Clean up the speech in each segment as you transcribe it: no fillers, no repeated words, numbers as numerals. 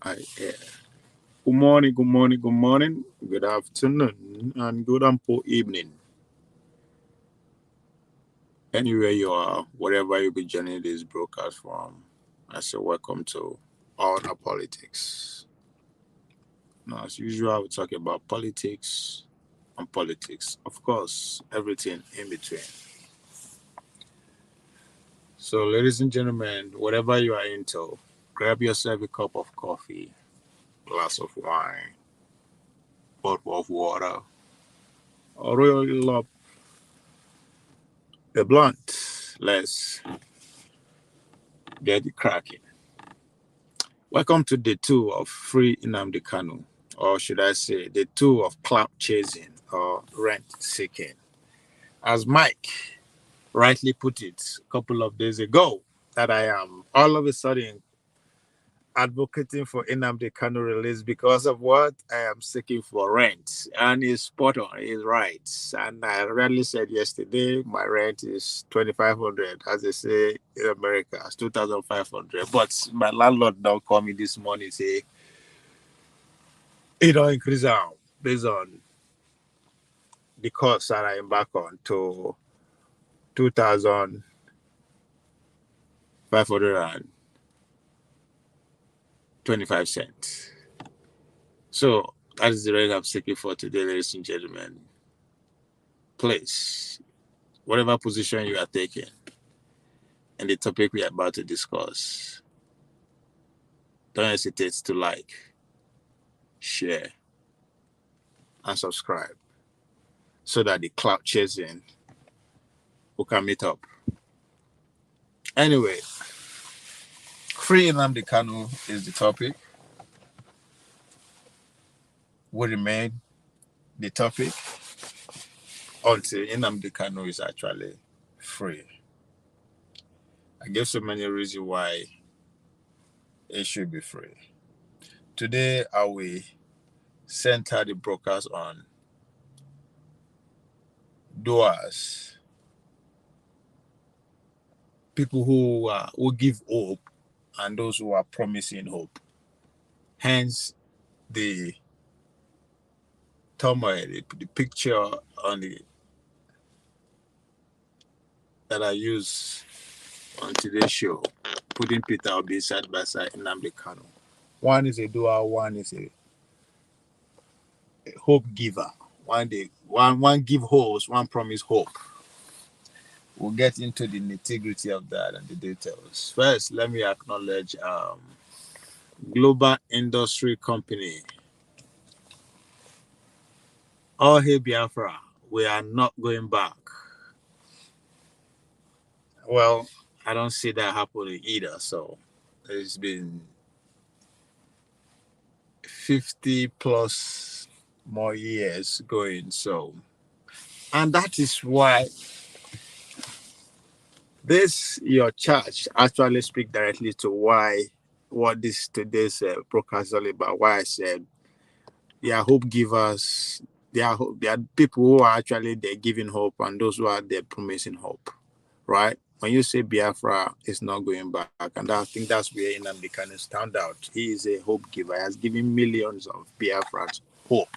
Yeah. Good morning, good morning, good morning, good afternoon, and good ample evening. Anywhere you are, wherever you be joining this broadcast from, I say welcome to Honor Politics. Now, as usual, we talk about politics and politics. Of course, everything in between. So, ladies and gentlemen, whatever you are into, grab yourself a cup of coffee, glass of wine, bottle of water, or roll up a blunt. Let's get it cracking. Welcome to day two of Free Nnamdi Kanu, or should I say, day two of clout chasing or rent seeking. As Mike rightly put it a couple of days ago, that I am all of a sudden advocating for Nnamdi Kanu release because of what I am seeking for rent. And he's spot on, he's right. And I rightly said yesterday, my rent is 2,500, as they say in America, it's 2,500. But my landlord don't call me this morning, say, it don't increase out based on the cost that I embark on to 2,525 cents. So that is the rate I'm seeking for today, ladies and gentlemen. Please, whatever position you are taking and the topic we are about to discuss, don't hesitate to like, share, and subscribe so that the cloud chasing will can meet up. Anyway, Free Nnamdi Kanu is the topic. Will remain the topic until Nnamdi Kanu is actually free. I gave so many reasons why it should be free. Today, I will center the broadcast on doers, people who give hope, and those who are promising hope. Hence, the turmoil, the picture on the that I use on today's show, putting Peter Obi side by side in Nnamdi Kanu. One is a doer, one is a hope giver. One give hope, one promise hope. We'll get into the nitty-gritty of that and the details. First, let me acknowledge Global Industry Company. Oh, hey, Biafra, we are not going back. Well, I don't see that happening either. So it's been 50 plus more years going. So, and that is why this your church actually speak directly to why what this today's broadcast is all about. Why I said they are hope givers. They are people who are actually they're giving hope, and those who are they're promising hope, right? When you say Biafra is not going back, and I think that's where Nnamdi Kanu stand out. He is a hope giver. He has given millions of Biafrans hope,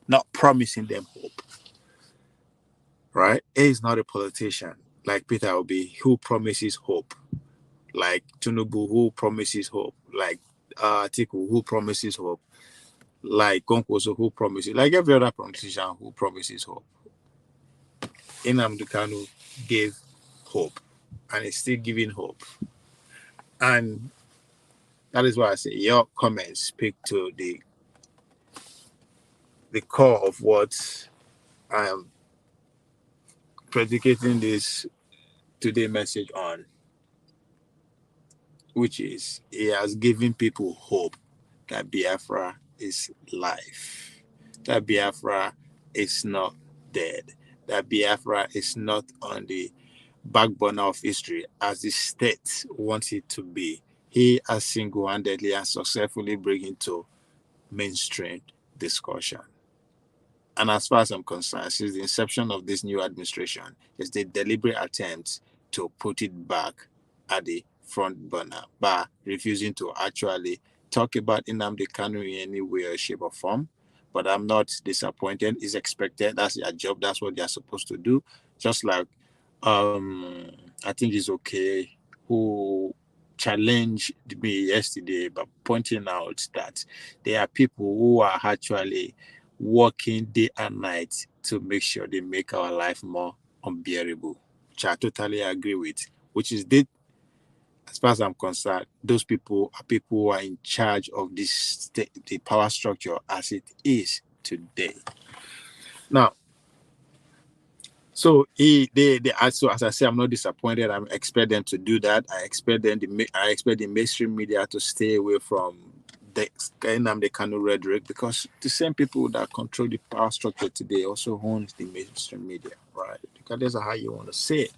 not promising them hope, right? He is not a politician like Peter Obi who promises hope, like Tinubu who promises hope, like Atiku who promises hope, like Gonkoso who promises, like every other politician who promises hope. Nnamdi Kanu gave hope and is still giving hope. And that is why I say your comments speak to the core of what I am predicating this today message on, which is he has given people hope that Biafra is life, that Biafra is not dead, that Biafra is not on the backbone of history as the state wants it to be. He has single-handedly and successfully bring into mainstream discussion. And as far as I'm concerned, since the inception of this new administration, it's the deliberate attempt to put it back at the front burner by refusing to actually talk about Nnamdi Kanu in any way or shape or form, but I'm not disappointed. It's expected. That's their job. That's what they're supposed to do. Just like I think it's okay who challenged me yesterday by pointing out that there are people who are actually working day and night to make sure they make our life more unbearable, which I totally agree with. Which is the as far as I'm concerned, those people are people who are in charge of this the power structure as it is today. Now, so they so as I say, I'm not disappointed. I expect them to do that. I expect the mainstream media to stay away from the Nnamdi Kanu rhetoric, because the same people that control the power structure today also owns the mainstream media, right? Because that's how you want to say it.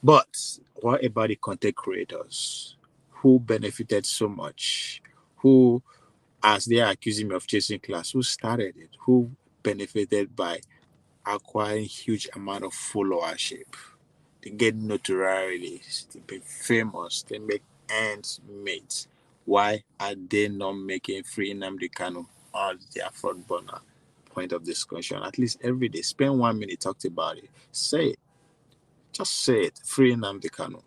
But what about the content creators who benefited so much? Who, as they are accusing me of chasing class, who started it? Who benefited by acquiring huge amount of followership? They get notoriety, they be famous, they make ends meet. Why are they not making free Nnamdi Kanu as their front burner point of discussion? At least every day, spend 1 minute, talk about it. Say it. Just say it. Free Nnamdi Kanu.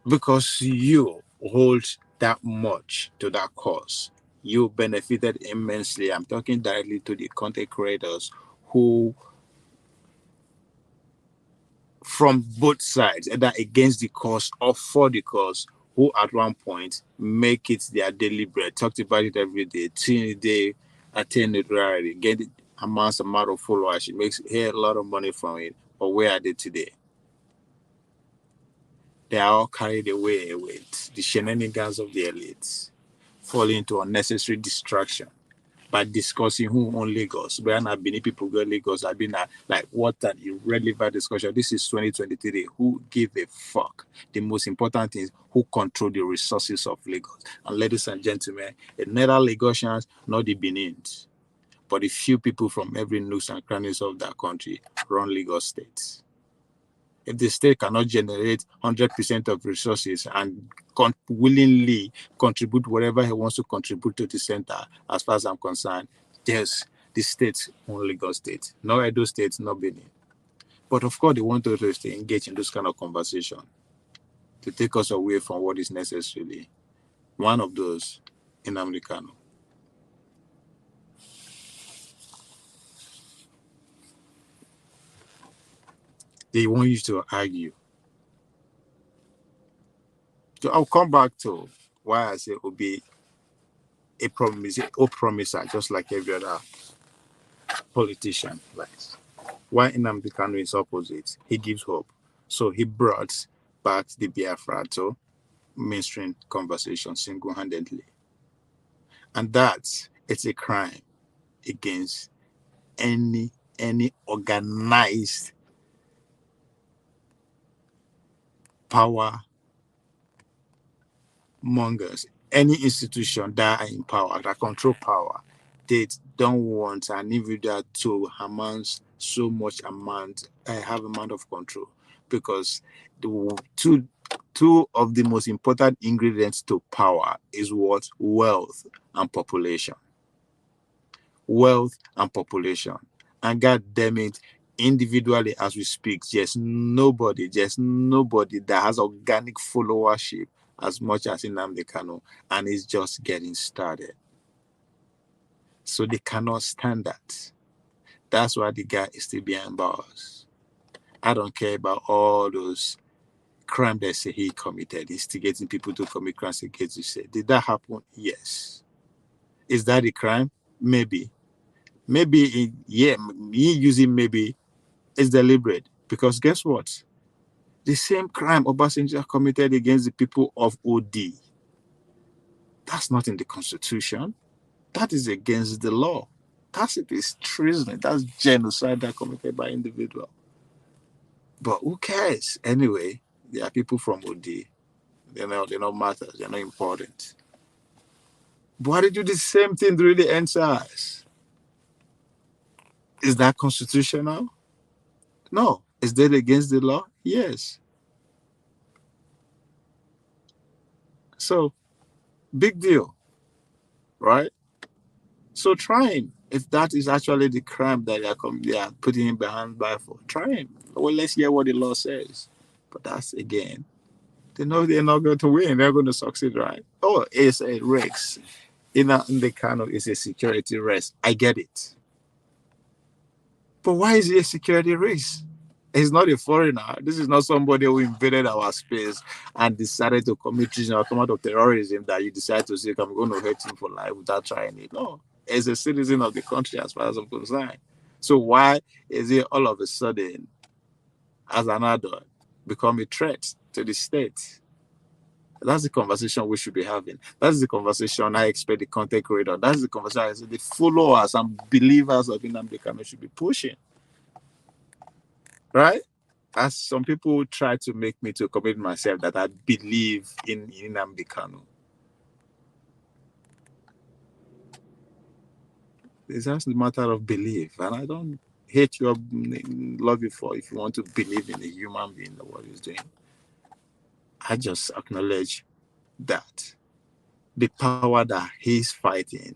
Because you hold that much to that cause. You benefited immensely. I'm talking directly to the content creators who, from both sides, either against the cause or for the cause, who at one point make it their daily bread, talked about it every day, till they attain notoriety, get it amount of followers, she makes a lot of money from it. But where are they today? They are all carried away with the shenanigans of the elites, falling into unnecessary distraction by discussing who own Lagos. But I've been people go Lagos. I've been like what an irrelevant discussion. This is 2023. Who give a fuck? The most important thing is who control the resources of Lagos. And ladies and gentlemen, it's neither Lagosians nor the Benins, but the few people from every nooks and crannies of that country run Lagos State. If the state cannot generate 100% of resources and willingly contribute whatever he wants to contribute to the center, as far as I'm concerned, yes, the state only Lagos State, no Edo State, no Benin. But of course, they want us to engage in this kind of conversation to take us away from what is necessarily one of those in Nnamdi Kanu. They want you to argue. So I'll come back to why I say Obi a promiser, just like every other politician. Like, why Nnamdi Kanu is opposite? He gives hope. So he brought back the Biafra to mainstream conversation single-handedly. And it's a crime against any organized power mongers, any institution that are in power, that control power. They don't want an individual to amass so much have amount of control, because the two of the most important ingredients to power is what? Wealth and population. Wealth and population. And God damn it, individually as we speak, just nobody that has organic followership as much as Nnamdi Kanu, and is just getting started. So they cannot stand that. That's why the guy is still behind bars. I don't care about all those crimes they say he committed, instigating people to commit crimes against you. Say, did that happen? Yes. Is that a crime? Maybe. Me using maybe is deliberate, because guess what? The same crime Obasanjo committed against the people of OD, that's not in the Constitution. That is against the law. It is treason. That's genocide that committed by individual. But who cares? Anyway, there are people from OD. They're not matters. They're not important. But why did you do the same thing during the NSAS? Is that constitutional? No. Is that against the law? Yes. So, big deal, right? So try him. If that is actually the crime that they are putting him behind bar for, try him. Well, let's hear what the law says. But that's again, they know they're not going to win. They're going to succeed, right? Oh, it's a race. In the Kano is a security risk. I get it. But why is it a security risk? He's not a foreigner. This is not somebody who invaded our space and decided to commit treason or come out of terrorism that you decide to say, I'm going to hurt him for life without trying it. No, he's a citizen of the country as far as I'm concerned. So why is he all of a sudden, as an adult, become a threat to the state? That's the conversation we should be having. That's the conversation I expect the content creator. That's the conversation I say the followers and believers of Nnamdi Kanu should be pushing. Right? As some people try to make me to commit myself that I believe in Nnamdi Kanu. It's just a matter of belief. And I don't hate you or love you for if you want to believe in a human being and what he's doing. I just acknowledge that the power that he's fighting,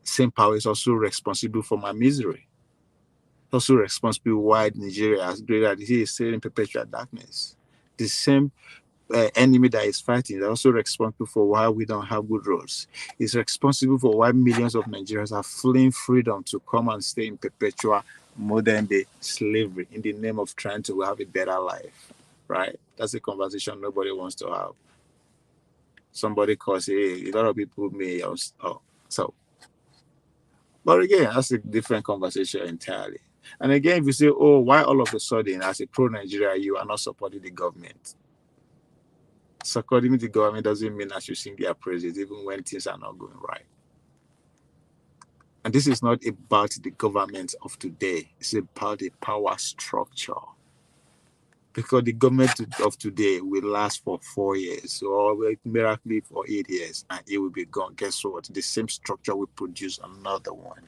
same power is also responsible for my misery. Also responsible why Nigeria has greater he is still in perpetual darkness. The same enemy that is fighting is also responsible for why we don't have good roads. It's responsible for why millions of Nigerians are fleeing freedom to come and stay in perpetual modern day slavery in the name of trying to have a better life. Right? That's a conversation nobody wants to have. Somebody calls it, a lot of people may so. But again, that's a different conversation entirely. And again, if you say, oh, why all of a sudden, as a pro-Nigeria, you are not supporting the government? Supporting the government doesn't mean I should sing their praises, even when things are not going right. And this is not about the government of today. It's about the power structure. Because the government of today will last for 4 years, or miraculously for 8 years, and it will be gone. Guess what? The same structure will produce another one.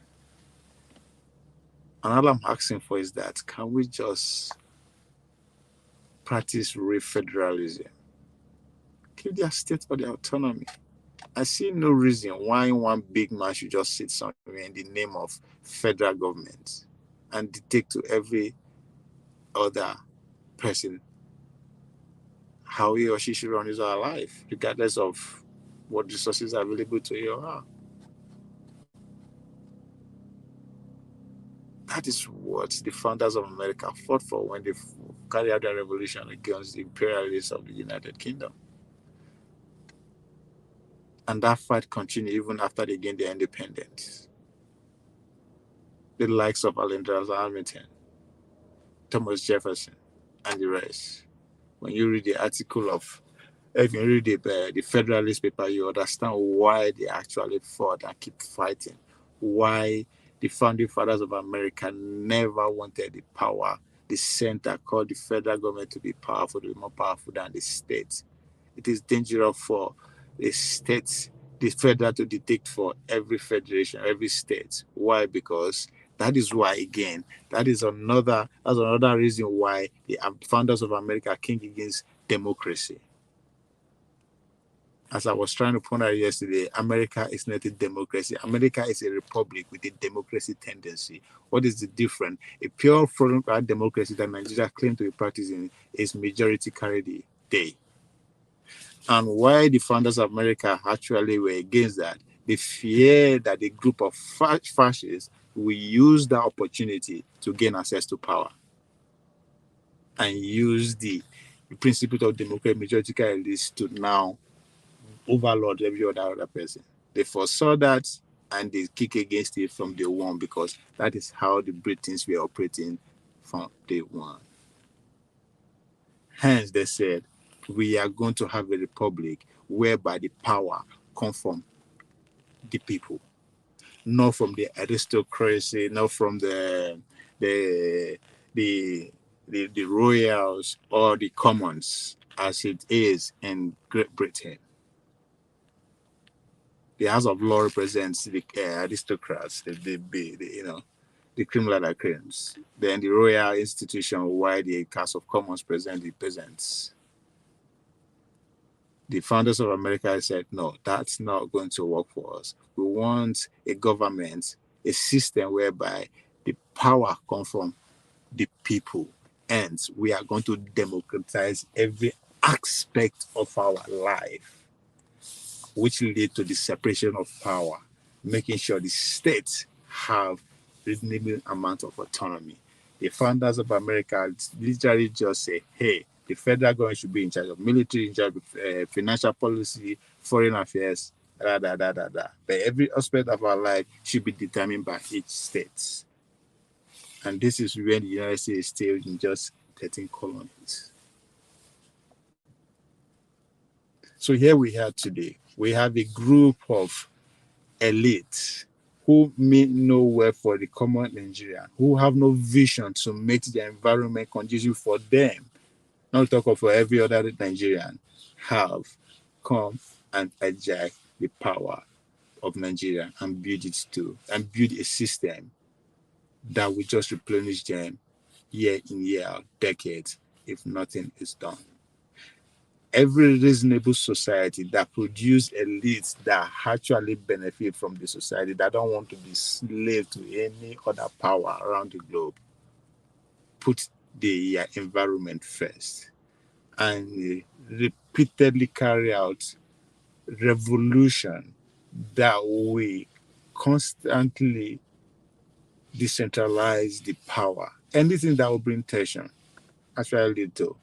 And all I'm asking for is that, can we just practice real federalism? Give their state or their autonomy. I see no reason why one big man should just sit somewhere in the name of federal government and dictate to every other person how he or she should run his or her life, regardless of what resources are available to you or her. That is what the founders of America fought for when they carried out their revolution against the imperialists of the United Kingdom. And that fight continued even after they gained their independence. The likes of Alexander Hamilton, Thomas Jefferson, and the rest. When you read the article of, if you read the Federalist paper, you understand why they actually fought and keep fighting. Why the founding fathers of America never wanted the power, the center called the federal government to be powerful, to be more powerful than the state. It is dangerous for the state, the federal to dictate for every federation, every state. Why? Because that is why, again, that's another reason why the founders of America came against democracy. As I was trying to point out yesterday, America is not a democracy. America is a republic with a democracy tendency. What is the difference? A pure foreign democracy that Nigeria claims to be practicing is majority carry the day. And why the founders of America actually were against that, they fear that a group of fascists will use that opportunity to gain access to power and use the principle of democratic majority carry list to now overlord every other person. They foresaw that and they kick against it from day one because that is how the Britons were operating from day one. Hence, they said, we are going to have a republic whereby the power comes from the people, not from the aristocracy, not from the royals or the commons, as it is in Great Britain. The House of Law represents the aristocrats, the criminal that crimes. Then the royal institution, while the House of Commons present the peasants. The founders of America said, no, that's not going to work for us. We want a government, a system whereby the power comes from the people, and we are going to democratize every aspect of our life, which lead to the separation of power, making sure the states have reasonable amount of autonomy. The founders of America literally just say, hey, the federal government should be in charge of military, in charge of financial policy, foreign affairs, da, da, da, da, da. But every aspect of our life should be determined by each state. And this is when the United States is still in just 13 colonies. So here we are today. We have a group of elites who mean no well for the common Nigerian, who have no vision to make the environment conducive for them, not talk of for every other Nigerian, have come and hijack the power of Nigeria and build a system that will just replenish them year in, year out, decades, if nothing is done. Every reasonable society that produce elites that actually benefit from the society, that don't want to be slave to any other power around the globe, put the environment first and repeatedly carry out revolution that will constantly decentralize the power. Anything that will bring tension actually lead to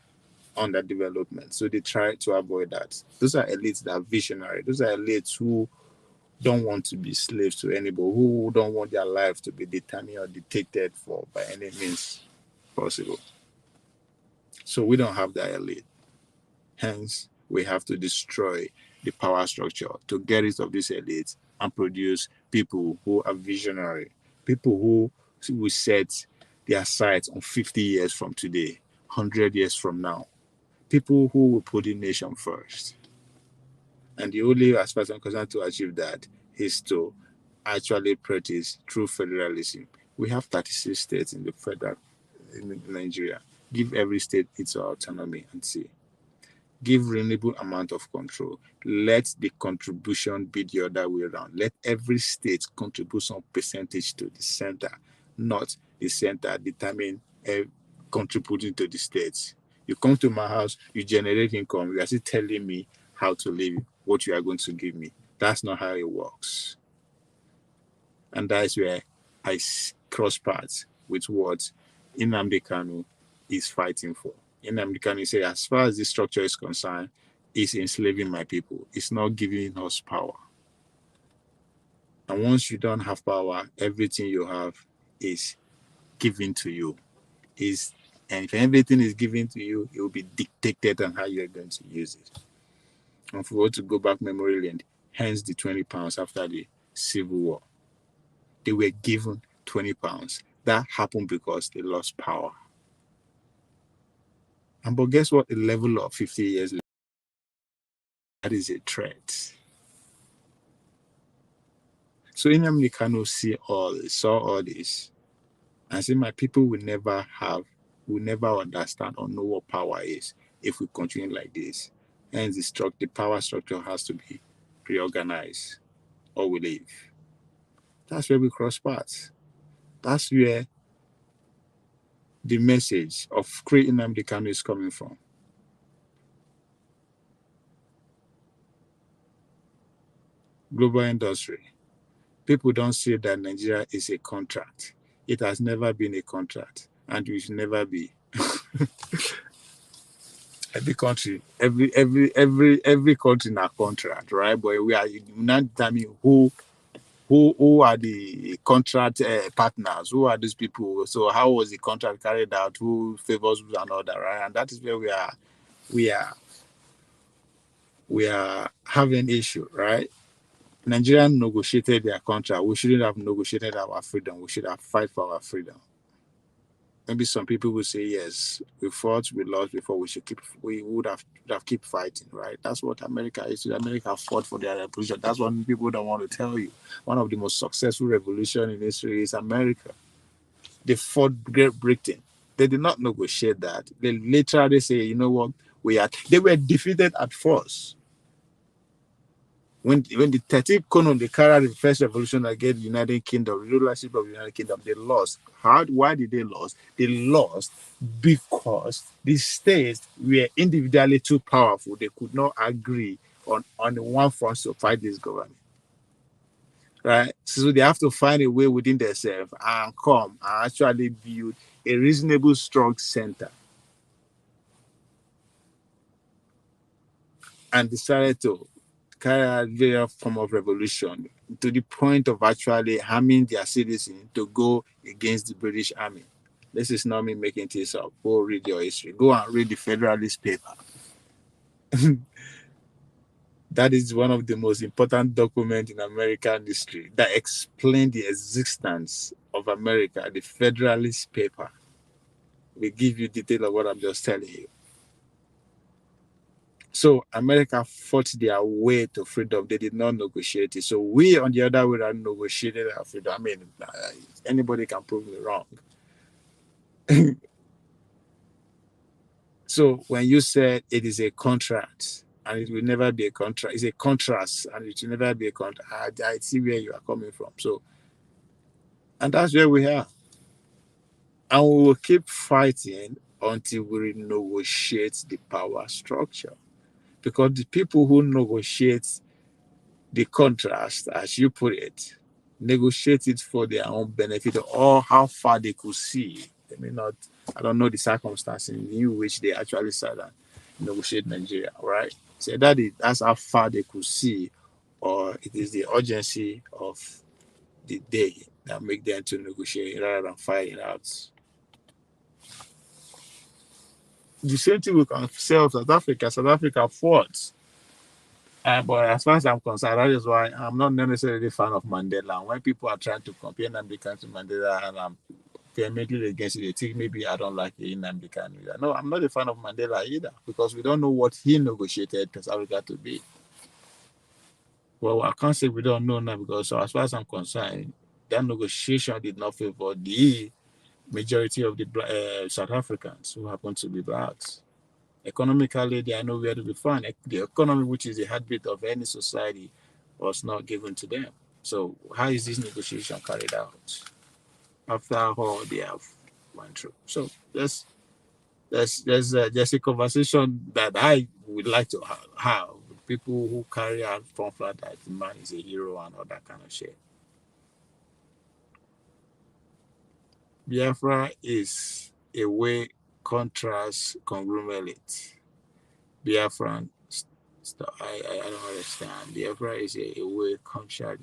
underdevelopment. So they try to avoid that. Those are elites that are visionary. Those are elites who don't want to be slaves to anybody, who don't want their life to be determined or dictated for by any means possible. So we don't have that elite. Hence, we have to destroy the power structure to get rid of these elites and produce people who are visionary, people who will set their sights on 50 years from today, 100 years from now, people who will put the nation first. And the only, as far as I'm concerned, to achieve that is to actually practice true federalism. We have 36 states in the federal in Nigeria. Give every state its autonomy and see. Give reasonable amount of control. Let the contribution be the other way around. Let every state contribute some percentage to the center, not the center determine contributing to the states. You come to my house, you generate income, you are still telling me how to live, what you are going to give me. That's not how it works. And that's where I cross paths with what Nnamdi Kanu is fighting for. Nnamdi Kanu say, as far as this structure is concerned, it's enslaving my people. It's not giving us power. And once you don't have power, everything you have is given to you. And if everything is given to you, it will be dictated on how you're going to use it. And if we were to go back memory lane, hence the 20 pounds after the Civil War. They were given 20 pounds. That happened because they lost power. And but guess what? The level of 50 years later, that is a threat. So Nnamdi Kanu saw all this, and said, my people will never understand or know what power is if we continue like this. Hence, the power structure has to be reorganized or we leave. That's where we cross paths. That's where the message of creating Nnamdi Kanu is coming from. Global industry. People don't say that Nigeria is a contract. It has never been a contract, and it will never be. Every country, every country in a contract, right? But we are not determining who are the contract partners, who are these people. So how was the contract carried out? Who favors another, right? And that is where we are having issue, right? Nigeria negotiated their contract. We shouldn't have negotiated our freedom. We should have fight for our freedom. Maybe some people will say, yes, we fought, we lost before, we would have keep fighting, right? That's what America is. America fought for their revolution. That's what people don't want to tell you. One of the most successful revolutions in history is America. They fought Great Britain. They did not negotiate that. They literally say, you know what, they were defeated at first. when the 13th column they carried out the first revolution against the United Kingdom, the rulership of the United Kingdom, they lost. Why did they lose? They lost because the states were individually too powerful. They could not agree on one front to fight this government. Right? So they have to find a way within themselves and come and actually build a reasonable strong center. And decided to carry out various form of revolution to the point of actually harming their citizens to go against the British Army. This is not me making things up. Go read your history. Go and read the Federalist paper. That is one of the most important documents in American history that explain the existence of America, the Federalist paper. We give you detail of what I'm just telling you. So America fought their way to freedom. They did not negotiate it. So we, on the other way around, negotiated our freedom. I mean, anybody can prove me wrong. So when you said it is a contract and it will never be a contract, it's a contrast and it will never be a contract. I see where you are coming from. So, and that's where we are. And we will keep fighting until we renegotiate the power structure. Because the people who negotiate the contrast, as you put it, negotiate it for their own benefit or how far they could see. They may not, I don't know the circumstances in which they actually sat and negotiate Nigeria, right? So that's how far they could see, or it is the urgency of the day that make them to negotiate rather than fight it out. The same thing we can say of South Africa. South Africa fought. But as far as I'm concerned, that is why I'm not necessarily a fan of Mandela. And when people are trying to compare Nnamdi Kanu to Mandela and I'm vehemently against it, they think maybe I don't like Nnamdi Kanu either. No, I'm not a fan of Mandela either because we don't know what he negotiated South Africa to be. Well, I can't say we don't know now because so as far as I'm concerned, that negotiation did not favor the majority of the South Africans who happen to be blacks. Economically, they are nowhere to be found. The economy, which is the heartbeat of any society, was not given to them. So how is this negotiation carried out after all they have went through? So there's a conversation that I would like to have with people who carry out pamphlet that the man is a hero and all that kind of shit. Biafra is a way contrast conglomerate. Biafran, I don't understand. Biafra is a way contract.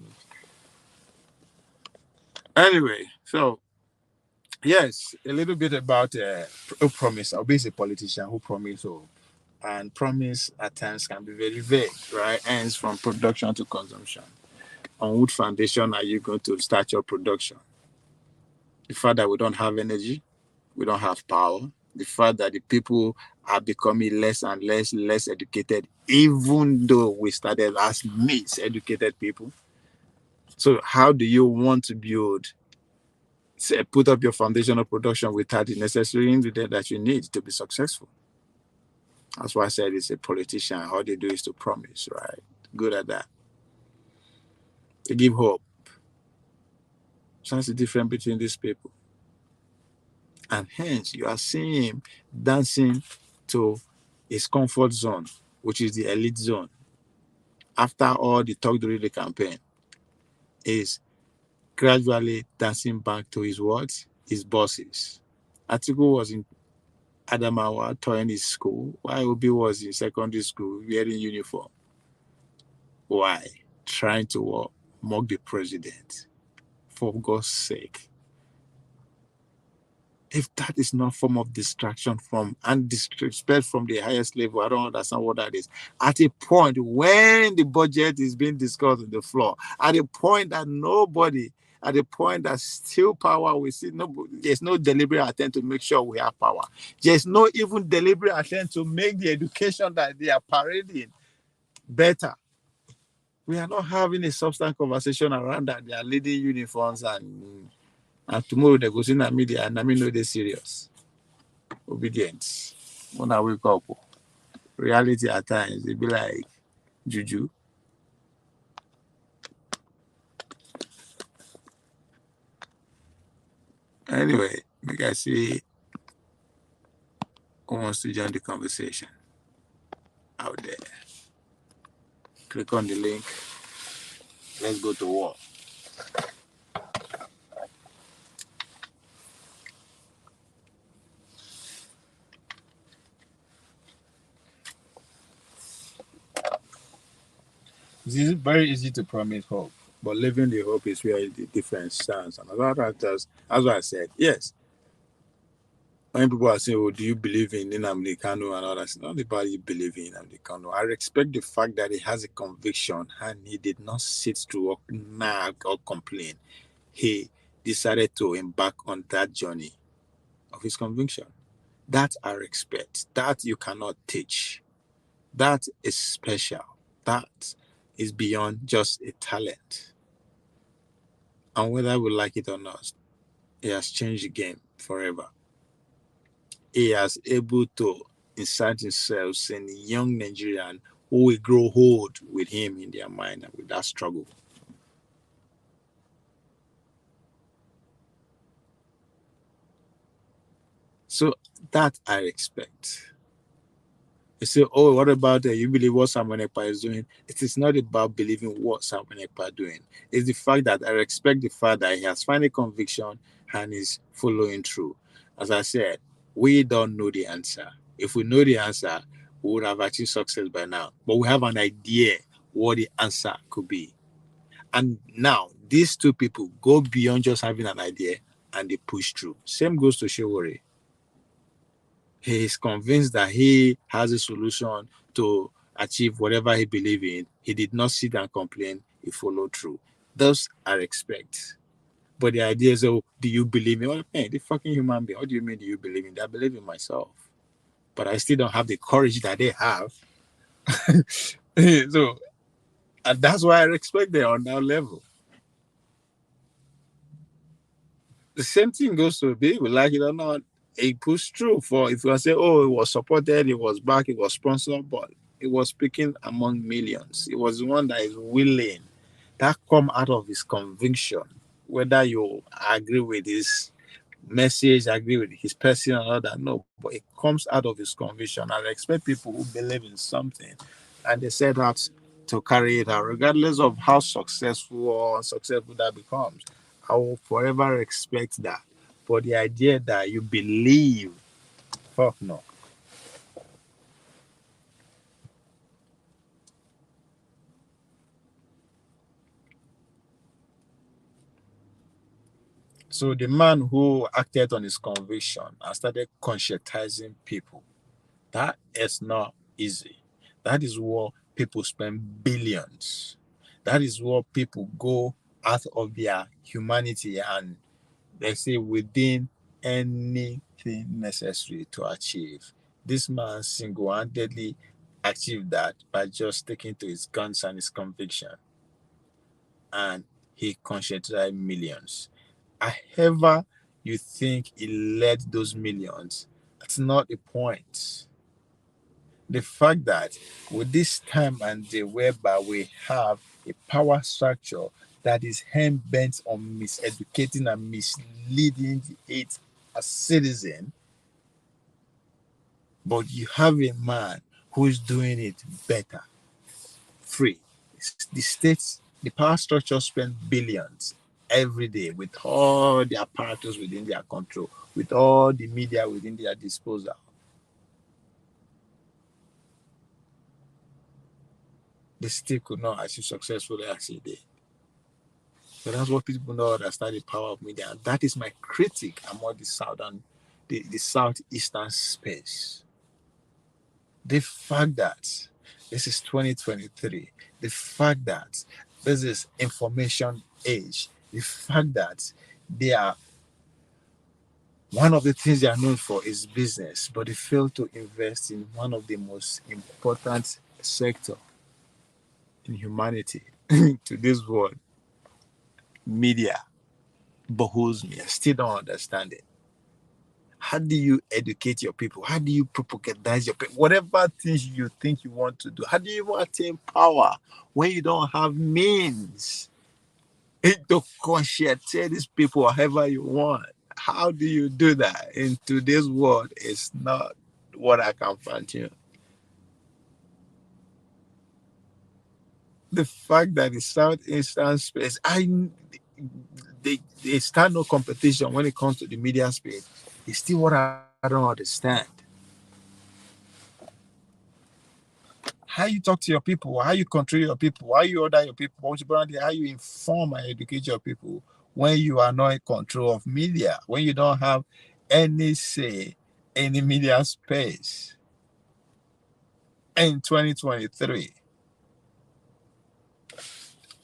Anyway, so yes, a little bit about a promise. I'll be a politician who promise hope. And promise at times can be very vague, right? Ends from production to consumption. On what foundation are you going to start your production? The fact that we don't have energy, we don't have power, the fact that the people are becoming less and less educated, even though we started as miseducated people. So how do you want to build, say, put up your foundational production without the necessary ingredient that you need to be successful? That's why I said it's a politician. All they do is to promise, right? Good at that. They give hope. So that's the difference between these people. And hence, you are seeing him dancing to his comfort zone, which is the elite zone. After all the talk during the campaign, is gradually dancing back to his words, his bosses. Atiku was in Adamawa touring his school, while Obi was in secondary school wearing uniform. Why? Trying to mock the president. For God's sake. If that is not a form of distraction from and disrespect from the highest level, I don't understand what that is. At a point when the budget is being discussed on the floor, at a point that at a point that still power, we see there's no deliberate attempt to make sure we have power. There's no even deliberate attempt to make the education that they are parading better. We are not having a substantive conversation around that. They are leading uniforms and tomorrow they go see the media and I mean know they're serious. Obedience. When I wake up, reality at times, they be like juju. Anyway, make I see who wants to join the conversation out there. Click on the link. Let's go to war. It's very easy to promise hope, but living the hope is where the difference stands. And that's what I said. Yes, when people are saying, "Oh, do you believe in Nnamdi Kanu and all that?" It's not about you believe in Nnamdi Kanu. I respect the fact that he has a conviction and he did not sit to nag or complain. He decided to embark on that journey of his conviction. That I respect. That you cannot teach. That is special. That is beyond just a talent. And whether we like it or not, he has changed the game forever. He has able to insert himself in young Nigerian who will grow old with him in their mind and with that struggle. So that I respect. You say, oh, what about you believe what Samuel Ekpa is doing? It is not about believing what Samuel Ekpa is doing. It's the fact that I respect the fact that he has found a conviction and is following through. As I said, we don't know the answer. If we know the answer, we would have achieved success by now. But we have an idea what the answer could be. And now these two people go beyond just having an idea and they push through. Same goes to Shewore. He is convinced that he has a solution to achieve whatever he believes in. He did not sit and complain. He followed through. Those I respect. But the idea is, oh, do you believe me? Well, hey, the fucking human being. What do you mean, do you believe in? I believe in myself. But I still don't have the courage that they have. So, and that's why I respect them on that level. The same thing goes to be, we like it or not, it pushed through. For if you say, oh, it was supported, it was back, it was sponsored, but it was speaking among millions. It was the one that is willing, that come out of his conviction, whether you agree with his message, agree with his person and all that, no, but it comes out of his conviction. I expect people who believe in something and they set out to carry it out, regardless of how successful or unsuccessful that becomes. I will forever respect that. But the idea that you believe, fuck no. So the man who acted on his conviction and started conscientizing people, that is not easy. That is what people spend billions. That is what people go out of their humanity and they say within anything necessary to achieve. This man single-handedly achieved that by just sticking to his guns and his conviction. And he conscientized millions. However, you think he led those millions, that's not the point. The fact that with this time and day whereby we have a power structure that is bent on miseducating and misleading it as citizen, but you have a man who is doing it better, free. The states, the power structure spend billions every day with all the apparatus within their control, with all the media within their disposal. They still could not achieve successfully as he did. So that's what people don't understand, the power of media. And that is my critique among the southeastern space. The fact that this is 2023, the fact that this is information age, the fact that they are one of the things they are known for is business, but they fail to invest in one of the most important sector in humanity to this world. Media beholes me. I still don't understand it. How do you educate your people? How do you propagandize your people? Whatever things you think you want to do, how do you even attain power when you don't have means to conscientize these people however you want? How do you do that in today's world? It's not what I can find here. The fact that the southeastern space, they stand no competition when it comes to the media space. It's still what I don't understand. How you talk to your people, how you control your people, how you order your people, how you inform and educate your people when you are not in control of media, when you don't have any say in the media space in 2023.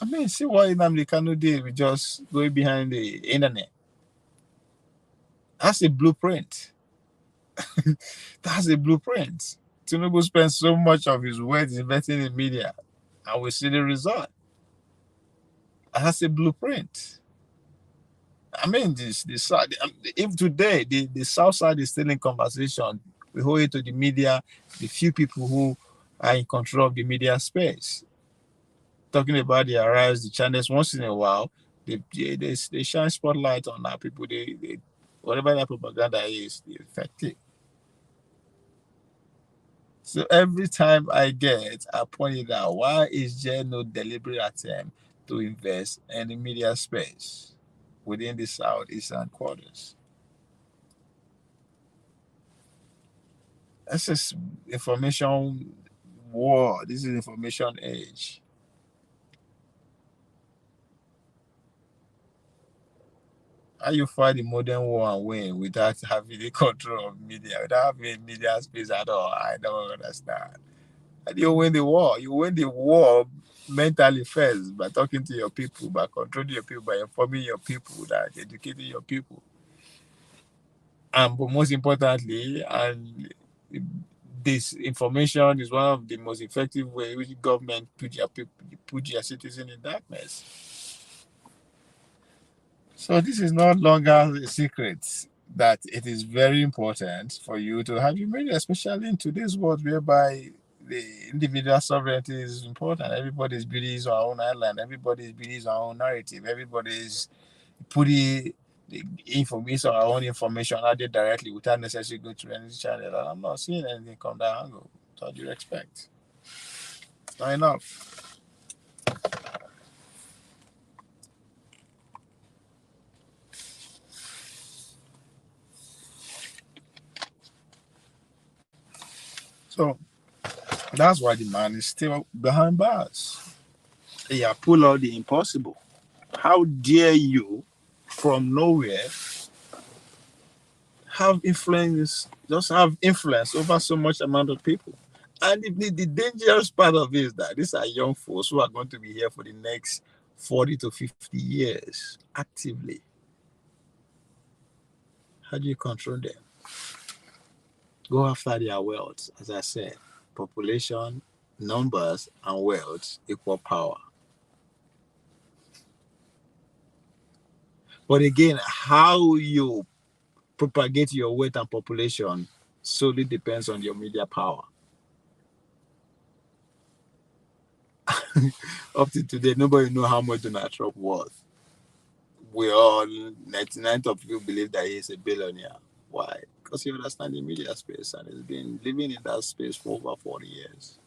I mean, see what Nnamdi Kanu did with just going behind the internet. That's a blueprint. That's a blueprint. Tinubu spends so much of his wealth investing in media, and we see the result. That's a blueprint. I mean, this side. If today the South side is still in conversation, we owe it to the media, the few people who are in control of the media space. Talking about the Arise, the channels, once in a while, they shine spotlight on our people. They whatever that propaganda is, they effective. So every time I point it out, why is there no deliberate attempt to invest in the media space within the southeastern quarters? This is information war. This is information age. How you fight the modern war and win without having the control of media, without having media space at all? I don't understand. How do you win the war? You win the war mentally first by talking to your people, by controlling your people, by informing your people, that educating your people. And but most importantly, and this information is one of the most effective ways which government put your citizen in darkness. So this is no longer a secret that it is very important for you to have your media, especially in today's world whereby the individual sovereignty is important. Everybody's building his own island. Everybody's building his own narrative. Everybody's putting the information, our own information out there directly without necessarily going to any channel. And I'm not seeing anything come that angle. What do you expect? It's not enough. So that's why the man is still behind bars. Yeah, pull out the impossible. How dare you, from nowhere, just have influence over so much amount of people? And the dangerous part of it is that these are young folks who are going to be here for the next 40 to 50 years actively. How do you control them? Go after their wealth, as I said. Population, numbers, and wealth equal power. But again, how you propagate your wealth and population solely depends on your media power. Up to today, nobody know how much Donald Trump worth. We all, 99% of people believe that he is a billionaire. Why? Because he understands the media space and has been living in that space for over 40 years.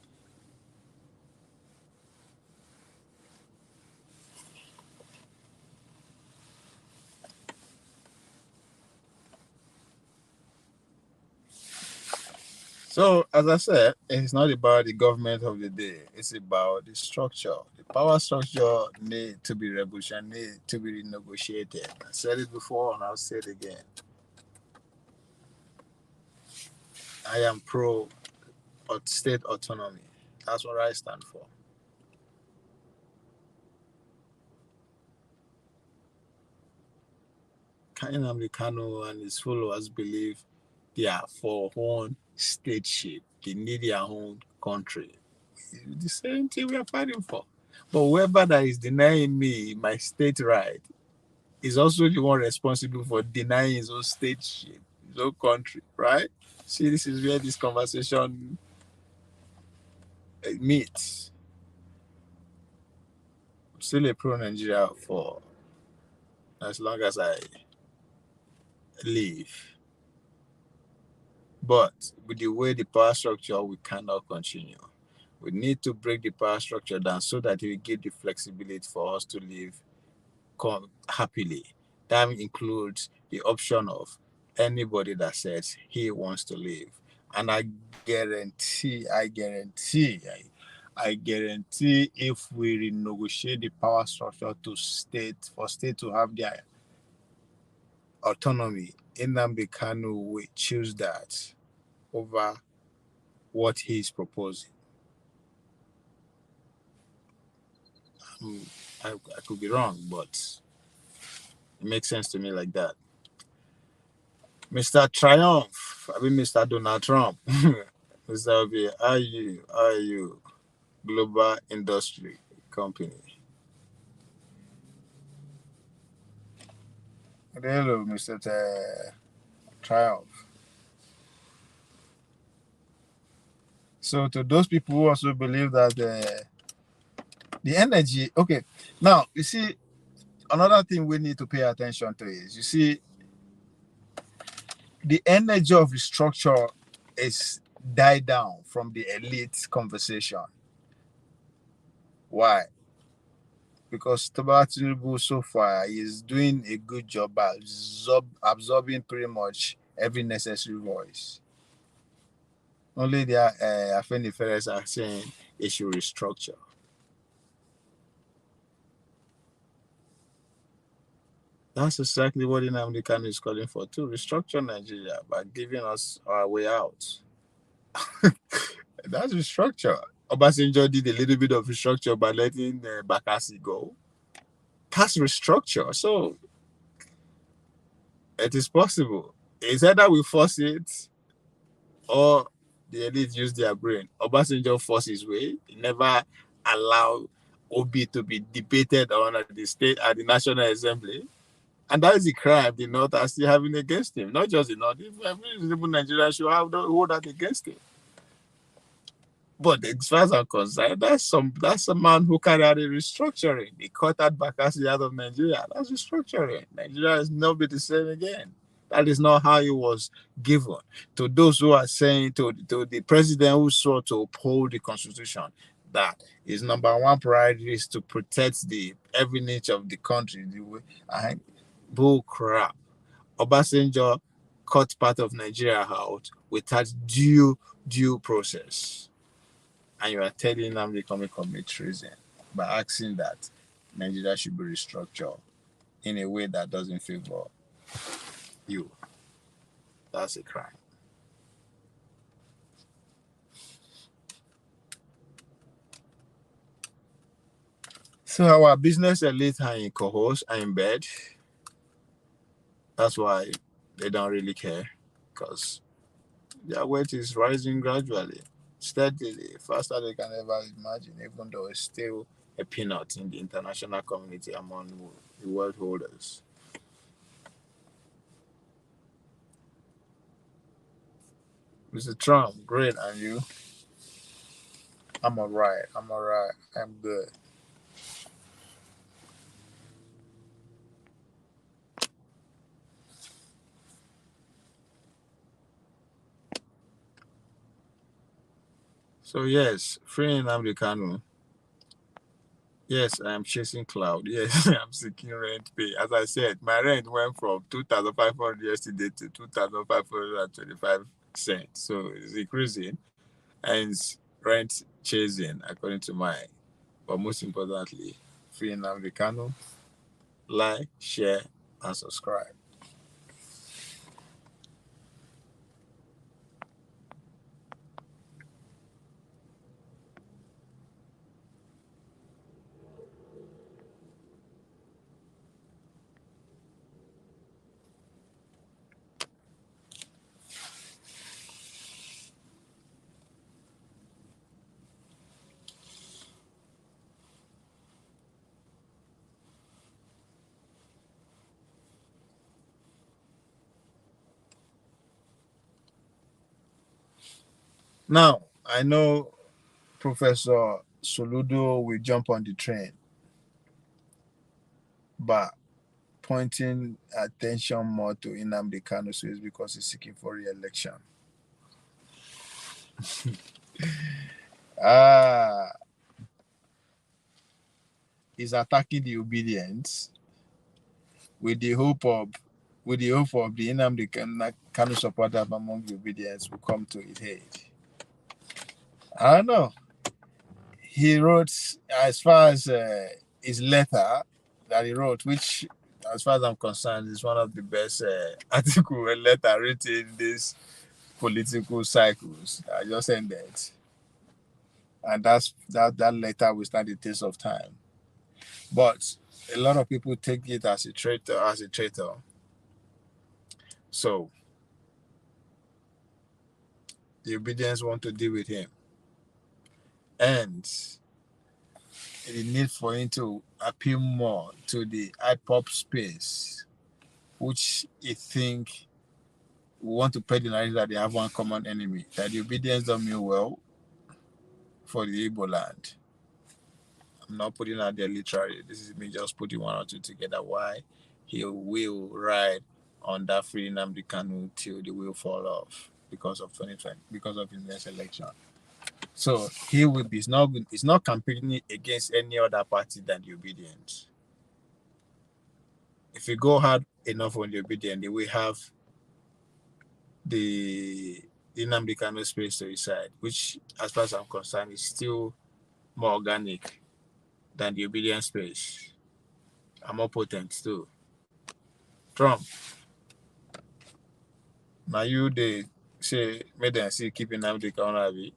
So, as I said, it's not about the government of the day. It's about the structure. The power structure need to be revolution, need to be renegotiated. I said it before and I'll say it again. I am pro state autonomy. That's what I stand for. Nnamdi Kanu and his followers believe they are for own stateship. They need their own country. It's the same thing we are fighting for. But whoever that is denying me my state right is also the one responsible for denying his own stateship, his own country, right? See, this is where this conversation meets. I'm still a pro Nigeria for as long as leave. But with the way the power structure, we cannot continue. We need to break the power structure down so that it will give the flexibility for us to live happily. That includes the option of anybody that says he wants to live. And I guarantee if we renegotiate the power structure to state to have their autonomy, Nnamdi Kanu will choose that over what he is proposing. I could be wrong, but it makes sense to me like that. Mr. Triumph, I mean Mr. Donald Trump. Mr. Obi, how are you? Global Industry Company. Hello, Mr. Triumph. So to those people who also believe that the energy, okay, now you see another thing we need to pay attention to is, you see, the energy of restructure is died down from the elite conversation. Why? Because Toba Tinubu so far is doing a good job absorbing pretty much every necessary voice. Only the Afeni Ferres are saying it should restructure. That's exactly what Nnamdi Kanu is calling for too. Restructure Nigeria by giving us our way out. That's restructure. Obasanjo did a little bit of restructure by letting Bakassi go. That's restructure. So it is possible. It's either we force it or the elite use their brain. Obasanjo forced his way. He never allowed Obi to be debated on at the National Assembly. And that is the crime the North are still having against him. Not just the North. Every reasonable Nigerian should hold that against him. But as far as I'm concerned, that's a man who carried out a restructuring. He cut out Bakassi out of Nigeria. That's restructuring. Nigeria has not been the same again. That is not how it was given. To those who are saying, to the president who sought to uphold the constitution, that his number one priority is to protect every niche of the country. Bull crap. Obasanjo cut part of Nigeria out without due process. And you are telling them they commit treason by asking that Nigeria should be restructured in a way that doesn't favor you. That's a crime. So our business elite are in cohorts, are in bed. That's why they don't really care, because their weight is rising gradually, steadily, faster than they can ever imagine, even though it's still a peanut in the international community among the world holders. Mr. Trump, great, and you? I'm alright. I'm good. So yes, freeing Nnamdi Kanu. Yes, I am chasing cloud. Yes, I'm seeking rent pay. As I said, my rent went from 2,500 yesterday to 2,525 cents. So it's increasing, and it's rent chasing according to mine. But most importantly, freeing Nnamdi Kanu. Like, share, and subscribe. Now, I know Professor Soludo will jump on the train, but pointing attention more to Nnamdi Kanu so it's because he's seeking for re-election. He's attacking the obedience with the hope of the Nnamdi Kanu supporters among the obedience will come to his aid. I don't know. He wrote, as far as his letter that he wrote, which, as far as I'm concerned, is one of the best article and letter written in these political cycles. I just ended, and that letter will stand the test of time. But a lot of people take it as a traitor, So the obedience want to deal with him, and the need for him to appeal more to the IPOP space, which he think we want to pay the narrative that they have one common enemy, that the obedience don't mean well for the Igbo land. I'm not putting out there literally. This is me just putting one or two together. Why he will ride on that free Nnamdi Kanu till the wheel fall off because of 2020, because of his next election. So he will be. It's not campaigning against any other party than the obedient. If you go hard enough on the obedient, they will have the Nnamdi Kanu space to his side, which, as far as I'm concerned, is still more organic than the obedient space, and more potent too. Trump, now you they say made them see keeping Nnamdi Kanu.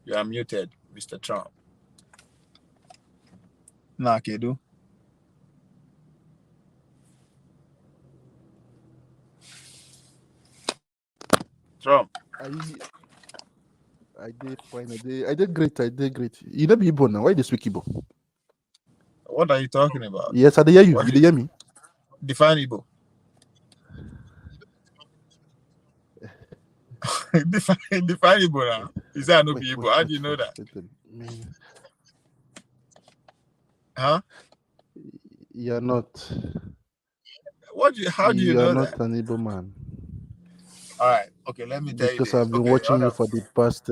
You are muted, Mr. Trump. Nah, Kedu. Trump. I did fine. I did great. You don't be Igbo now. Why do you speak Igbo? What are you talking about? Yes, I hear you. You hear me? Define Igbo. define Igbo now. You say I know be Igbo. How do you know that? Huh? You're not. How do you know that? You're not an Igbo man. All right. Okay, let me tell you. Because I've been watching you for the past.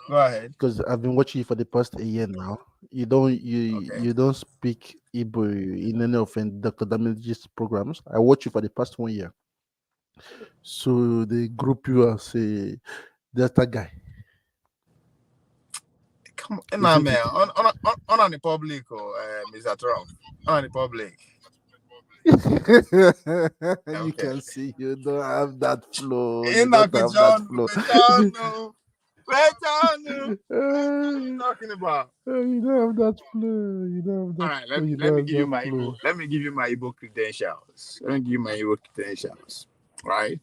Go ahead. Because I've been watching you for the past a year now. You don't speak Igbo in any of Dr. Damage's programs. I watch you for the past 1 year. So they group you as a Delta guy. Come on, nah, man. On the public, Mr. Trump. On the public. You can see you don't have that flow. You don't have that flow. What are you talking about? You don't have that flow. All right, let me give you my Igbo credentials. Right?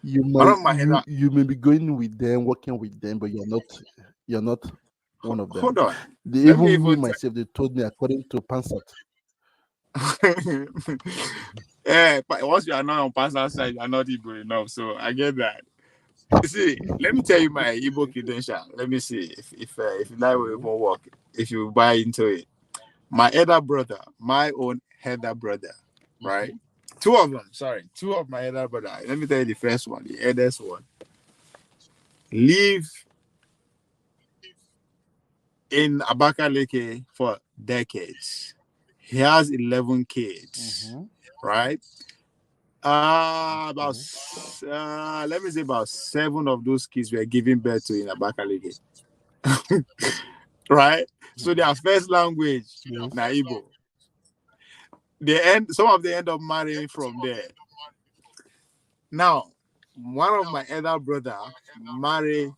You may be going with them, working with them, but you're not one of them. Hold on. Myself, they told me according to Pansat. Yeah, but once you are not on Pansat side, you are not Igbo enough. So I get that. See, let me tell you my Igbo credential. Let me see if that will even work. If you buy into it, my own elder brother, right? Two of my elder brother. Let me tell you the first one, the eldest one. Live in Abakaliki for decades. He has 11 kids, right? Let me say about 7 of those kids were given birth to in Abakaliki. Right? So their first language, na Igbo. Some of them end up marrying from there. Now, one of my elder brother married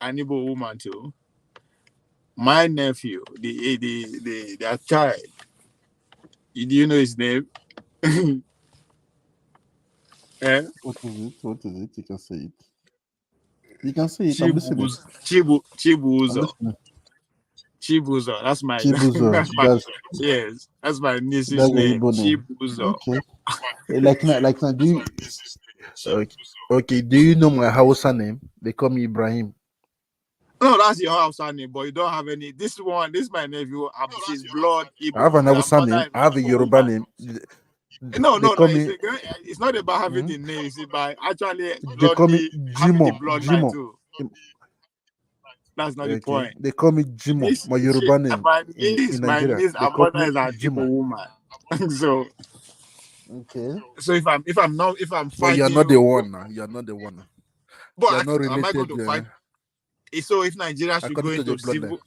an Igbo woman too. My nephew, their child. Do you know his name? Eh? What is it? You can say it. Chibuzo. That's my yes. That's my niece's name. Chibuzo. Okay. Like now, Okay. Do you know my Hausa name? They call me Ibrahim. No, that's your Hausa name, but you don't have any. This is my nephew. She's blood Igbo. I have an Hausa name. I have a Yoruba name. No, me, it's not about having the name. It's about actually they call me having the Jimo. bloodline too. That's not the point. They call me Jimo. My Yoruba name in Nigeria. My mother is a Jimo woman. So okay. So if I'm fighting, but you're not the one now. You're not the one. But you're not related. Am I going to fight? So if Nigeria should go into civil,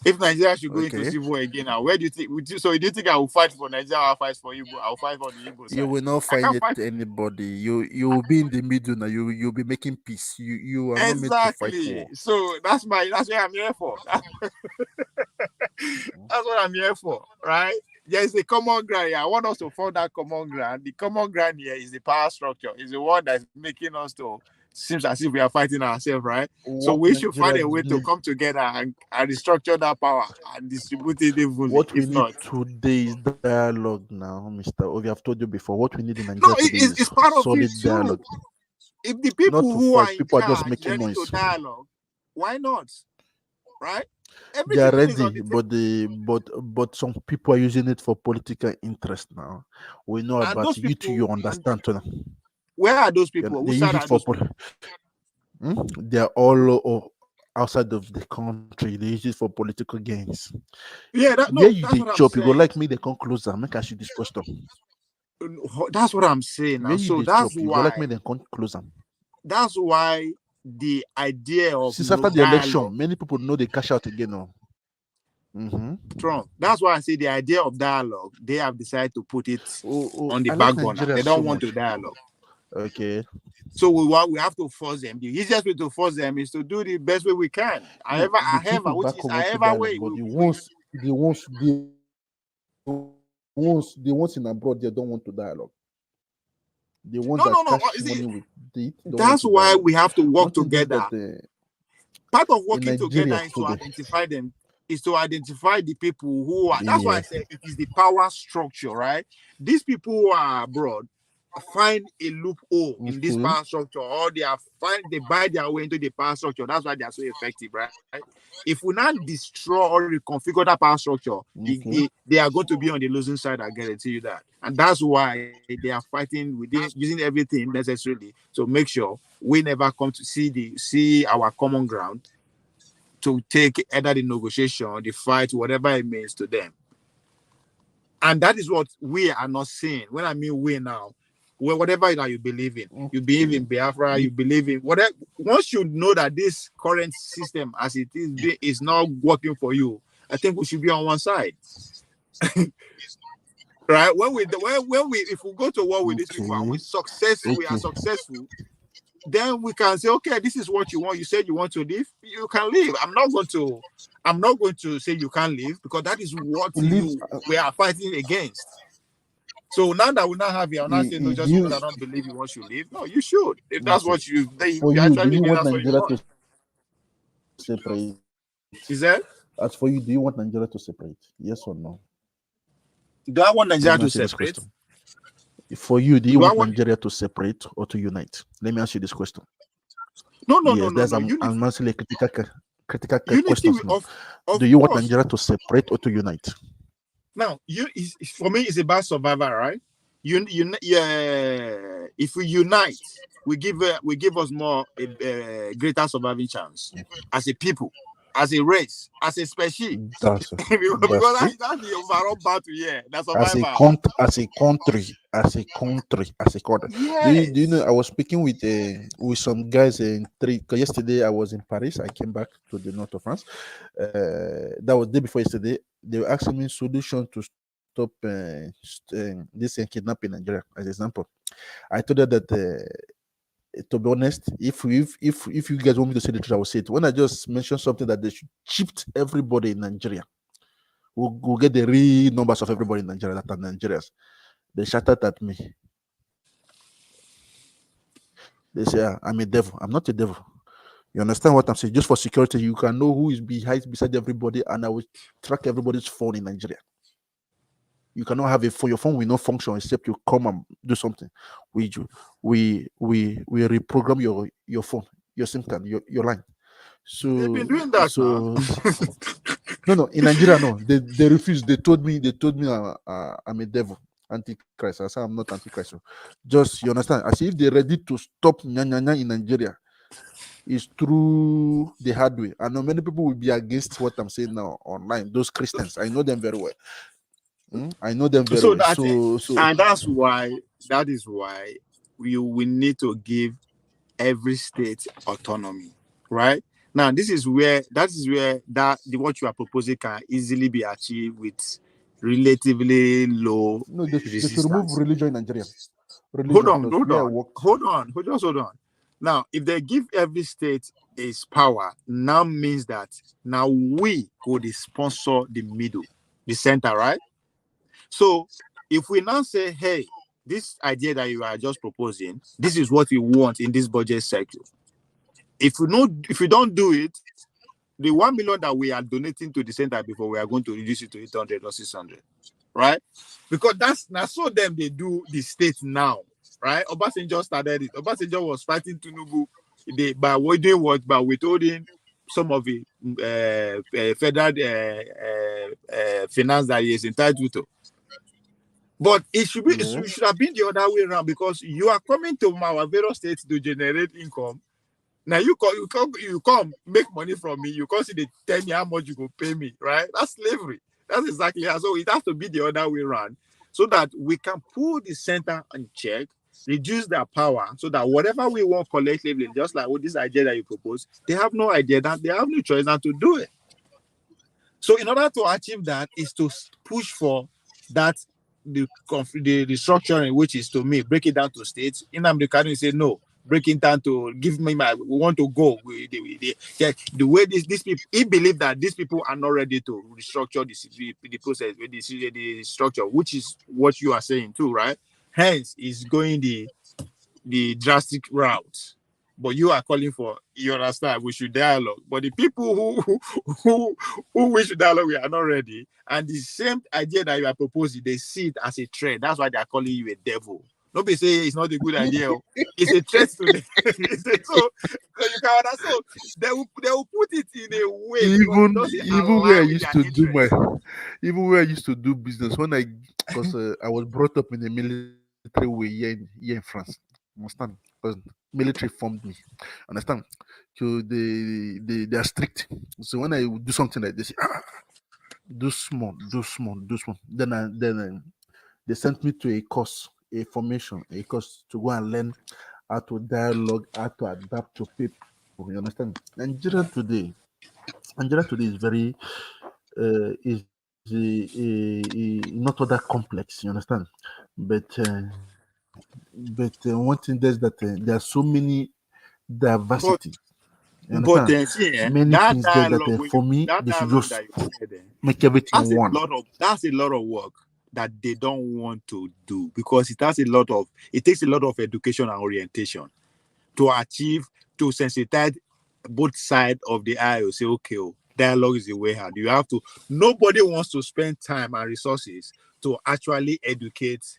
if Nigeria should go into civil war again, now where do you think? So do you think I will fight for Nigeria? I'll fight for Igbo. I'll fight for the Igbo side. You will not fight anybody. You will be in the middle now. You'll be making peace. You are not meant to fight war. So that's what I'm here for. That's what I'm here for, right? There's a common ground here. I want us to find that common ground. The common ground here is the power structure. It's the one that's making us to seems as if we are fighting ourselves, right? So we should find a way to come together and restructure that power and distribute it evenly. What we need today is dialogue now, Mr. We have told you before. What we need in Nigeria is part of solid dialogue. If the people who are in people charge are just making noise to dialogue, why not? Right? They are ready, but some people are using it for political interest now. We know and about you too. You understand? Where are those people? They use it for They are all outside of the country. They use it for political gains. Yeah, you chop. You go like me. They come closer. Make us this question. That's what I'm saying. Now. So that's why. You go like me. They come closer. That's why the idea of since after the election, many people know they cash out again now. Trump. That's why I say the idea of dialogue. They have decided to put it on the back burner. They don't want to dialogue. Okay. So we have to force them. The easiest way to force them is to do the best way we can. However way. The ones in abroad, they don't want to dialogue. The ones that's why we have to work together. Part of working together is to identify them. Is to identify the people who are. That's why I said it is the power structure, right? These people who are abroad find a loophole in this power structure, or they buy their way into the power structure. That's why they are so effective, right? If we not destroy or reconfigure that power structure, they are going to be on the losing side. I guarantee you that, and that's why they are fighting within using everything necessarily to make sure we never come to see our common ground to take either the negotiation, the fight, whatever it means to them. And that is what we are not seeing. When I mean we now, whatever that you believe in, you believe in Biafra, you believe in whatever. Once you know that this current system as it is not working for you, I think we should be on one side. Right? If we go to war with these people and we are successful, then we can say, okay, this is what you want. You said you want to leave, you can leave. I'm not going to say you can't leave, because that is what we are fighting against. So now that we now have you, I'm not saying no, just because I don't believe you want to leave. No, you should. If that's what you actually do, that's what you want. Separate. Is that? As for you, do you want Nigeria to separate? Yes or no? Do I want Nigeria to separate? For you, do you want Nigeria to separate or to unite? Let me ask you this question. No. I'm answering a critical question. Do you want Nigeria to separate or to unite? Now, for me, it's about survival, right? If we unite, we give us more greater surviving chance as a people, as a race, as a species. That's that's the overall battle here. That's survival. As a country. Yes. Do you know? I was speaking with some guys yesterday. I was in Paris. I came back to the north of France. That was the day before yesterday. They were asking me solution to stop this kidnapping in Nigeria, as an example. I told them that. To be honest, if you guys want me to say the truth, I will say it. When I just mentioned something that they should shift everybody in Nigeria, we'll get the real numbers of everybody in Nigeria that are Nigerians. They shouted at me. They say, I'm a devil. I'm not a devil. You understand what I'm saying? Just for security, you can know who is beside everybody, and I will track everybody's phone in Nigeria. You cannot have a phone. Your phone will not function except you come and do something. We reprogram your phone, your SIM card, your line. They've been So doing that now. so no, in Nigeria, no, they refused. They told me I'm a devil, antichrist. I said I'm not antichrist. So just you understand. I see if they're ready to stop nyanya in Nigeria, is through the hard way. I know many people will be against what I'm saying now online. Those Christians, I know them very well. I know them very So well. that So and that is why we need to give every state autonomy, right? Now that is where what you are proposing can easily be achieved with relatively low no, they should remove resistance. religion in Nigeria. Hold Religion, on, because hold where I on, worked, hold on, just hold on. Now, if they give every state its power, now means that now we would sponsor the middle, the center, right? So if we now say, hey, this idea that you are just proposing, this is what we want in this budget cycle. If we don't do it, the 1 million that we are donating to the center before, we are going to reduce it to 800 or 600, right? Because that's so them they do the state now, right? Obasanjo started it. Obasanjo was fighting Tinubu by withholding some of the federal finance that he is entitled to. But it should have been the other way around, because you are coming to our various states to generate income. Now you come make money from me. You consider tell me how much you go pay me, right? That's slavery. That's exactly how. So it has to be the other way around, so that we can pull the center in check, reduce their power, so that whatever we want collectively, just like with this idea that you propose, they have no idea, that they have no choice than to do it. So in order to achieve that is to push for that the restructuring, which is to me break it down to states. In America, you say no, break it down to give me we want to go. The way these people, he believe that these people are not ready to restructure the process, the structure, which is what you are saying too, right? Hence, is going the drastic route. But you are calling for, you understand, we should dialogue. But the people who wish to dialogue, we are not ready. And the same idea that you are proposing, they see it as a threat. That's why they are calling you a devil. Nobody say it's not a good idea. It's a threat to them. So you can understand. So they will put it in a way, because it doesn't even where I align with used their to do interest. even where I used to do business, when because I was brought up in the military way here in France. Understand? Because military formed me. Understand? So they are strict. So when I do something like this, do small, do small, do small. Then they sent me to a course, a course to go and learn how to dialogue, how to adapt to people. You understand? Nigeria today is very not all that complex. You understand? But one thing is that there are so many But diversity. You understand? see, Many that things there that dialogue when for me that they should dialogue just that you said, make everything that's a one. lot of work that they don't want to do, because it takes a lot of education and orientation to achieve, to sensitize both sides of the aisle. Say, okay, dialogue is the way out. You have to. Nobody wants to spend time and resources to actually educate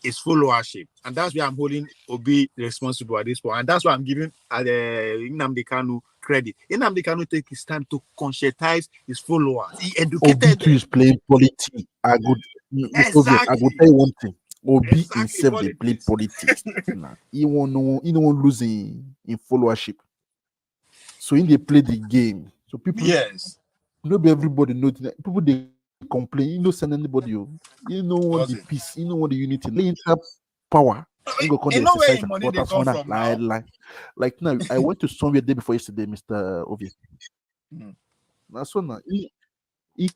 his followership, and that's why I'm holding Obi responsible at this point, and that's why I'm giving Nnamdi Kanu credit. Nnamdi Kanu take his time to conscientize his followers. He educated Obi2 them. is playing politics. Mr. Obvious, I go Exactly. tell you one thing. Obi Exactly. himself they play Politics. politics. Nah, he don't want lose in followership. So in they play the game. So people, Yes. not be everybody know. People they complain. You don't send anybody. You don't want the Does it? peace. You don't want the unity. Lay into power. You go come the You know where exercise his and money what they as come one from lie now? lie. Like now, I went to somewhere day before yesterday, Mr. Obvious. Mm. Now so now he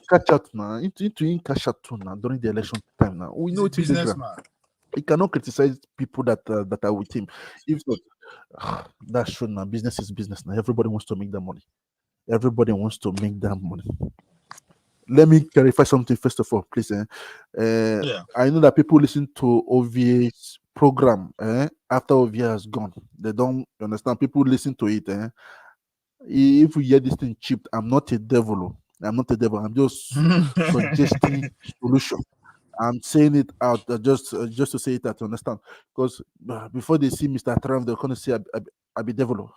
catch out now into him catch out too now during the election time now. We He's know a it's in the ground. businessman. He cannot criticize people that are with him. If not, that's true now. Business is business now. Everybody wants to make that money. Everybody wants to make that money. Let me clarify something first of all, please. Yeah. I know that people listen to OVA's program after OVA has gone. They don't understand. People listen to it. If we hear this thing cheap, I'm not a devil. I'm not the devil. I'm just suggesting solution. I'm saying it out just to say it out to understand. Because before they see Mr. Trump, they're gonna say I be devil.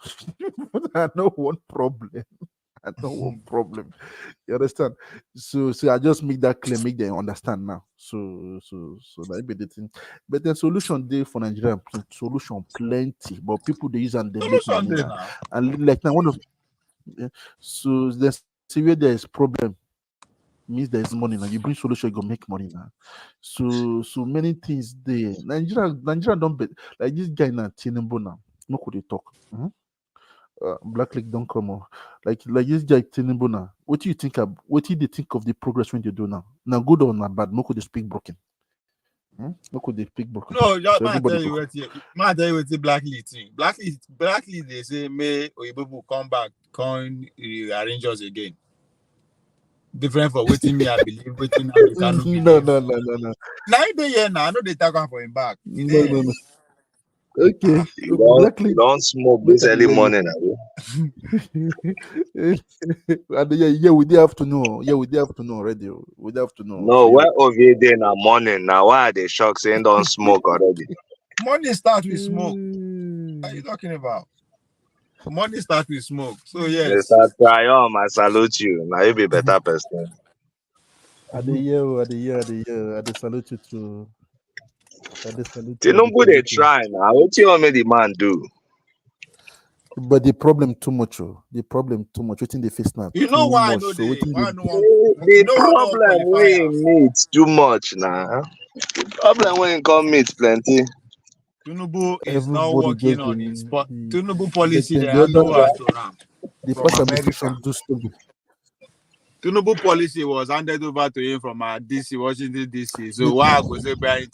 I know one problem. I know one problem. You understand? So I just make that clear, make them understand now. So that be the thing. But the solution there for Nigeria, solution plenty, but people they use and they make money now. And like now one of so there's where there is problem means there is money now. You bring solution, you go make money now. So many things there. Nigeria don't bet like this guy now Tinubu now. No could they talk. Black Lake don't come on. Like this guy Tinubu now. What do you think of what do they think of the progress when they do now? Now good or not bad, no could they speak broken. No could they speak broken. No, so I tell you what the Black Lake thing. Black Lake they say may Oyibo will come back, come arrange us again. Different for waiting me, I believe waiting No. Now they here now, I know they talk for him back. No. Okay. Don't smoke this early morning. Yeah, we do have to know. Yeah, we do have to know already. We do have to know. No, where Ovie day in the morning now? Why are they shocked saying don't smoke already? Morning start with smoke. What are you talking about? Money start with smoke. So yes. I salute you. Now you be better person. At the year. I salute you too. Tinubu they try now. What you want me the man do? But the problem too much. What in the face now? You know why? The problem we meet too much now. The problem when come meet plenty. Tinubu is not working on his Tinubu policy. They hand over to Ram. The first administration do stupid. Tinubu policy was handed over to him from DC, Washington DC. So why I go say try,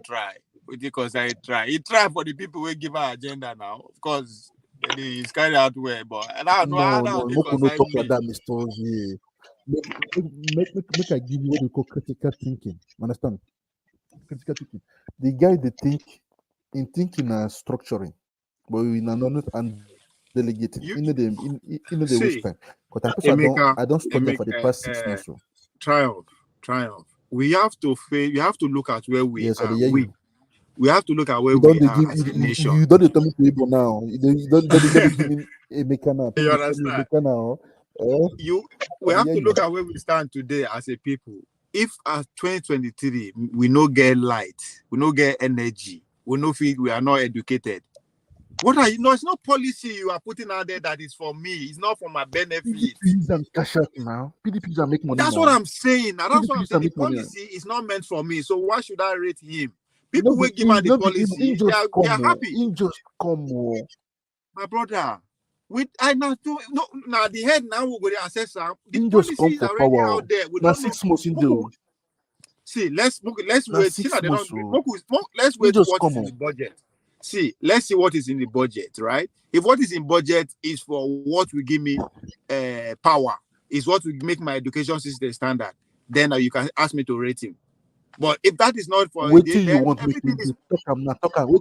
try. We think I try. He try for the people who give our agenda now. Of course, he's carried out well, but I don't know. No, talk like that, Mr. Ozie. Make I give you what we call critical thinking. Understand? Critical thinking. The guy they think in thinking and structuring, but we are not and delegating. In the waste time. Because I don't study for the past 6 months. Triumph. We have to fail. You have to look at where we are. We have to look at where we are as a nation. You don't tell me people now. You don't give me a mechanic. You understand? We have to look at where we stand today as a people. If at 2023 we no get light, we no get energy, we no feel we are not educated. What are you? No, it's not policy you are putting out there that is for me. It's not for my benefit. PDPs and cash out now. PDPs are making money. That's what I'm saying. That's what I'm saying. The policy is not meant for me. So why should I rate him? People will give him the policy. They are happy. He just come. My brother. Now the head now will go to assess the policy is already out there. Now 6 months in the see, let's wait. Let's wait what is in the budget. See, let's see what is in the budget, right? If what is in budget is for what will give me power, is what will make my education system standard, then you can ask me to rate him. But if that is not for what do you want? What do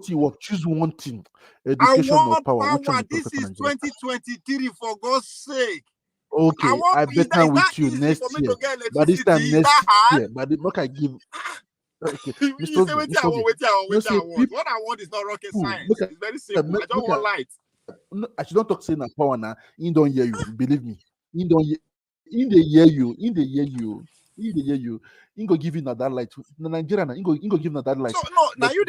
you want? Choose one thing. Education or power. This is 2023, for God's sake. Okay, I bet time with you next year. But this time next year. But the book I give. Okay. What I want is not rocket science. It's very simple. I don't want light. No, I should not talk saying power now. He don't hear you. Believe me. He hear you. He go give you that light. Nigeria, he go give you that light. So no, now you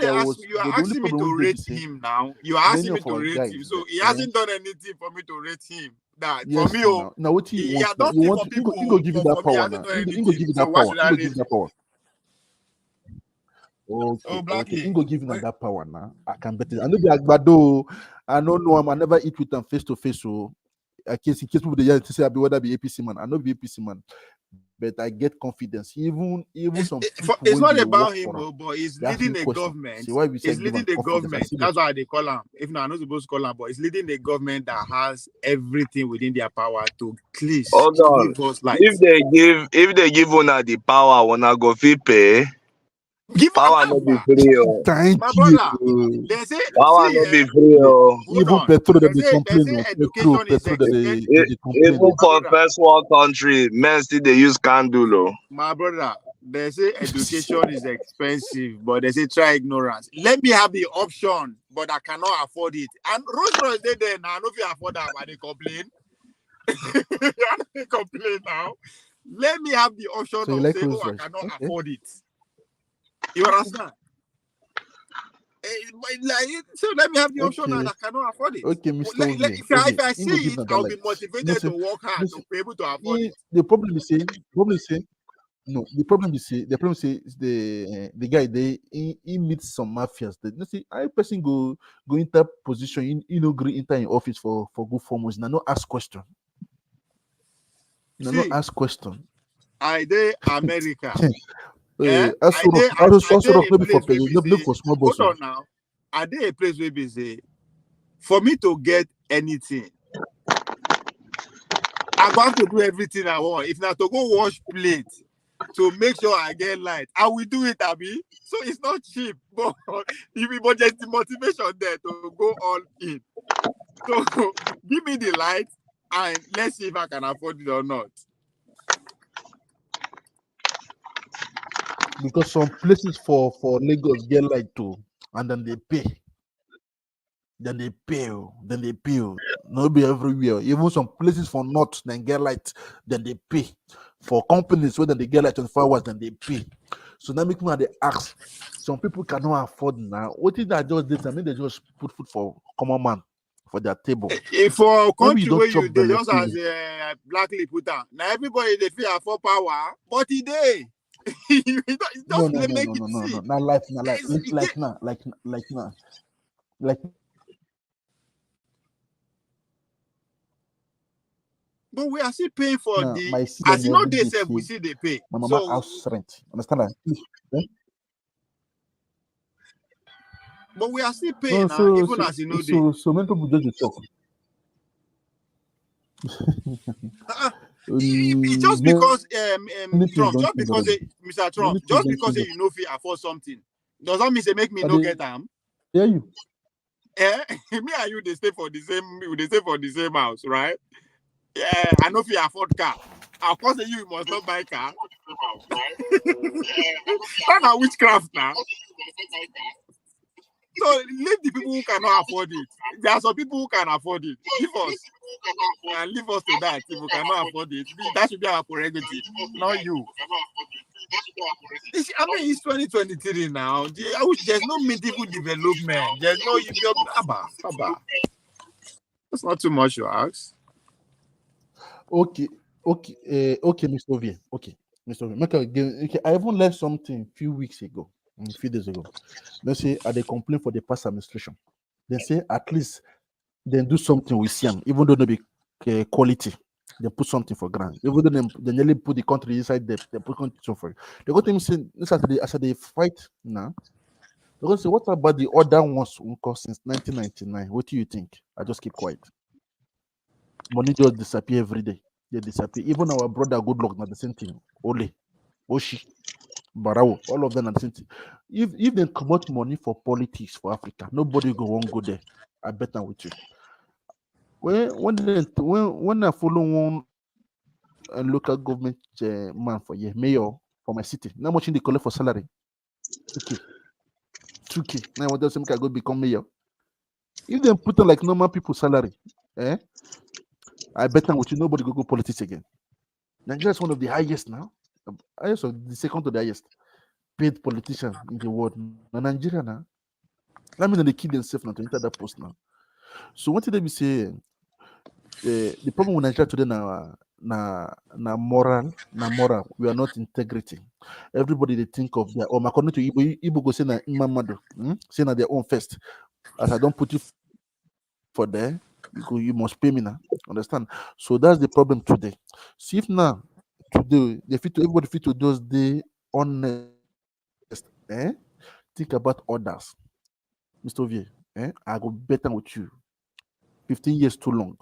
are asking me to rate him now. You are asking me to rate him. So he hasn't done anything for me to rate him. For me, now what he want? He go give you that power now. He go give you that power. He go give you that power. Okay. He go give you that power now. I can bet it. I know the Agbado. I don't know him. I never eat with them face to face. So in case people they to say I be whether be APC man. I know be APC man. But I get confidence. Even some people it's not about him, but he's leading a government. He's leading the government. That's why they call him. If not, I'm not supposed to call him, but he's leading a government that has everything within their power to please. Hold on. If they give Una the power, Una go fit pay. Give Power an no be answer. free, oh. Thank My you. brother, they say, Power see, no be free, oh. hold Even on. petrol that They they say complain of. Petrol education is that expensive. they complain Even of. for brother, first world country, men still they use candle, oh. My brother, they say education is expensive, but they say try ignorance. Let me have the option, but I cannot afford it. And Rolls Royce they there now. I know if you afford that, but they complain. They complain now. Let me have the option So you of like saying, Rolls oh, I Royce? cannot Okay. afford it. You understand? So let me have the option that I cannot afford it. Okay, Mr. If I see it, I'll be motivated to work hard to be able to afford it. The problem is saying, no. The problem is the guy he meets some mafias. That you see, I person go enter position, agree enter in office for good 4 months. Now no ask question. No ask question. I dey America. I I dey for small boss. Hold on now. I dey a place where be say, for me to get anything, I go have to do everything I want. If not to go wash plate to make sure I get light, I will do it, Abi. So it's not cheap, but if you budget the motivation there to go all in. So give me the light and let's see if I can afford it or not. Because some places for Lagos get light too, and then they pay. Then they pay. No be everywhere. Even some places for North, then get light, then they pay. For companies where they get light 24 hours, then they pay. So that make me they ask. Some people cannot afford now. What is that just this? I mean, they just put food for common man for their table. For country where you they just as a blackly put down. Now everybody they feel afford power, but it dey. No. Not life. Like. But we are still paying for the. My as you know, they say we see they pay. My mama house rent. Understand that? But we are still paying even as you know So many people just talk. Just because Trump, just because Mr. Trump, just because you know if you afford something, does that mean they make me no get them? Yeah, you. Me and you they stay for the same house, right? Yeah, I know if you afford car. Of course, you must not buy car. That's not witchcraft now. So leave the people who cannot afford it. There are some people who can afford it. Give us and leave us to that. If we cannot afford it, that should be our prerogative, not you. I mean, it's 2023 now. There's no medieval development. There's no Abba. That's not too much to ask. Okay, Mr. Ovie. Okay, Mr. Ovie. Okay, I even learned something a few days ago. Let's say they complain for the past administration. They say at least they do something with Siam, even though they be quality. They put something for grant. Even though they nearly put the country inside they put something for it. They go to me say this as they fight now. They're going to say, what about the other ones since 1999? What do you think? I just keep quiet. Money just disappear every day. They disappear. Even our brother Goodluck, not the same thing. Ole, Oshi, Barao, all of them are the same thing. If they come out money for politics for Africa, nobody won't go there. I bet now with you. When I follow one local government man for mayor for my city, how much they collect for salary? 2K. Now I want to say I go become mayor. If they put on like normal people salary, I bet now with you nobody go politics again. Nigeria is one of the highest now. Highest of the second to the highest paid politician in the world. Now Nigeria now. That means they kill themselves now to enter that post now. So what did they be say? The problem with Nigeria today now, moral. We are not integrity. Everybody they think of their own. According to Igbo go say na Imamado, say na their own first. As I don't put you for there, you must pay me now. Understand? So that's the problem today. See if now today everybody fit to just the honest. Think about others. Mr. Ovie, I go better with you. 15 years too long.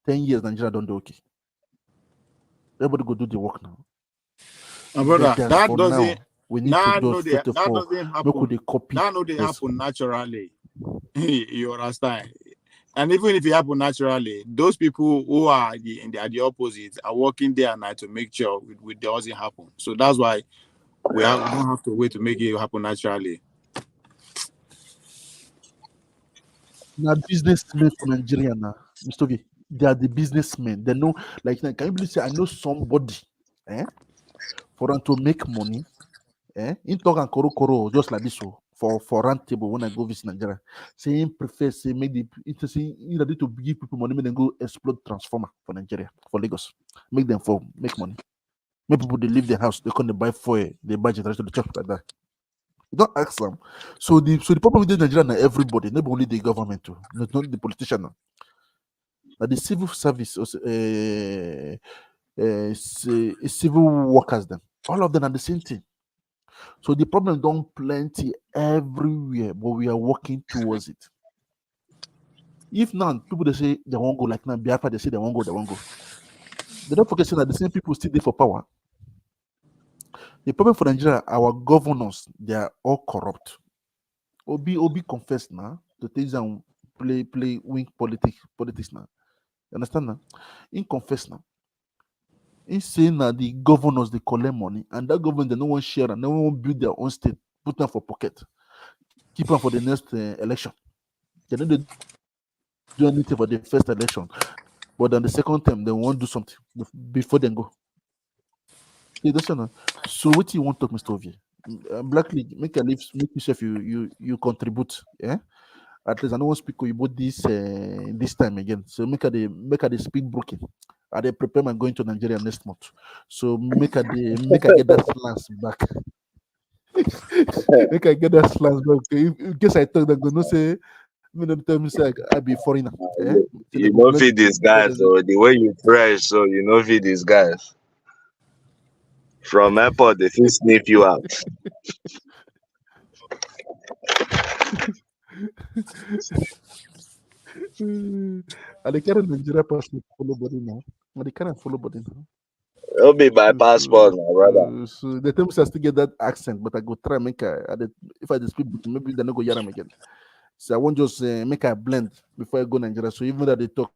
10 years Nigeria don't do okay. Everybody go do the work now. Brother, that doesn't We need to do that first of all. doesn't Make happen. they copy. That no, they Yes. happen naturally. You understand? And even if it happen naturally, those people who are the opposite are working day and night to make sure it doesn't happen. So that's why we don't have to wait to make it happen naturally. Now, businessmen for Nigeria now, Mr. V, they are the businessmen. They know, like, can you believe say I know somebody, for them to make money, in talk and koro just like this, for round table when I go visit Nigeria, saying prefer say make the interesting either to give people money, make them go explode transformer for Nigeria, for Lagos, make them for make money. Make people they leave their house, they come they buy fuel, they buy generation, the chop like that. You don't ask them. So the problem with Nigeria now, everybody, not only the government too, not the politician. Now the civil service, civil workers, them all of them are the same thing. So the problem don't plenty everywhere, but we are working towards it. If now people they say they won't go, like now Biafra, they say they won't go, they won't go. They don't forget that the same people still there for power. The problem for Nigeria, our governors, they are all corrupt. Obi confessed now to take down play wing politics now. You understand now? In confess now. In saying that the governors they collect money and that government they no one share and no one build their own state, put them for pocket, keep them for the next election. They don't do anything for the first election, but then the second time they won't do something before they go. You understand? So what you want to talk, Mr. Ovie? Black League, make yourself you contribute. Yeah. At least I don't want to speak about this time again. So make a speak broken. I they prepare my going to Nigeria next month. So make a get that slants back. Make I get that slants back. In case I talk, they're gonna say, me don't tell me say I be foreigner. You know feed these guys, so the way you fresh, so you know feed these guys. From airport, they feel sniff you out. And they carry Nigeria passport follow body now. And they can't follow body now. It'll be by passport, my brother. So the time I still get that accent, but I go try make if I speak, maybe they not go yaram again. So I won't just make a blend before I go Nigeria. So even that they talk,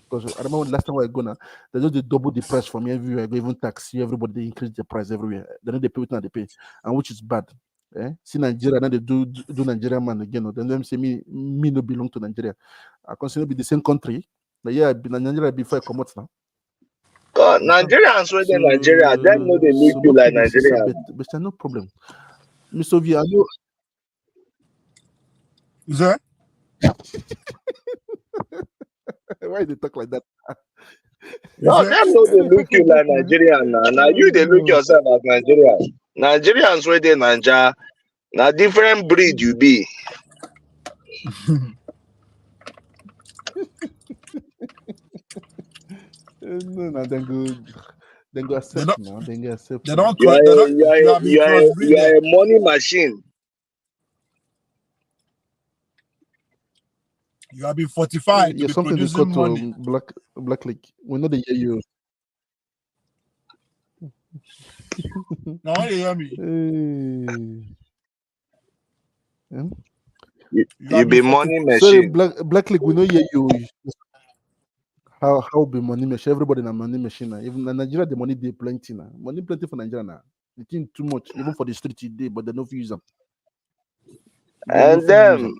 because I remember last time I go now, they just double the price for me everywhere. I go even tax you, everybody they increase the price everywhere. Then they pay what they pay, and which is bad. See Nigeria now they do Nigeria man again. Then them say me no belong to Nigeria. I consider be the same country. But yeah, I've been in Nigeria before I come out now. God, Nigerians where they Nigeria, them know they look you like Nigeria. But no problem. Mr. V, are you? Is that? Why they talk like that? No, them know they look you like Nigerian now. Now you they look yourself as Nigerian. Nigerians where they Nigeria, now different breed you be. No, then go accept now. Then go accept. You are a money machine. You have been fortified. You're something they call to Black League. We know they hear you. No, they hear me. You be money machine. Sorry, Black League. We know hear you. How be money machine? Everybody na money machine. Even in Nigeria, the money they plenty now. Money plenty for Nigeria now. The thing too much, even for the street today, but they don't use them. And them,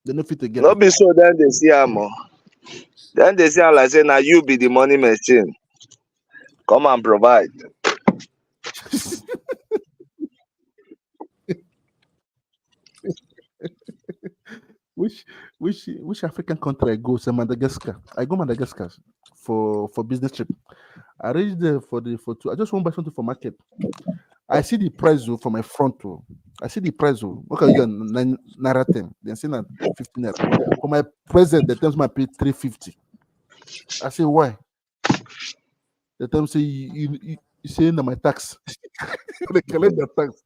they no fit to get. No be so. Then they see am. Then they see am like say now you be the money machine. Come and provide. Which African country I go? Say Madagascar. I go Madagascar for business trip. I reached there for two. I just want to buy something for market. I see the price for my front. I see the price. Okay, you got Naira 10. Then see that 15 naira. For my present, the terms might pay 350. I say why? The terms say you say na my tax. They collect the tax.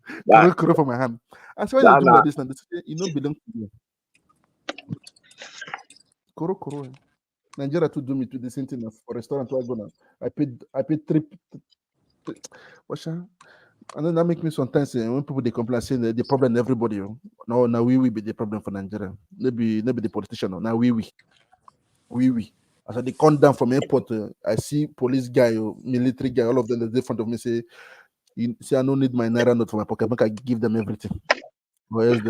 Correct for my hand. I say why they do like this? And they say you don't belong to me. Koro. Nigeria to do me to the same thing for restaurant. I go now. I paid 3. What's that? And then that make me sometimes when people they complain saying the problem everybody. No, now we be the problem for Nigeria. Maybe the politician. Now we. As they come down from airport, I see police guy or military guy, all of them in front of me say, "You see, I don't need my naira note for my pocket. I give them everything." Or else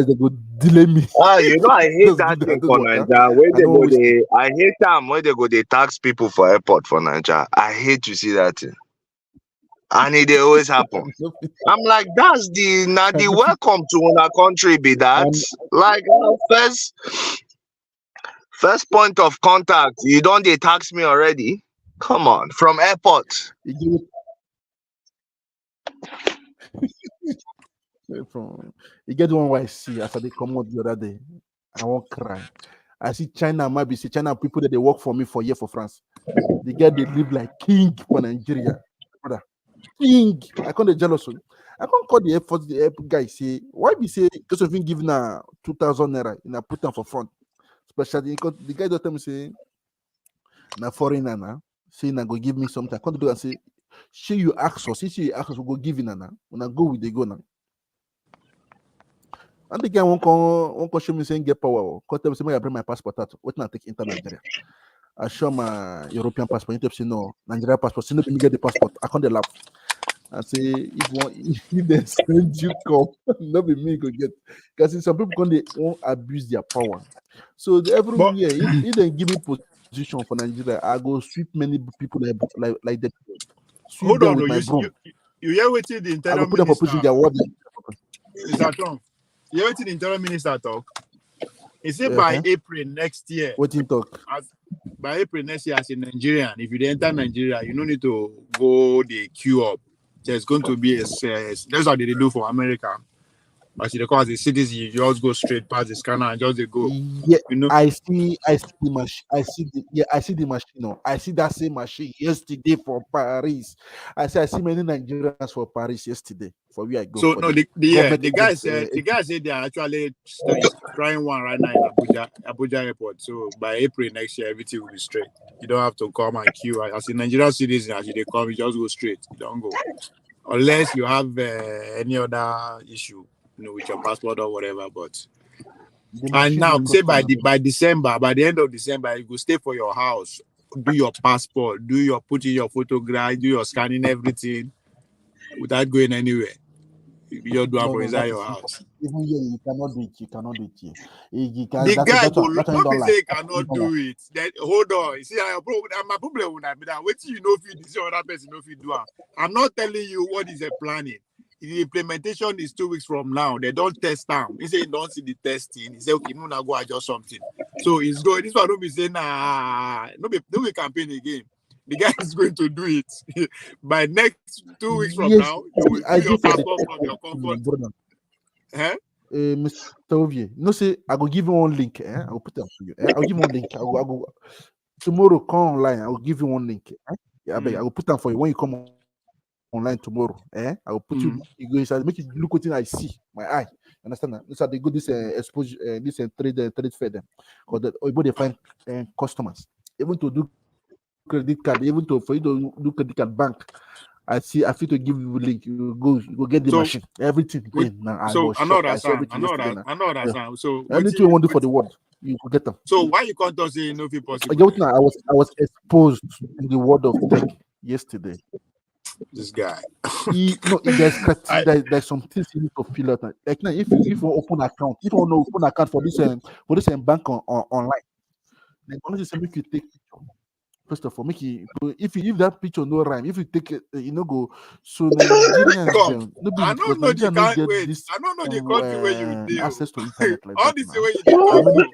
they go delay me. You know, I hate that thing for Nigeria. I hate time when they go they tax people for airport for Nigeria. I hate to see that thing. And it always happen. I'm like, that's the welcome to our country be that. Like first point of contact, you don't they tax me already? Come on, from airport. You get one I see after they come out the other day. I won't cry. I see China might be China people that they work for me for a year for France. They live like king for Nigeria. Brother. King. I can't jealous. I can't call the airport guy say why be say because of him giving 2,000 naira and I put them for front. Especially because the guy don't tell me say na foreigner now. Say na go give me something. I can't do and say she you ask us, you ask us, we go give you now. When I go with the go now. And the guy won't show me saying get power. Because tell me I bring my passport out. What not take enter Nigeria? I show my European passport. You say no, Nigeria passport. So let me get the passport. I can't laugh. I say if they send you come, not be me go get. Because some people they won't abuse their power. So every year, if they give me position for Nigeria, I go sweep many people like that. Hold on, you hear what the interior minister. Mr. Trump, you hear what the interior minister talk? He said by April next year. What he talk? By April next year, as a Nigerian, if you enter Nigeria, you don't need to go the queue up. There's going to be that's what they do for America. But they call as a citizen, you just go straight past the scanner and just go. Yeah, you know? I see the machine. I see the machine. No, I see that same machine yesterday for Paris. I see many Nigerians for Paris yesterday. For where I go. So no, the guy said they are actually trying one right now in Abuja airport. So by April next year, everything will be straight. You don't have to come and queue. As a Nigerian citizen, as they come, you just go straight. You don't go unless you have any other issue. With your passport or whatever, but and now say by December, by the end of December, you go stay for your house, do your passport, put in your photograph, do your scanning, everything without going anywhere. You just do it for inside your house. Even here, you cannot do it. You cannot do it. The guy go don't say cannot do it. Then hold on. You see, my problem would not be that. Wait till you know if this other person know if you do it. I'm not telling you what is a planning. The implementation is 2 weeks from now. They don't test them. He say you don't see the testing. He say okay, no, now go adjust something. So it's going. This one don't be saying no be campaign again. The guy is going to do it by next 2 weeks from now. You will do your passport from your comfort. Mr. Ovie, no say I go give you one link. I will put it up for you. I'll give you one link. I go tomorrow. Come online. I will give you one link. Yeah, I will put them for you when you come online tomorrow. I will put you go inside, make you look what I see, my eye. Understand that? So they go this exposure, this trade fair them. Because they find customers. Even to do credit card, even for you to do credit card bank. I feel to give you a link. You go get the machine. Everything. So I know that sound. So anything you want to do for the world, you could get them. So why you can't say no if possible? I was exposed to the world of tech yesterday. This guy. There's some things you need to fill out. Like now, if you open account, if you want to open account for this bank online, then only just make you take picture. First of all, make you if that picture no rhyme, if you take it, go. So Nigerians, I don't know the country. I don't know the country where you deal. Access to internet like all this way you deal.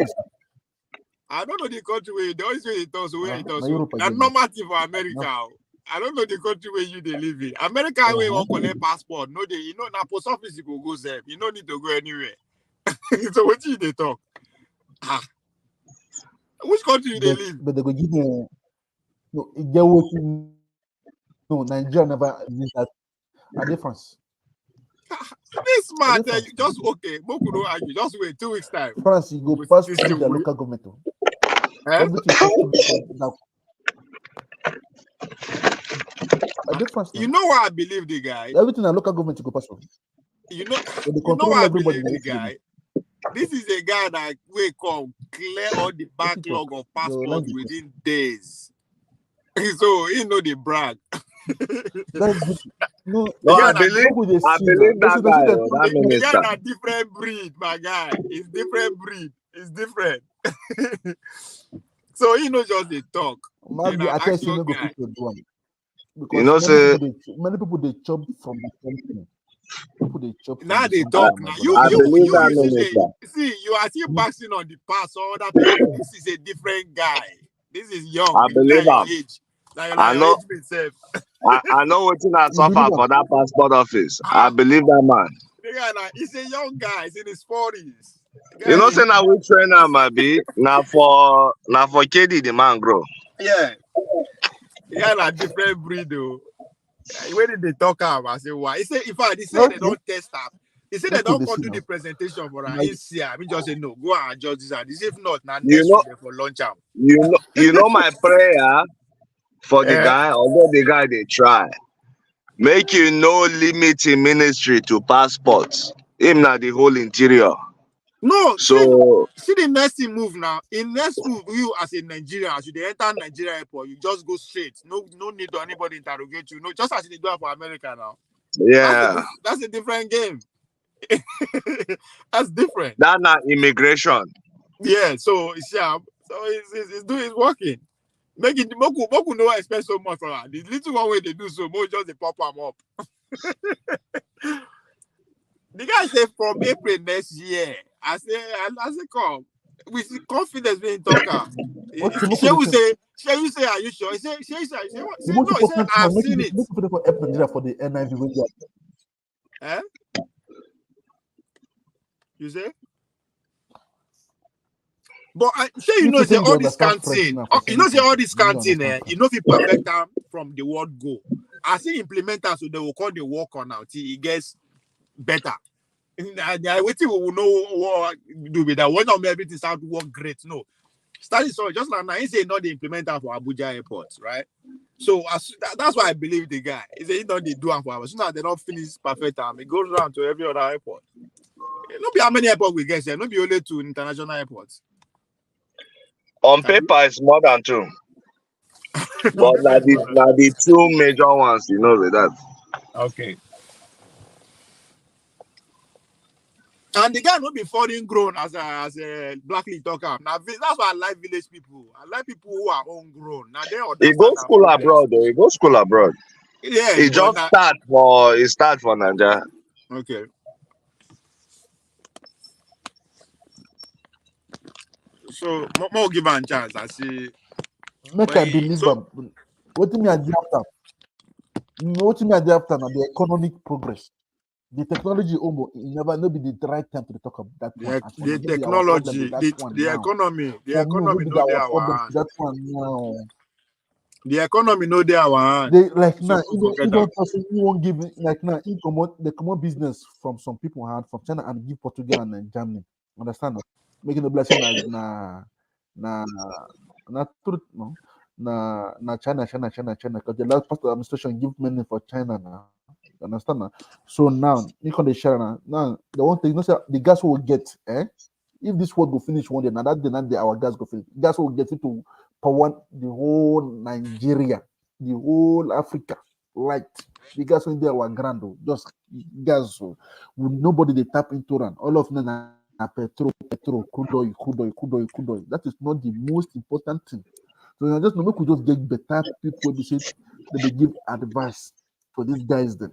I don't know the country where you. The only way you talk, so where you talk. That's normative for America. I don't know the country where you they live in. America where you want to collect passport. No, now post office you go there. You don't need to go anywhere. So what do they talk? Which country they live? But they go give me Nigeria never did that. A difference. This man, just okay. Boku don't argue. Just wait 2 weeks time. France, you go pass through the local government. You know why I believe the guy? Everything a local government go pass. You know why I believe the guy? This is a guy that will come clear all the backlog of passports within days. So he know the brag. No, I believe that guy. That minister. The guy a different breed, my guy. It's different breed. It's different. So he knows just the talk. Maybe I tell you, no go people do one. You know, say many people they chop from the company. People they chop. Now they talk. Now you see, you are still boxing on the past. Or other people. This is a different guy. This is young. I believe him. I know. I know what I suffer for that passport office. I believe that man. He's a young guy. He's in his 40s. You know, say now we train him, maybe now for KD the man grow. Yeah. The guy a different breed though. When did they talk about? I say why? He said, in fact, he said they don't test up. He said they don't come do the presentation for us. I mean, just say no, go and judge this and this. If not, now next week for lunch out. You know my prayer for the guy, although the guy they try. Make you no limit in ministry to passports. Him not the whole interior. No, so see the next move now. In next move, you as a Nigerian, as you enter Nigeria airport, you just go straight. No need to anybody interrogate you. No, just as they do for America now. Yeah, that's a different game. That's different. That's not immigration. Yeah, so it's working. Make it Moku no expect so much from her. The little one way they do so more just they pop them up. The guy said from April next year. I say come with confidence being talker. She will say, are you sure? He said, no, he said, I've seen it. For the NIV. Eh? You say? But you know, say all this canteen. You know, say all this canteen. You know, if you perfect them from the word go. I see implementers, so they will call the work on now till it gets better. Waiting, we will know what do with that. When not everything start to work great. No, starting so just like now, he say not the implementer for Abuja airport, right? So that's why I believe the guy. He say he don't do it for us. So now they don't finish perfect time. It goes around to every other airport. It not be how many airports we get there. Not be only 2 international airports. On paper, it's more than 2. But now the 2 major ones, you know, with that. Okay. And the guy not be foreign grown as a blackly talker. Now that's why I like village people. I like people who are homegrown. Now he goes school abroad though. He goes school abroad. Yeah. He just start for Nigeria. Okay. So more give a chance. I see. Make I believe them. What do me I do after? What do me I do after now? The economic progress. The technology almost never be the right time to talk about that one. The technology, the economy no dey our hand. That one now. The economy no dey our hand. They like now, you won't give like now. They come on business from some people hand from China and give Portugal and Germany. Understand? Making the blessing na China because the last part of the administration give money for China now. Understand now? So now you can share now the one thing, you know, say the gas will get if this world go finish one day, now that day our gas go finish. Gas will get it to power the whole Nigeria, the whole Africa. Right, the gas in there our grand just gas with nobody they tap into run. All of them are petrol, crude oil. That is not the most important thing. So you just we just get better people they give advice for these guys then.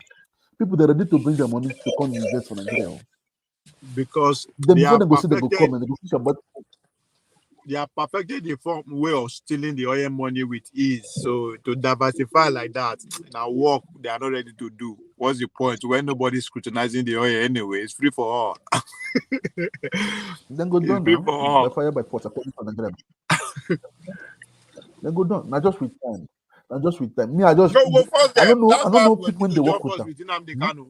People that are ready to bring their money to come invest for Nigeria. Because they are perfected the form way of stealing the oil money with ease. So to diversify like that, now work they are not ready to do. What's the point when nobody's scrutinizing the oil anyway? It's free for all. Then go down now. By fire by force according to Nigeria. Then go down. Now just with time. Me, I don't know people when they work with them.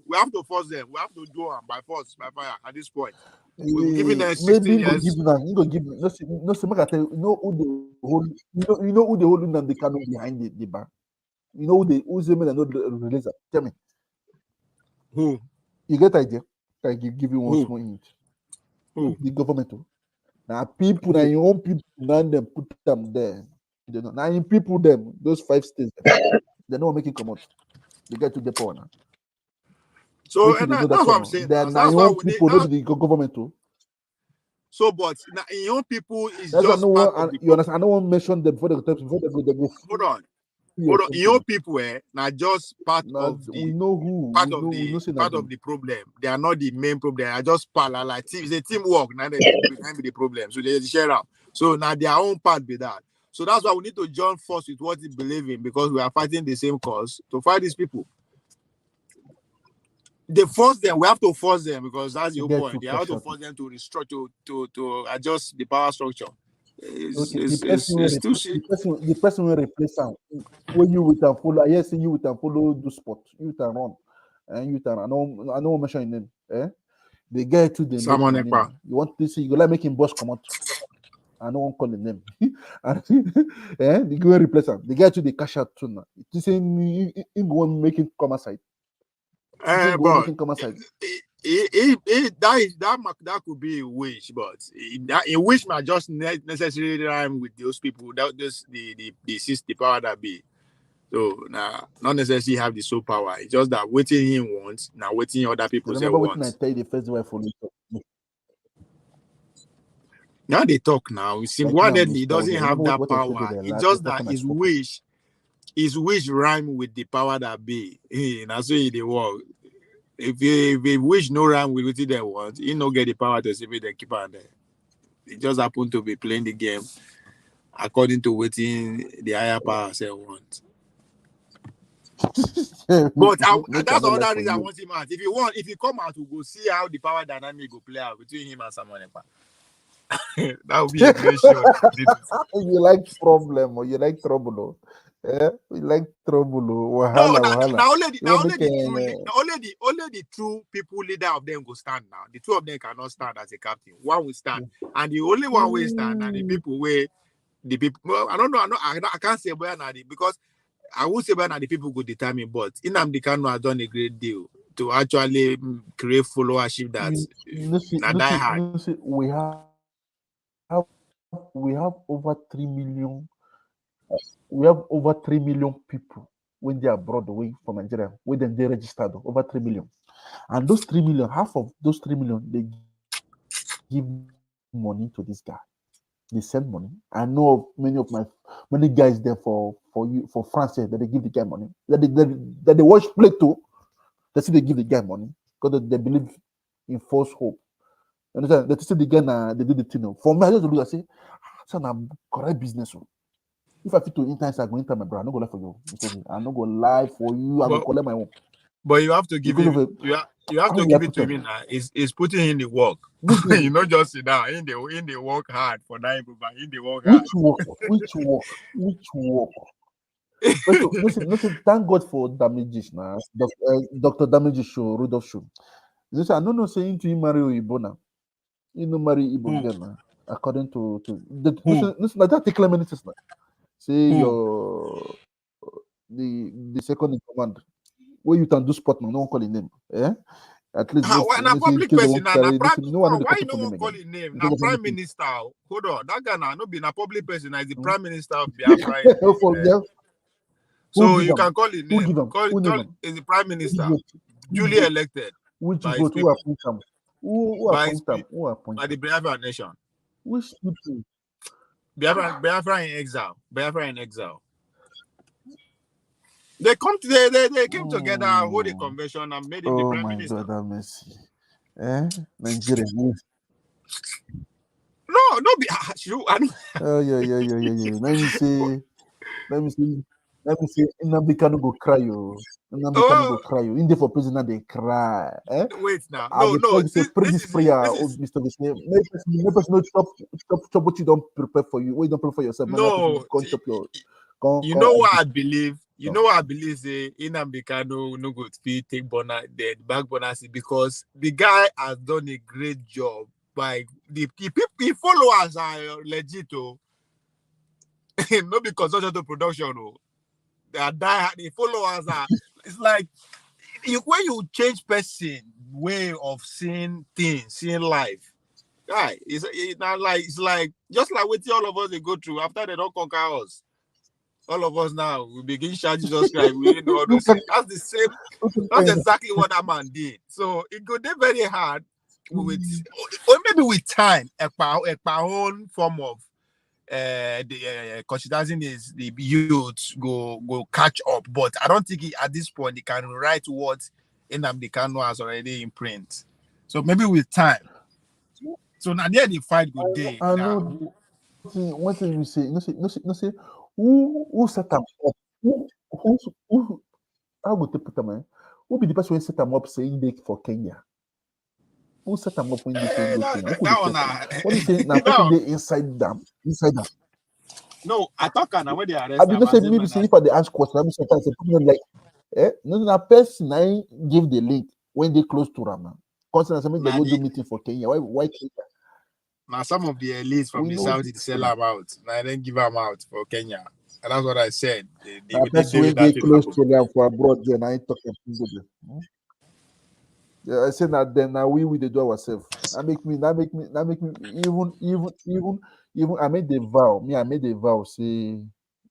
We have to force them. We have to do them by force, by fire at this point. We're giving them 16 years. You know who they hold Nnamdi Kanu behind the bar. You know who's the men that know the release? Tell me. Who? You get idea? I give you one Who? small hint. Who? The government. Now people, now your own people, now them put them there. You know, now in people them those 5 states, they're not making come out. They get to the power now. So and that's what I'm saying. Now your own people know the government too. So, but in your own people is that's just part of the you understand. I don't want to mention them before they go. Hold on. Hold on. In your people, now just part of the. We know who. Part of the problem. They are not the main problem. They are just part like team. It's a teamwork. Now they be the problem. So they share out. So now their own part be that. So that's why we need to join force with what we believe in, because we are fighting the same cause to fight these people. They force them. We have to force them, because that's your point. They have to force them to restructure, to adjust the power structure. The person will replace them. When you with and follow, yes, you with and follow do sport, you can run, and you can. I know mention name. They get to the name. You want to see? You like making boss come out. I don't call the name. They go replace them. They get to the cash out too now. This ain't go making come aside. That could be a wish, but a wish might just necessarily rhyme with those people. That just the power that be. So now, not necessarily have the soul power. It's just that waiting him wants, now waiting other people say wants. Remember what I tell you the first way for me. Now they talk now. You see, one-headedly doesn't have that power. It's just that his wish rhyme with the power that be. That's why they work. If he wish no rhyme with what they want, he no get the power to save the keeper there. It just happen to be playing the game according to what the higher power say want. But that's another reason I want him out. If he come out, we'll go see how the power dynamic will play out between him and someone else. That would be a great show. You like problem or you like trouble? You like trouble? Only the true people leader of them go stand now. The two of them cannot stand as a captain. One will stand, and the only one will stand, and the people where the people. Well, I don't know. I can't say where now because I would say where now the people could determine. But Nnamdi Kanu has done a great deal to actually create followership that die hard. We have over 3 million. We have over 3 million people when they are brought away from Nigeria, when they registered over 3 million. And those 3 million, half of those 3 million, they give money to this guy. They send money. I know many guys there for France that they give the guy money. That they watch play too. They say they give the guy money because they believe in false hope. You understand? They say the guy they do the thing. For me, I just look and say, son, I'm correct business. If I fit to internet, I go enter my brother. I'm not gonna lie for you. I'm not gonna lie for you. I'm gonna collect my own. But you have to give him. You have to give it to him. It's putting in the work. You not just sit down. In the work hard for that, but in the work hard. Which work? Listen, thank God for Damages now. Dr. Damages show, Rudolph show. I don't know saying to him marry Igbo now. You know marry Igbo girl now. According to listen, like that take minutes now. Say your the second in command. Where you can do sport now, no one call his name. At least why public person why no one call his name? Now prime minister. Hold on, that guy now no be a public person, is the prime minister of Biafra. So you can call his name. Call is the prime minister. Duly elected. Which vote? Who appoint him? Who appoint him? By the Biafra nation. Which people? Biafra in exile. Biafra in exile. They came together, hold a convention, and made him the prime minister. Oh my God, mercy. Nigeria. No, be you. Oh yeah. Let me see. Nnamdi Kanu go cry you. Nnamdi Kanu go cry you. In there for prisoner they cry. Wait now. This prayer, Mr. Visney. Make us not stop what you don't prepare for you. What you don't prepare for yourself. No. You know what I believe? You know what I believe? Say Nnamdi Kanu no good to take back bonus because the guy has done a great job. By the followers are legit. No be consultant to production. They are die. The followers are. It's like when you change person way of seeing things, seeing life. Guy, it's not like it's like just like what all of us they go through after they don't conquer us. All of us now we begin shouting Jesus Christ. We didn't know all those things. That's the same. That's exactly what that man did. So it could be very hard with, or maybe with time, a own form of considering is the youth go catch up. But I don't think at this point they can write what Nnamdi Kanu has already in print. So maybe with time. So now the fight good day. I know. One thing you say, no say, who set them up? Who how would they put them in? Who be the person who set them up saying they for Kenya? Who set them up when they say go Kenya? What you say? Now person they inside them. No, I talk now when they arrest. I did not say maybe say if they ask question, I'm sometimes people like, no person I give the link when they close to Rama. Constantly they go do meeting for Kenya. Why Kenya? Now some of the elites from the south they sell them out. Now I didn't give them out for Kenya. And that's what I said. They close to them for abroad, then I ain't talking. Yeah, I say that then now we do ourselves. That make me even I made the vow. I made the vow. Say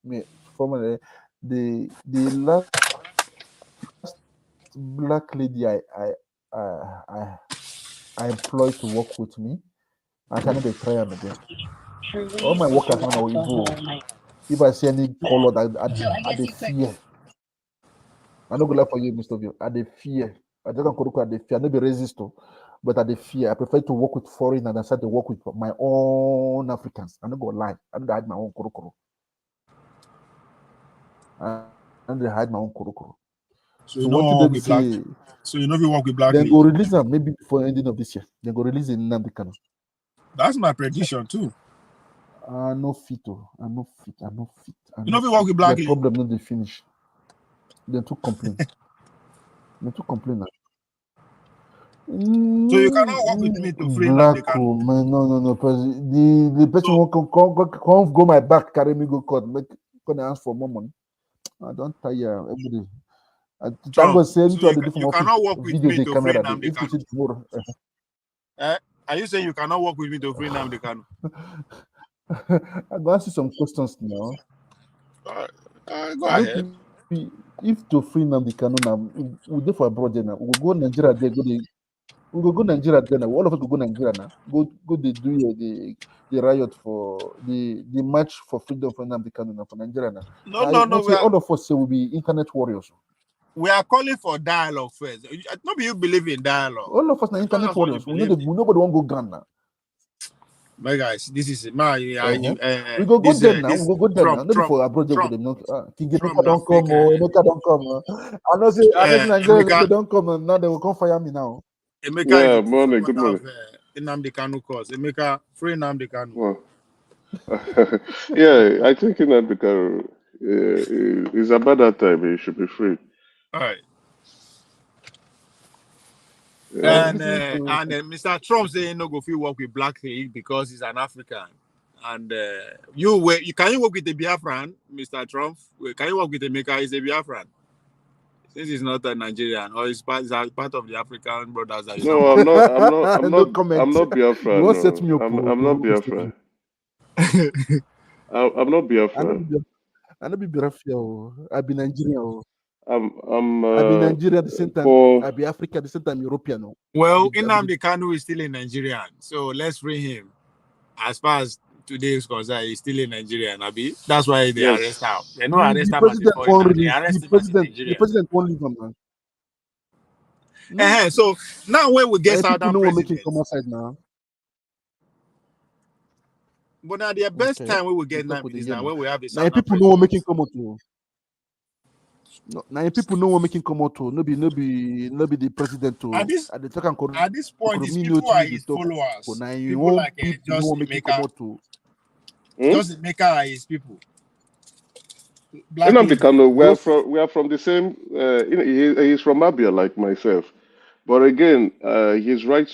me formerly the last black lady I employed to work with me. I cannot be try them again. All my workers now evil. If I see any color that I fear. I don't go lie for you, Mr. View. I fear. I don't go at the fear. I don't be resistant, but I fear. I prefer to work with foreign and I start to work with my own Africans. I don't go lie. I don't hide my own korokoro. I don't hide my own korokoro. So what did they say? So you know we work with black. Then go release them maybe before ending of this year. Then go release in Nnamdi Kanu. That's my prediction too. No fit. I'm not fit. You know we work with black. The problem not they finish. Then to complain. Then to complain now. So you cannot work with me to free Black man, no. The person who come go my back, carry me go court, gonna ask for more money. I don't tire everybody. Trump, so you cannot work with me to free Nnamdi Kanu. Are you saying you cannot work with me to free Nnamdi Kanu? I'm going to ask you some questions now. Go ahead. If to free Nnamdi Kanu now, we go for abroad now. We go Nigeria there. We go Nigeria there now. All of us go Nigeria now. Go they do the riot for the march for freedom for Nnamdi Kanu now for Nigeria now. No. All of us say we'll be internet warriors. We are calling for dialogue first. Nobody you believe in dialogue. All of us are internet warriors. Nobody want to go Ghana. My guys, this is my. We go there now. We go there now. Not for abroad. King Emeka don't come. Emeka don't come. I know say Nigeria don't come. Now they will come fire me now. Emeka, morning. Good morning. Nnamdi Kanu cause Emeka free Nnamdi Kanu. Well, yeah, I think Nnamdi Kanu is about that time. He should be free. All right. Yeah. And Mr. Trump saying no go fit work with Black League because he's an African. And can you work with the Biafran, Mr. Trump? Can you work with Emeka? He's a Biafran. Since he's not a Nigerian, or he's part of the African brothers. No, I'm not Biafran. You won't set me up. I'm not Biafran. I'm not Biafran. I'm not Biafran. I've been Nigerian. I've been Nigerian at the same time. I'll be African at the same time, European. Well, Nnamdi Kanu is still a Nigerian, so let's free him. As far as today is concerned, he's still a Nigerian, Abi. That's why they arrest him. They don't arrest him. The president won't leave him, man. So now when we get Southern president, come outside now. But now the best time we will get Nnamdi is now when we have the Southern people know what making come out to. Now people know what making come out to. No be the president to. At this point, these people are his followers. People like just Emeka. Just Emeka are his people. Nnamdi Kanu, we are from the same. He's from Abia like myself, but again, he's right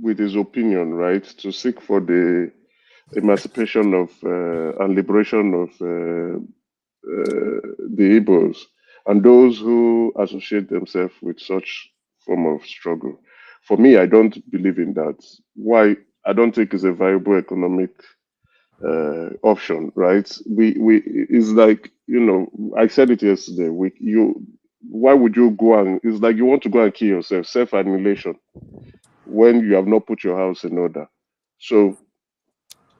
with his opinion, right, to seek for the emancipation of and liberation of the Igbos and those who associate themselves with such form of struggle. For me, I don't believe in that. Why? I don't think it's a viable economic option, right? We it's like, you know, I said it yesterday. Why would you go and, it's like you want to go and kill yourself, self annihilation, when you have not put your house in order. So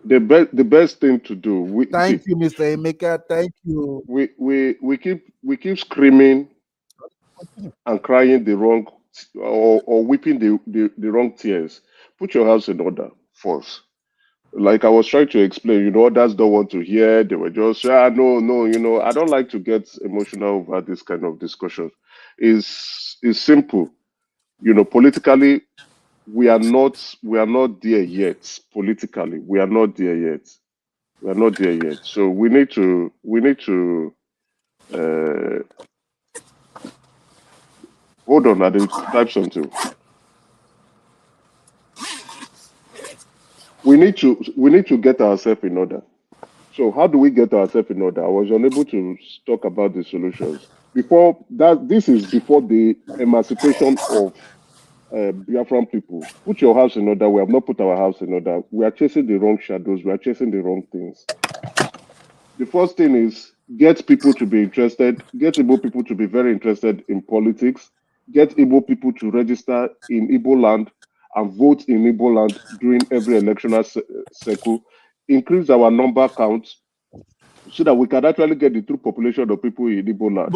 the best thing to do. Thank you, Mr. Emeka. Thank you. We keep screaming and crying the wrong, or weeping the wrong tears. Put your house in order first. Like I was trying to explain, you know, others don't want to hear. They were just, no, you know, I don't like to get emotional over this kind of discussion. Is simple, you know, politically. We are not there yet. Politically, we are not there yet. We are not there yet. So we need to hold on. I did type something. We need to get ourselves in order. So how do we get ourselves in order? I was unable to talk about the solutions before that. This is before the emancipation of Biafran people. Put your house in order. We have not put our house in order. We are chasing the wrong shadows. We are chasing the wrong things. The first thing is get people to be interested, get Igbo people to be very interested in politics, get Igbo people to register in Igbo land and vote in Igbo land during every electional cycle, increase our number count so that we can actually get the true population of people in Igbo land.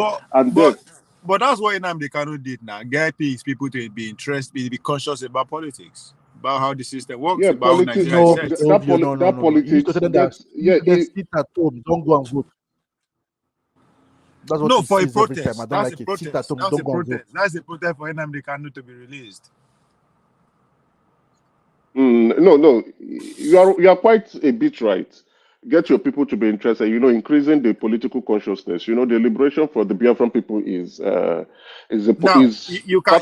But that's what Nnamdi Kanu did now. Get people to be interested, be conscious about politics, about how the system works, yeah, about politics. that politics. Yeah, sit at home. Don't go and vote. That's what no, for a protest. I don't that's like a protest. That's a protest. That's a protest for Nnamdi Kanu to be released. No, you are quite a bit right. Get your people to be interested. You know, increasing the political consciousness. You know, the liberation for the Biafran people is part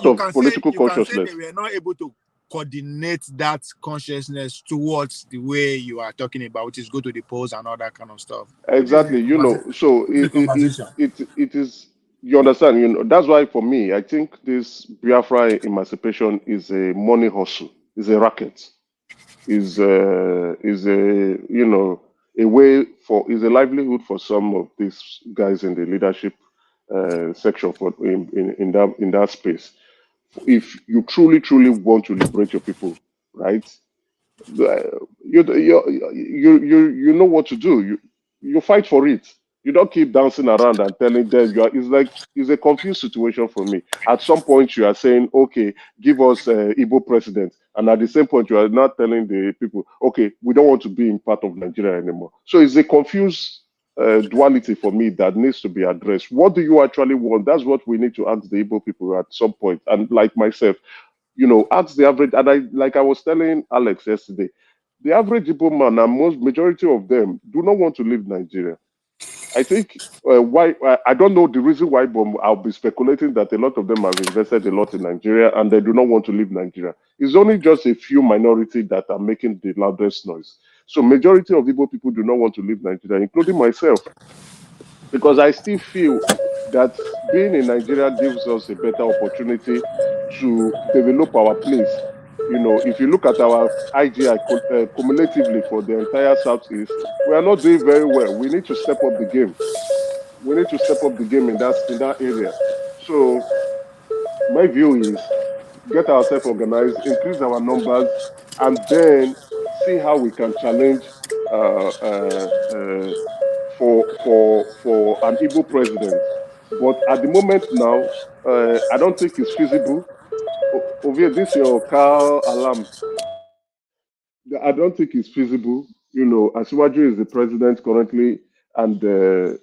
of political consciousness. Say we are not able to coordinate that consciousness towards the way you are talking about, which is go to the polls and all that kind of stuff. Exactly. You know, so it is. You understand? You know, that's why for me, I think this Biafra emancipation is a money hustle. Is a racket, is a you know a way for is a livelihood for some of these guys in the leadership section for in that space. If you truly want to liberate your people, right? You know what to do. You fight for it. You don't keep dancing around and telling them it's a confused situation for me. At some point you are saying, okay, give us Igbo president. And at the same point you are not telling the people, okay, we don't want to be in part of Nigeria anymore. So it's a confused duality for me that needs to be addressed. What do you actually want? That's what we need to ask the Igbo people at some point. And like myself, you know, ask the average, and I was telling Alex yesterday, the average Igbo man and majority of them do not want to leave Nigeria. I think why I don't know the reason why, but I'll be speculating that a lot of them have invested a lot in Nigeria and they do not want to leave Nigeria. It's only just a few minority that are making the loudest noise. So majority of Igbo people do not want to leave Nigeria, including myself, because I still feel that being in Nigeria gives us a better opportunity to develop our place. You know, if you look at our IGI cumulatively for the entire Southeast, we are not doing very well. We need to step up the game. We need to step up the game in that area. So my view is get ourselves organized, increase our numbers, and then see how we can challenge for an Igbo president. But at the moment now, I don't think it's feasible. Ovia, this your car alarm. I don't think it's feasible. You know, Asiwaju is the president currently, and the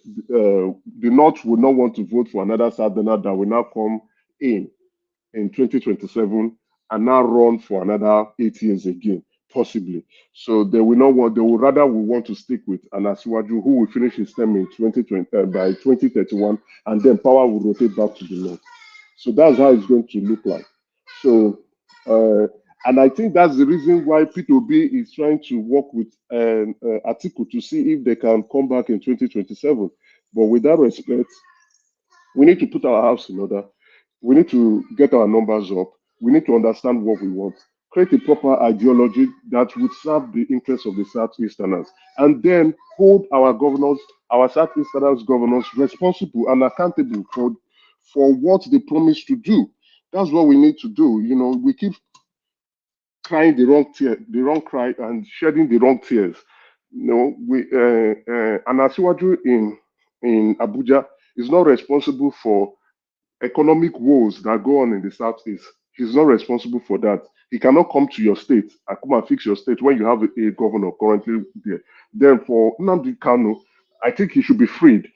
North will not want to vote for another Southerner that will now come in 2027 and now run for another 8 years again, possibly. So they will not want. They will rather want to stick with an Asiwaju who will finish his term in 2020 by 2031, and then power will rotate back to the North. So that's how it's going to look like. So. And I think that's the reason why P2B is trying to work with Atiku to see if they can come back in 2027 But with that respect, we need to put our house in order. We need to get our numbers up. We need to understand what we want. Create a proper ideology that would serve the interests of the Southeasterners, and then hold our governors, our Southeasterners governors, responsible and accountable for what they promised to do. That's what we need to do. You know, we keep crying the wrong cry, and shedding the wrong tears. No, we and Asiwaju in Abuja is not responsible for economic woes that go on in the southeast. He's not responsible for that. He cannot come to your state and come and fix your state when you have a governor currently there. Then for Nnamdi Kanu, I think he should be freed.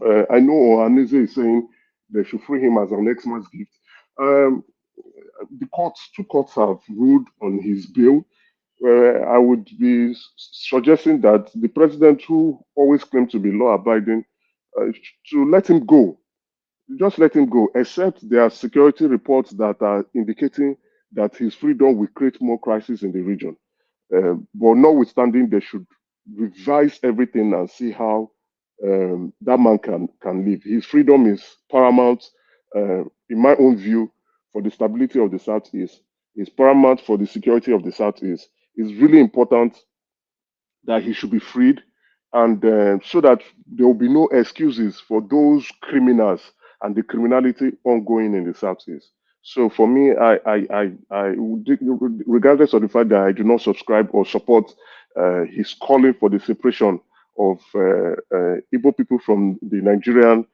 I know Ohaneze is saying they should free him as an Xmas gift. Um, the two courts have ruled on his bail. I would be suggesting that the president, who always claimed to be law-abiding, to let him go. Just let him go, except there are security reports that are indicating that his freedom will create more crisis in the region. But notwithstanding, they should revise everything and see how that man can live. His freedom is paramount, in my own view, for the stability of the Southeast. It's paramount for the security of the Southeast. It's really important that he should be freed, and so that there will be no excuses for those criminals and the criminality ongoing in the Southeast. So for me, regardless of the fact that I do not subscribe or support his calling for the separation of Igbo people from the Nigerian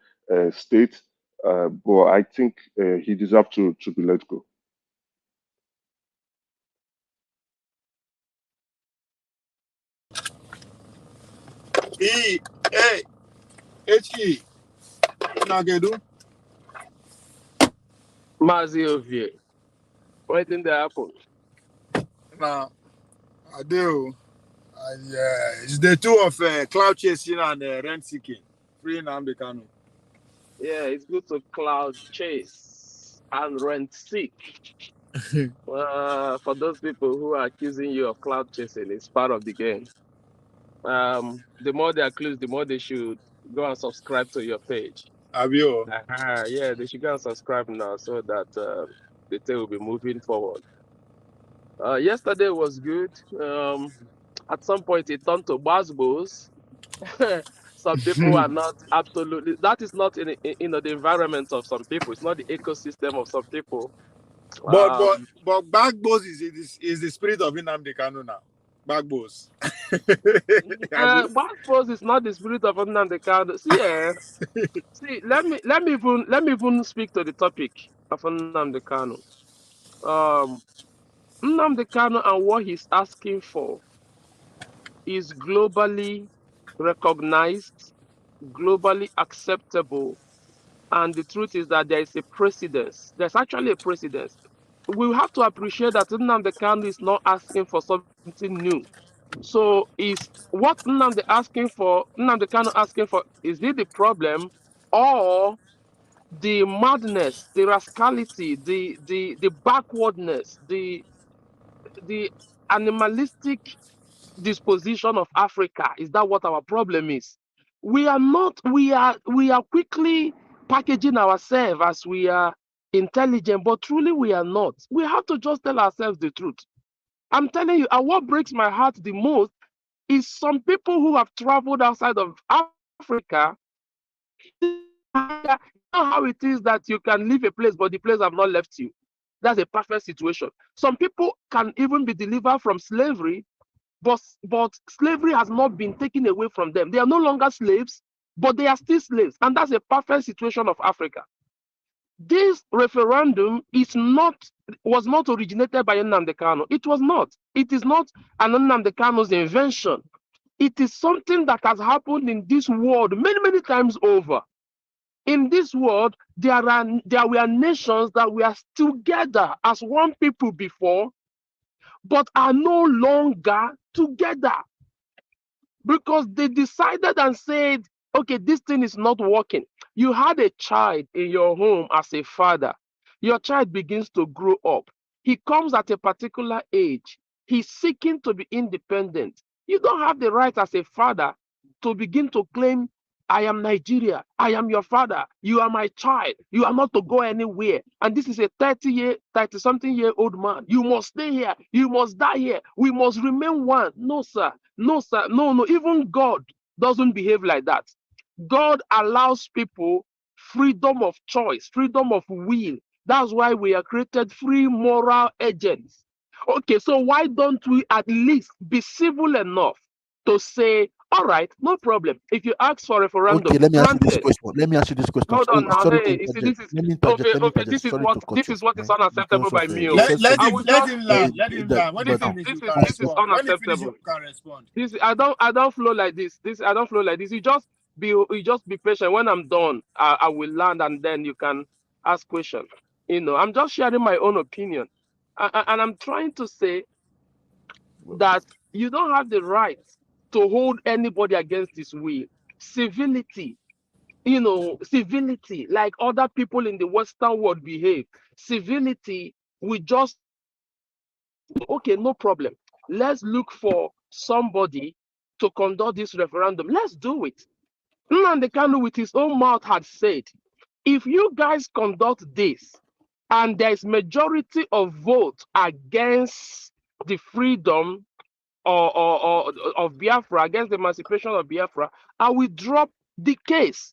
state, but I think he deserves to be let go. Hey, HE, Nagedu. Mazi Ovie, what did that happen? Now, I do. It's the two of cloud chasing and rent seeking. Free Nnamdi Kanu. Yeah, it's good to cloud chase and rent seek. For those people who are accusing you of cloud chasing, it's part of the game. The more they accuse, the more they should go and subscribe to your page. Abio. Yeah, they should go and subscribe now so that the thing will be moving forward. Yesterday was good. At some point, it turned to buzzballs. Some people are not absolutely. That is not in the environment of some people. It's not the ecosystem of some people. But Bagbos is the spirit of Nnamdi Kanu now. Bagbos. Bagbos is not the spirit of Nnamdi Kanu. See, let me even speak to the topic of Nnamdi Kanu. Nnamdi Kanu and what he's asking for is globally recognized, globally acceptable, and the truth is that there is a precedence. There's actually a precedence. We have to appreciate that Nnamdi Kanu is not asking for something new. So is what Nnamdi Kanu asking for, is it the problem, or the madness, the rascality, the backwardness, the animalistic disposition of Africa? Is that what our problem is? We are quickly packaging ourselves as we are intelligent, but truly we are not. We have to just tell ourselves the truth. I'm telling you, and what breaks my heart the most is some people who have traveled outside of Africa. You know how it is that you can leave a place, but the place have not left you. That's a perfect situation. Some people can even be delivered from slavery, but slavery has not been taken away from them. They are no longer slaves, but they are still slaves. And that's a perfect situation of Africa. This referendum was not originated by Nnamdi Kanu. It was not. It is not an Nnamdi Kanu's invention. It is something that has happened in this world many, many times over. In this world, there were nations that were together as one people before, but are no longer together because they decided and said, okay, this thing is not working. You had a child in your home as a father. Your child begins to grow up. He comes at a particular age. He's seeking to be independent. You don't have the right as a father to begin to claim I am Nigeria. I am your father. You are my child. You are not to go anywhere. And this is a 30-something year old man. You must stay here. You must die here. We must remain one. No, sir. No, sir. No, no. Even God doesn't behave like that. God allows people freedom of choice, freedom of will. That's why we are created free moral agents. Okay, so why don't we at least be civil enough to say, all right, no problem. If you ask for a referendum, okay, let me ask you this granted. question. Let me ask you this question. Hold on now. Sorry to Hey, you see, interject. this is Let me interject. okay. This is Sorry what to cut you, is right? unacceptable Because by of me. you Oh. said Let I him something will let just him land. Let him that, land. When he but finish, this you is can this is respond. When he finish, unacceptable. you can respond. This I don't flow like this. I don't flow like this. You just be patient. When I'm done, I will land and then you can ask questions. You know, I'm just sharing my own opinion, and I'm trying to say that you don't have the right to hold anybody against his will. Civility, civility, like other people in the Western world behave. Civility, we just, okay, no problem. Let's look for somebody to conduct this referendum. Let's do it. Nnamdi Kanu with his own mouth had said, if you guys conduct this and there's majority of vote against the freedom or of Biafra, against the emancipation of Biafra, I will drop the case.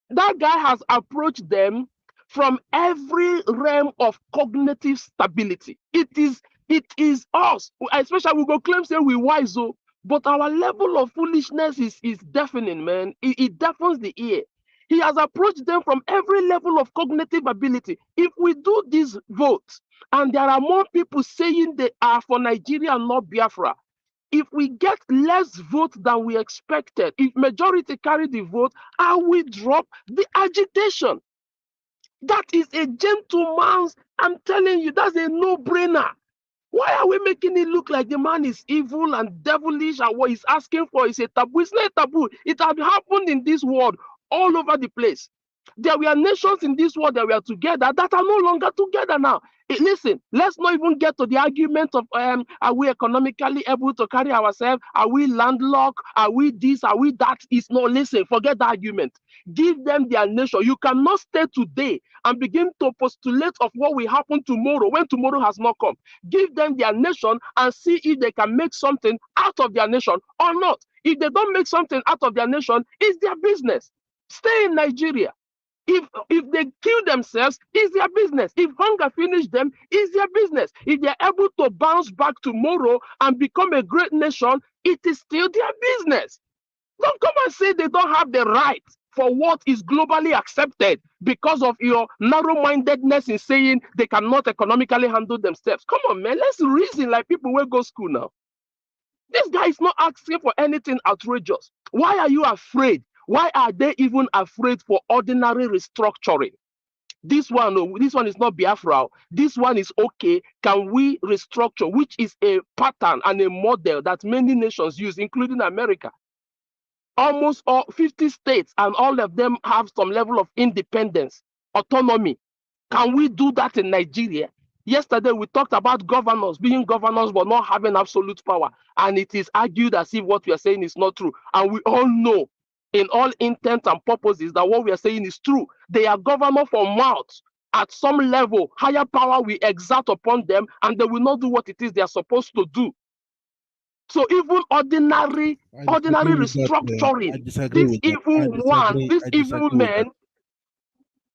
That guy has approached them from every realm of cognitive stability. It is us, especially we go claim say we wise, but our level of foolishness is deafening, man. It deafens the ear. He has approached them from every level of cognitive ability. If we do this vote, and there are more people saying they are for Nigeria and not Biafra, if we get less vote than we expected, if majority carry the vote, I will drop the agitation. That is a gentleman's, I'm telling you, that's a no-brainer. Why are we making it look like the man is evil and devilish and what he's asking for is a taboo? It's not a taboo. It had happened in this world all over the place. There were nations in this world that were together that are no longer together now. Listen, let's not even get to the argument of are we economically able to carry ourselves? Are we landlocked? Are we this? Are we that? It's no, listen, forget the argument. Give them their nation. You cannot stay today and begin to postulate of what will happen tomorrow when tomorrow has not come. Give them their nation and see if they can make something out of their nation or not. If they don't make something out of their nation, it's their business. Stay in Nigeria. If they kill themselves, it's their business. If hunger finish them, it's their business. If they're able to bounce back tomorrow and become a great nation, it is still their business. Don't come and say they don't have the right for what is globally accepted because of your narrow-mindedness in saying they cannot economically handle themselves. Come on, man. Let's reason like people will go school now. This guy is not asking for anything outrageous. Why are you afraid? Why are they even afraid for ordinary restructuring? This one is not Biafra. This one is okay. Can we restructure? Which is a pattern and a model that many nations use, including America. Almost all 50 states and all of them have some level of independence, autonomy. Can we do that in Nigeria? Yesterday, we talked about governors being governors but not having absolute power. And it is argued as if what we are saying is not true. And we all know in all intents and purposes that what we are saying is true. They are governor for mouths. At some level, higher power will exert upon them and they will not do what it is they are supposed to do. So even ordinary restructuring, this evil man.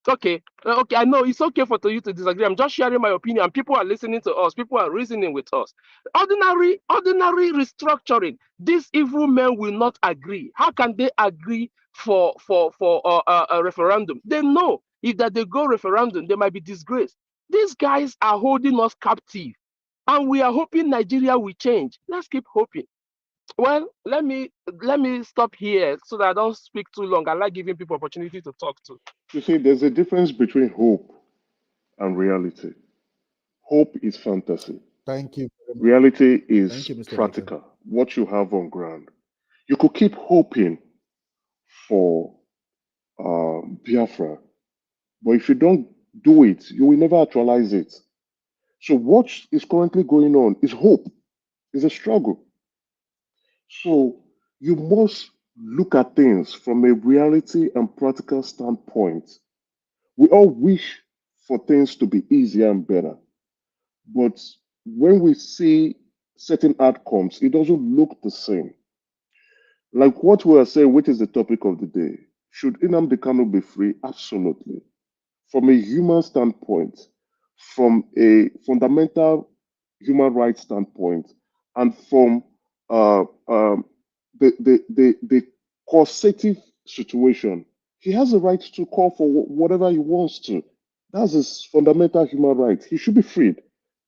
Okay, I know it's okay for you to disagree. I'm just sharing my opinion. People are listening to us. People are reasoning with us. Ordinary restructuring. These evil men will not agree. How can they agree for a referendum? They know if that they go referendum, they might be disgraced. These guys are holding us captive, and we are hoping Nigeria will change. Let's keep hoping. Well, let me stop here so that I don't speak too long. I like giving people opportunity to talk to. You see, there's a difference between hope and reality. Hope is fantasy. Thank you. Reality is Thank you, Mr. practical. What you have on ground. You could keep hoping for Biafra, but if you don't do it, you will never actualize it. So what is currently going on is hope, is a struggle. So you must look at things from a reality and practical standpoint. We all wish for things to be easier and better, but when we see certain outcomes, it doesn't look the same. Like what we are saying, which is the topic of the day. Should Nnamdi Kanu be free? Absolutely. From a human standpoint, from a fundamental human rights standpoint, and from the causative situation, he has a right to call for whatever he wants to. That's his fundamental human right. He should be freed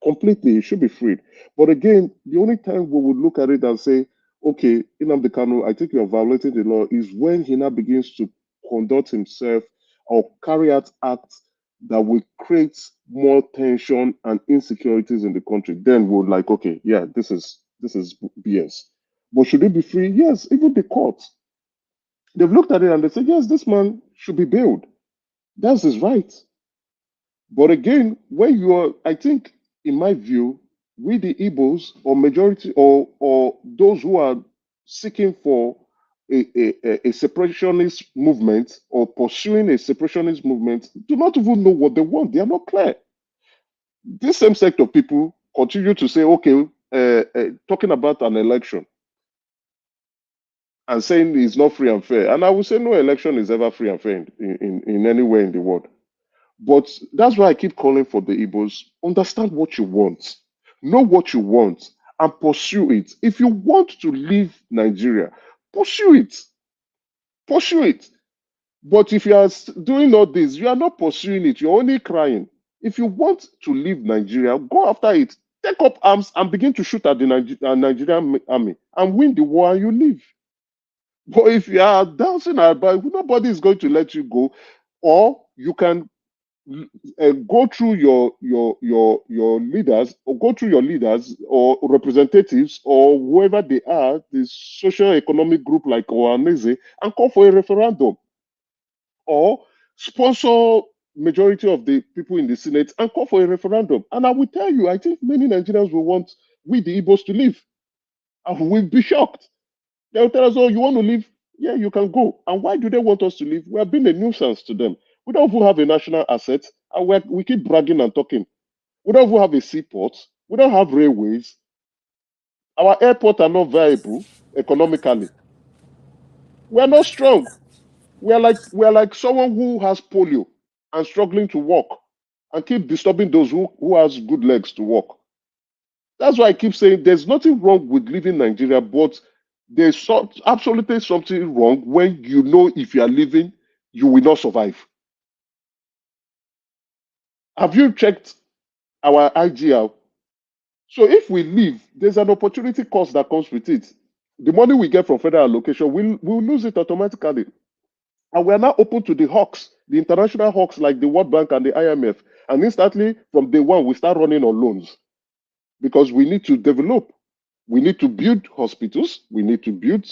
completely. He should be freed. But again, the only time we would look at it and say, okay, Nnamdi Kanu, I think you are violating the law, is when he now begins to conduct himself or carry out acts that will create more tension and insecurities in the country. Then we're like, okay, yeah, this is BS. But should he be free? Yes, even the courts. They've looked at it and they say, yes, this man should be bailed. That's his right. But again, when you are, I think, in my view, we the Igbos or majority or those who are seeking for a separationist movement or pursuing a separationist movement do not even know what they want. They are not clear. This same sect of people continue to say, okay, talking about an election and saying it's not free and fair. And I will say no election is ever free and fair in anywhere in the world. But that's why I keep calling for the Igbos. Understand what you want, know what you want, and pursue it. If you want to leave Nigeria, pursue it. Pursue it. But if you are doing all this, you are not pursuing it, you're only crying. If you want to leave Nigeria, go after it. Take up arms and begin to shoot at the Nigerian army and win the war and you leave. But if you are dancing about, nobody is going to let you go. Or you can go through your leaders or go through your leaders or representatives or whoever they are, the socio-economic group like Ohanese, and call for a referendum or sponsor majority of the people in the Senate and call for a referendum. And I will tell you, I think many Nigerians will want we the Igbos to leave. And we'll be shocked. They'll tell us, oh, you want to leave? Yeah, you can go. And why do they want us to leave? We have been a nuisance to them. We don't even have a national asset, and we keep bragging and talking. We don't even have a seaport. We don't have railways. Our airports are not viable economically. We are not strong. We are like someone who has polio and struggling to walk and keep disturbing those who has good legs to walk. That's why I keep saying there's nothing wrong with leaving Nigeria, but there's absolutely something wrong when you know if you are leaving, you will not survive. Have you checked our IGL? So if we leave, there's an opportunity cost that comes with it. The money we get from federal allocation, we'll lose it automatically. And we are now open to the hawks, the international hawks like the World Bank and the IMF. And instantly, from day one, we start running on loans because we need to develop. We need to build hospitals. We need to build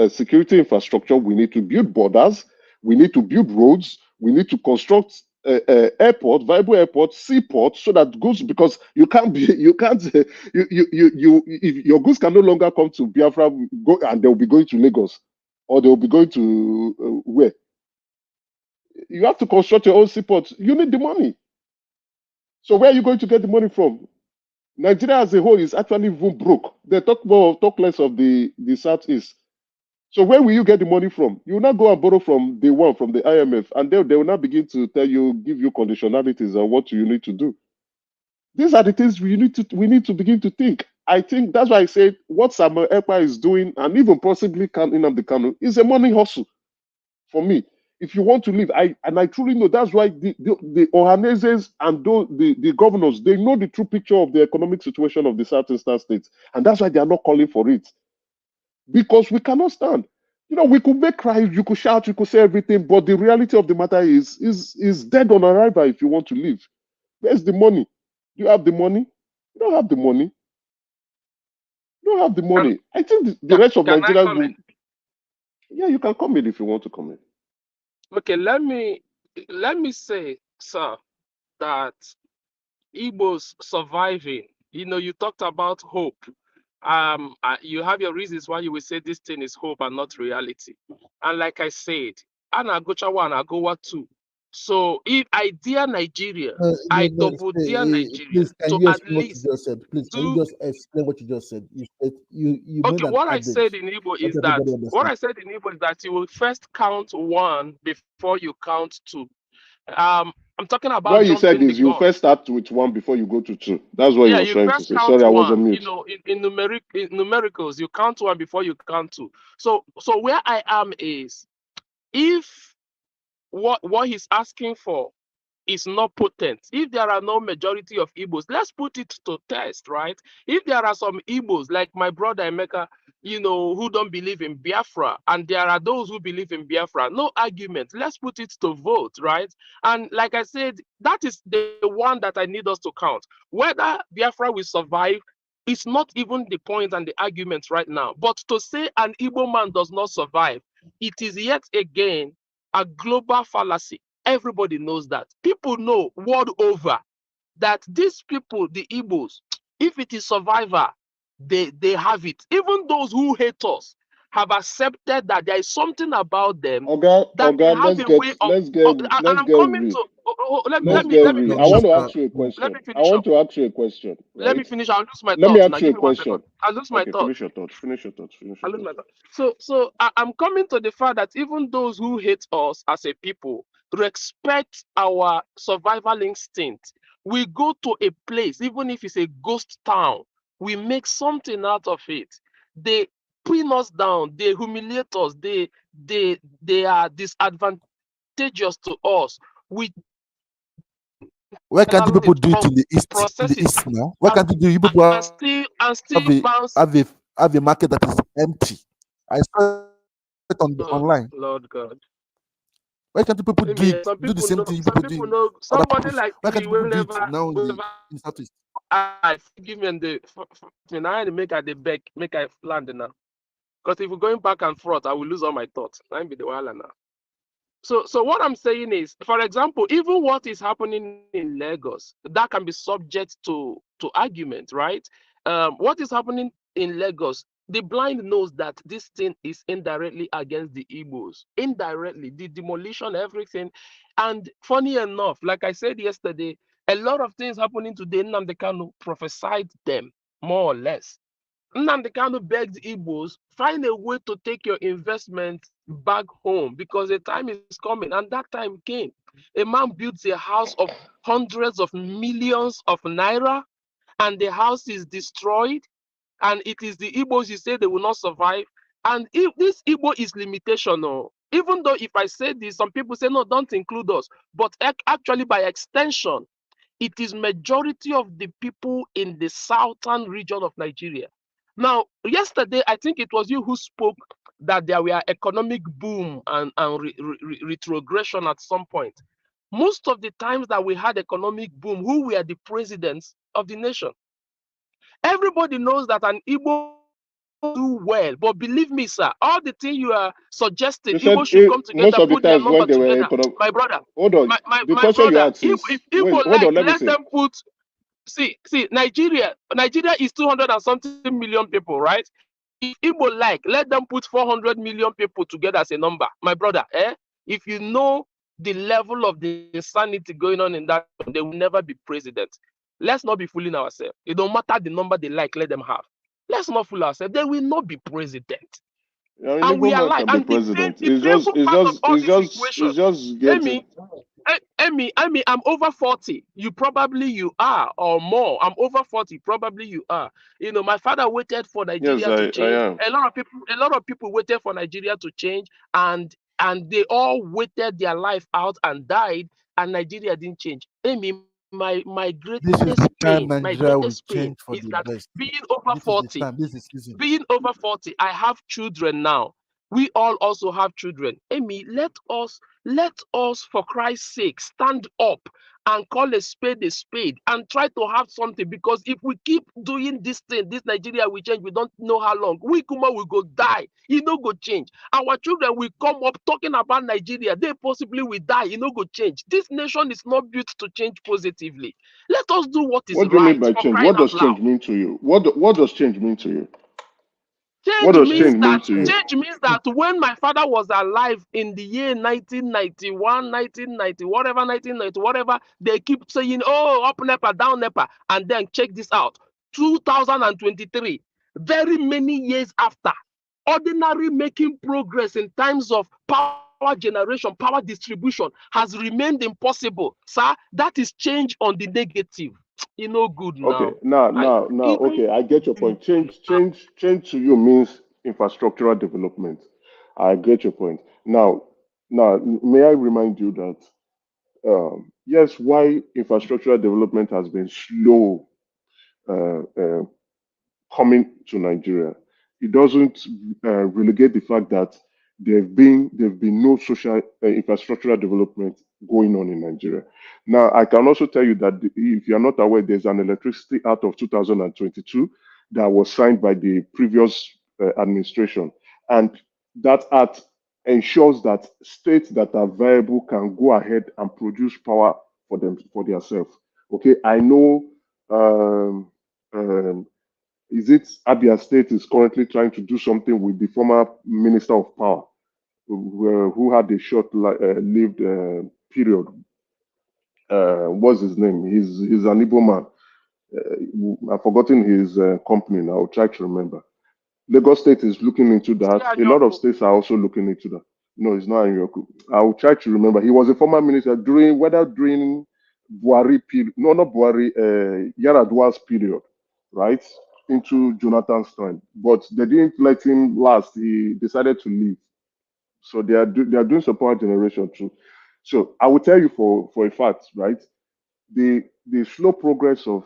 security infrastructure. We need to build borders. We need to build roads. We need to construct airport, viable airport, seaport, so that goods, because you can't, if your goods can no longer come to Biafra, go and they'll be going to Lagos, or they'll be going to where? You have to construct your own seaport. You need the money. So where are you going to get the money from? Nigeria as a whole is actually even broke. They talk less of the Southeast. So where will you get the money from? You will not go and borrow from day one from the IMF, and they will not begin to tell you, give you conditionalities on what you need to do. These are the things we need to begin to think. I think that's why I said what Samuel Ekpa is doing, and even possibly Nnamdi Kanu, is a money hustle for me. If you want to leave, I truly know that's why the Ohaneses and the governors, they know the true picture of the economic situation of the southeastern states, and that's why they are not calling for it. Because we cannot stand. We could make cries, you could shout, you could say everything, but the reality of the matter is dead on arrival if you want to leave. Where's the money? Do you have the money? You don't have the money. You don't have the money. I think the rest of Nigeria will. Yeah, you can come in if you want to come in. Okay, let me say, sir, that Igbos surviving. You talked about hope, you have your reasons why you will say this thing is hope and not reality. And like I said, Anna Gocha 1, Agowa 2. So if I dare Nigeria, I double dare Nigeria. Please, can So you at explain what you least just said? Please, can you do. just explain what you just said? You said you made Okay, an what I average. said in Igbo is Let that everybody understand. you will first count 1 before you count 2. I'm talking about What you said jumping the is you gun. first start with 1 before you go to 2. That's what Yeah, you were you trying to first say. count Sorry, I was on 1. mute. You know, in numericals, you count 1 before you count 2. So where I am is, if what he's asking for is not potent, if there are no majority of Igbos, let's put it to test, right? If there are some Igbos, like my brother Emeka, who don't believe in Biafra, and there are those who believe in Biafra, no argument. Let's put it to vote, right? And like I said, that is the one that I need us to count. Whether Biafra will survive is not even the point and the argument right now. But to say an Igbo man does not survive, it is yet again a global fallacy. Everybody knows that. People know world over that these people, the Igbos, if it is survivor, they have it. Even those who hate us have accepted that there is something about them that they have a way of. let's And I'm get coming real. to. Let Let's me get let me real. I finish want up. to ask you a Let question. me I finish want up. to ask you a question, Let me right? finish. I'll lose my Let me thought. ask Now you give a me 1 second. question. I'll lose my Okay, thought. finish your thought. Finish your thought. Finish I your lose my thought. thought. So I'm coming to the fact that even those who hate us as a people respect our survival instinct. We go to a place, even if it's a ghost town, we make something out of it. They pin us down, they humiliate us, they are disadvantageous to us. We Why can't the people do it in the east? process In the it east now? Why can't you people and still bounce. have a market that is empty? I saw it online. Lord God. Why can't the people I do mean, it? some Do the people same know. thing you Some people do people in know. other Somebody places? like Why me can't people will do it never. now in Will the southeast? I give me and the. I make at the back, make I land now. Because if we're going back and forth, I will lose all my thoughts. I'm be the while now. So what I'm saying is, for example, even what is happening in Lagos, that can be subject to argument, right? What is happening in Lagos, the blind knows that this thing is indirectly against the Igbos. Indirectly, the demolition, everything. And funny enough, like I said yesterday, a lot of things happening today, Nnamdi Kanu prophesied them, more or less. Nnamdi Kanu begged Igbos, find a way to take your investment back home because the time is coming, and that time came. A man builds a house of hundreds of millions of naira, and the house is destroyed, and it is the Igbos you say they will not survive. And if this Igbo is limitation, even though if I say this, some people say no, don't include us, but actually by extension, it is majority of the people in the southern region of Nigeria. Now, yesterday, I think it was you who spoke that there were economic boom and retrogression at some point. Most of the times that we had economic boom, who were the presidents of the nation? Everybody knows that an Igbo do well, but believe me, sir, all the things you are suggesting, You said Igbo should come most together, of the put their times when number they were together. My brother, hold on. The my question you brother, asked is if wait, Igbo hold on, like, let me let say. them put. See, Nigeria is 200 and something million people, right? If Igbo like, let them put 400 million people together as a number. My brother, if you know the level of the insanity going on in that, they will never be president. Let's not be fooling ourselves. It don't matter the number they like, let them have. Let's not fool ourselves. They will not be president. And we are Man like, can be and president. the painful part of all this equation, it's just getting. I'm over 40. You are, or more. I'm over 40. Probably you are. My father waited for Yes, Nigeria to I change. am. A lot of people waited for Nigeria to change, and they all waited their life out and died, and Nigeria didn't change. Amy, my This is the time my Nigeria will greatest pain change for is the that best. being over This is the 40, time. This is the season. being over 40, I have children now. We all also have children. Amy, let us, for Christ's sake, stand up and call a spade and try to have something. Because if we keep doing this thing, this Nigeria will change. We don't know how long. We Kuma will go die. It no go change. Our children will come up talking about Nigeria. They possibly will die. It no go change. This nation is not built to change positively. Let us do what is What do you right. mean by For change? crying What out does loud. change mean to you? What does change mean to you? What Change does means change mean that to you? when my father was alive in the year 1991, 1990, whatever, 1990, whatever, they keep saying, oh, up NEPA, down NEPA, and then check this out. 2023, very many years after, ordinary making progress in terms of power generation, power distribution has remained impossible. Sir, that is change on the negative. You know, good Okay, now. now, okay, I get your point. Change to you means infrastructural development. I get your point. Now, may I remind you that yes, why infrastructural development has been slow coming to Nigeria, it doesn't relegate the fact that there've been no social infrastructural development going on in Nigeria. Now, I can also tell you that if you're not aware, there's an Electricity Act of 2022 that was signed by the previous administration, and that act ensures that states that are viable can go ahead and produce power for themselves. Okay, I know. Is it Abia State is currently trying to do something with the former Minister of Power, who had a short-lived period? What's his name? He's an Igbo man. I've forgotten his company now. I'll try to remember. Lagos State is looking into that. A lot of states are also looking into that. No, it's not Anyoku. I'll try to remember. He was a former minister during Buhari period. No, not Buhari. Yaradua's period, right? Into Jonathan's time, but they didn't let him last. He decided to leave. So they are doing some power generation too. So I will tell you for a fact, right? The slow progress of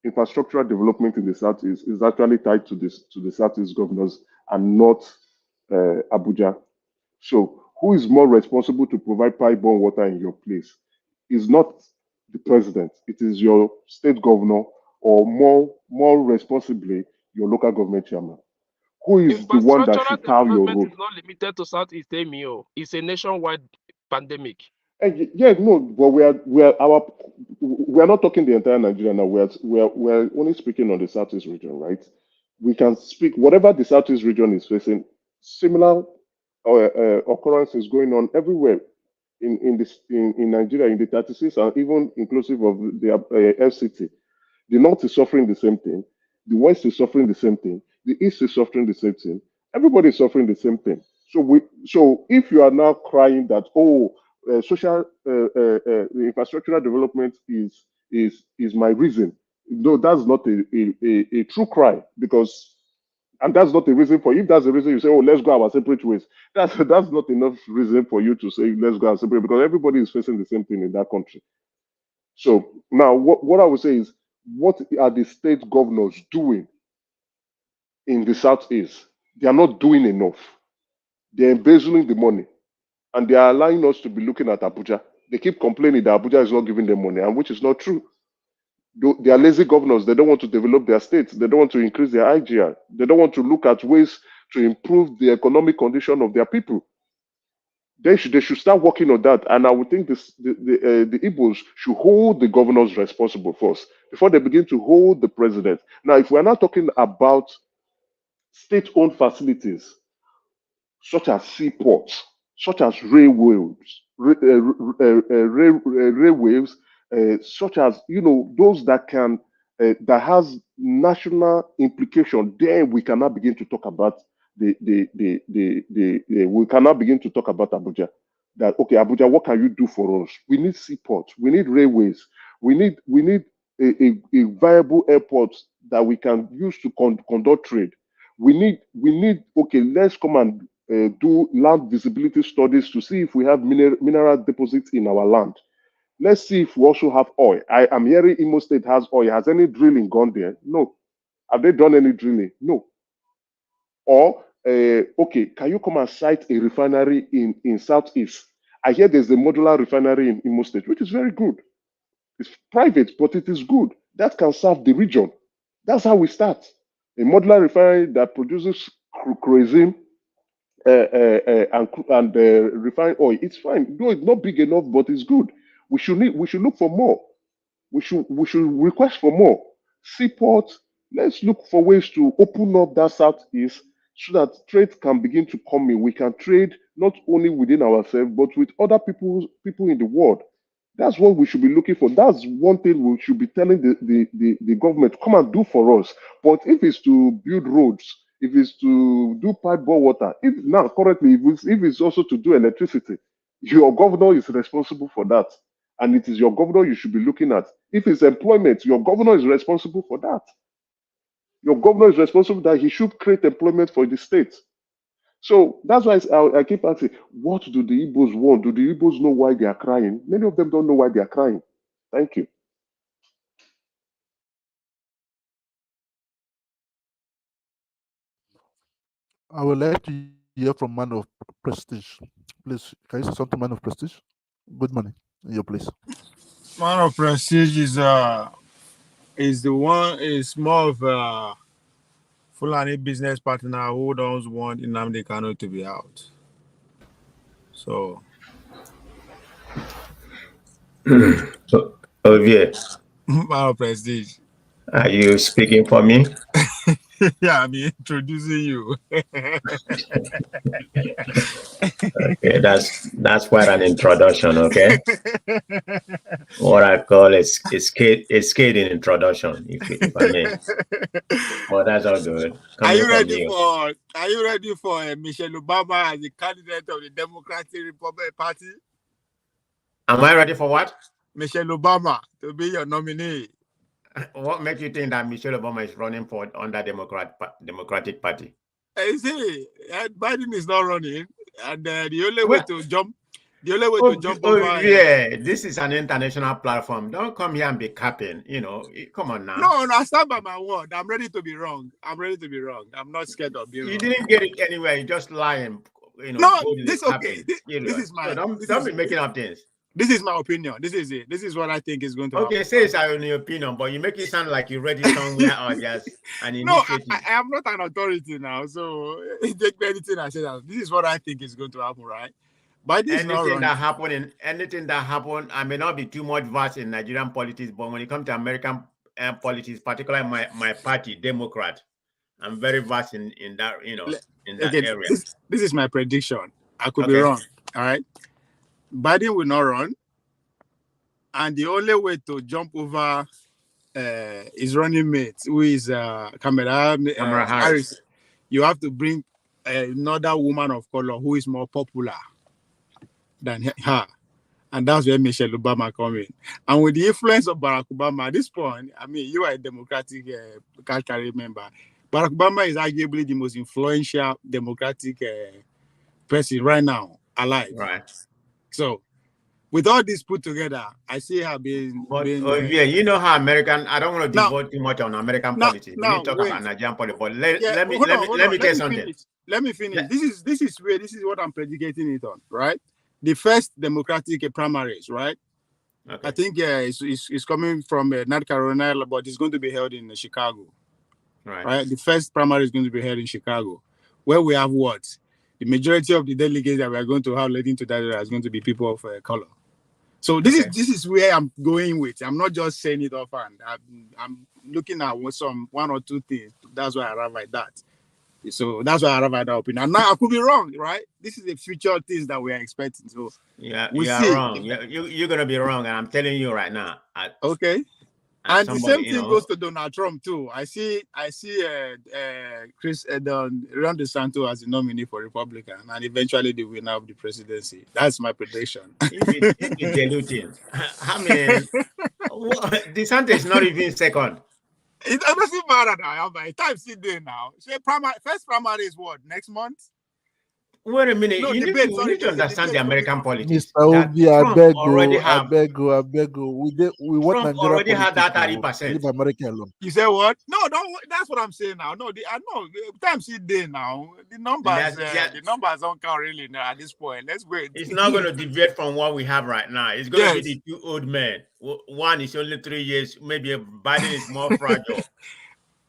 infrastructural development in the southeast is actually tied to the southeast governors and not Abuja. So who is more responsible to provide pipe-borne water in your place? Is not the president. It is your state governor, or more responsibly, your local government chairman. Who is the one that Infrastructural should carve your development road? is not limited to Southeast Emio. It's a nationwide pandemic. Yeah, no, but we're not talking the entire Nigeria now. We're only speaking on the southeast region, right? We can speak whatever the southeast region is facing. Similar occurrences going on everywhere in Nigeria, in the 36, and even inclusive of the FCT. The North is suffering the same thing. The West is suffering the same thing. The East is suffering the same thing. Everybody is suffering the same thing. So if you are now crying that social infrastructural development is my reason, no, that's not a true cry, because and that's not a reason for you. If that's the reason you say, oh, let's go our separate ways, that's not enough reason for you to say let's go our separate, because everybody is facing the same thing in that country. So now what I would say is, what are the state governors doing in the southeast? They are not doing enough. They're embezzling the money, and they are allowing us to be looking at Abuja. They keep complaining that Abuja is not giving them money, and which is not true. They are lazy governors. They don't want to develop their states. They don't want to increase their IGR. They don't want to look at ways to improve the economic condition of their people. They should start working on that. And I would think the Igbos should hold the governors responsible first before they begin to hold the president. Now, if we're not talking about state-owned facilities such as seaports, such as railways, railways, such as those that can that has national implication, then we cannot begin to talk about we cannot begin to talk about Abuja. That okay, Abuja, what can you do for us? We need seaports, we need railways, we need a viable airport that we can use to conduct trade. We need okay, let's come and do land visibility studies to see if we have mineral deposits in our land. Let's see if we also have oil. I am hearing Imo State has oil. Has any drilling gone there? No. Have they done any drilling? No. Or okay, can you come and site a refinery in Southeast? I hear there's a modular refinery in Imo State, which is very good. It's private, but it is good. That can serve the region. That's how we start. A modular refinery that produces kerosene and refined oil. It's fine. No, it's not big enough, but it's good. We should look for more. We should request for more. Seaport. Let's look for ways to open up that Southeast so that trade can begin to come in. We can trade not only within ourselves, but with other people in the world. That's what we should be looking for. That's one thing we should be telling the government, come and do for us. But if it's to build roads, if it's to do pipe bore water, if it's also to do electricity, your governor is responsible for that. And it is your governor you should be looking at. If it's employment, your governor is responsible for that. Your governor is responsible that he should create employment for the state. So that's why I keep asking, what do the Igbos want? Do the Igbos know why they are crying? Many of them don't know why they are crying. Thank you. I would like to hear from Man of Prestige. Please, can you say something, Man of Prestige? Good morning. In your place. Man of Prestige is more of a Fulani business partner who doesn't want Nnamdi Kanu to be out. So Olivier, Man of Prestige. are you speaking for me? Yeah, I'm introducing you. Okay, that's quite an introduction. Okay, what I call a skating introduction, if I may. Well, that's all good. Are you ready for Michelle Obama as the candidate of the Democratic Republic Party? Am I ready for what? Michelle Obama to be your nominee. What makes you think that Michelle Obama is running for under Democratic Party? You see, Biden is not running, and the only way to jump over. Yeah, this is an international platform. Don't come here and be capping. Come on now. No, I stand by my word. I'm ready to be wrong. I'm not scared of being wrong. You didn't get it anyway. You're just lying. No, this is okay. This is my. So don't be making up things. This is my opinion. This is it. This is what I think is going to happen. Okay, say it's your opinion, but you make it sound like you read it somewhere or just an initiative. No, I am not an authority now, so take anything I say. This is what I think is going to happen, right? But anything that happened, I may not be too much versed in Nigerian politics, but when it comes to American politics, particularly my party, Democrat, I'm very versed in that, in that area. This is my prediction. I could be wrong. All right. Biden will not run, and the only way to jump over his running mate, who is Kamala Harris, you have to bring another woman of color who is more popular than her, and that's where Michelle Obama comes in. And with the influence of Barack Obama at this point, I mean, you are a Democratic carry member. Barack Obama is arguably the most influential Democratic person right now alive. Right. So, with all this put together, I see her being. Yeah, you know how American. I don't want to devote too much on American politics. We need to talk about Nigerian politics. But let me tell something. Let me finish. Yeah. This is what I'm predicating it on, right? The first Democratic primaries, right? Okay. I think it's coming from North Carolina, but it's going to be held in Chicago. Right. The first primary is going to be held in Chicago, where we have what? The majority of the delegates that we are going to have leading to that area is going to be people of color. So this is where I'm going with. I'm not just saying it offhand. I'm looking at one or two things. That's why I arrive at that. So that's why I arrive at that opinion. Now I could be wrong, right? This is the future things that we are expecting. So yeah, you are wrong. You're gonna be wrong, and I'm telling you right now. Okay. And the same thing goes to Donald Trump too. I see Ron DeSantis as the nominee for Republican, and eventually the winner of the presidency. That's my prediction. It's diluting. I mean, DeSantis is not even second. It doesn't matter now. By time still there now. So first primary is what, next month? Wait a minute. No, You debate, need sorry, to understand the American politics. Mr. That Obi, I Trump beg already you, I have. beg you, I beg you. We want Trump Nigeria already had that politics, 30%. leave America alone. You say what? No, don't. That's what I'm saying now. No, I know. Times it day now. The numbers, the numbers don't count really now at this point. Let's wait. It's not going to deviate from what we have right now. It's going to be the two old men. One is only 3 years. Maybe Biden is more fragile.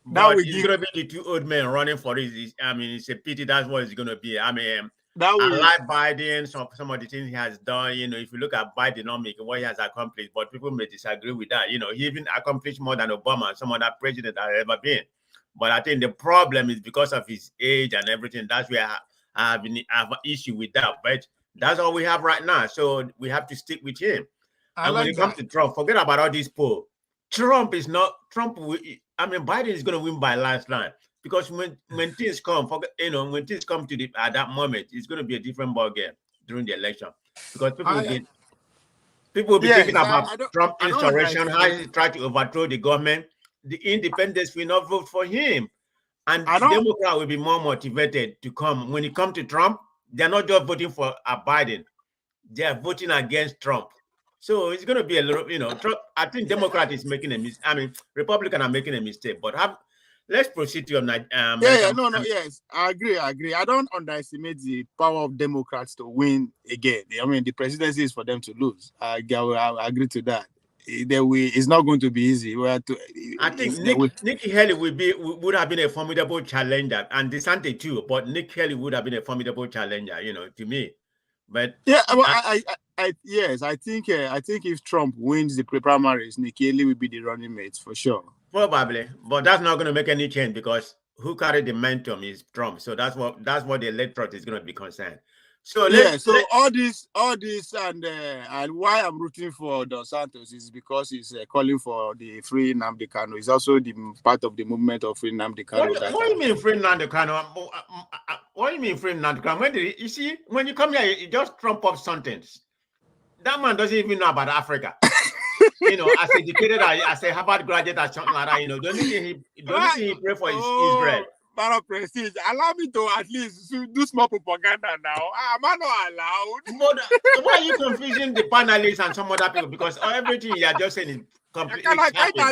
But it's going to be the two old men running for it. I mean, it's a pity. That's what it's going to be. I mean, I like Biden, some of the things he has done. You know, if you look at Bidenomics, what he has accomplished, but people may disagree with that. You know, he even accomplished more than Obama and some other president that have ever been. But I think the problem is because of his age and everything. That's where I have an issue with that. But that's all we have right now. So we have to stick with him. And when it comes to Trump, forget about all these polls. Biden is going to win by landslide. Because when things come, when things come to at that moment, it's going to be a different ball game during the election. Because people will be thinking about Trump insurrection, how he tried to overthrow the government. The independents will not vote for him. And the Democrats will be more motivated to come. When it comes to Trump, they're not just voting for Biden. They're voting against Trump. So it's going to be a little, Trump. I think Democrat is making a mistake. I mean, Republican are making a mistake. But let's proceed to yes, I agree. I don't underestimate the power of Democrats to win again. I mean, the presidency is for them to lose. I agree to that. It's not going to be easy. I think Nikki Haley would have been a formidable challenger, and DeSantis too. But Nikki Haley would have been a formidable challenger, to me. But yeah, I think if Trump wins the primaries, Nikki Haley will be the running mate for sure. Probably, but that's not going to make any change because who carried the momentum is Trump. So that's what the electorate is going to be concerned. So all this, and why I'm rooting for Dos Santos is because he's calling for the free Nnamdi Kanu. He's also the part of the movement of free Nnamdi Kanu. What do you mean free Nnamdi Kanu? What do you mean free Nnamdi Kanu? When you come here, you just trump up sentence. That man doesn't even know about Africa. As educated as a Harvard graduate or something like that, don't you think he pray for Israel? Battle prestige. Allow me to at least do small propaganda now. Am I not allowed? But why are you confusing the panelists and some other people? Because everything you are just saying is completely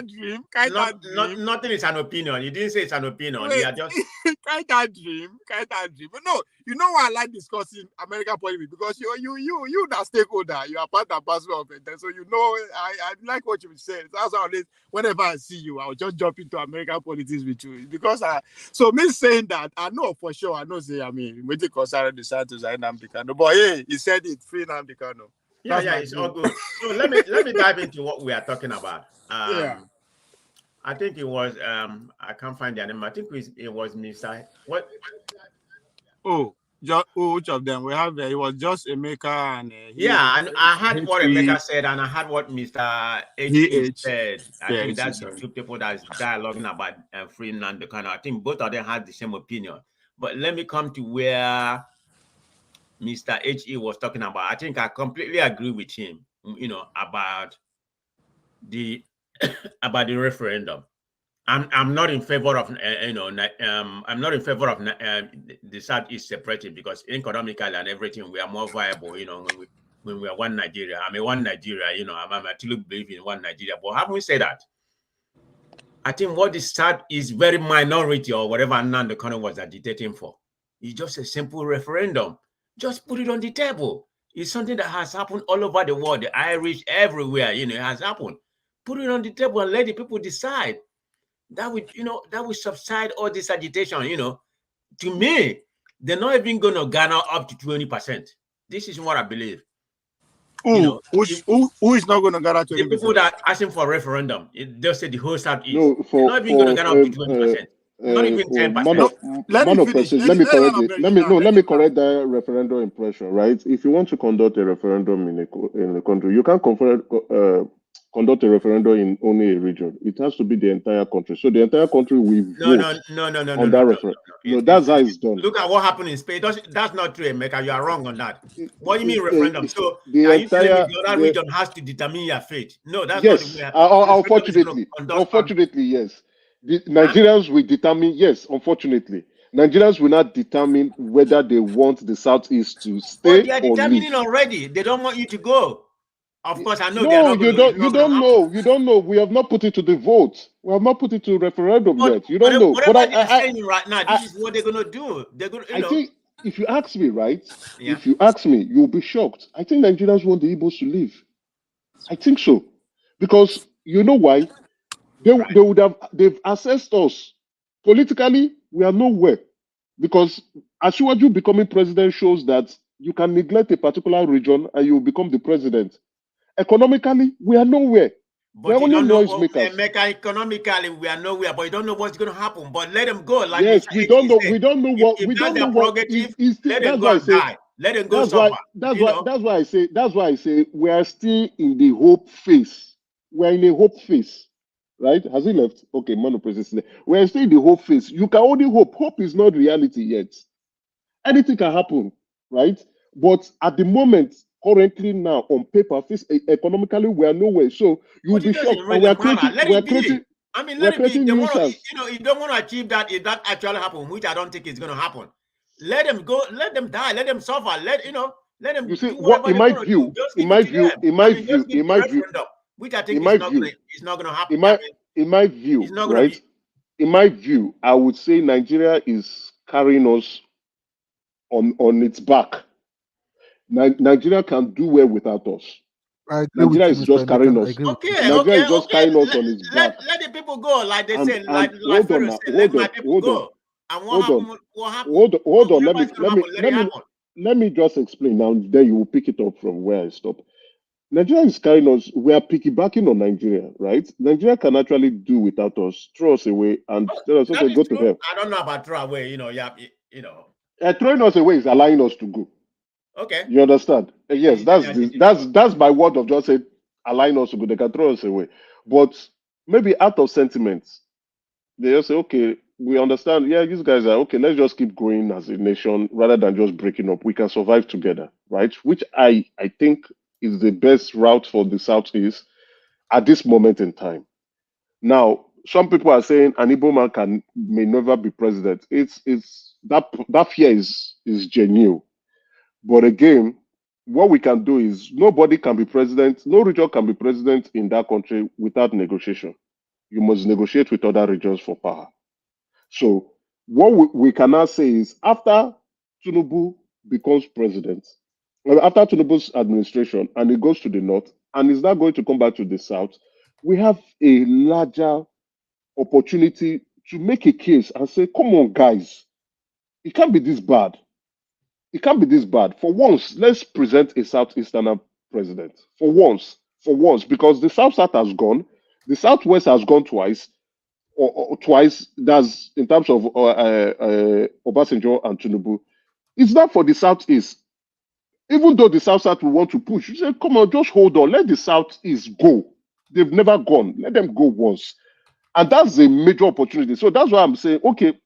dream. Nothing is an opinion. You didn't say it's an opinion. You are just can't dream. But no, you know why I like discussing American politics? Because you that stakeholder, you are part and parcel of it. So I like what you said. That's how whenever I see you, I'll just jump into American politics with you. Because me saying that, I know for sure. I know when you consider the Santos and Nnamdi Kanu, but hey, he said it, free Nnamdi Kanu. Yeah, it's all good. So let me dive into what we are talking about. I think it was I can't find their name. I think it was Mr. What? Which of them? We have it was just Emeka and and I heard what Emeka said, and I heard what Mr. H said. I think that's the two people that's dialoguing about free Nnamdi Kanu. I think both of them had the same opinion. But let me come to where Mr. H.E. was talking about. I think I completely agree with him, about the referendum. I'm not in favor of I'm not in favor of the Southeast separating because economically and everything we are more viable. When we are one Nigeria. I mean one Nigeria. I actually believe in one Nigeria. But having said that, I think what the South is very minority or whatever Nnamdi Kanu was agitating for. It's just a simple referendum. Just put it on the table. It's something that has happened all over the world. The Irish, everywhere, it has happened. Put it on the table and let the people decide. That would subside all this agitation. To me, they're not even going to garner up to 20%. This is what I believe. Who is not going to garner 20%? The people that are asking for a referendum, they'll say the whole South is not even going to garner up to 20%. Not even 10%. Let me correct that referendum impression, right? If you want to conduct a referendum in a country, you can't conduct a referendum in only a region. It has to be the entire country. So the entire country will vote on that referendum. No, that's how it's done. Look at what happened in Spain. That's not true, Emeka. You are wrong on that. What do you mean referendum? So are you telling me the other region has to determine your fate? No, that's not the way. Unfortunately, yes. The Nigerians will determine, yes, unfortunately. Nigerians will not determine whether they want the Southeast to stay they are or determining leave. already. They don't want you to go. Of course, I know they're No, not going you don't know. You don't know. We have not put it to the vote. We have not put it to referendum yet. You don't know. Whatever But they're saying right now, this is what they're going to do. They're going to, I think if you ask me, right? Yeah. If you ask me, you'll be shocked. I think Nigerians want the Igbos to leave. I think so. Because you know why? They've assessed us. Politically, we are nowhere. Because Asiwaju becoming president shows that you can neglect a particular region and you will become the president. Economically, we are nowhere. But we're you only don't noise know, makers. economically, we are nowhere, but you don't know what's going to happen. But let them go. Like Yes, Mr. we don't know. said. We don't know what. If We that's don't their know what. prerogative, let them That's go why I and say. die. Let them go suffer. That's why I say. That's why I say we are still in the hope phase. We are in a hope phase, right? Has he left? Okay, Manu President. We are still in the hope phase. You can only hope. Hope is not reality yet. Anything can happen, right? But at the moment, currently now on paper, economically we are nowhere. So you'll be shocked. Really and let it be. Nuisance. You don't want to achieve that if that actually happens, which I don't think is going to happen. Let them go. Let them die. Let them suffer. Let them. You see, do what in my view, which I think is not going to happen. In my view, right? In my view, I would say Nigeria is carrying us on its back. Nigeria can do well without us. Nigeria is just carrying us. Nigeria is just carrying us on its back. Let the people go, like they say. Hold on. Let me just explain now. Then you will pick it up from where I stop. Nigeria is carrying us. We are piggybacking on Nigeria, right? Nigeria can actually do without us, throw us away, and tell us, okay, go to hell. I don't know about throw away. Throwing us away is allowing us to go. Okay. You understand? Yes, that's my word of just saying allowing us to go. They can throw us away, but maybe out of sentiment, they just say, okay, we understand. Yeah, these guys are okay. Let's just keep growing as a nation rather than just breaking up. We can survive together, right? Which I think is the best route for the Southeast at this moment in time. Now, some people are saying an Igbo man may never be president. It's that fear is genuine. But again, what we can do is nobody can be president, no region can be president in that country without negotiation. You must negotiate with other regions for power. So what we can now say is after Tinubu becomes president, after Tinubu's administration, and it goes to the north, and is now going to come back to the south, we have a larger opportunity to make a case and say, come on, guys, it can't be this bad. It can't be this bad. For once, let's present a Southeastern president. For once, because the South has gone, the Southwest has gone twice, or twice. That's in terms of Obasanjo and Tinubu. It's not for the Southeast. Even though the South will want to push, you say, come on, just hold on. Let the Southeast go. They've never gone. Let them go once. And that's a major opportunity. So that's why I'm saying, okay,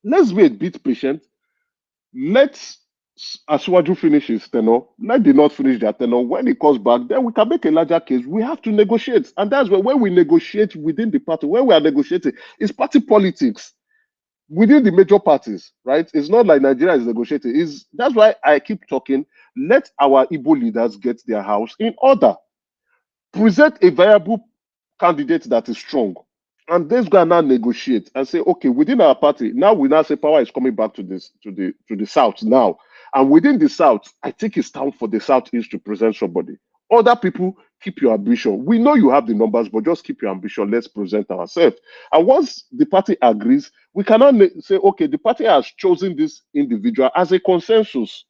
let's be a bit patient. Let's Asiwaju finish his tenure. Let the North finish their tenure. When it comes back, then we can make a larger case. We have to negotiate. And that's when we negotiate within the party. When we are negotiating, it's party politics within the major parties, right? It's not like Nigeria is negotiating. That's why I keep talking. Let our Igbo leaders get their house in order. Present a viable candidate that is strong. And let's go and now negotiate and say, okay, within our party, now we now say power is coming back to the South now. And within the South, I think it's time for the Southeast to present somebody. Other people, keep your ambition. We know you have the numbers, but just keep your ambition. Let's present ourselves. And once the party agrees, we cannot say, okay, the party has chosen this individual as a consensus.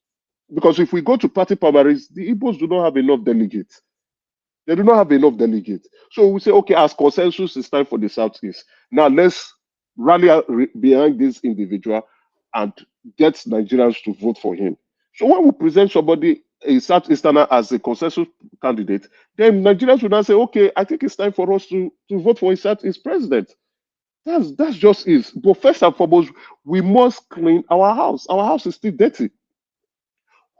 Because if we go to party primaries, the Igbos do not have enough delegates. They do not have enough delegates. So we say, okay, as consensus, it's time for the Southeast. Now let's rally behind this individual and get Nigerians to vote for him. So when we present somebody, a Southeasterner, as a consensus candidate, then Nigerians will now say, okay, I think it's time for us to vote for a Southeast president. That's just it. But first and foremost, we must clean our house. Our house is still dirty.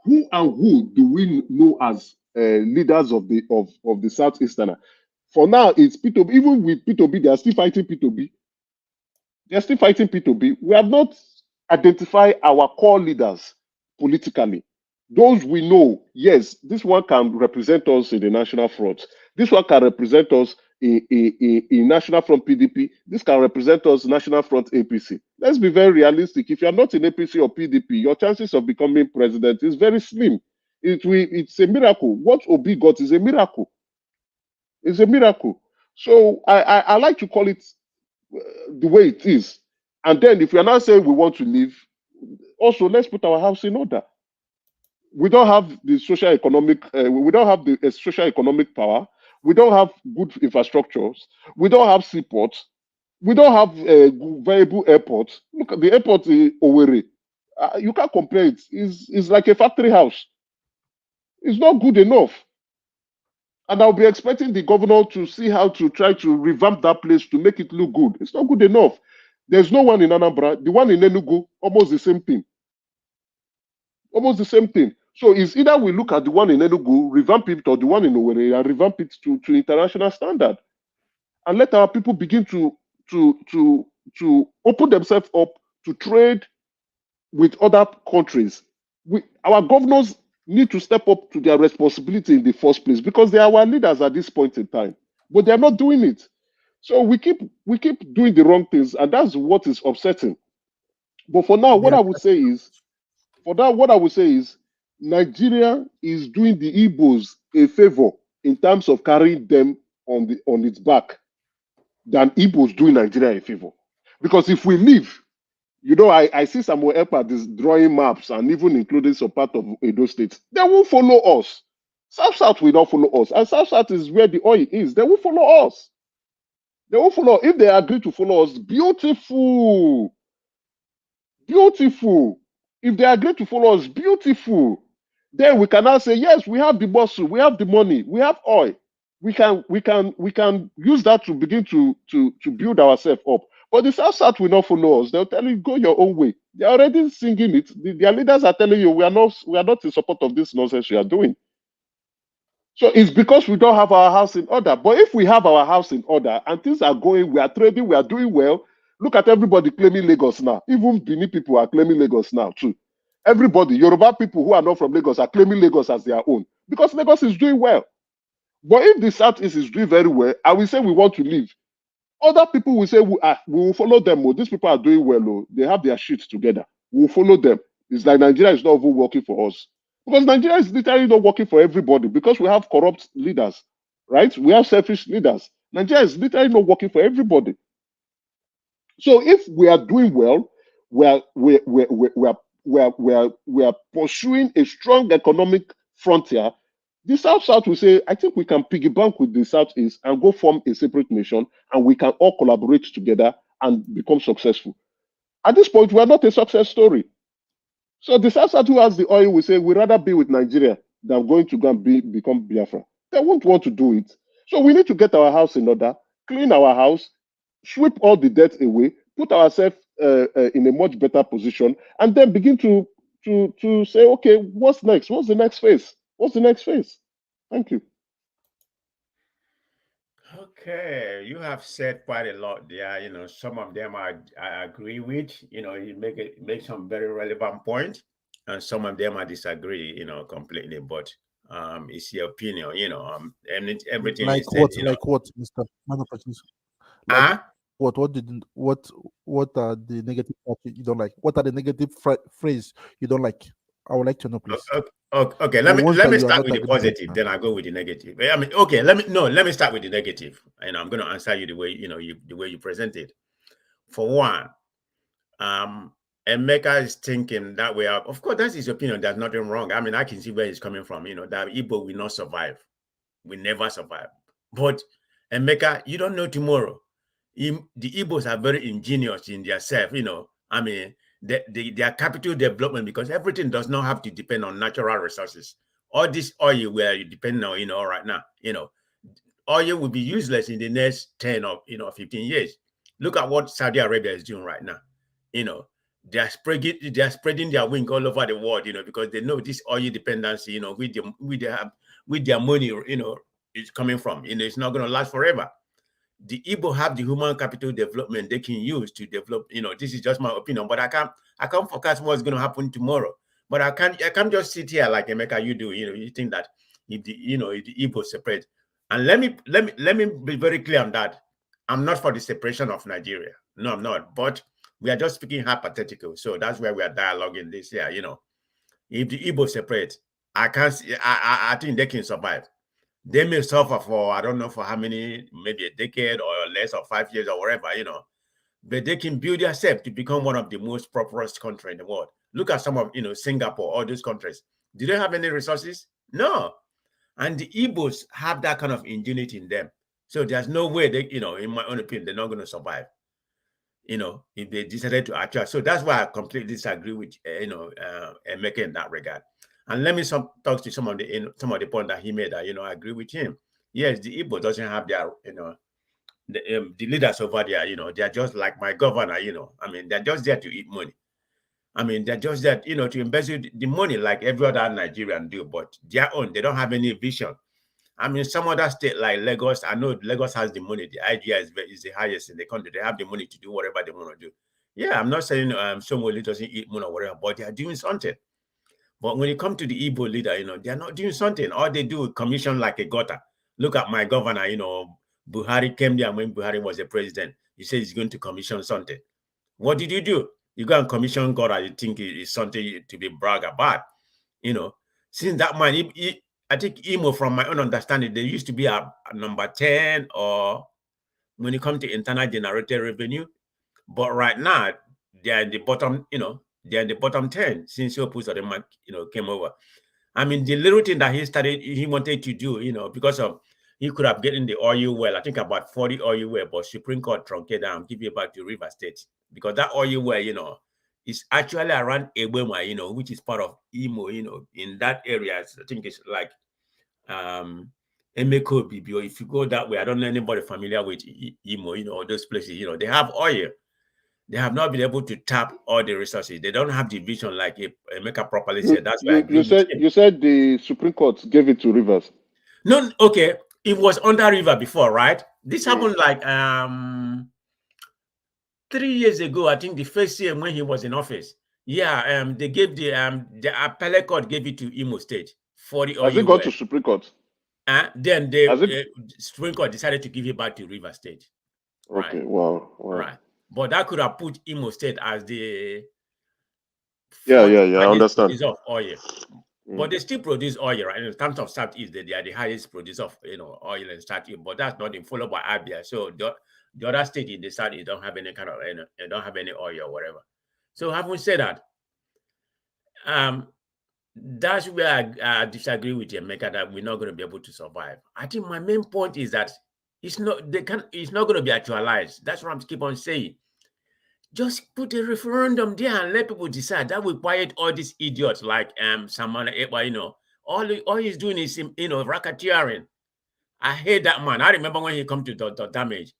Who do we know as leaders of the Southeasterner? For now, it's P2B. Even with P2B, they are still fighting P2B. They are still fighting P2B. We have not identify our core leaders politically. Those we know, yes, this one can represent us in the National Front. This one can represent us in National Front PDP. This can represent us National Front APC. Let's be very realistic. If you are not in APC or PDP, your chances of becoming president is very slim. It's a miracle. What Obi got is a miracle. It's a miracle. So I like to call it the way it is. And then if we are not saying we want to leave, also let's put our house in order. We don't have the social economic, we don't have the social economic power. We don't have good infrastructures. We don't have seaports. We don't have viable airports. Look at the airport in Owerri. You can't compare it. It's like a factory house. It's not good enough. And I'll be expecting the governor to see how to try to revamp that place to make it look good. It's not good enough. There's no one in Anambra. The one in Enugu, almost the same thing. Almost the same thing. So it's either we look at the one in Enugu, revamp it, or the one in Owerri and revamp it to international standard. And let our people begin to open themselves up to trade with other countries. Our governors need to step up to their responsibility in the first place because they are our leaders at this point in time, but they are not doing it. So we keep doing the wrong things, and that's what is upsetting. But for now, what I would say is, Nigeria is doing the Igbos a favor in terms of carrying them on its back than Igbos doing Nigeria a favor. Because if we leave, you know, I see Samuel Ekpa is drawing maps and even including some part of Edo State. They will follow us. South will not follow us. And South is where the oil is. They will follow us. They will follow. If they agree to follow us, beautiful. Beautiful. If they agree to follow us, beautiful. Then we can now say, yes, we have the muscle, we have the money, we have oil. We can use that to begin to build ourselves up. But the South will not follow us. They'll tell you, go your own way. They're already singing it. Their leaders are telling you, we are not in support of this nonsense you are doing. So it's because we don't have our house in order. But if we have our house in order and things are going, we are trading, we are doing well. Look at everybody claiming Lagos now. Even Benin people are claiming Lagos now too. Everybody, Yoruba people who are not from Lagos are claiming Lagos as their own because Lagos is doing well. But if the Southeast is doing very well, I will say we want to leave. Other people will say, we will follow them. Oh, these people are doing well. Oh, they have their shit together. We will follow them. It's like Nigeria is not even working for us. Because Nigeria is literally not working for everybody because we have corrupt leaders, right? We have selfish leaders. Nigeria is literally not working for everybody. So if we are doing well, we are pursuing a strong economic frontier. The South will say, I think we can piggyback with the Southeast and go form a separate nation, and we can all collaborate together and become successful. At this point, we are not a success story. So the South who has the oil will say, we'd rather be with Nigeria than going to go and become Biafra. They won't want to do it. So we need to get our house in order, clean our house, sweep all the debt away, put ourselves in a much better position, and then begin to say, okay, what's next? What's the next phase? What's the next phase? Thank you. Okay, you have said quite a lot there. You know, some of them I agree with. You know, you make some very relevant points, and some of them I disagree. You know, completely. But it's your opinion. You know, and everything. Like said, what? you know. Like what, Mr. Like, what are the negative parts you don't like? What are the negative phrase you don't like? I would like to know, please. Okay. Let me start with the positive, then I go with the negative. I mean, okay. Let me start with the negative, and I'm going to answer you the way the way you present it. For one, Emeka is thinking that way. Of course, that's his opinion. There's nothing wrong. I mean, I can see where he's coming from. You know, that Igbo will not survive. We never survive. But Emeka, you don't know tomorrow. The Igbos are very ingenious in their self. You know, I mean, their capital development, because everything does not have to depend on natural resources. All this oil where you depend on, right now, oil will be useless in the next 10 or 15 years. Look at what Saudi Arabia is doing right now. They are spreading their wing all over the world, because they know this oil dependency, with their money, is coming from. It's not going to last forever. the Igbo have the human capital development they can use to develop, this is just my opinion, but I can't forecast what's going to happen tomorrow. But I can't just sit here like Emeka, you do, you think that if the Igbo separate. And let me be very clear on that. I'm not for the separation of Nigeria. No, I'm not. But we are just speaking hypothetical. So that's where we are dialoguing this here, If the Igbo separate, I think they can survive. They may suffer for, I don't know for how many, maybe a decade or less, or 5 years or whatever, but they can build themselves to become one of the most prosperous countries in the world. Look at some of, Singapore, all those countries. Do they have any resources? No. And the Igbos have that kind of ingenuity in them. So there's no way they, in my own opinion, they're not going to survive, if they decided to actually. So that's why I completely disagree with, Emeka in that regard. And let me talk to some of the point that he made that, I agree with him. Yes, the Igbo doesn't have their, the leaders over there, they're just like my governor, they're just there to eat money. They're just there, to embezzle the money like every other Nigerian do, but their own, they don't have any vision. Some other state like Lagos, I know Lagos has the money, the IGI is the highest in the country. They have the money to do whatever they want to do. Yeah, I'm not saying somebody doesn't eat money or whatever, but they are doing something. But when it comes to the Igbo leader, they're not doing something. All they do is commission like a gutter. Look at my governor, Buhari came there when Buhari was the president. He said he's going to commission something. What did you do? You go and commission gutter, you think it is something to be brag about. Since that man, I think Imo, from my own understanding, they used to be a number 10 or when it comes to internal generated revenue. But right now, they're in the bottom, they're in the bottom 10 since Opus Odeman, came over. The little thing that he wanted to do, because of, he could have gotten the oil well, I think about 40 oil well, but Supreme Court truncated down, give it back to River State. Because that oil well, is actually around Ebema, which is part of Imo, in that area. I think it's like Emeko Bibio. If you go that way, I don't know anybody familiar with Imo, all those places, they have oil. They have not been able to tap all the resources. They don't have the vision like Emeka properly said. That's why you said the Supreme Court gave it to Rivers. No, okay. It was under River before, right? This happened like 3 years ago. I think the first year when he was in office. Yeah, they gave the appellate court gave it to Imo State for the. Has it gone to Supreme Court? Then the Supreme Court decided to give it back to River State. Okay. Right? Wow. Right. But that could have put Imo State as the I understand. Producer of oil. But they still produce oil, right? In terms of Southeast, they are the highest producer of oil and Southeast, but that's not followed by Abia. So the other state in the South, you don't have any kind of they don't have any oil or whatever. So having said that, that's where I disagree with Emeka that we're not going to be able to survive. I think my main point is that it's not going to be actualized. That's what I'm keep on saying. Just put a referendum there and let people decide. That will quiet all these idiots like Samana Eba, all he's doing is racketeering. I hate that man. I remember when he come to the damage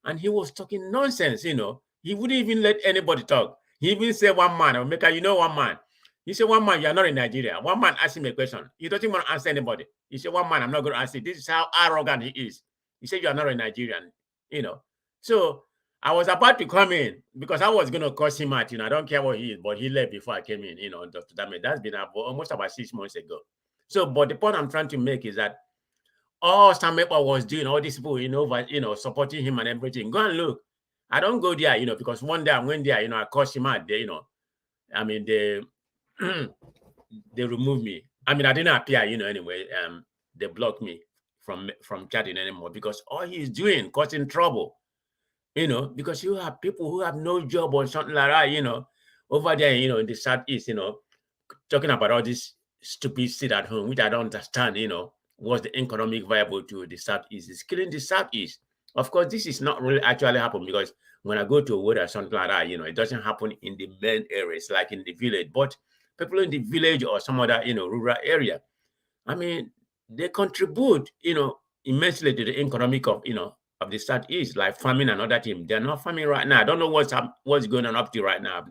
and he was talking nonsense, he wouldn't even let anybody talk. He even said one man, Omeka, one man. He said, one man, you're not in Nigeria. One man asked him a question. He doesn't want to answer anybody. He said, one man, I'm not going to answer. This is how arrogant he is. He said, you're not a Nigerian, So I was about to come in because I was going to curse him out. I don't care what he is, but he left before I came in, Dr. Dame. That's been almost about 6 months ago. So, but the point I'm trying to make is that all Samepa was doing, all these people, supporting him and everything. Go and look. I don't go there, because one day I went there, I cursed him out there, they removed me. I didn't appear, anyway. They blocked me from chatting anymore because all he's doing causing trouble, because you have people who have no job or something like that, over there, in the Southeast, talking about all this stupid shit at home, which I don't understand, what's the economic viable to the Southeast. It's killing the Southeast. Of course, this is not really actually happening because when I go to a wood or something like that, it doesn't happen in the main areas like in the village, but people in the village or some other, rural area, they contribute, immensely to the economic of the Southeast, like farming and other things. They're not farming right now. I don't know what's going on up to right now.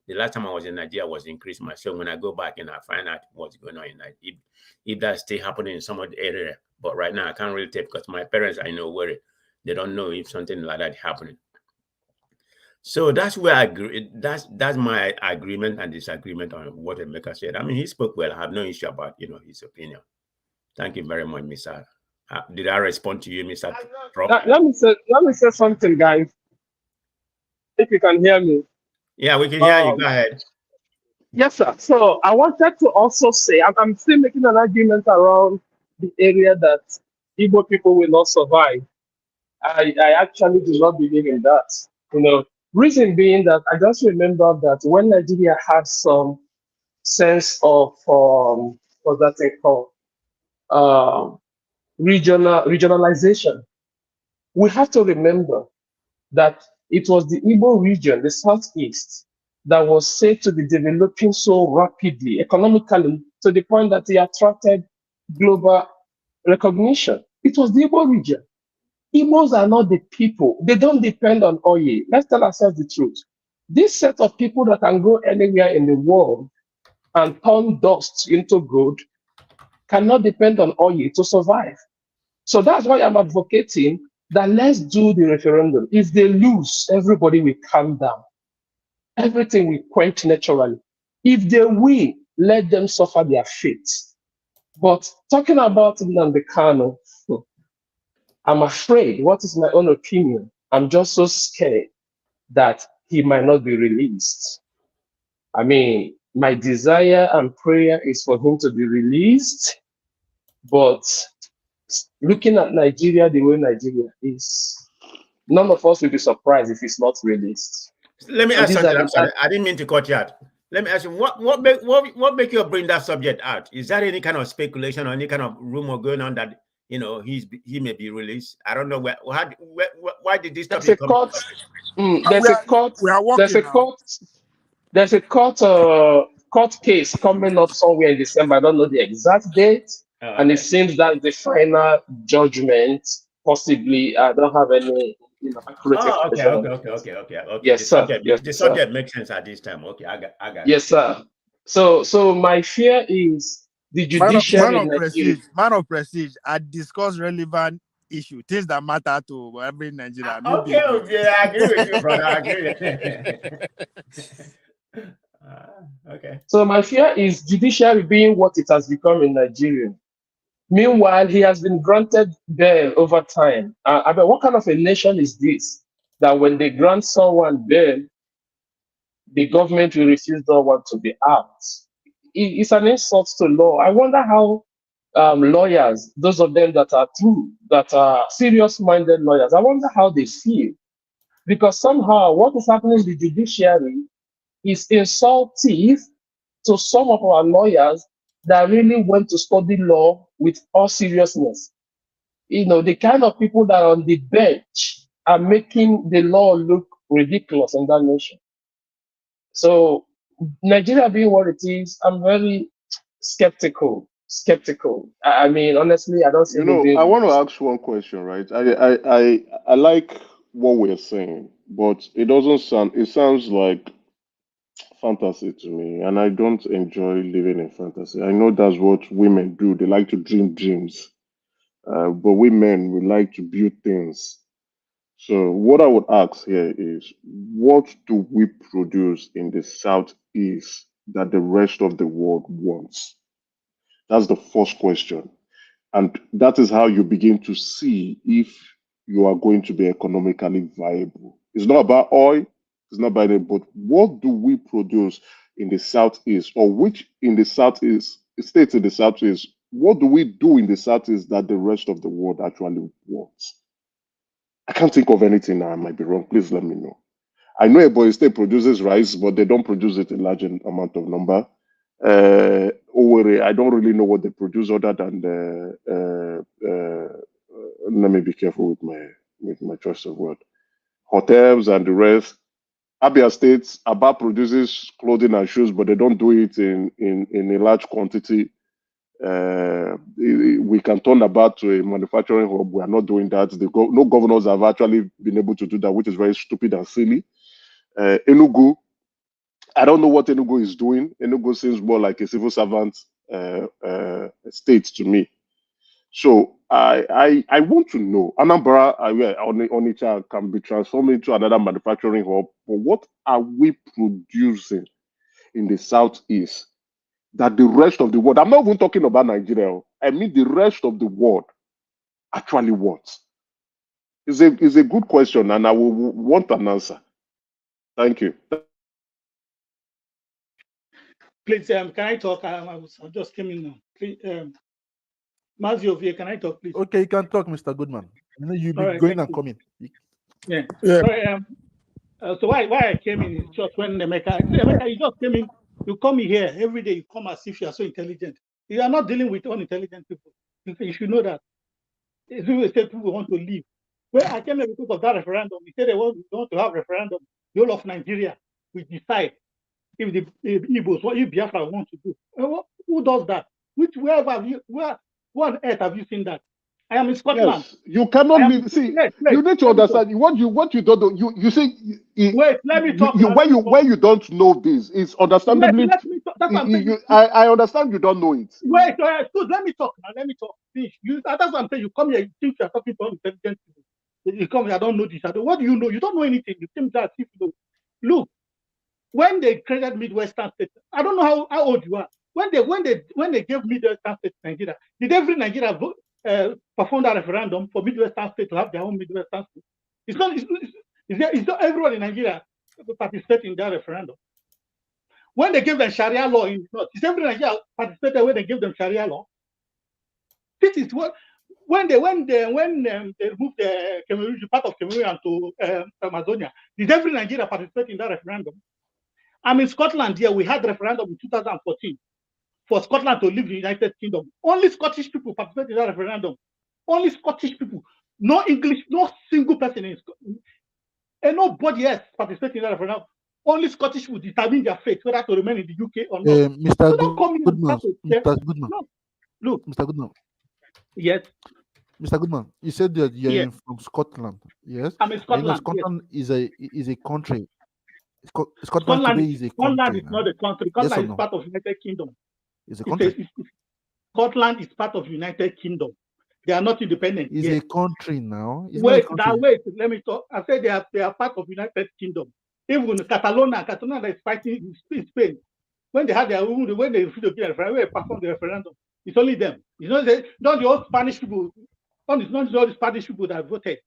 The last time I was in Nigeria was in Christmas. So when I go back and I find out what's going on in Nigeria, if that's still happening in some other area. But right now I can't really tell because my parents are in Owerri. They don't know if something like that happening. So that's where I agree. That's my agreement and disagreement on what Emeka said. I mean, he spoke well. I have no issue about his opinion. Thank you very much, Mr. Did I respond to you, Mr. Prof? Let me say something, guys. If you can hear me. Yeah, we can hear you. Go ahead. Yes, sir. So I wanted to also say, I'm still making an argument around the area that Igbo people will not survive. I actually do not believe in that. Reason being that I just remember that when Nigeria had some sense of what's that thing called? Regionalization. We have to remember that it was the Igbo region, the southeast, that was said to be developing so rapidly economically to the point that it attracted global recognition. It was the Igbo region. Igbos are not the people. They don't depend on oil. Let's tell ourselves the truth. This set of people that can go anywhere in the world and turn dust into gold cannot depend on oil to survive. So that's why I'm advocating that let's do the referendum. If they lose, everybody will calm down. Everything will quench naturally. If they win, let them suffer their fate. But talking about Nnamdi Kanu, I'm afraid, what is my own opinion? I'm just so scared that he might not be released. I mean, my desire and prayer is for him to be released, but looking at Nigeria the way Nigeria is, none of us will be surprised if he's not released. Let me ask something. I'm sorry, I didn't mean to cut you out. Let me ask you, what make you bring that subject out? Is that any kind of speculation or any kind of rumor going on that he may be released? I don't know why did this topic come? There's a court case coming up somewhere in December. I don't know the exact date, and it seems that the final judgment possibly. I don't have any accurate information. Okay. Yes, sir. The subject makes sense at this time. Okay, I got. Yes, sir. So my fear is the judiciary. Man of prestige. I discuss relevant issue, things that matter to every Nigerian. Okay, I agree with you, brother. I agree. Okay. So my fear is judiciary being what it has become in Nigeria. Meanwhile, he has been granted bail over time. I mean, what kind of a nation is this that when they grant someone bail, the government will refuse the one to be out? It's an insult to law. I wonder how lawyers, those of them that are serious-minded lawyers, I wonder how they feel. Because somehow what is happening in the judiciary is insultive to some of our lawyers that really went to study law with all seriousness. The kind of people that are on the bench are making the law look ridiculous in that nation. So Nigeria being what it is, I'm very skeptical. I mean, honestly, I don't see. I want to ask one question, right? I like what we're saying, but it doesn't sound. It sounds like fantasy to me, and I don't enjoy living in fantasy. I know that's what women do. They like to dream dreams, but we men, we like to build things. So what I would ask here is, what do we produce in the Southeast that the rest of the world wants? That's the first question. And that is how you begin to see if you are going to be economically viable. It's not about oil, it's not about it, but what do we produce in the Southeast, or which in the Southeast, states in the Southeast, what do we do in the Southeast that the rest of the world actually wants? I can't think of anything now. I might be wrong. Please let me know. I know Ebonyi State produces rice, but they don't produce it in large amount of number. Owerri, I don't really know what they produce other than let me be careful with my choice of word. Hotels and the rest. Abia State, Aba produces clothing and shoes, but they don't do it in a large quantity. We can turn about to a manufacturing hub. We are not doing that. No governors have actually been able to do that, which is very stupid and silly. Enugu, I don't know what Enugu is doing. Enugu seems more like a civil servant state to me. So I want to know, Anambra Onitsha can be transformed into another manufacturing hub, but what are we producing in the southeast that the rest of the world, I'm not even talking about Nigeria, I mean the rest of the world actually wants? It's a good question, and I will want an answer. Thank you. Please, can I talk? I just came in now. Please, Mazio, can I talk, please? Okay, you can talk, Mr. Goodman. You know, you'll be right, going and coming. Yeah. Sorry, so why I came in is just when Emeka, you just came in, you come here every day, you come as if you are so intelligent. You are not dealing with unintelligent people. You should know that. People say people want to leave. Well, I came here because of that referendum. We said they want to have referendum. The whole of Nigeria, we decide if the Igbos, what if Biafra wants to do. Who does that? Where on earth have you seen that? I am in Scotland. Yes, you cannot leave. See, you need to understand what you don't do. You see, wait, let me talk. When you don't know this, it's understandably. Let me talk. That's what I'm saying. I understand you don't know it. Wait, so let me talk now. Let me talk. That's what I'm saying. You come here, you think you're talking to intelligent people. You come here, I don't know this. What do you know? You don't know anything. You think that if you know. Look, when they created Midwestern States, I don't know how old you are. When they gave Midwestern States to Nigeria, did every Nigeria vote? Perform that referendum for Midwestern State to have their own Midwestern State. It's not everyone in Nigeria participating in that referendum. When they gave them Sharia law in the North, is every Nigeria participated when they gave them Sharia law? This is what when they removed the Cameroon, part of Cameroon to Amazonia, did every Nigeria participate in that referendum? I'm in Scotland here. We had referendum in 2014. For Scotland to leave the United Kingdom. Only Scottish people participated in that referendum. Only Scottish people. No English, no single person in Scotland. And nobody else participated in that referendum. Only Scottish people determine their fate, whether to remain in the UK or not. Mr. Goodman. No. Look. Mr. Goodman. Yes. Mr. Goodman, you said that you're from Scotland. Yes. I'm in Scotland. Scotland is a country. Scotland today is a country. Scotland is not a country. Scotland is part of United Kingdom. It's a country. Scotland is part of United Kingdom. They are not independent. It's a country now. Wait, let me talk. I said they are part of United Kingdom. Even Catalonia is fighting in Spain. When they had when they refused to give a referendum, when they performed the referendum, it's only them. Not the old Spanish people. It's not all the Spanish people that voted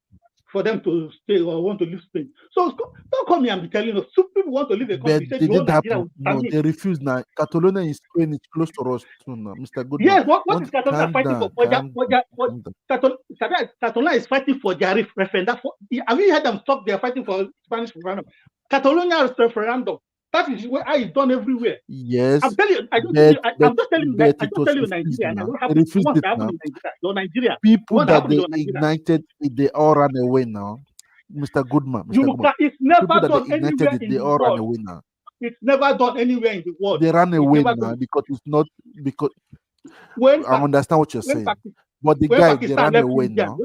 for them to stay or want to leave Spain. So don't come here and be telling us some people want to leave a country. But they didn't happen. No, they refused now. Catalonia in Spain is close to us too now, Mr. Goodman. Yes, what is Catalonia fighting for? Catalonia is fighting for their referendum. Have you heard them talk? They are fighting for Spanish referendum. Catalonia referendum. That is where it's done everywhere. Yes. I'm telling you, I'm just telling you Nigeria. And what happened in Nigeria? People that they ignited, they all ran away now. Mr. Goodman. It's never done anywhere in the world. Ran away now. It's never done anywhere in the world. They ran away now because it's not because I understand what you're saying. But the guy they ran away now.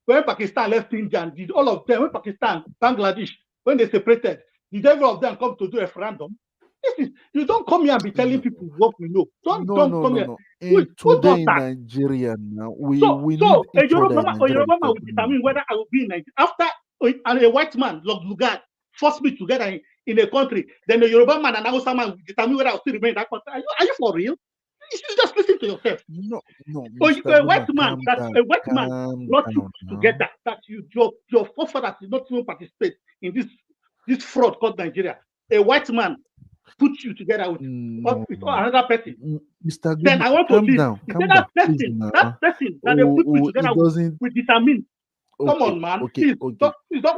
When Pakistan left India, did all of them, when Pakistan, Bangladesh, when they separated, did every of them come to do a referendum? You don't come here and be telling people what we know. Don't come here. No. Today in Nigeria now, we need each other in Nigeria. Will determine whether I will be in Nigeria. After a white man, Lugard, forced me together in a country, then the Yoruba man and Hausa man will determine whether I will still remain in that country. Are you for real? You should just listen to yourself. No. A white man brought you together. That your forefathers did not even participate in this fraud called Nigeria. A white man put you together with another person. Mr. Goodman, then I want to leave. That person that they put me together with determine. Come on, man. Please don't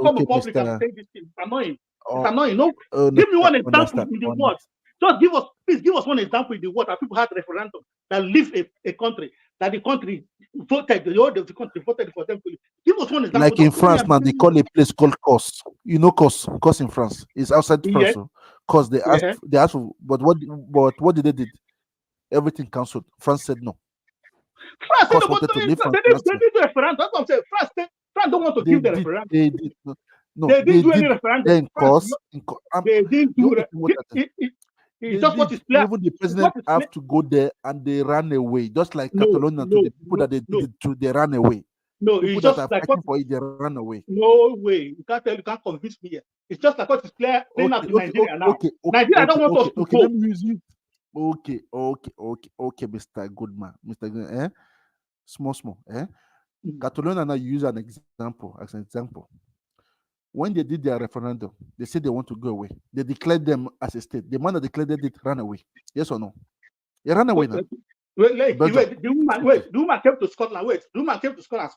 come to public and say this thing. It's annoying. It's annoying. No, give me one example in the world. Just give us one example in the world that people had referendum that leave a country, that the country voted, the whole of the country voted for them to leave. Give us one example. Like in France now, they call a place called Cos. You know Cos in France. It's outside France. Cos they asked for, but what did they do? Everything cancelled. France said no. France wanted to leave. They did the referendum. That's what I'm saying. France don't want to give the referendum. They did. No, they didn't do any referendum. They didn't do It's just what is clear. Even the president have to go there and they ran away, just like Catalonia to the people that they did it to, they ran away. No, people it's that just are like fighting for it, they run away. No way. You can't convince me here. It's just like what is clear playing out in Nigeria now. Nigeria don't want us to go. Let me use you. Okay, Mr. Goodman. Mr. Goodman, small. Catalonia now use as an example. When they did their referendum, they said they want to go away. They declared them as a state. The man that declared it ran away. Yes or no? He ran away now. Wait, the woman came to Scotland. The woman came to Scotland.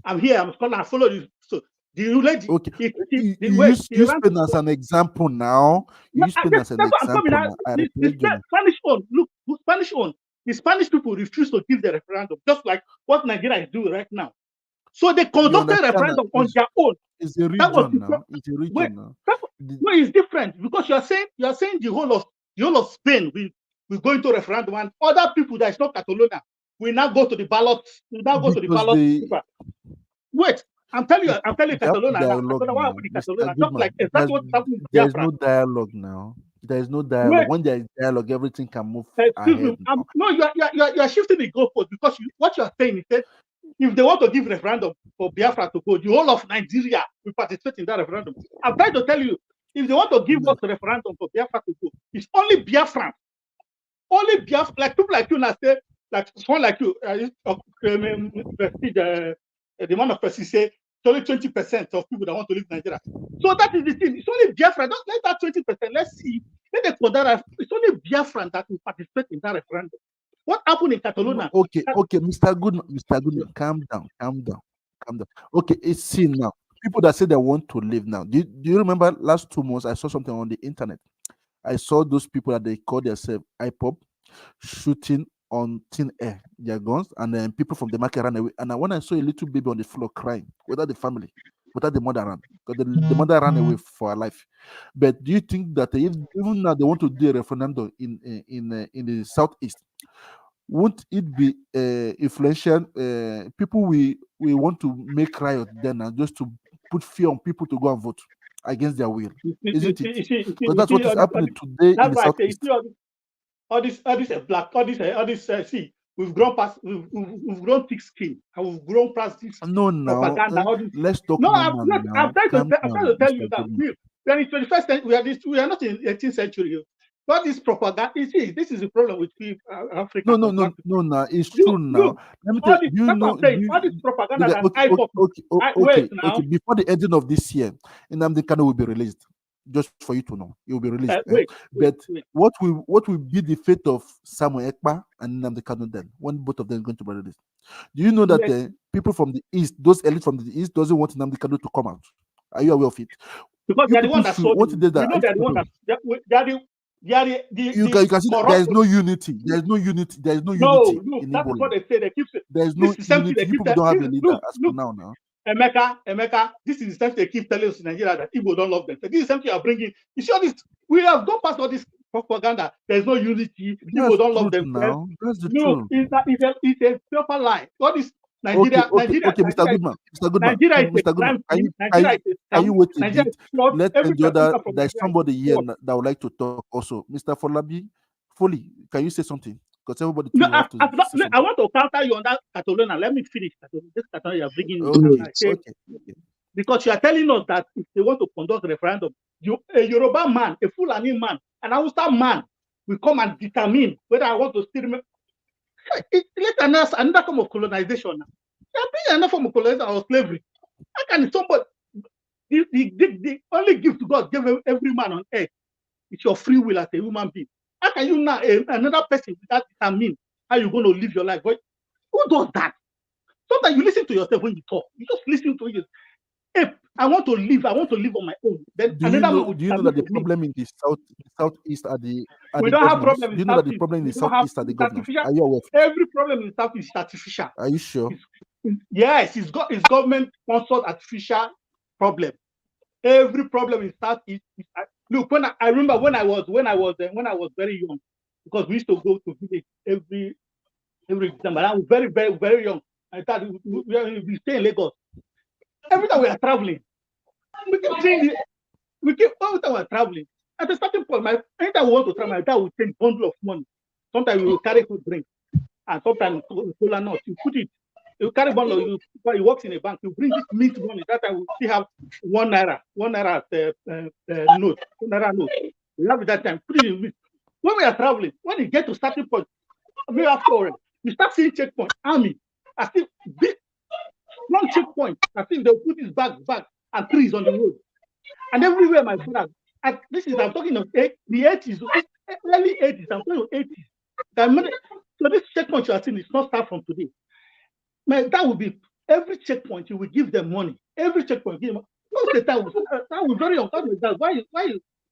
I'm here, I'm Scotland, I follow you. So the lady, you Spain as an example now. You Spain as an example now. Spanish own. Look, Spanish own. The Spanish people refuse to give the referendum, just like what Nigeria is doing right now. So they conducted a referendum on their own. It's a region now. It's a region now. No, it's different because you are saying the whole of Spain we go into referendum, and other people that is not Catalonia will now go to the ballot. Wait, I'm telling you, Catalonia now. Just like exactly what happened. There's no dialogue now. There's no dialogue. Wait. When there is dialogue, everything can move ahead. No, you are shifting the goalpost because what you are saying is that if they want to give referendum for Biafra to go, the whole of Nigeria will participate in that referendum. I'm trying to tell you, if they want to give us a referendum for Biafra to go, it's only Biafra. Only Biafra, like people like you now say, like someone like you, the man of Prestige say, it's only 20% of people that want to leave Nigeria. So that is the thing. It's only Biafra. Don't let that 20%. Let's see. It's only Biafra that will participate in that referendum. What happened in Catalonia? Okay, Mr. Goodman, calm down. Okay, it's seen now. People that say they want to leave now. Do you remember last 2 months I saw something on the internet? I saw those people that they call themselves IPOB shooting on thin air, their guns, and then people from the market ran away. And when I saw a little baby on the floor crying, without the family, without the mother ran, because the mother ran away for her life. But do you think that even now they want to do a referendum in the southeast? Won't it be influential? People we want to make riot then and just to put fear on people to go and vote against their will, isn't it? Because that's what is happening today in the southeast. All this see, we've grown past, we've grown thick skin, and we've grown past this propaganda. Let's talk. No, I'm trying to tell you that we are in 21st century. We are not in 18th century. What is propaganda? This is the problem with Africa. No. It's true now. Let me tell you. All this propaganda okay. Before the ending of this year, Nnamdi Kanu will be released. Just for you to know, it will be released. Wait. What will be the fate of Samuel Ekpa and Nnamdi Kanu then, when both of them are going to be released? Do you know that people from the east, those elites from the east, doesn't want Nnamdi Kanu to come out? Are you aware of it? Because they're the one that sold you. They're the one that you can see there is no unity. There is no unity. No, that's what they say. They keep saying there is no unity. People don't have a leader as for now. Emeka, this is the same thing they keep telling us in Nigeria that Igbo don't love them. So this is the same thing you are bringing. You see all this? We have gone past all this propaganda. There is no unity. Igbo don't love them. That's the truth. It's a proper lie. All this Nigeria. Okay, Mr. Goodman. Are you waiting? Let the other. There's somebody here that would like to talk also. Mr. Foley, can you say something? Because everybody. I want to counter you on that Catalonia. Let me finish. This Catalonia you are bringing. Okay. Because you are telling us that if they want to conduct a referendum, a Yoruba man, a Fulani man, an Hausa man will come and determine whether I want to still. Let another form of colonization. There is another form of colonization or slavery. How can somebody? The only gift God gave every man on earth is your free will as a human being. How can you now another person that determine how you're going to live your life? But who does that? Sometimes you listen to yourself when you talk. You just listen to it. If I want to live on my own. Then do you know that the problem in the southeast are the we don't have problem. Do you know that the problem in the southeast are the governors? Are you aware? Every problem in the south is artificial. Are you sure? Yes, it's government sponsored artificial problem. Every problem in south is look. When I remember when I was very young, because we used to go to village every December. I was very, very, very young. I thought we stay in Lagos. Every time we are traveling, every time we are traveling, At a starting point, anytime we want to try, my dad will take bundle of money. Sometimes we will carry food drink, and sometimes cola nuts. You put it. You carry bundle. He works in a bank. You bring this mint money. That time we still have 1 naira, note, 1 naira note. We have it that time. Put it in mint. When we are traveling, when you get to starting point, maybe after you start seeing checkpoint, army, I think big long checkpoint. I think they'll put his back, and trees on the road. And everywhere, my father, I'm talking of the 80s, early 80s, I'm talking of 80s. So this checkpoint you are seeing is not start from today. Man, that would be every checkpoint, you will give them money. Every checkpoint, give them. Most of the time, that was very uncomfortable. Why?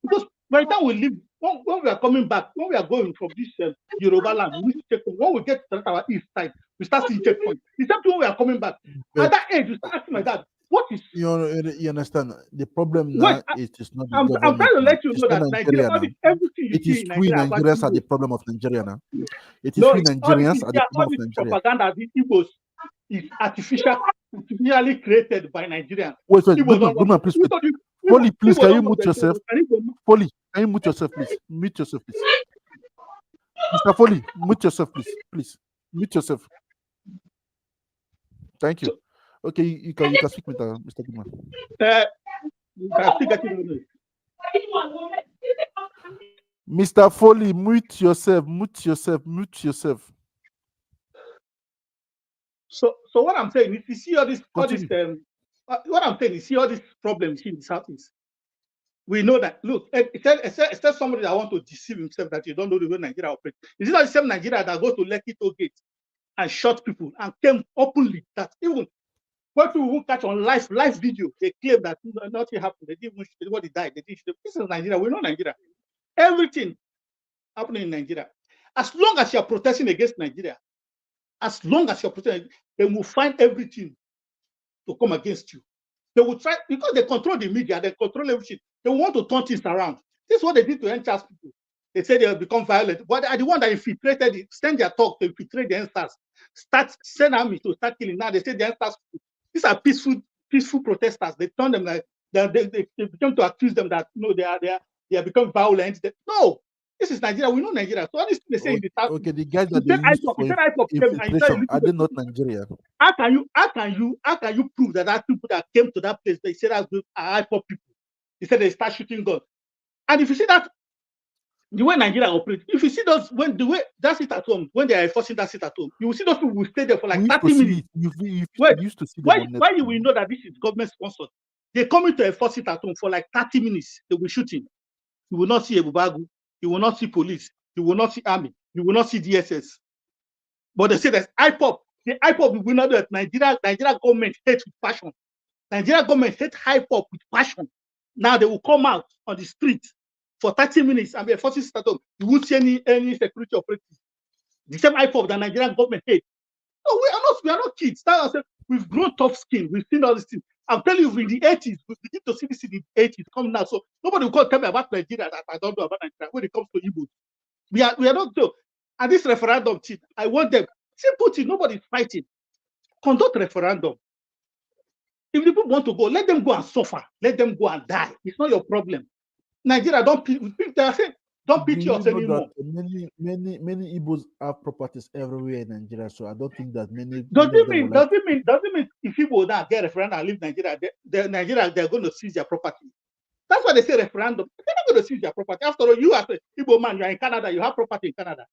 Because by the time we leave, when we are coming back, when we are going from this Yoruba land, we checkpoint. When we get to our east side, we start seeing checkpoint. The same thing when we are coming back. At that age, you start asking my dad, what is... You understand? The problem now is not the I'm government. trying to let you know that Nigeria Nigeria, everything you it see is in we Nigeria... Nigerians are the problem of Nigeria now. It is No, we Nigerians are the problem of Nigeria. Propaganda, the Igbos is artificially created by Nigerians. Wait, Goodman, please. Polly, please, can you mute yourself? Polly, can you mute yourself, please? Mute yourself, please. Mr. Foley, mute yourself, please. Please, mute yourself. Thank you. Okay, you can speak, Mr. Goodman. Mr. Foley, mute yourself. So what I'm saying is, you see all this what I'm saying is, see all these problems in the Southeast. We know that. Look, it's somebody that want to deceive himself that you don't know the way Nigeria operates. Is it not the same Nigeria that goes to Lekki toll gate and shot people and came openly that even when people who catch on live video, they claim that nothing happened. They didn't even shoot anybody died. They didn't shoot. This is Nigeria. We know Nigeria. Everything happening in Nigeria. As long as you are protesting against Nigeria, they will find everything to come against you. They will try, because they control the media, they control everything. They want to turn things around. This is what they did to NCHAS people. They say they will become violent, but they are the one that infiltrated it, send their talk to infiltrate the NCHAS, send army to start killing. Now they say the NCHAS people, these are peaceful protesters. They turn them like they become to accuse them that they are become violent. No. This is Nigeria. We know Nigeria. So honestly, they say in the South. Okay, the guys that they use for infiltration, are they not Nigeria? How can you prove that people that came to that place, they said that are IPOB people? They said they start shooting guns. And if you see that, the way Nigeria operates, if you see those the way that sit at home, when they are enforcing that sit at home, you will see those people will stay there for like 30 minutes. You used to see why you will know that this is government sponsored? They come in to enforce it at home for like 30 minutes. They will shoot him. You will not see a Bubagu. You will not see police. You will not see army. You will not see DSS. But they say there's IPOB. The IPOB will not do it. Nigeria government hates with passion. Nigeria government hates IPOB with passion. Now they will come out on the street for 30 minutes and be enforcing it at home. You won't see any security operatives. The same IPOB that Nigerian government hates. No, we are not kids. We've grown tough skin. We've seen all these things. I'm telling you, in the 80s, we begin to see this in the 80s come now. So nobody will tell me about Nigeria that I don't know about Nigeria when it comes to Igbo. We are not so. And this referendum thing, I want them. Simple thing, nobody's fighting. Conduct referendum. If the people want to go, let them go and suffer. Let them go and die. It's not your problem. Nigeria, don't pity us anymore. Many Igbos have properties everywhere in Nigeria, so I don't think that many. Does it mean if Igbo now get referendum and leave Nigeria, they're going to seize their property? That's why they say referendum. They're not going to seize their property. After all, you as an Igbo man, you're in Canada, you have property in Canada.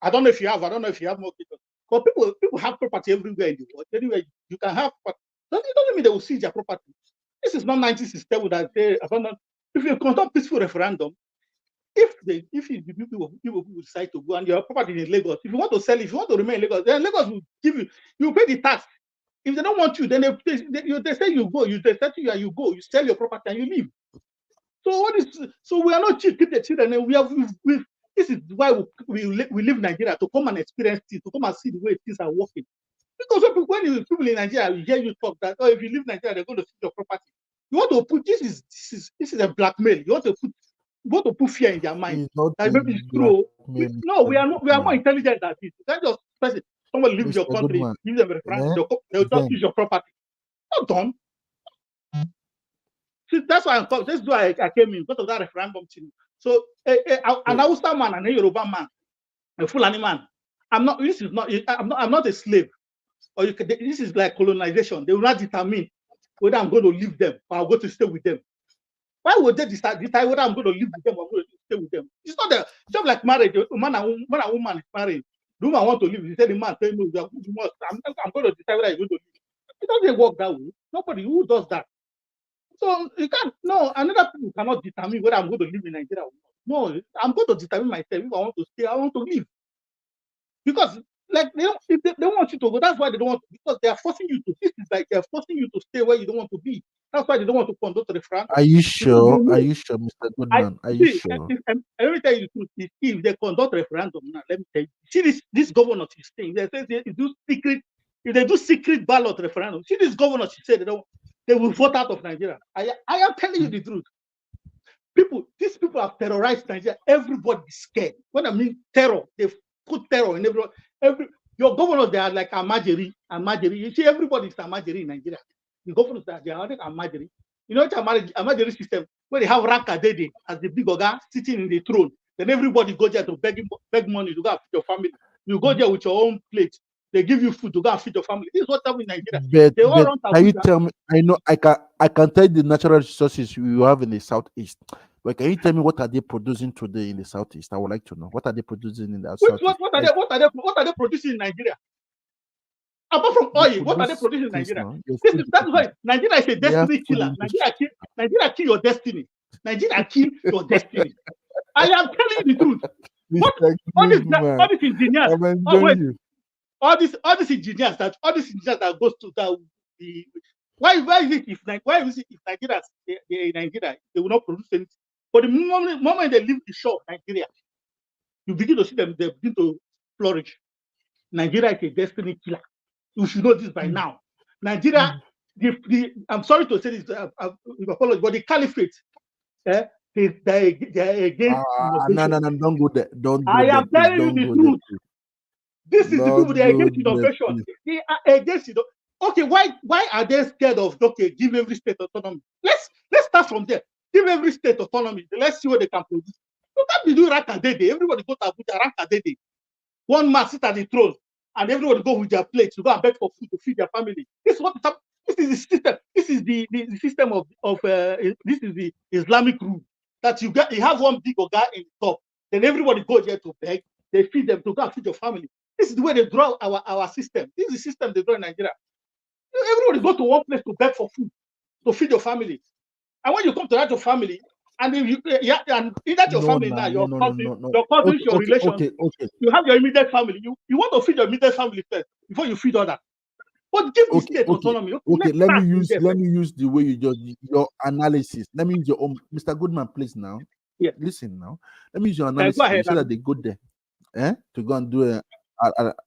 I don't know if you have more people. But people have property everywhere in the world. Anyway, you can have property. It doesn't mean they will seize their property. This is not 1967 that they abandon. If you conduct peaceful referendum, if the people decide to go and your property in Lagos, if you want to sell it, if you want to remain in Lagos, then Lagos will give you. You pay the tax. If they don't want you, then they say you go. They say to you and you go. You sell your property and you leave. So we are not cheap. Keep the children. And this is why we leave Nigeria to come and experience things, to come and see the way things are working. Because when people in Nigeria will hear you talk that, if you leave Nigeria, they're going to steal your property. You want to put this is a blackmail. You want to put fear in their mind. That maybe it's true. No, we are more intelligent than this. You can't just press it. Somebody leaves your country, give them a referendum, they'll just use your property. Not done. See, that's why this is why I came in because of that referendum thing. So an Hausa man and a Yoruba man, a Fulani man. I'm not a slave. Or this is like colonization. They will not determine whether I'm going to leave them or I'm going to stay with them. Why would they decide whether I'm going to live with them or I'm going to stay with them? It's not the job like marriage. Man and woman is married. The woman want to leave. He said the man, no, you must. I'm going to decide whether you're going to leave. It doesn't work that way. Nobody who does that. So you can't. No, another people cannot determine whether I'm going to live in Nigeria or not. No, I'm going to determine myself. If I want to stay, I want to leave. Because like they don't want you to go. That's why they don't want to, because they are forcing you to. This is like they're forcing you to stay where you don't want to be. That's why they don't want to conduct the referendum. Are you sure? Are you sure, Mr. Goodman? Are you sure? Let me tell you the truth. If they conduct referendum now, let me tell you. See this governor is saying they say they do secret. If they do secret ballot referendum, see this governor, she said they will vote out of Nigeria. I am telling you the truth. These people have terrorized Nigeria. Everybody is scared. When I mean terror, they've put terror in everyone. Your governors, they are like Amajiri. You see, everybody is Amajiri in Nigeria. The governors, they are like Amajiri. You know, it's Amajiri system where they have Rakadede as the big oga sitting in the throne. Then everybody go there to beg money to go and feed your family. You go there with your own plate. They give you food to go and feed your family. This is what happened in Nigeria. Can you tell me? I know I can tell the natural resources you have in the southeast. But can you tell me what are they producing today in the southeast? I would like to know. What are they producing in the southeast? What are they producing in Nigeria? Apart from oil, what are they producing in Nigeria? That's why Nigeria is a destiny killer. Nigeria kill your destiny. Nigeria kill your destiny. I am telling you the truth. All these engineers, all these engineers that goes to that. Why is it if Nigeria in Nigeria they will not produce anything? But the moment they leave the shore of Nigeria, you begin to see them. They begin to flourish. Nigeria is a destiny killer. You should know this by now. Nigeria, I'm sorry to say this, apologize, but the caliphate, they're against. No, don't go there. I am telling you the truth. This is the people they are against innovation. They are against it. Okay, why are they scared of give every state autonomy? Let's start from there. Give every state autonomy. Let's see what they can produce. You can't be doing Rakadede. Everybody go to Abuja, Rakadede. One man sit at the throne, and everybody go with their plates to go and beg for food to feed their family. This is what this is the system. This is the system of this is the Islamic rule that you have one big oga in the top, then everybody go there to beg. They feed them to go and feed your family. This is the way they draw our system. This is the system they draw in Nigeria. Everybody go to one place to beg for food to feed your family, and when you come to that your family, and if and in that your family now, your cousins, your relations, you have your immediate family. You want to feed your immediate family first before you feed others. But give the state autonomy. Okay, let me use the way you just your analysis. Let me use your own, Mr. Goodman, please now. Yeah. Listen now. Let me use your analysis. You say that they go there, to go and do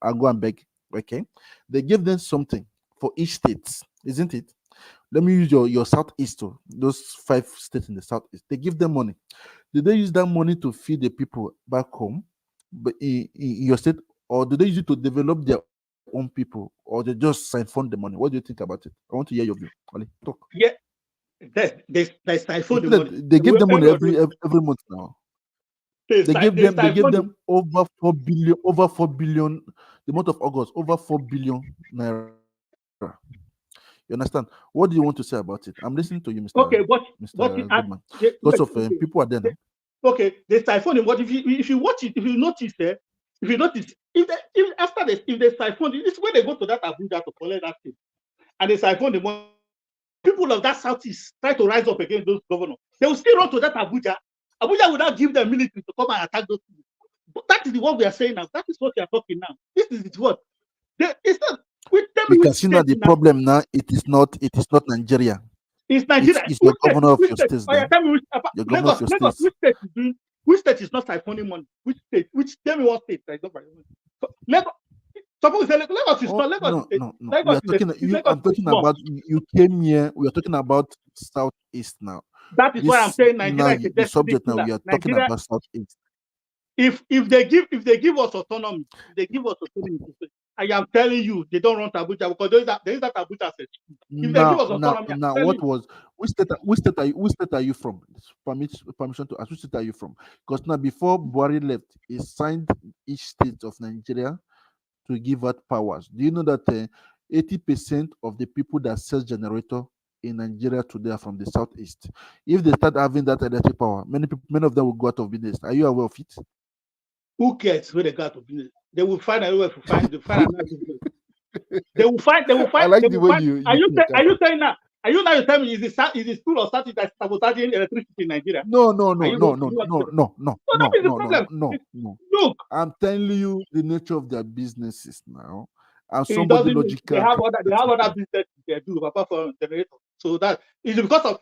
I'll go and beg. Okay, they give them something for each state, isn't it? Let me use your southeast, those 5 states in the southeast. They give them money. Did they use that money to feed the people back home, but in your state, or do they use it to develop their own people, or they just siphon the money? What do you think about it? I want to hear your view. Ali, talk. Yeah, they siphon the money. They give them money every month now. They give them over 4 billion. The month of August, over 4 billion naira. You understand? What do you want to say about it? I'm listening to you, Mr. Okay, Goodman. Because of people are there now. Okay, they siphon him. But if you watch it, if you notice, if they siphon it, it's when they go to that Abuja to collect that thing, and they siphon the money. People of that southeast try to rise up against those governors. They will still run to that Abuja. Abuja will not give them military to come and attack those people. But that is the what we are saying now. That is what we are talking now. This is what. It's not. You can see that the problem now. It is not Nigeria. It's Nigeria. It's the governor of your state. Tell me which state is not siphoning money? Which state? Tell me what state? Lagos. Suppose say Lagos is not Lagos. No. I'm talking about. You came here. We are talking about southeast now. That is why I'm saying Nigeria is the subject now. We are talking about southeast. If they give us autonomy, I am telling you, they don't run to Abuja because there is that Abuja set. If they give us autonomy, which state are you from? Permission to ask, which state are you from? Because now before Buhari left, he signed each state of Nigeria to give out powers. Do you know that 80% of the people that sell generator in Nigeria today are from the southeast? If they start having that electric power, many of them will go out of business. Are you aware of it? Who cares where they go out of business? They will find another to find another business. They will find. I like the way you. Are you saying now? Are you now telling me is the school or something that's sabotaging electricity in Nigeria? No. Look, I'm telling you the nature of their businesses now. And it doesn't mean they have other businesses they do apart from generator. So that is because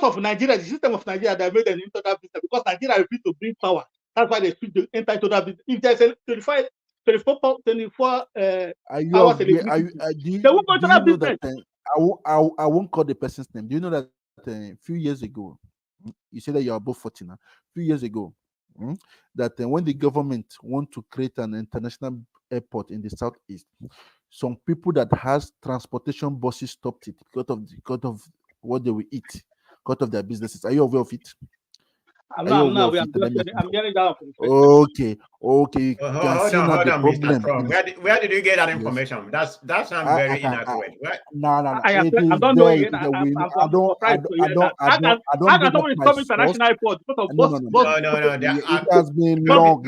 of Nigeria, the system of Nigeria that made them into that business because Nigeria refused to bring power. That's why they switch to enter into that business. If there's a 24 hours electricity, they won't go to that business. I won't call the person's name. Do you know that a few years ago, you said that you're above 40 now, a few years ago, that when the government want to create an international airport in the southeast, some people that has transportation buses stopped it because of what they will eat, because of their businesses. Are you aware of it? I'm hearing that. Okay. Hold on, Mr. Trump. Where did you get that information? That sounds very inaccurate. No. I don't know yet. I don't. Somebody come international airport because of bus. No. It has been long.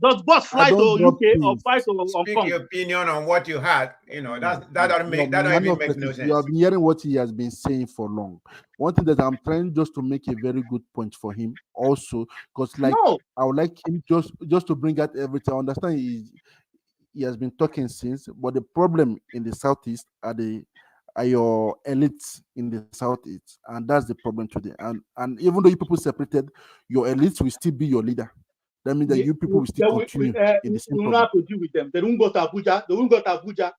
Does bus fly to UK or fly to Hong Kong? Speak your opinion on what you had. That doesn't make no sense. You have been hearing what he has been saying for long. One thing that I'm trying just to make a very good point for him also, because I would like him just to bring out everything. I understand he has been talking since, but the problem in the southeast are your elites in the southeast, and that's the problem today. And even though you people separated, your elites will still be your leader. That means that you people will still continue in the same problem. We don't have to deal with them. They don't go to Abuja.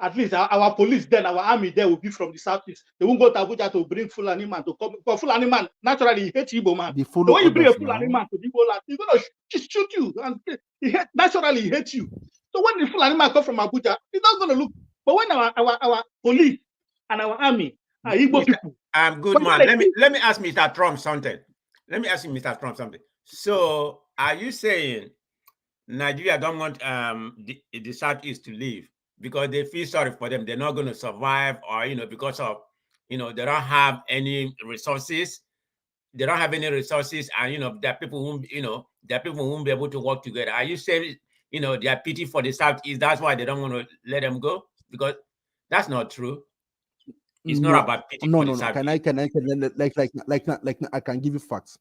At least our police then, our army there will be from the southeast. They won't go to Abuja to bring Fulani man to come. Because Fulani man, naturally, he hates Igbo man. So when you bring a Fulani man to Igbo land, he's going to shoot you. And naturally, he hates you. So when the Fulani man come from Abuja, he's not going to look. But when our police and our army are Igbo people. Good man. Let me ask Mr. Trump something. So are you saying Nigeria don't want the southeast to leave because they feel sorry for them? They're not going to survive, or because of they don't have any resources. They don't have any resources, and there are people who won't be able to work together. Are you saying they are pity for the southeast? That's why they don't want to let them go? Because that's not true. It's not about pity. No. Can I can give you facts.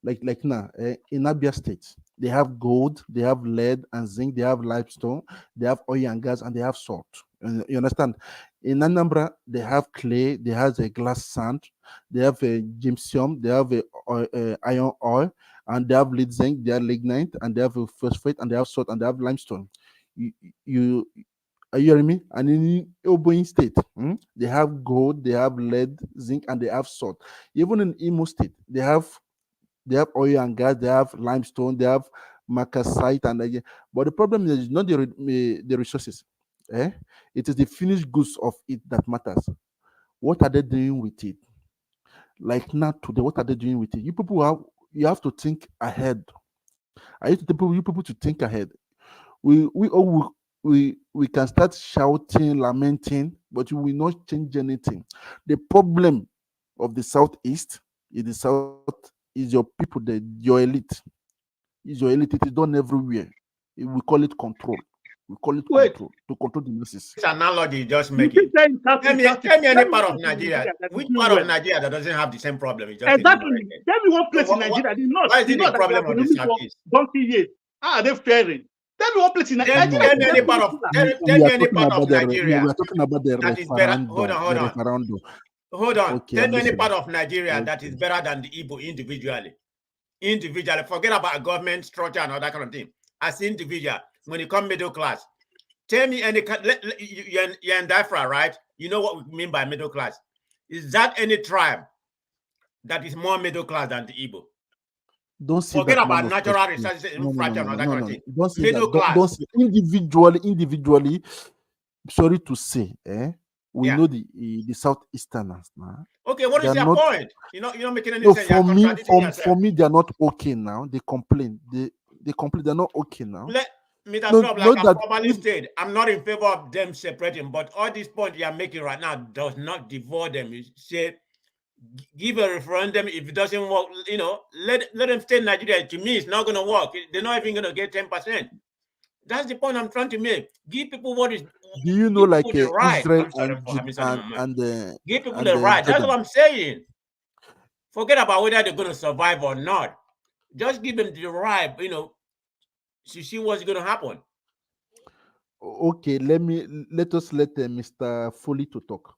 Like now, in Abia State, they have gold, they have lead and zinc, they have limestone, they have oil and gas, and they have salt. You understand? In Anambra, they have clay, they have a glass sand, they have a gypsum, they have a iron ore, and they have lead zinc, they have lignite, and they have a phosphate, and they have salt, and they have limestone. Are you hearing me? And in Oboin State, they have gold, they have lead, zinc, and they have salt. Even in Imo State, they have oil and gas, they have limestone, they have marcasite, but the problem is not the resources. It is the finished goods of it that matters. What are they doing with it? Like now today, what are they doing with it? You have to think ahead. I used to tell you people to think ahead. We can start shouting, lamenting, but we will not change anything. The problem of the southeast is your people, your elite. Is your elite. It is done everywhere. We call it control. Control to control the masses. This analogy you just making. Tell me any part of Nigeria. Which part of Nigeria that doesn't have the same problem? Exactly. Tell me one place in Nigeria. Why is it the problem of the southeast? Donkey years. How are they faring? Tell me one place in Nigeria. Tell me any part of Nigeria. We are talking about the referendum. Hold on. Okay, tell me any part of Nigeria that is better than the Igbo individually. Forget about government structure and all that kind of thing. As individual, when you come middle class, tell me any. You're in Biafra, right? You know what we mean by middle class. Is that any tribe that is more middle class than the Igbo? Don't see Forget that about man natural of resources, no, infrastructure, and that kind of thing. Don't see Middle that. class. Don't see individually. Sorry to say, we know the Southeasterners now. Okay, what is your point? You're not making any sense. For me, they are not okay now. They complain. They complain. They're not okay now. I'm not in favor of them separating, but all these points you are making right now does not divorce them. You say give a referendum. If it doesn't work, let them stay in Nigeria. To me, it's not going to work. They're not even going to get 10%. That's the point I'm trying to make. Give people what is. Do you know, like right. Israel and give people the right. That's what I'm saying. Forget about whether they're going to survive or not. Just give them the right, to see what's going to happen. Okay, let us let Mr. Foley to talk.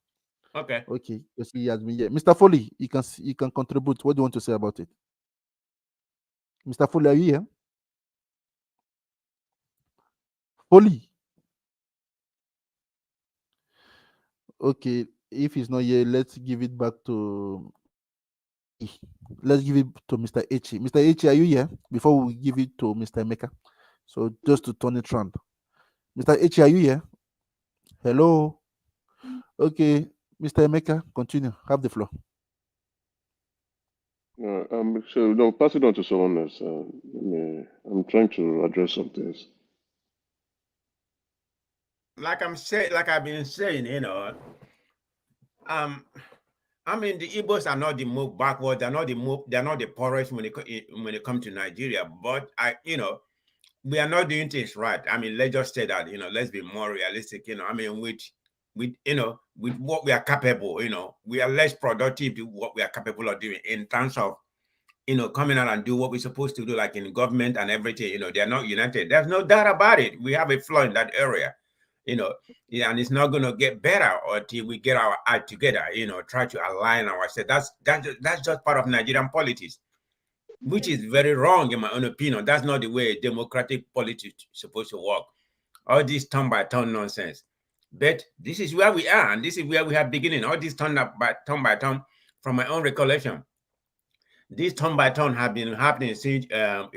Okay. Because he has been here. Mr. Foley, you can contribute. What do you want to say about it? Mr. Foley, are you here? Foley. Okay, if he's not here, let's give it back to. Let's give it to Mr. Echi. Mr. Echi, are you here? Before we give it to Mr. Emeka. So just to turn it around. Mr. Echi, are you here? Hello. Okay, Mr. Emeka, continue. Have the floor. So no, pass it on to someone else. I'm trying to address some things. Like I've been saying, I mean, the Igbos are not the most backward. They're not the poorest when it comes to Nigeria. But we are not doing things right. I mean, let's just say that. Let's be more realistic. I mean, with what we are capable. We are less productive to what we are capable of doing in terms of coming out and do what we're supposed to do, like in government and everything. They are not united. There's no doubt about it. We have a flaw in that area. And it's not going to get better until we get our act together, try to align ourselves. That's just part of Nigerian politics, which is very wrong in my own opinion. That's not the way democratic politics is supposed to work. All this turn by turn nonsense. But this is where we are, and this is where we have beginning. All this turn by turn, from my own recollection. This turn by turn have been happening since a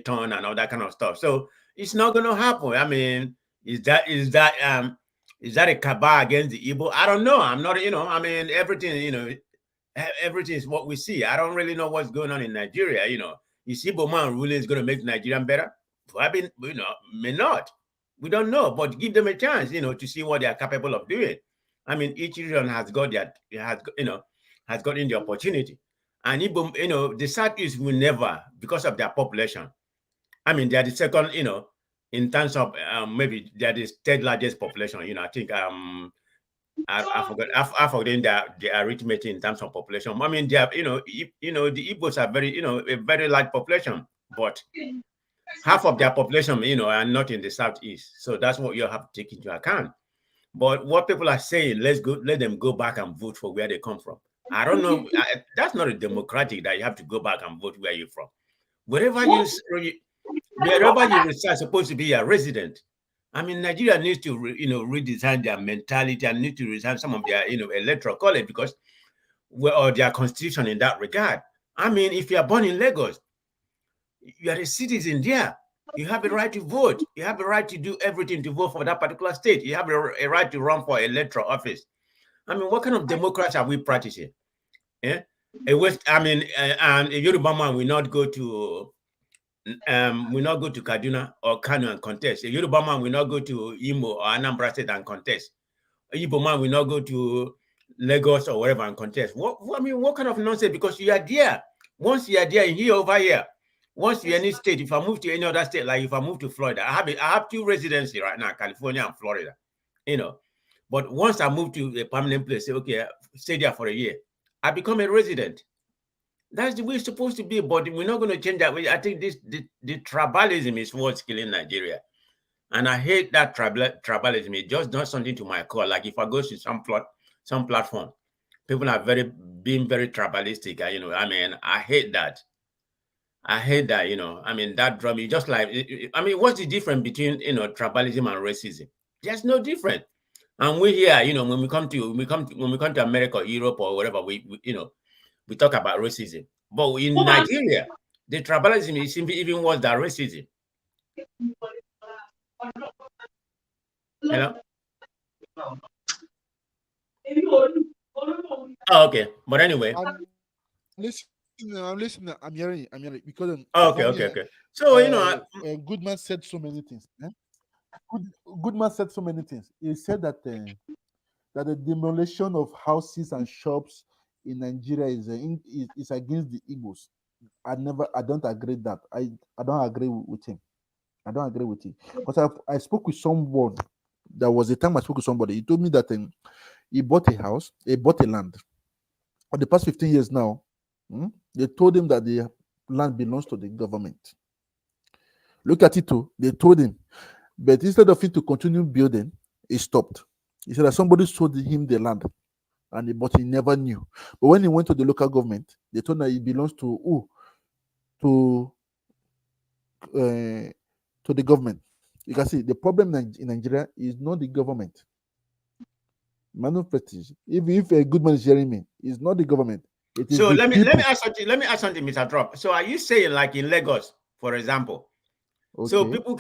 turn and all that kind of stuff. So it's not going to happen. I mean, is that a cabal against the Igbo? I don't know. I'm not, I mean, everything, everything is what we see. I don't really know what's going on in Nigeria. Is Igbo man ruling is going to make Nigeria better? I mean, may not. We don't know, but give them a chance, to see what they are capable of doing. I mean, each region has got has gotten the opportunity. And Igbo, the Southeast will never, because of their population. I mean, they are the second, in terms of maybe they are the third largest population. I think I forgot the arithmetic in terms of population. I mean, they have, the Igbos are very, a very large population, but half of their population, are not in the Southeast. So that's what you have to take into account. But what people are saying, let them go back and vote for where they come from. I don't know. That's not a democratic that you have to go back and vote where you're from. Wherever you are supposed to be a resident. I mean, Nigeria needs to, redesign their mentality and need to redesign some of their, electoral college or their constitution in that regard. I mean, if you are born in Lagos, you are a citizen there. You have a right to vote. You have a right to do everything to vote for that particular state. You have a right to run for electoral office. I mean, what kind of democracy are we practicing? Yeah, and a Yoruba man will not go to Kaduna or Kano and contest. A Yoruba man will not go to Imo or Anambra State and contest. A Igbo man will not go to Lagos or wherever and contest. What kind of nonsense? Because you are there. Once you are there, here over here. Once you're in any state, if I move to any other state, like if I move to Florida, I have two residency right now, California and Florida. But once I move to a permanent place, say, okay, stay there for a year, I become a resident. That's the way it's supposed to be, but we're not going to change that way. I think the tribalism is what's killing Nigeria. And I hate that tribalism. It just does something to my core. Like if I go to some platform, people are being very tribalistic. I mean, I hate that. I hate that, I mean, that drum is just like, I mean, what's the difference between, tribalism and racism? There's no difference. And we here, when we come to America or Europe or whatever, we talk about racism. But in Nigeria, The tribalism is even worse than racism. Hello? Oh, okay. But anyway. I'm listening. I'm hearing because okay. So Goodman said so many things. Goodman said so many things. He said that that the demolition of houses and shops in Nigeria is against the Igbos. I don't agree that. I don't agree with him. I don't agree with him because I spoke with someone. There was a time I spoke with somebody. He told me that he bought a house, he bought a land. For the past 15 years now, they told him that the land belongs to the government. Look at it too. They told him, but instead of him to continue building, he stopped. He said that somebody sold him the land, but he never knew. But when he went to the local government, they told him that it belongs to the government. You can see the problem in Nigeria is not the government. Man of prestige. If a good man is hearing me, it's not the government. It is so the let me people. ask something. Let me ask something, Mr. Trump. So are you saying, like in Lagos, for example? Okay. So people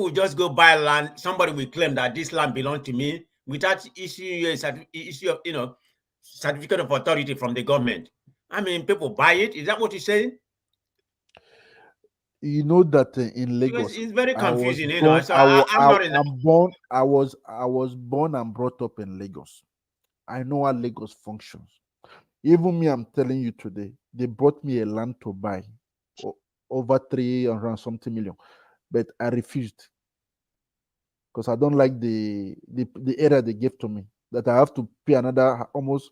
will just go buy land. Somebody will claim that this land belongs to me without issuing a certificate of authority from the government. I mean, people buy it. Is that what you're saying? You know that in Lagos, because it's very confusing. I was born and brought up in Lagos. I know how Lagos functions. Even me, I'm telling you today, they brought me a land to buy over 300 something million, but I refused because I don't like the area they gave to me. That I have to pay another almost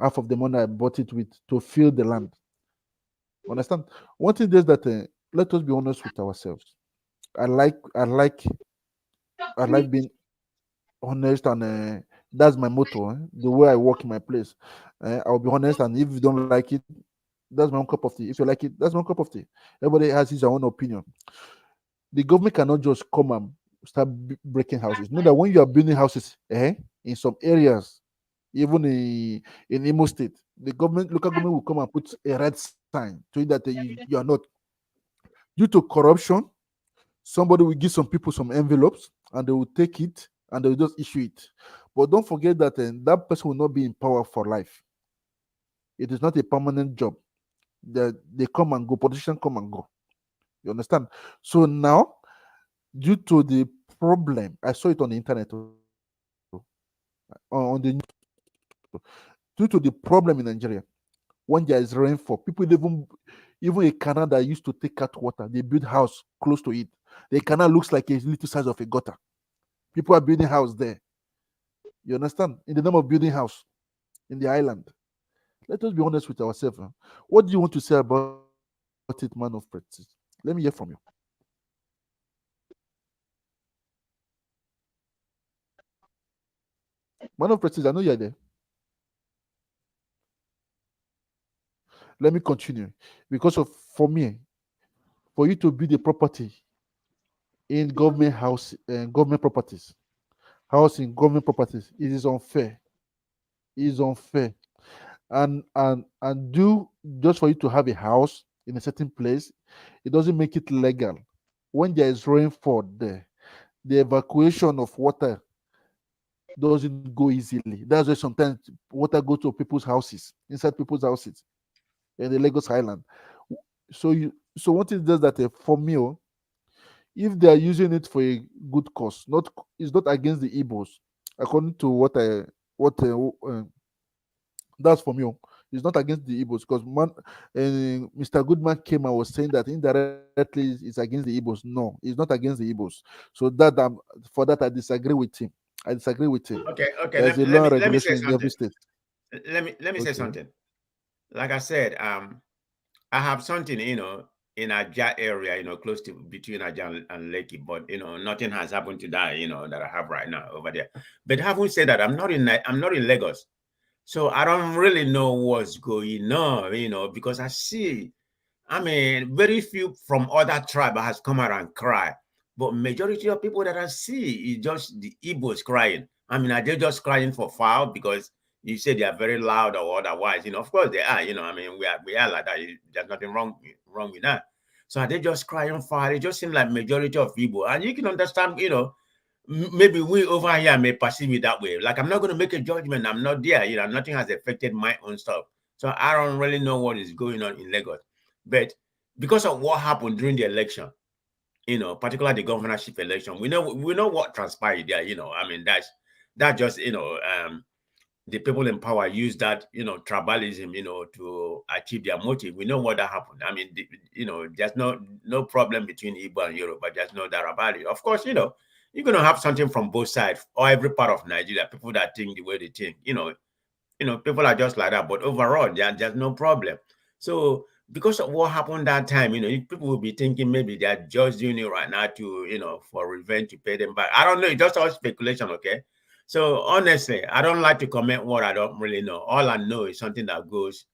half of the money I bought it with to fill the land. Understand? One thing is that let us be honest with ourselves. I like being honest, and that's my motto. The way I work in my place, I'll be honest, and if you don't like it, that's my own cup of tea. If you like it, that's my own cup of tea. Everybody has his own opinion. The government cannot just come and start breaking houses. Know that when you are building houses in some areas, even in Imo State, the local government will come and put a red sign to it that you are not. Due to corruption, somebody will give some people some envelopes and they will take it and they will just issue it. But don't forget that that person will not be in power for life. It is not a permanent job. They come and go, politicians come and go. You understand? So now, due to the problem, I saw it on the internet, on the news, due to the problem in Nigeria, when there is rainfall, people even a canal that used to take out water, they build house close to it. The canal looks like a little size of a gutter. People are building house there. You understand? In the name of building house in the island. Let us be honest with ourselves. What do you want to say about it, man of prestige? Let me hear from you. Man of prestige, I know you're there. Let me continue. Because for me, for you to build a property in government house and government properties, housing government properties, it is unfair. It is unfair. And do just for you to have a house in a certain place, it doesn't make it legal. When there is rainfall there, the evacuation of water doesn't go easily. That's why sometimes water goes to people's houses, inside people's houses in the Lagos Island. So what it does that for me, if they are using it for a good cause, it's not against the Igbos, according to what that's for me. It's not against the Igbos because Mr. Goodman came and was saying that indirectly it's against the Igbos. No, it's not against the Igbos. So for that I disagree with him. Okay. There's a law and regulation in every state. Let me say something. Like I said, I have something, in Ajah area, close to between Ajah and Lekki, but nothing has happened to that, that I have right now over there. But having said that, I'm not in Lagos, so I don't really know what's going on, because I see, very few from other tribes has come out and cry, but majority of people that I see is just the Igbos crying. Are they just crying for foul because you say they are very loud or otherwise, of course they are, I mean, we are like that. There's nothing wrong with that. So are they just crying fire? It just seems like majority of people, and you can understand, maybe we over here may perceive it that way. Like, I'm not going to make a judgment. I'm not there, nothing has affected my own stuff. So I don't really know what is going on in Lagos. But because of what happened during the election, particularly the governorship election, we know what transpired there, I mean, that's just, the people in power use that, tribalism, to achieve their motive. We know what that happened. I mean, there's no problem between Igbo and Yoruba. There's no doubt about it. Of course, you're going to have something from both sides or every part of Nigeria, people that think the way they think, people are just like that. But overall, there's no problem. So because of what happened that time, people will be thinking maybe they're just doing it right now to, for revenge, to pay them back. I don't know. It's just all speculation, okay? So honestly, I don't like to comment what I don't really know. All I know is something that goes,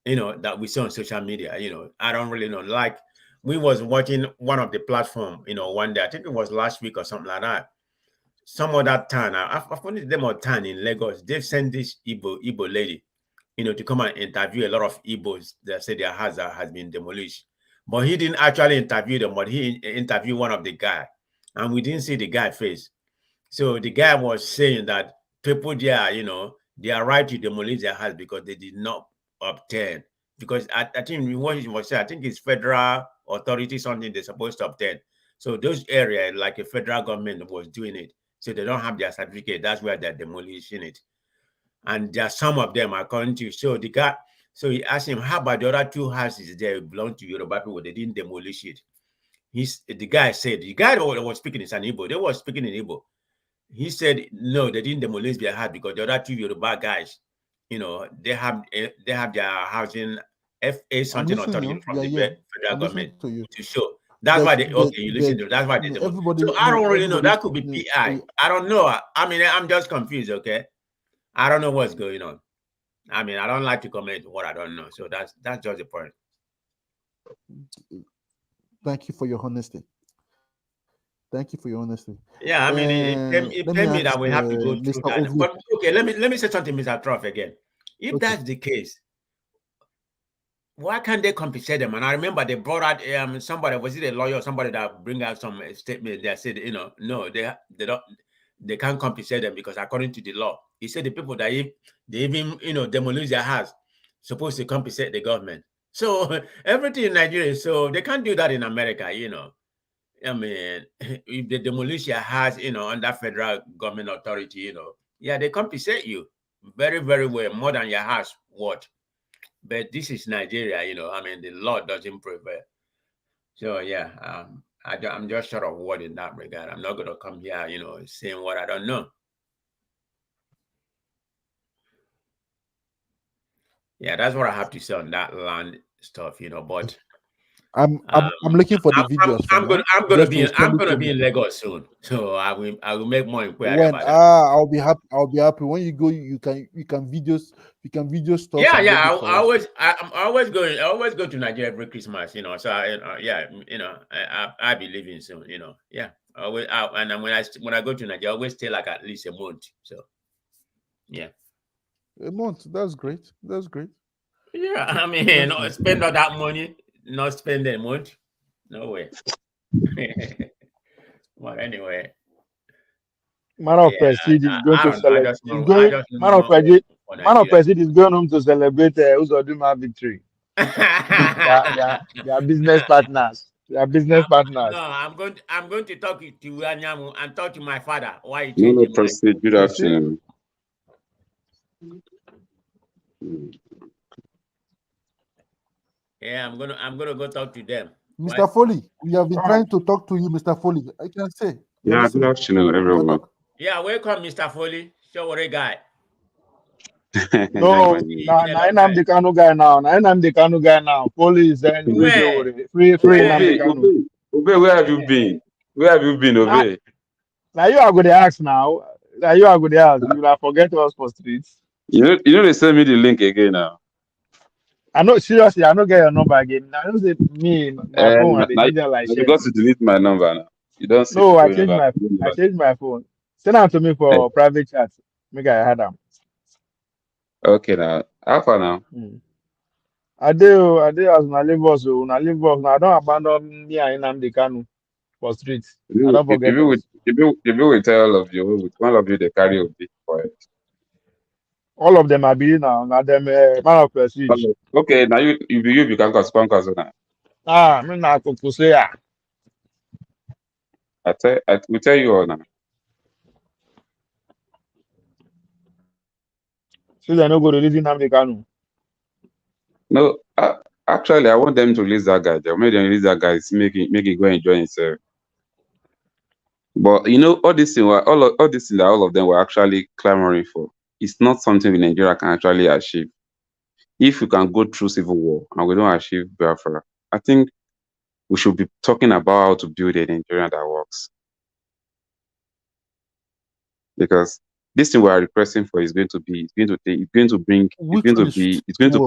that we see on social media. I don't really know. Like, we was watching one of the platform, one day, I think it was last week or something like that. Some other town, I found the name of town in Lagos. They've sent this Igbo lady, to come and interview a lot of Igbos that say their house has been demolished. But he didn't actually interview them, but he interviewed one of the guy, and we didn't see the guy face. So the guy was saying that people there, they are right to demolish their house because they did not obtain. Because I think what he was saying, I think it's federal authority, something they're supposed to obtain. So those areas, like a federal government was doing it. So they don't have their certificate. That's why they're demolishing it. And there are some of them, according to, so the guy, so he asked him, how about the other two houses there belong to Yoruba people? They didn't demolish it. The guy said, the guy that was speaking in Igbo, they were speaking in Igbo. He said, no, they didn't demolish their house because the other two Yoruba guys, they have their housing FA something authority from the federal government to show. That's why they, okay, you listen to, that's why they demolish. So I don't really know. That could be PI. I don't know. I mean, I'm just confused, okay? I don't know what's going on. I mean, I don't like to comment what I don't know. So that's just the point. Thank you for your honesty. Thank you for your honesty. Yeah, I mean, it paid me that we have to go through that. But okay, let me say something, Mr. Trough, again. If that's the case, why can't they compensate them? And I remember they brought out somebody, was it a lawyer or somebody that bring out some statement that said, no, they can't compensate them because according to the law, he said the people that if they even demolish their house, supposed to compensate the government. So everything in Nigeria, so they can't do that in America, I mean, if they demolish your house, under federal government authority, yeah, they compensate you very, very well, more than your house worth. But this is Nigeria, I mean, the law doesn't prevail. So yeah, I'm just short of word in that regard. I'm not going to come here, saying what I don't know. Yeah, that's what I have to say on that land stuff, but I'm looking for the videos. I'm gonna be in Lagos soon, so I will make more inquiry about it. I'll be happy when you go. You can video stuff. Yeah. I'm always go to Nigeria every Christmas, So I'll be leaving soon, Yeah, and when I go to Nigeria, I always stay like at least a month. So yeah, a month. That's great. Yeah, I mean, spend all that money. Not spend a month, no way. But anyway, Man of Prestige is going to celebrate. Man of Prestige is going home to celebrate Uzodinma victory. They are business partners. No, I'm going to talk to Anyamu and talk to my father. Why he changed Prestige, good afternoon. Yeah, I'm gonna go talk to them. Mr. Foley, we have been trying to talk to you, Mr. Foley. I can say. Yeah, good afternoon, everyone. Yeah, welcome, Mr. Foley. Show what a guy. No, I'm the Kanu guy now. I'm the Kanu guy now. Foley is there. Free. Obey, where have you been? Obey? Now you are going to ask now. You will forget us for streets. You know they send me the link again now. I know, seriously, I don't get your number again. I don't say me, my phone, and they got to delete my number now. You don't see. No, I changed my phone. Send out to me for private chat. Make I had them. Okay, now. How far now? I do as una leave us. Now I don't abandon me and Nnamdi Kanu for streets. I don't forget us. If you will tell all of you, one of you they carry a bit for it. All of them are being now. Now them man of prestige. Okay, now you can cause now. Ah, me na say ah. We tell you all now. So they no go release Nnamdi Kanu. No, actually, I want them to release that guy. They'll make them release that guy. Make it go enjoy himself. But you know, all this thing that all of them were actually clamoring for, it's not something in Nigeria can actually achieve. If we can go through civil war and we don't achieve Biafra, I think we should be talking about how to build a Nigeria that works. Because this thing we are requesting for is going to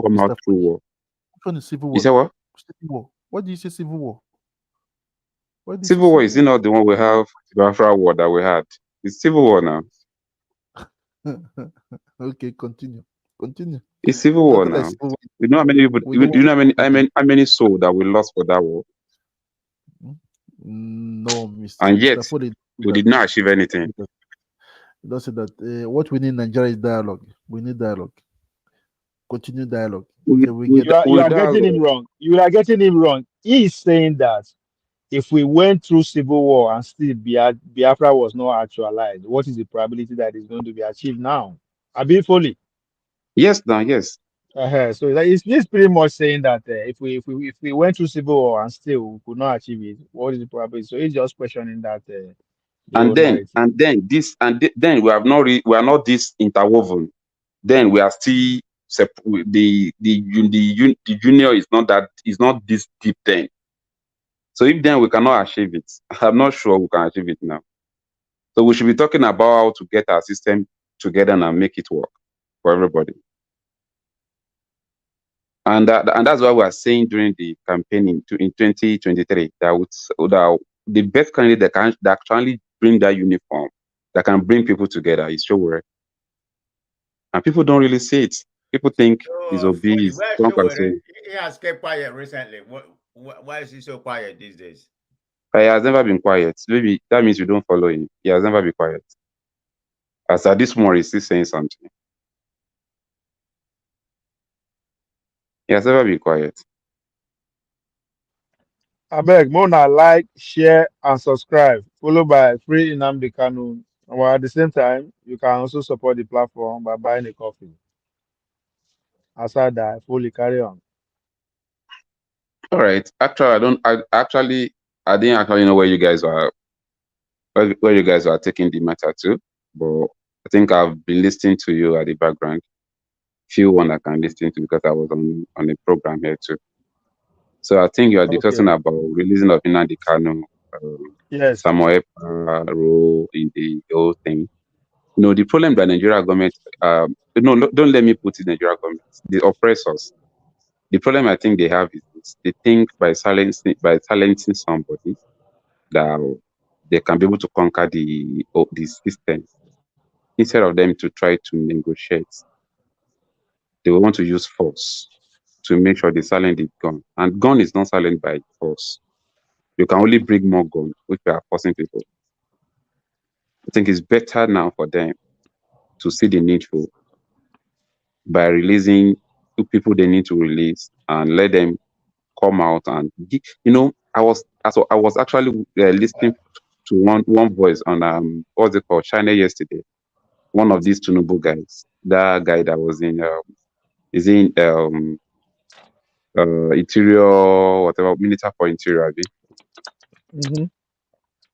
come out through war. Which one is civil war? You say what? Civil war. What do you say civil war? Civil war is not the one we have, the Biafra war that we had. It's civil war now. Okay, continue. It's civil war now. We know how many people. You know how many souls that we lost for that war. No, Mr. And yet we did not achieve anything. Don't say that. What we need in Nigeria is dialogue. We need dialogue. Continue dialogue. You are getting him wrong. You are getting him wrong. He is saying that if we went through civil war and still Biafra was not actualized, what is the probability that it's going to be achieved now? Abi Foley. Yes, now, yes. So it's pretty much saying that if we went through civil war and still we could not achieve it, what is the probability? So he's just questioning that. Then we are not this interwoven. Then we are still the junior is not this deep then. So if then we cannot achieve it, I'm not sure we can achieve it now. So we should be talking about how to get our system together and make it work for everybody. And that's why we are saying during the campaign in 2023 that the best candidate that actually bring that uniform, that can bring people together is Showore. And people don't really see it. People think he's obese. He has kept quiet recently. Why is he so quiet these days? He has never been quiet. Maybe that means you don't follow him. He has never been quiet. As at this morning, he's still saying something. He has never been quiet. I beg, Mona, like, share, and subscribe, followed by Free Nnamdi Kanu. While at the same time, you can also support the platform by buying a coffee. Aside that, fully carry on. All right. Actually, I didn't actually know where you guys are taking the matter to, but I think I've been listening to you at the background. Few one I can listen to because I was on a program here too. So I think you are discussing about releasing of Nnamdi Kanu, yes, Samuel role in the whole thing. No, the problem that Nigeria government, don't let me put it Nigeria government, the oppressors. The problem I think they have is this. They think by silencing somebody that they can be able to conquer the system instead of them to try to negotiate. They will want to use force to make sure they silence the gun. And gun is not silenced by force. You can only bring more gun, which we are forcing people. I think it's better now for them to see the needful by releasing the people they need to release and let them come out and I was actually listening to one voice on what's it called, China yesterday. One of these Tinubu guys, that guy that was in interior, whatever, Minister for Interior.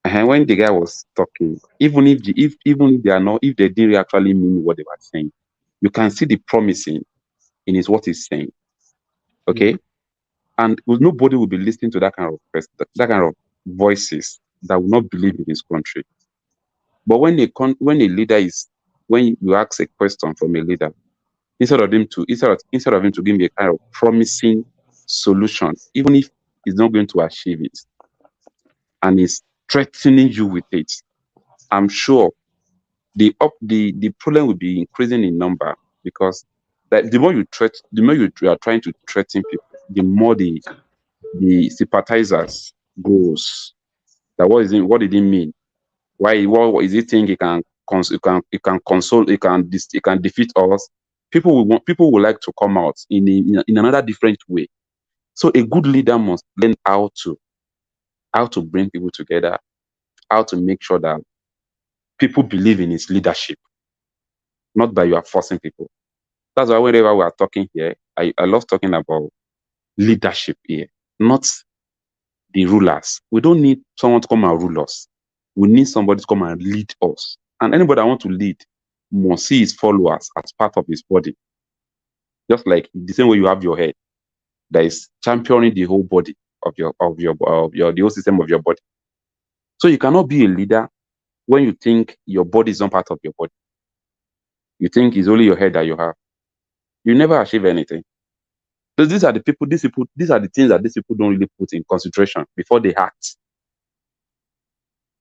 And when the guy was talking, even if they didn't actually mean what they were saying, you can see the promising in what he's saying. Okay, and nobody will be listening to that kind of voices that will not believe in his country. But when you ask a question from a leader, instead of him to give me a kind of promising solution, even if he's not going to achieve it, and he's threatening you with it, I'm sure the problem will be increasing in number because that the more you are trying to threaten people, the more the sympathizers goes. That what did it mean? What is it think it can console, it can defeat us? People will like to come out in another different way. So a good leader must learn how to bring people together, how to make sure that people believe in his leadership, not by you are forcing people. That's why whenever we are talking here, I love talking about leadership here, not the rulers. We don't need someone to come and rule us. We need somebody to come and lead us. And anybody that wants to lead must see his followers as part of his body. Just like the same way you have your head that is championing the whole body of the whole system of your body. So you cannot be a leader when you think your body is not part of your body. You think it's only your head that you have. You never achieve anything. So these are the things that these people don't really put in consideration before they act.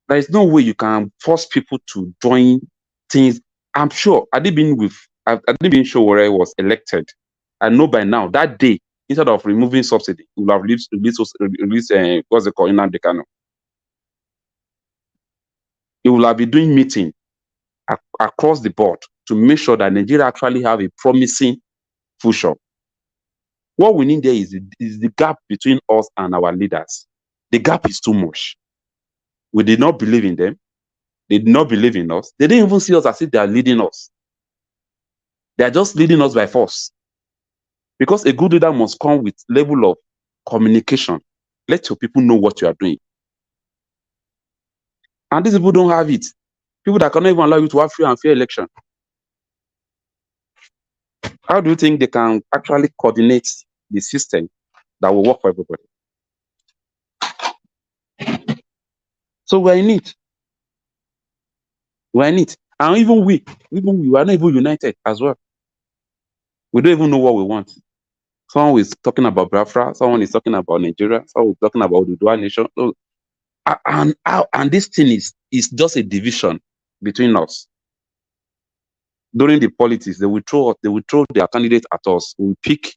There is no way you can force people to join things. I'm sure I didn't been sure where I was elected. I know by now that day, instead of removing subsidy, we will have released what's it called, Nnamdi Kanu. He will have been doing meeting across the board to make sure that Nigeria actually have a promising future. What we need there is the gap between us and our leaders. The gap is too much. We did not believe in them. They did not believe in us. They didn't even see us as if they are leading us. They are just leading us by force. Because a good leader must come with level of communication. Let your people know what you are doing. And these people don't have it. People that cannot even allow you to have free and fair election. How do you think they can actually coordinate the system that will work for everybody? So we're in it. We're in it. And even we are not even united as well. We don't even know what we want. Someone is talking about Biafra, someone is talking about Nigeria, someone is talking about the Dua nation. So, and this thing is just a division between us. During the politics, they will throw their candidate at us. We will pick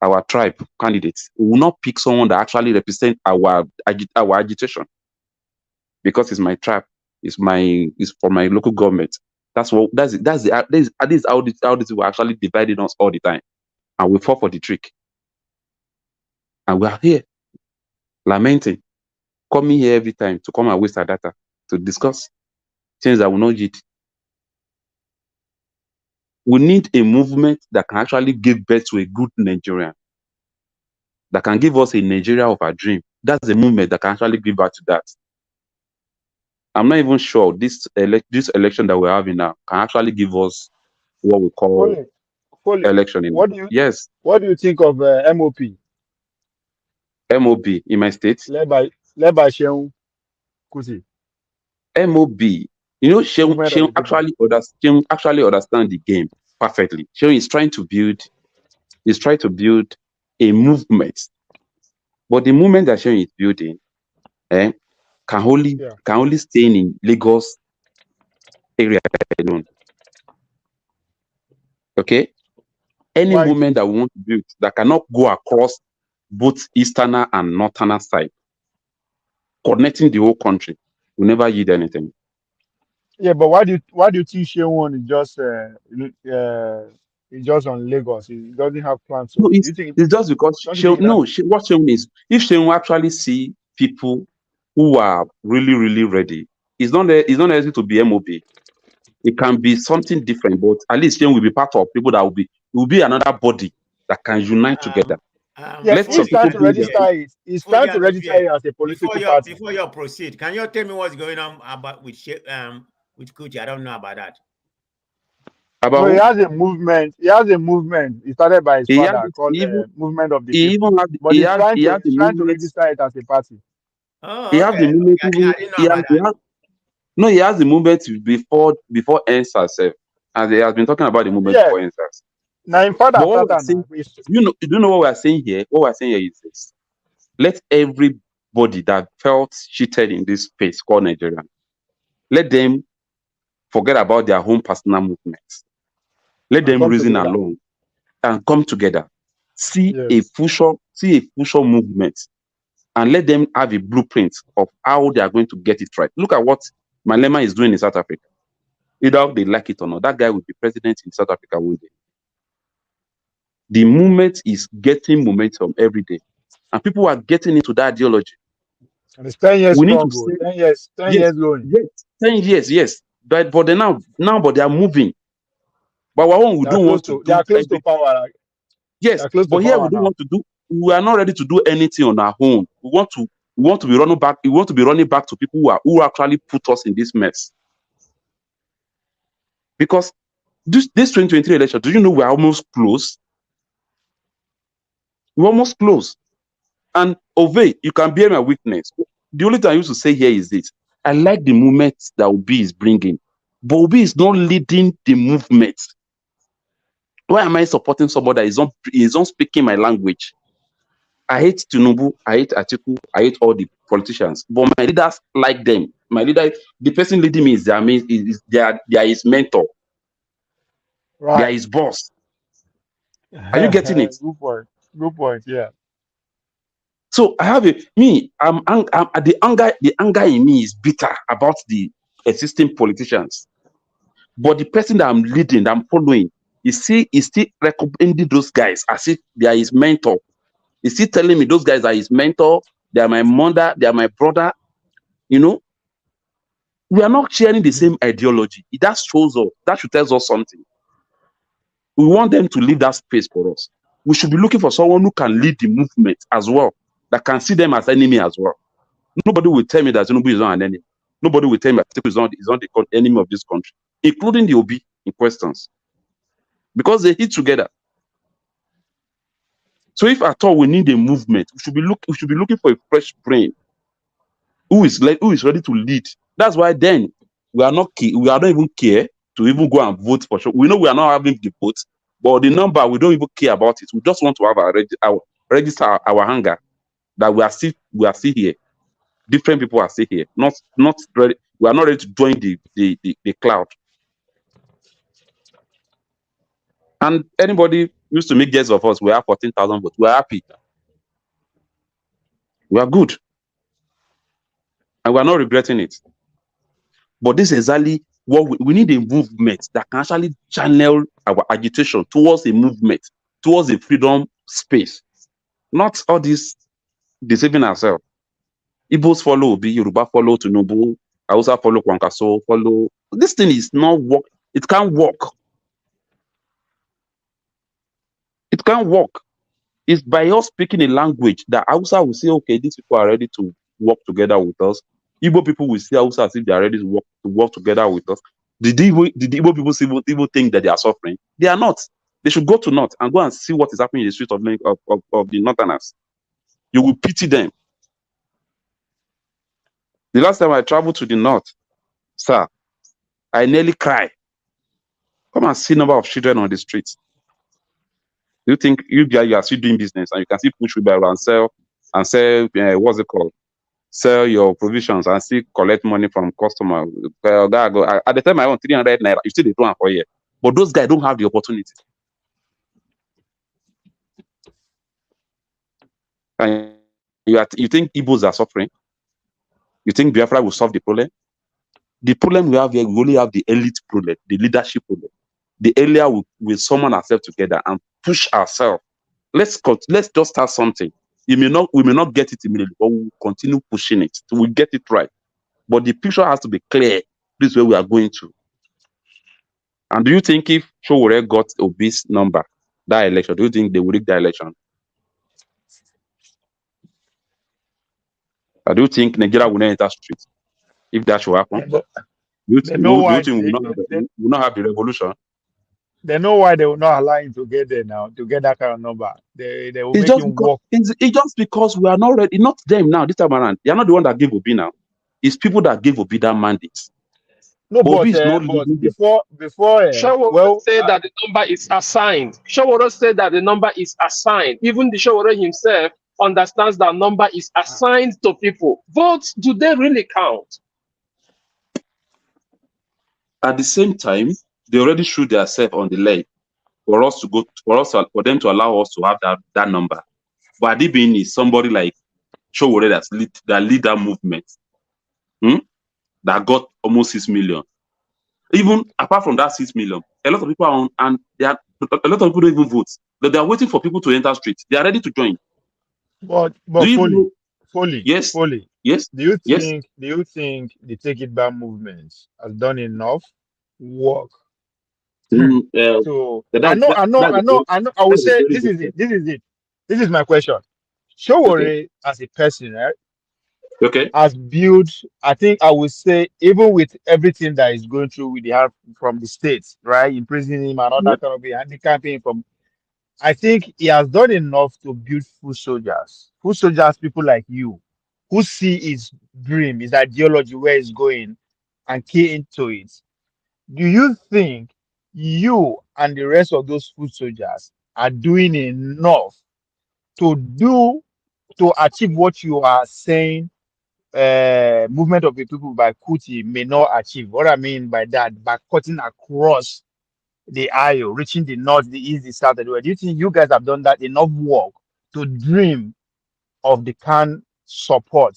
our tribe candidates. We will not pick someone that actually represents our agitation. Because it's my tribe, it's for my local government. That's how this will actually dividing us all the time. And we fall for the trick. And we are here lamenting, coming here every time to come and waste our data to discuss things that will not yield. We need a movement that can actually give birth to a good Nigerian, that can give us a Nigeria of our dream. That's a movement that can actually give birth to that. I'm not even sure this election that we're having now can actually give us what we call election. What do you think of MOP? MOB in my state? Led by Shehu Kuti. MOB, you know, Shehu actually understand the game perfectly. Shehu is trying to build a movement, but the movement that Shehu is building, can only stay in Lagos area alone. Okay, any movement that we want to build that cannot go across both easterner and northerner side, connecting the whole country, will never yield anything. Yeah, but why do you think Shehu is just on Lagos? He doesn't have plans. So no, it's just because what Shehu is, if Shehu actually see people who are really, really ready, it's not necessary to be MOB. It can be something different, but at least Shehu will be part of people that will be another body that can unite together. Yes, it's time to register it. It's time to register it as a political party. Before you proceed, can you tell me what's going on about with Kuti? I don't know about that. So he has a movement. He has a movement. He started by his father called Movement of the People. But he's trying to register it as a party. Oh, he has the movement. He has the movement before EndSARS, as he has been talking about the movement before EndSARS. Now, in fact, you know what we are saying here? What we are saying here is this: let everybody that felt cheated in this space called Nigeria, let them forget about their own personal movements. Let them reason along. and come together, see a future movement, and let them have a blueprint of how they are going to get it right. Look at what Malema is doing in South Africa. Either they like it or not, that guy will be president in South Africa one day. The movement is getting momentum every day, and people are getting into that ideology. And it's 10 years. We need strong, to say, 10 years, 10 yes, years going. Yes, 10 years, yes. But they but they are moving. But we don't want to. They are close to power. Yes, but here we don't want to do. We are not ready to do anything on our own. We want to be running back. We want to be running back to people who actually put us in this mess. Because this 2023 election, do you know we're almost close? We're almost close. And Ove, you can bear my witness. The only thing I used to say here is this: I like the movement that Obi is bringing, but Obi is not leading the movement. Why am I supporting somebody that is not speaking my language? I hate Tinubu, I hate Atiku, I hate all the politicians, but my leaders like them. My leader, the person leading me is his mentor. Right. They are his boss. Are you getting it? Good point. Yeah. So I have the anger in me is bitter about the existing politicians, but the person that I'm leading, that I'm following, is still recommending those guys as if they are his mentor. He's still telling me those guys are his mentor, they are my mother, they are my brother. You know, we are not sharing the same ideology. That shows us, that should tell us something. We want them to leave that space for us. We should be looking for someone who can lead the movement as well, that can see them as enemy as well. Nobody will tell me that Tinubu is not an enemy. Nobody will tell me that Tinubu is not the enemy of this country, including the Obi in questions, because they hit together. So if at all we need a movement, we should be looking for a fresh brain who is ready to lead. That's why then we don't even care to even go and vote for sure. We know we are not having the vote, but the number, we don't even care about it. We just want to have register our hunger that we are still here. Different people are still here. Not ready. We are not ready to join the cloud. And anybody used to make guess of us, we have 14,000 votes. We're happy. We are good. And we're not regretting it. But this is exactly what we need: a movement that can actually channel our agitation towards a movement, towards a freedom space. Not all this deceiving ourselves. Igbos follow Obi, Yoruba follow Tinubu, Hausa follow Kwankaso, follow. This thing is not work. It can't work. It can't work. It's by us speaking a language that Hausa will say, okay, these people are ready to work together with us. Igbo people will see Hausa as if they are ready to work together with us. Did Igbo people think that they are suffering? They are not. They should go to North and go and see what is happening in the streets of the Northerners. You will pity them. The last time I traveled to the North, sir, I nearly cried. Come and see number of children on the streets. You think you are still doing business and you can still push wheelbarrow and sell what's it called? Sell your provisions and still collect money from customers. At the time I want 300 naira, you still they do it for a year. But those guys don't have the opportunity. And you think Igbos are suffering? You think Biafra will solve the problem? The problem we have here, we only have the elite problem, the leadership problem. The area will summon ourselves together and push ourselves. Let's just start something. We may not get it immediately, but we will continue pushing it till we get it right. But the picture has to be clear. This is where we are going to. And do you think if Sowore got Obi's number, that election, do you think they will rig the election? Or do you think Nigeria will not enter street if that should happen? Do you think we will not have the revolution? They know why they will not allow him to get there now, to get that kind of number. They will make him walk. It's just because we are not ready. Not them now, this time around. They are not the one that gave Obi now. It's people that gave Obi that mandate. No, but before Sowore said that the number is assigned. Sowore said that the number is assigned. Even the Sowore himself understands that number is assigned to people. Votes, do they really count? At the same time, they already shoot themselves on the leg. for them to allow us to have that number. But Adibin is somebody like Sowore that lead that movement. That got almost 6 million. Even apart from that 6 million, a lot of people are on, and a lot of people don't even vote. They are waiting for people to enter street. They are ready to join. But Foley, yes, Foley, yes. Do you think the Take It Back movement has done enough work? So I know. I would say this is it. This is my question. Sowore as a person, right? Okay. Has built, I think I would say, even with everything that is going through with the help from the states, right? Imprisoning him and all that kind of handicapping from, I think he has done enough to build foot soldiers, people like you, who see his dream, his ideology, where he's going, and key into it. Do you think you and the rest of those foot soldiers are doing enough to achieve what you are saying movement of the people by Kuti may not achieve? What I mean by that, by cutting across the aisle, reaching the north, the east, the south, the west. Do you think you guys have done that enough work to dream of the can support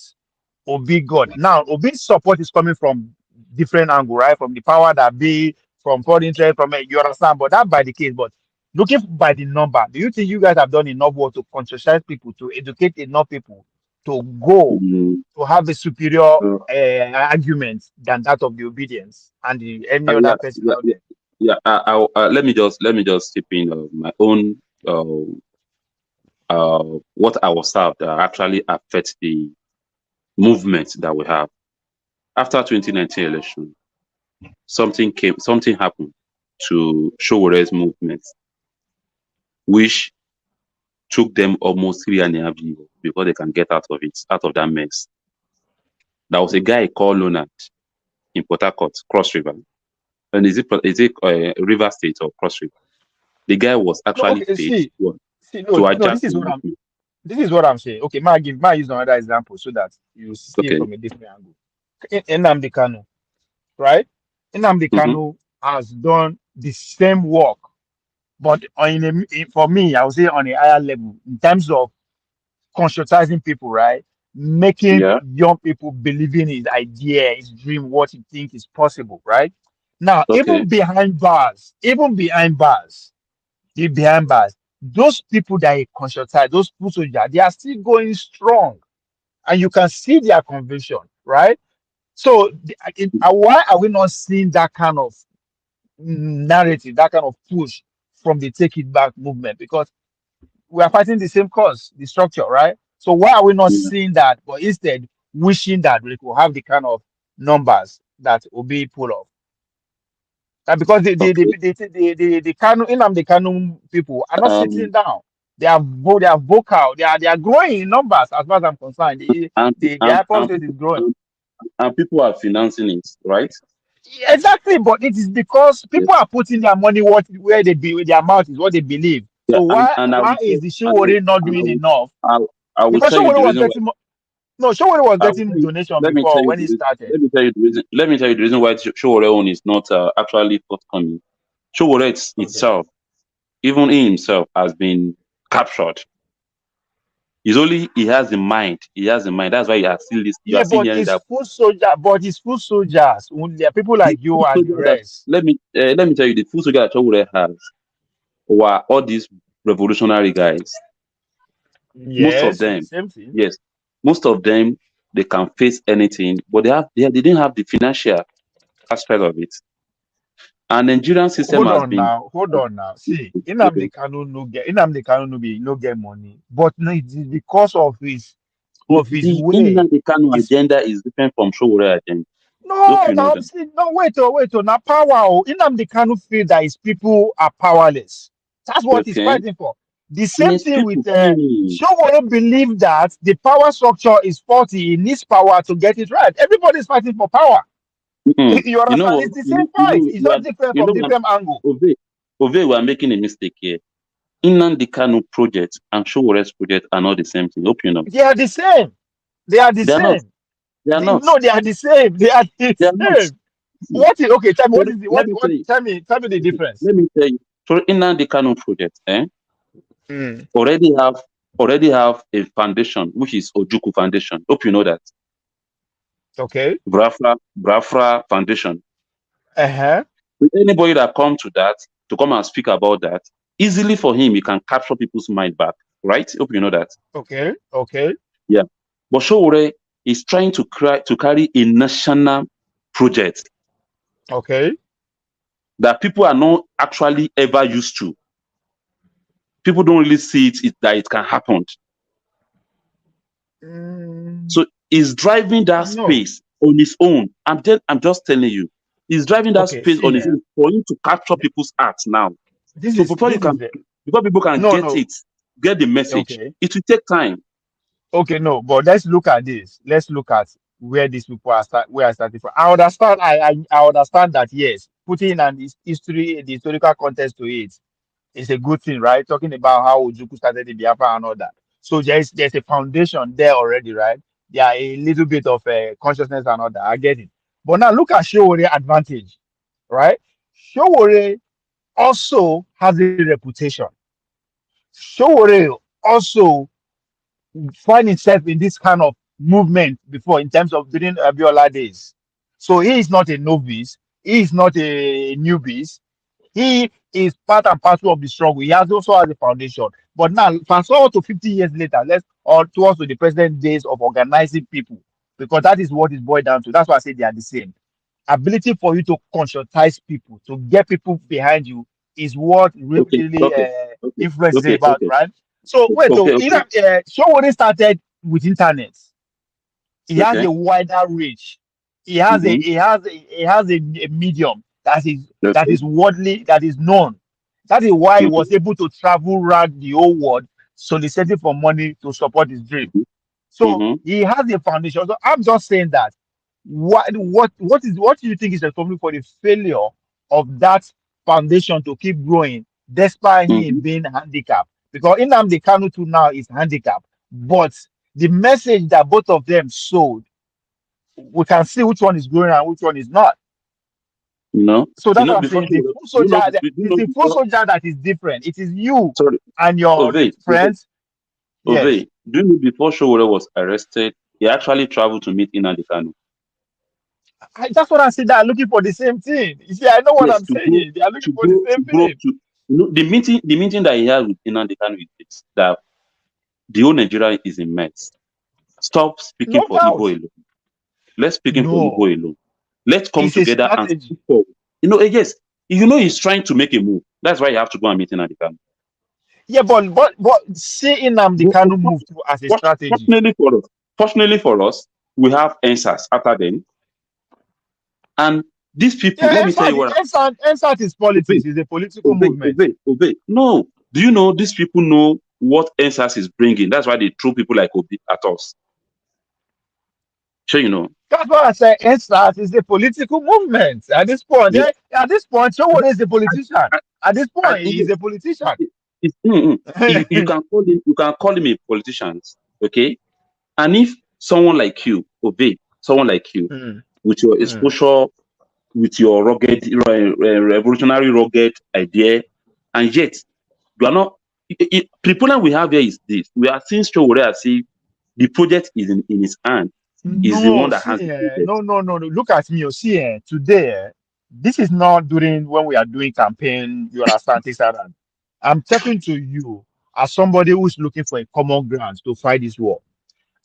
Obi God? Now, Obi's support is coming from different angle, right? From the power that be, from foreign interest, from you understand, but that by the case. But looking by the number, do you think you guys have done enough work to conscientize people, to educate enough people to go to have a superior argument than that of the obedience and the any other person out there? Yeah, let me just chip in my own what I was served actually affects the movement that we have. After 2019 election, something happened to Sowore's movement, which took them almost 3.5 years before they can get out of that mess. There was a guy called Leonard in Port Harcourt, Cross River. And is it River State or Cross River? The guy was actually paid to adjust. This is what I'm saying. Okay, may I use another example so that you see it from a different angle. Nnamdi Kanu, right? Nnamdi Kanu has done the same work, but for me, I would say on a higher level in terms of conscientizing people, right? Making young people believe in his idea, his dream, what he thinks is possible, right? Now, even behind bars, those people that he conscientize, those soldiers, they are still going strong, and you can see their conviction, right? So, why are we not seeing that kind of narrative, that kind of push from the Take It Back movement? Because we are fighting the same cause, the structure, right? So why are we not seeing that, but instead wishing that we could have the kind of numbers that will be pulled off? Because the Kanu people are not sitting down. They are vocal. They are growing in numbers as far as I'm concerned. The hypothesis is growing. And people are financing it, right? Exactly, but it is because people are putting their money where their mouth is, what they believe. So why is the Sowore not doing enough? I will tell you the reason. Sowore was getting donation before when he started. Let me tell you the reason why Sowore own is not actually forthcoming. Sowore itself, even he himself, has been captured. He has the mind. That's why he has still this. But it's full soldiers. There are people like you and the rest. Let me tell you, the full soldier that Sowore has were all these revolutionary guys. Yes, most of them, same thing. Yes, most of them, they can face anything, but they didn't have the financial aspect of it. And Nigerian system Hold on now. See, Nnamdi Kanu no get money, but it is because of his way. Nnamdi Kanu agenda is different from Sowore agenda. Wait. Now power. Nnamdi Kanu feel that his people are powerless. That's what he's fighting for. The same thing with Sowore believe that the power structure is faulty. He needs power to get it right. Everybody's fighting for power. You understand? It's the same fight. It's not different from different angle. We are making a mistake here. Nnamdi Kanu project and Sowore's project are not the same thing. They are the same. They are the same. They are not. No, they are the same. They are the same. What is okay? Tell me what is the tell me the difference. Let me tell you. So Nnamdi Kanu project, already have a foundation, which is Ojukwu Foundation. Hope you know that. Okay. Biafra Foundation. Uh-huh. Anybody that come to that, to come and speak about that, easily for him, he can capture people's mind back, right? Hope you know that. Okay. Okay. Yeah. But Sowore is trying to carry a national project. Okay. That people are not actually ever used to. People don't really see that it can happen. So he's driving that space on his own. I'm just telling you, he's driving that space on his own for him to capture people's hearts now. Before people can get the message, it will take time. Okay, no, but let's look at this. Let's look at where these people are starting from. I understand. I understand that, yes, putting the historical context to it is a good thing, right? Talking about how Ojukwu started in Biafra and all that. So there's a foundation there already, right? There are a little bit of consciousness and all that. I get it. But now look at Sowore advantage, right? Sowore also has a reputation. Sowore also find himself in this kind of movement before in terms of during Abiola days. So he is not a novice. He is not a newbie. He is part and parcel of the struggle. He also has a foundation. But now, fast forward to 50 years later, towards the present days of organizing people, because that is what is boiled down to. That's why I say they are the same. Ability for you to conscientize people, to get people behind you, is what really influence is about, right? So wait, Sowore started with internet. He has a wider reach. He has a medium that is worldly, that is known. That is why he was able to travel around the whole world soliciting for money to support his dream. So he has a foundation. So I'm just saying that what do you think is the problem for the failure of that foundation to keep growing despite him being handicapped? Because Nnamdi Kanu too now is handicapped, but the message that both of them sold, we can see which one is growing and which one is not. So that's what I'm saying. The full soldier that is different. It is you and your friends. Yes. Do you know before Sowore was arrested, he actually traveled to meet Nnamdi Kanu? That's what I said. They are looking for the same thing. You see, I know what I'm saying. They are looking for the same thing. The meeting that he had with Nnamdi Kanu is that the whole Nigeria is in mess. Stop speaking for Igbo alone. Let's speak for Igbo alone. Let's come together and speak for. Yes, he's trying to make a move. That's why you have to go and meet Nnamdi Kanu. Yeah, but see Nnamdi Kanu move through as a strategy. Fortunately for us, we have answers after them. And these people, let me tell you what. NSAT is politics. It's a political movement. No. Do you know these people know what NSAS is bringing? That's why they throw people like Obi at us. Sure, you know. That's why I say NSAS is a political movement. At this point, Sowore is a politician. At this point, he's a politician. You can call him a politician, okay? And if someone like you, with your exposure, with your rugged, revolutionary rugged idea, and yet you are not. The problem we have here is this: we are seeing Sowore as if the project is in his hand. Is the one that has no. Look at me. You see, today, this is not during when we are doing campaign. You understand this, and I'm talking to you as somebody who's looking for a common ground to fight this war.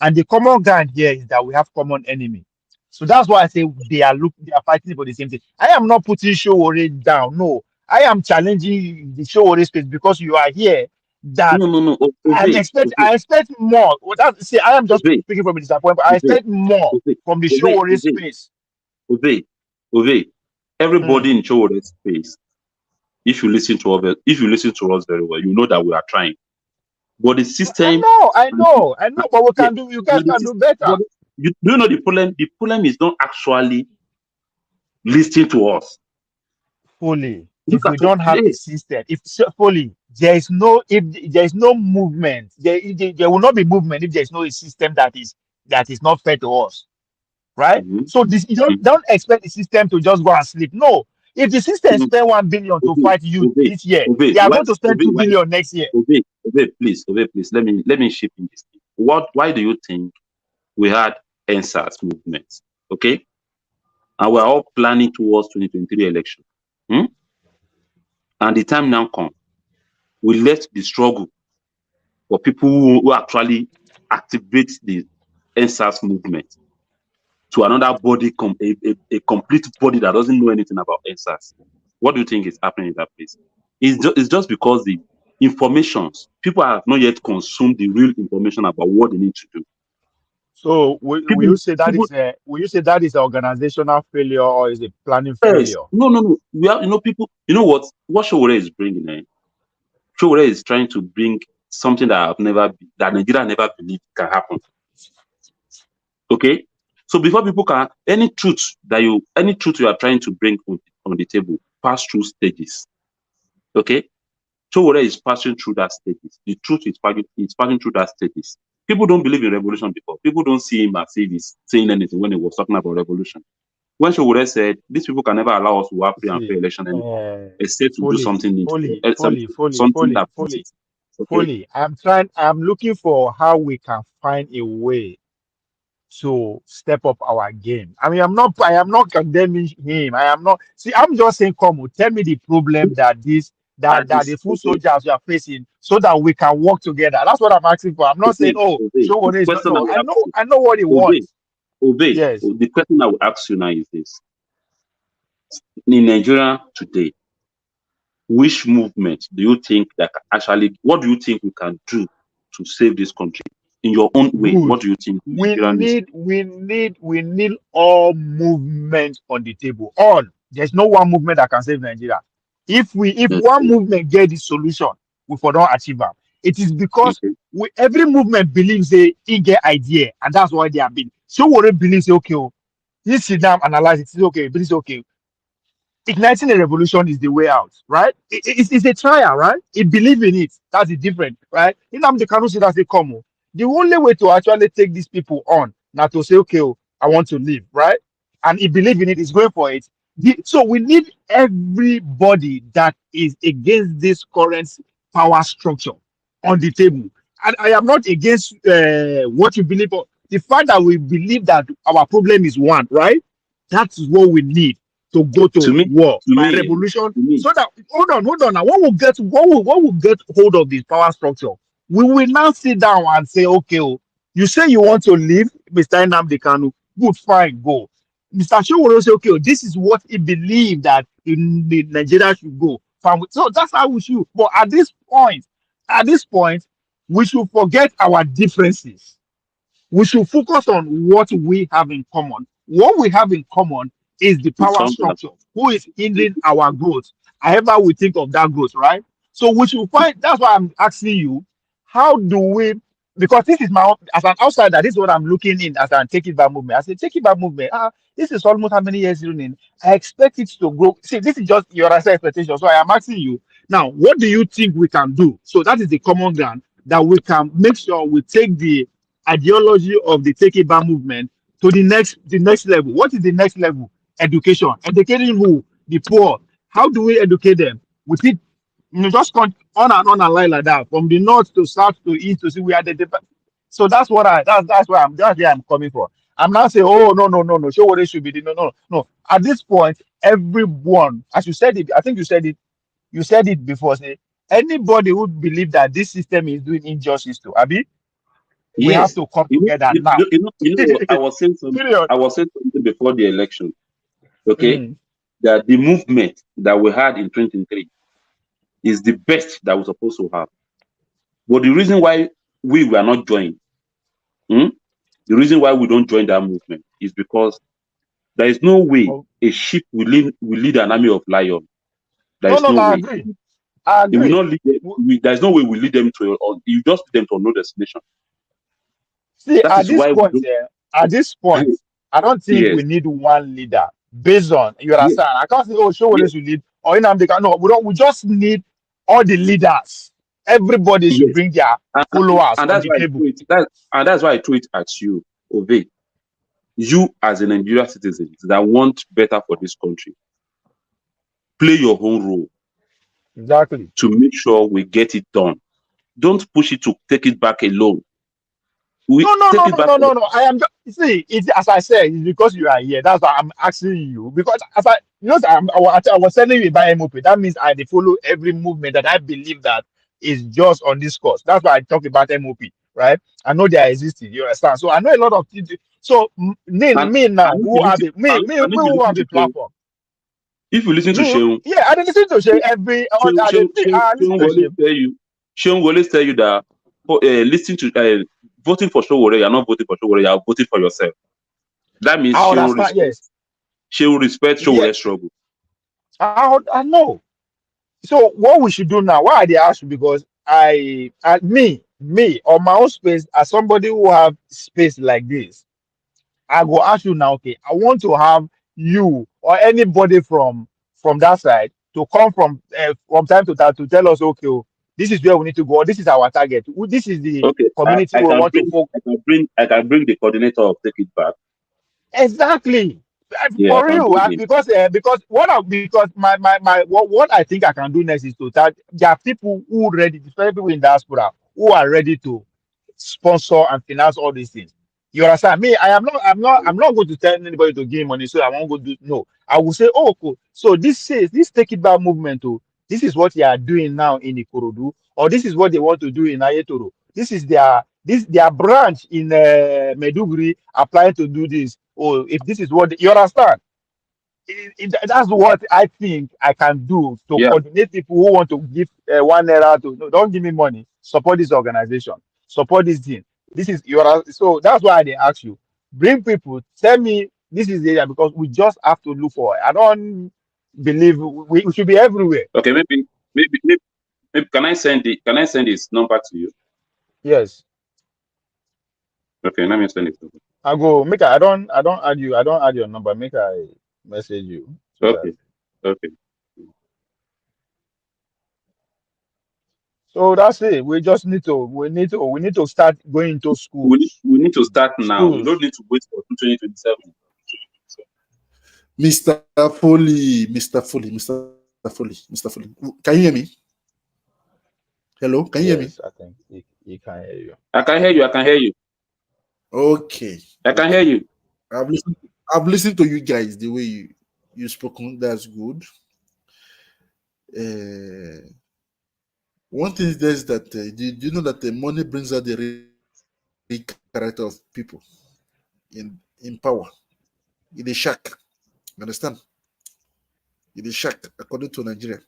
And the common ground here is that we have common enemy. So that's why I say they are fighting for the same thing. I am not putting Sowore down. No, I am challenging the Sowore space because you are here. That no. I expect more. I am just speaking from a disappointment. I expect more from the Sowore space. Everybody in Sowore space. If you listen to us very well, you know that we are trying. But the system. I know. But we can do. You guys can do better. Do you know the problem? The problem is not actually listening to us fully. If we don't have a system, there is no movement. There will not be movement if there is no system that is not fair to us, right? So you don't expect the system to just go and sleep. No, If the system spend 1 billion to fight you this year, they are going to spend 2 billion next year. Please. Let me shape in this thing. Why do you think we had NSAS movement? Okay, and we're all planning towards 2023 election. And the time now come, we left the struggle for people who actually activate the NSAS movement to another body, a complete body that doesn't know anything about NSAS. What do you think is happening in that place? It's just because the informations, people have not yet consumed the real information about what they need to do. So will you say that is organizational failure or is it planning failure? No. We have, people. You know what Sowore is bringing in? Sowore is trying to bring something that Nigeria never believed can happen. Okay, so before people can any truth you are trying to bring on the table, pass through stages. Okay, Sowore is passing through that stages. The truth is passing through that stages. People don't believe in revolution before. People don't see him as if he's saying anything when he was talking about revolution. When Sowore said, these people can never allow us to have free and fair election anymore, except to do something fully. I'm looking for how we can find a way to step up our game. I mean, I am not condemning him. I'm just saying, come on, tell me the problem that the full soldiers you are facing so that we can work together. That's what I'm asking for. I'm not saying, Sowore is I know what he wants. Yes. The question I will ask you now is this. In Nigeria today, which movement do you think what do you think we can do to save this country? In your own way, what do you think? We need all movement on the table. All. There's no one movement that can save Nigeria. If one movement get the solution, we for don't achieve them. It is because every movement believes they get idea, and that's why they have been. Sowore believes this sit down, analyze it. It's okay. Igniting a revolution is the way out, right? It's a trial, right? He believes in it. That's the difference, right? Nnamdi Kanu said that's come. The only way to actually take these people on, now to say, I want to live, right? And he believes in it, he's going for it. So we need everybody that is against this current power structure on the table. And I am not against what you believe, but the fact that we believe that our problem is one, right? That is what we need to go to war, revolution. So that hold on. Now, when we get hold of this power structure, we will now sit down and say, you say you want to leave, Mr. Nnamdi Kanu. Good, fine, go. Mr. Sowore will say, this is what he believed that Nigeria should go. So that's how we should. But at this point, we should forget our differences. We should focus on what we have in common. What we have in common is the power structure, who is hindering our growth. However, we think of that growth, right? So we should find. That's why I'm asking you, how do we? Because this is as an outsider, this is what I'm looking in as an Take It Back movement. I say Take It Back movement. This is almost how many years running. I expect it to grow. See, this is just your expectation. So I am asking you now, what do you think we can do? So that is the common ground that we can make sure we take the ideology of the Take It Back movement to the next level. What is the next level? Education. Educating who? The poor. How do we educate them? We think just on and like that, from the north to south to east to see where the so that's where I'm coming from. I'm not saying, no, Sowore should be no. At this point, everyone, as you said it, I think you said it before, say anybody who believe that this system is doing injustice to Abi, we have to come together now. I was saying something before the election. Okay, that the movement that we had in 2023 is the best that we're supposed to have. But the reason why we were not joined, the reason why we don't join that movement is because there is no way a sheep will lead an army of lions. There is no way. I agree. It will not lead them. There's no way we lead them to, or you just lead them to no destination. See, at this point, I don't think we need one leader. Based on you understand, I can't say, Sowore should lead or Nnamdi Kanu. No, we just need all the leaders. Everybody should bring their followers on the table. That's why I tweet at you, Ove. You as a Nigerian citizen that want better for this country, play your own role. Exactly. To make sure we get it done. Don't push it to take it back alone. No. I am see. It's as I said. It's because you are here. That's why I'm asking you. Because as I was telling you about MOP. That means I follow every movement that I believe that is just on this course. That's why I talk about MOP. Right? I know they are existing. You understand? So I know a lot of things. So me now who have the platform. If you listen to Sheung, I listen to Sheung every. Sheung will always tell you that listening to voting for Sowore, you're not voting for Sowore, you're voting for yourself. That means she will respect Sowore's struggle. I know. So what we should do now? Why are they asking? Because me on my own space, as somebody who have space like this, I go ask you now. Okay, I want to have you or anybody from that side to come from time to time to tell us, okay, this is where we need to go. This is our target. This is the community we want to focus. I can bring the coordinator of Take It Back. Exactly. For real, because what I think I can do next is to start. There are people who ready, especially people in diaspora, who are ready to sponsor and finance all these things. You understand me? I'm not going to tell anybody to give money, so I won't go do. No, I will say, oh, cool. So this Take It Back movement, this is what they are doing now in Ikorodu, or this is what they want to do in Ayetoro. This is their branch in Meduguri applying to do this. Oh, if this is what you understand, that's what I think I can do to coordinate people who want to give 1 naira to. No, don't give me money. Support this organization. Support this thing. This is so that's why they ask you. Bring people. Tell me this is the area because we just have to look for it. I don't believe we should be everywhere. Okay, maybe can I send his number to you? Yes. Okay, let me send it to you. I go make I don't add you. I don't add your number. Make I message you. Okay. Okay. So that's it. We just need to start going to school. We need to start now. We don't need to wait for 2027. Mr. Foley. Can you hear me? Hello, can you hear me? I think he can hear you. I can hear you. Okay. I can hear you. I've listened to you guys the way you spoken. That's good. One thing is that do you know that the money brings out the real character of people in power. It is shack. You understand? It is shack according to Nigeria.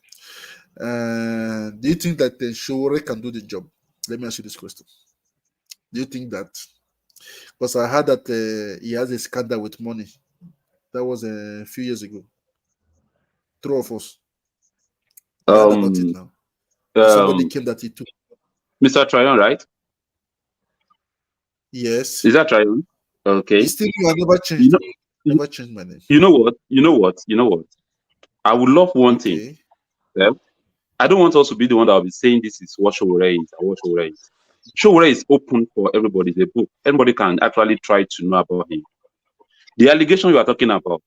Do you think that Sowore can do the job? Let me ask you this question. Do you think that? Because I heard that he has a scandal with money. That was a few years ago. True of us. I heard about it now. Somebody came that he took. Mr. Tryon, right? Yes. Is that Tryon? Okay. Still, I never changed. Never changed my name. You know what? I would love one thing. Yeah? I don't want us to be the one that will be saying this is what Sowore is and what Sowore is. Sowore is open for everybody. The book. Everybody can actually try to know about him. The allegation you are talking about,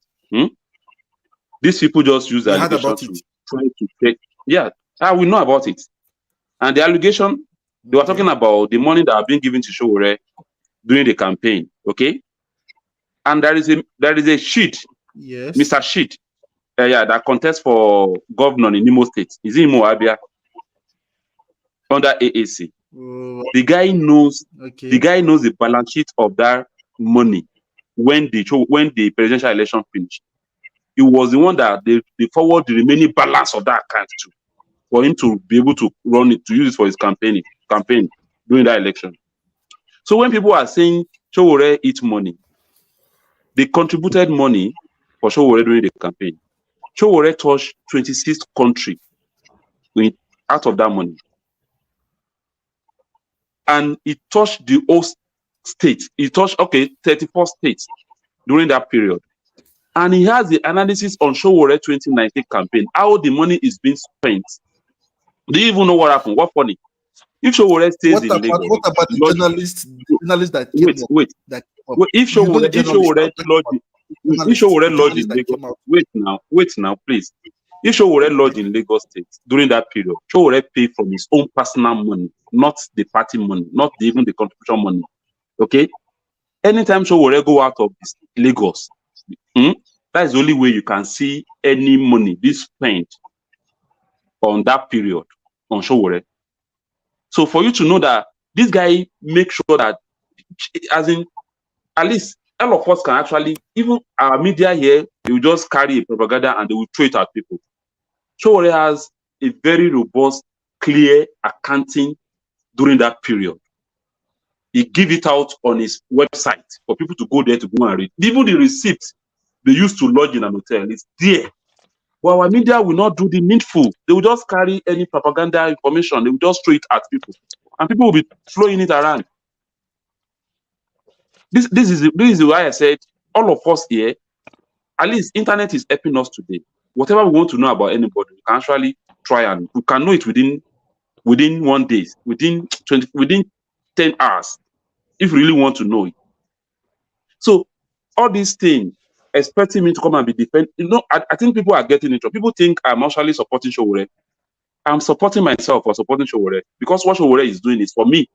these people just use the allegation to try to take. Yeah, I will know about it. And the allegation, they were talking about the money that have been given to Sowore during the campaign. Okay, and there is a sheet, yes, Mr. Sheet, that contests for governor in Imo State. Is it Imo Abia? Under AAC. The guy knows. Okay. The guy knows the balance sheet of that money when the presidential election finished. It was the one that they forward the remaining balance of that account to, for him to be able to run it, to use it for his campaign during that election. So when people are saying Sowore eat money, they contributed money for Sowore during the campaign. Sowore touched 26 countries out of that money. And it touched the whole state. It touched 34 states during that period. And he has the analysis on Sowore 2019 campaign, how the money is being spent. Do you even know what happened? What funny? If Sowore stays in Lagos, what about the journalist that if Sowore lodged in Lagos, wait now, please. If Sowore lodged in Lagos State during that period, Sowore paid from his own personal money, not the party money, not even the contribution money. Okay? Anytime Sowore go out of this Lagos, that is the only way you can see any money be spent on that period on Sowore. So for you to know that this guy makes sure that, as in, at least all of us can actually, even our media here, they will just carry a propaganda and they will throw it at people. Sowore has a very robust, clear accounting during that period. He give it out on his website for people to go there to go and read. Even the receipt they used to lodge in an hotel is there. But our media will not do the needful. They will just carry any propaganda information. They will just throw it at people. And people will be throwing it around. This is why I said all of us here, at least internet is helping us today. Whatever we want to know about anybody, we can actually try and we can know it within 1 day, within 10 hours, if we really want to know it. So all these things, expecting me to come and be defended, I think people are getting into it. People think I'm actually supporting Sowore. I'm supporting myself for supporting Sowore because what Sowore is doing is for me.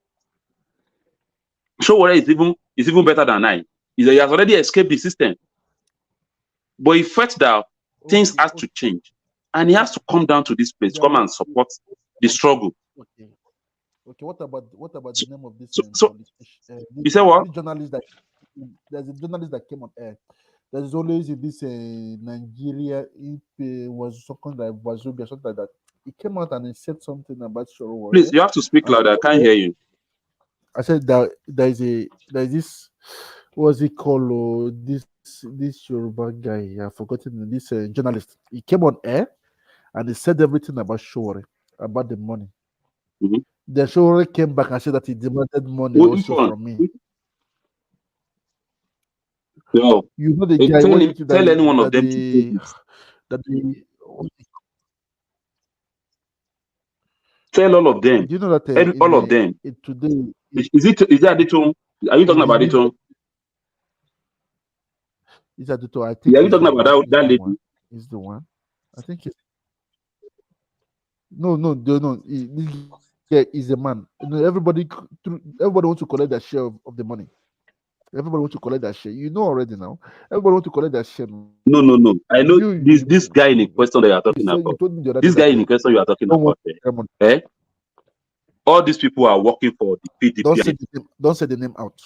Sowore is even better than I. He has already escaped the system. But he felt that things have to change. And he has to come down to this place, come and support the struggle. Okay. What about the name of this? You say what? There's a journalist that came on air. There's always this Nigeria, it was something like Wazobia, something like that. He came out and he said something about Sowore. Please, you have to speak louder. I can't hear you. I said that there's this, what's it called? This Yoruba guy, I've forgotten, this journalist. He came on air and he said everything about Sowore, about the money. The Sowore came back and said that he demanded money also from me. No. You know the guy. Tell any one of them tell all of them. Do you know that all of them. Today is that Adito? Are you talking about Adito? Is that Adito? I think. Are you talking about that lady? Is the one? I think it's no. Yeah, he's a man. You know, everybody wants to collect their share of the money. Everybody wants to collect that share. You know already now. Everybody wants to collect that share. No. I know this guy in the question that you are talking about. This guy in the question you are talking about. Eh? All these people are working for the PDP. Don't say the name out.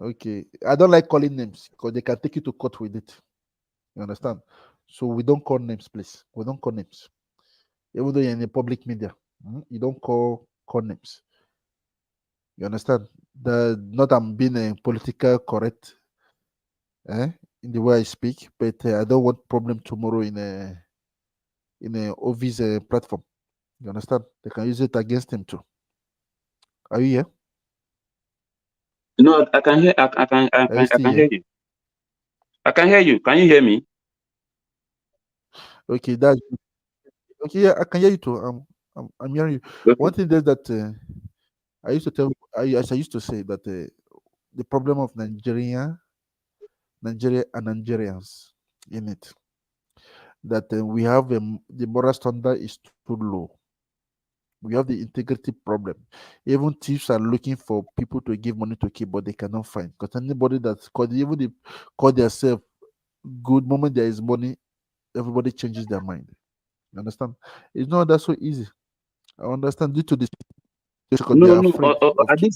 Okay. I don't like calling names because they can take you to court with it. You understand? So we don't call names, please. We don't call names. Even though you're in the public media, you don't call names. You understand? Not I'm being political correct in the way I speak, but I don't want problem tomorrow in a Ovi's platform. You understand? They can use it against him too. Are you here? No, I can hear. I can hear you. I can hear you. Can you hear me? Okay, that's okay. Yeah, I can hear you too. I'm hearing you. Okay. One thing is that I used to tell, as I used to say that the problem of Nigeria and Nigerians in it, that we have the moral standard is too low. We have the integrity problem. Even thieves are looking for people to give money to keep, but they cannot find. Because anybody that's called, even they call themselves good, moment there is money, everybody changes their mind. You understand? It's not that so easy. I understand due to this. No. I think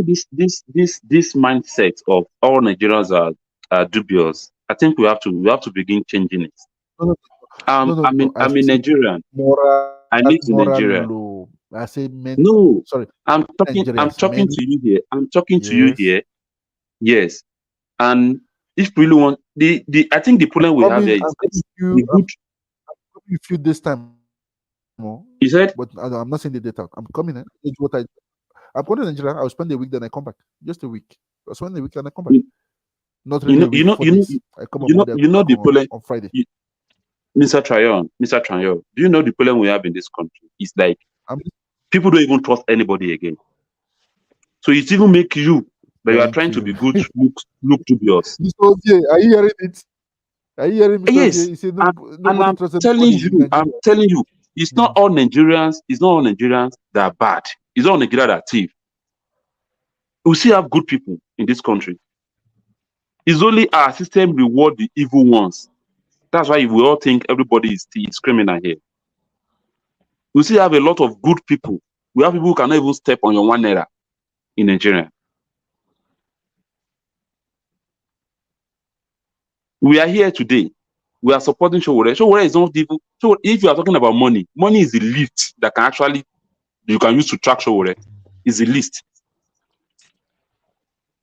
this mindset of all Nigerians are dubious. I think we have to begin changing it. I'm a Nigerian. I live in Nigeria. I say men. No, sorry. I'm talking to you here. I'm talking to you here. Yes. And if we really want I think the problem we have here is if you this time more. You said? But I'm not saying the data. I'm coming in. It's what I'm going to Nigeria. I'll spend a week, then I come back. Just a week. I'll spend a week and I come back. Not really I come the problem on Friday. Mr. Trayon, do you know the problem we have in this country? It's like people don't even trust anybody again. So it even make you But you are trying to be good, look dubious. Are you hearing it? Are you hearing me? Yes, and I'm telling you, it's not all Nigerians. It's not all Nigerians that are bad. It's not all Nigerians that are thief. We still have good people in this country. It's only our system reward the evil ones. That's why we all think everybody is criminal here. We still have a lot of good people. We have people who cannot even step on your 1 naira in Nigeria. We are here today. We are supporting Sowore. Sowore is not evil. So if you are talking about money, money is the least that can actually you can use to track Sowore. Is the least.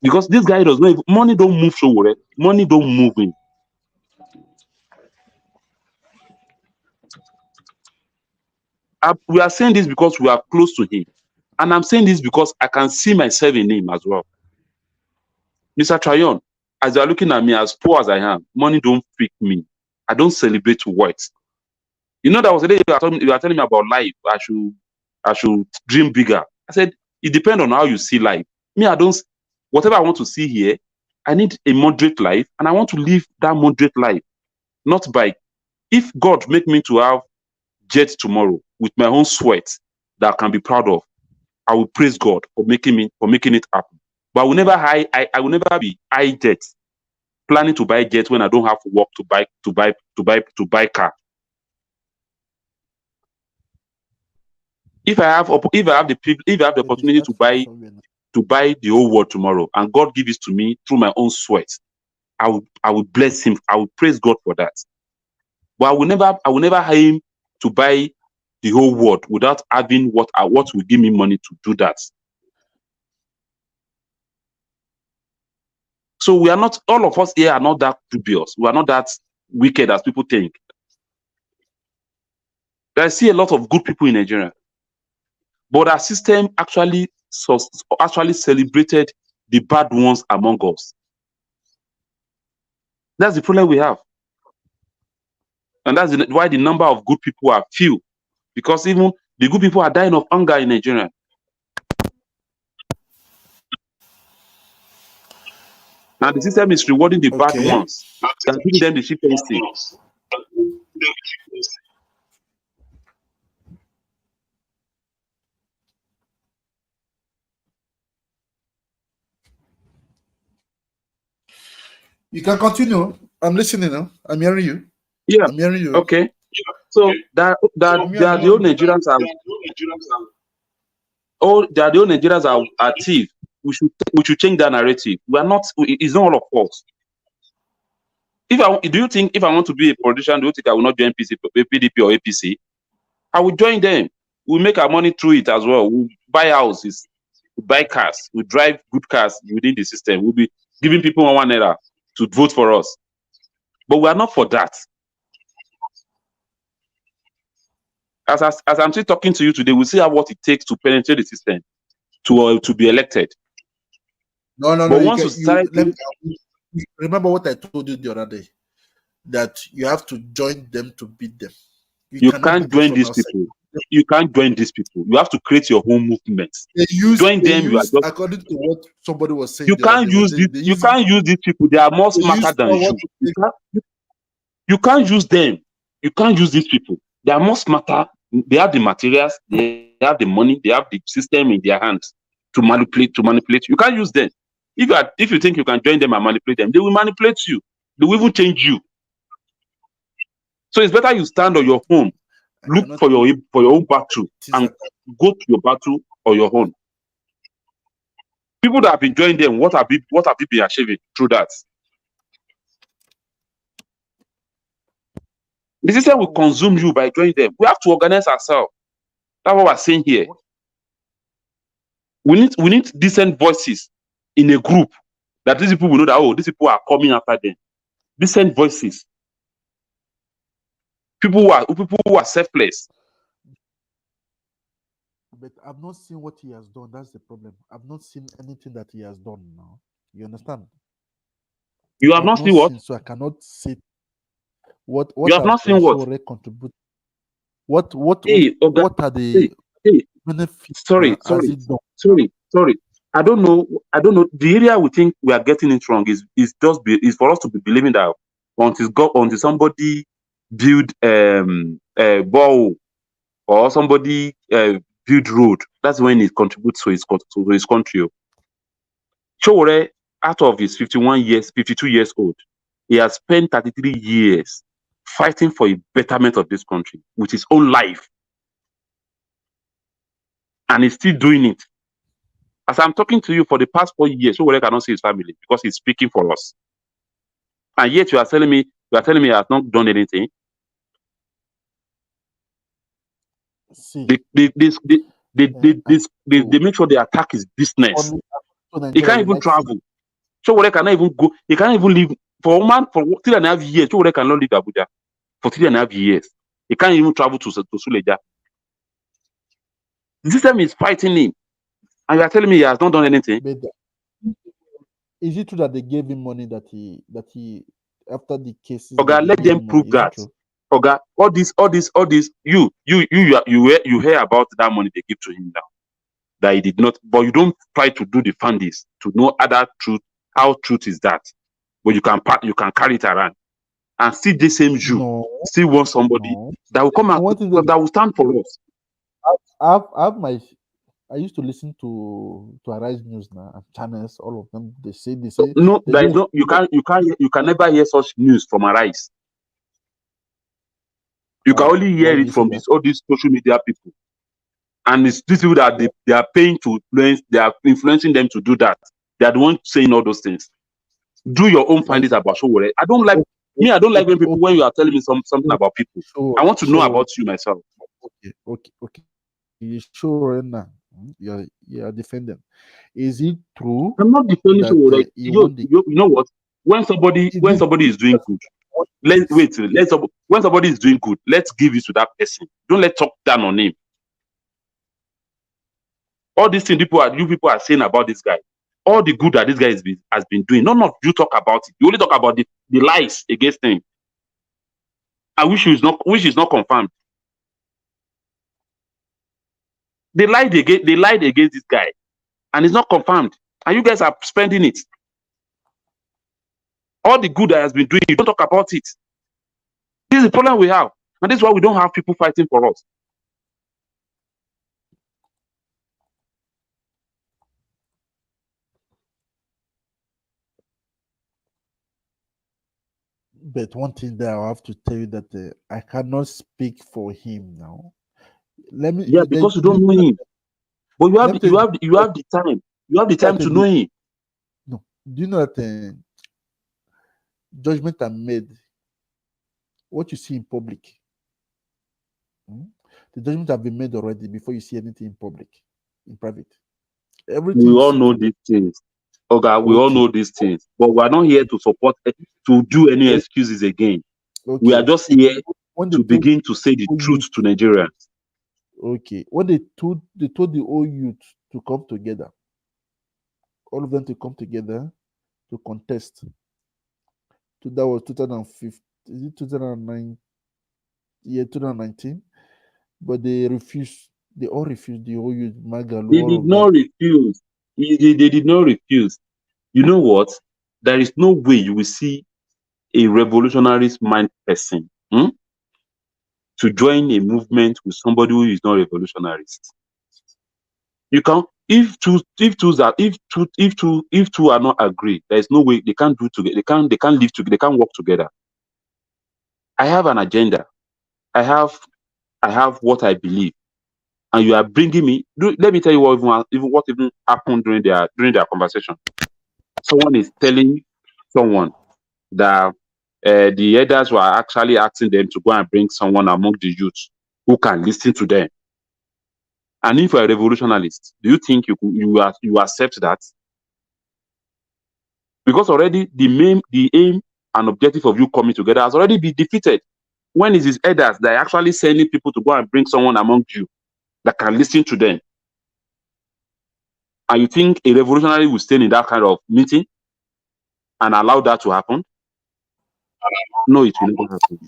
Because this guy does not even, money don't move Sowore. Money don't move him. We are saying this because we are close to him. And I'm saying this because I can see myself in him as well. Mr. Trayon, as you are looking at me, as poor as I am, money don't freak me. I don't celebrate words. You know, that was the day you were telling me about life. I should dream bigger. I said, it depends on how you see life. Me, whatever I want to see here, I need a moderate life, and I want to live that moderate life. Not by, if God make me to have jet tomorrow with my own sweat that I can be proud of, I will praise God for making it happen. But I will never be high jet, planning to buy jet when I don't have to work to buy car. If I have the opportunity to buy the whole world tomorrow, and God gives it to me through my own sweat, I will bless him. I will praise God for that. But I will never aim to buy the whole world without having what will give me money to do that. So we are not, all of us here are not that dubious. We are not that wicked as people think. I see a lot of good people in Nigeria. But our system actually celebrated the bad ones among us. That's the problem we have. And that's why the number of good people are few. Because even the good people are dying of hunger in Nigeria. And the system is rewarding the bad ones and giving them the cheapest thing. You can continue. I'm listening now. I'm hearing you. Yeah. I'm hearing you. Okay. So that the old Nigerians are the old Nigerians are thieves. We should change that narrative. We are not. It's not all of us. Do you think if I want to be a politician, do you think I will not join PDP or APC? I will join them. We'll make our money through it as well. We'll buy houses, we'll buy cars, we'll drive good cars within the system. We'll be giving people 1 naira to vote for us. But we are not for that. As I'm still talking to you today, we'll see what it takes to penetrate the system to be elected. No. But once remember what I told you the other day, that you have to join them to beat them. You can't join these people. You can't join these people. You have to create your own movement. Join them. You are just, according to what somebody was saying. You can't use you can't use these people. They are more smarter than you. You can't use them. You can't use these people. They are more smarter. They have the materials. They have the money. They have the system in their hands to manipulate. You can't use them. If you think you can join them and manipulate them, they will manipulate you. They will even change you. So it's better you stand on your own. Look for your own battle and go to your battle on your own. People that have been joining them, what have you been achieving through that? The system will consume you by joining them. We have to organize ourselves. That's what we're saying here. We need decent voices in a group that these people will know that, these people are coming after them. Decent voices. People who are selfless. But I've not seen what he has done. That's the problem. I've not seen anything that he has done now. You understand? You have not seen what? So I cannot say what you have not seen what? Contribute. What are the benefits? Sorry. I don't know. The area we think we are getting it wrong is for us to be believing that until somebody build a ball or somebody build road, that's when it contributes to his country. Sowore, out of his 52 years old, he has spent 33 years fighting for a betterment of this country with his own life. And he's still doing it. As I'm talking to you for the past 4 years, Sowore cannot see his family because he's speaking for us. And yet you are telling me he has not done anything. See, they make sure they attack his business. He can't even travel. Sowore cannot even go. He can't even leave for 3.5 years. Sowore cannot leave Abuja for 3.5 years. He can't even travel to Suleja. The system is fighting him, and you are telling me he has not done anything. But is it true that they gave him money that he after the cases? Okay, let them prove that. Okay, all this, you hear about that money they give to him now. That he did not, but you don't try to do the findings to know other truth. How truth is that? But you can carry it around and see the same you still want somebody that will come and that will stand for us. I used to listen to Arise News now and channels, all of them. They say no. There is no. You can never hear such news from Arise. You can only hear it from all these social media people, and it's these people that they are paying to influence. They are influencing them to do that. They are the ones saying all those things. Do your own findings about Sowore. I don't like when people when you are telling me something about people. I want to know about you myself. Okay. You sure now? You are defending. Is it true? I'm not defending Sowore. You know what? When somebody is doing good, when somebody is doing good, let's give it to that person. Don't let's talk down on him. All these things you people are saying about this guy, all the good that this guy has been doing, none of you talk about it. You only talk about the lies against him. Which is not confirmed. They lied against this guy, and it's not confirmed. And you guys are spending it. All the good that has been doing, you don't talk about it. This is the problem we have, and this is why we don't have people fighting for us. But one thing that I have to tell you that I cannot speak for him now. Because you don't know him, but you have the time. You have the time to know him. No, do you know that judgment are made? What you see in public, the judgment have been made already before you see anything in public, in private. Everything. We all know these things. Okay, we all know these things, but we are not here to support to do any excuses again. Okay. We are just here to begin to say the truth to Nigerians. Okay, when they told the whole youth to come together, all of them to come together to contest. That was 2015. Is it 2009? Yeah, 2019. But they refused. They all refused. The whole youth, Magalu. They did not refuse. They did not refuse. You know what? There is no way you will see a revolutionary mind person to join a movement with somebody who is not revolutionarist. You can't. If two are not agree, there is no way they can't do together. They can't live together. They can't work together. I have an agenda. I have what I believe, and you are bringing me. Let me tell you what even happened during their conversation. Someone is telling someone that the elders were actually asking them to go and bring someone among the youth who can listen to them. And if you're a revolutionist, do you think you accept that? Because already the aim and objective of you coming together has already been defeated. When is his elders that are actually sending people to go and bring someone among you that can listen to them? And you think a revolutionary will stay in that kind of meeting and allow that to happen? No, it will never happen.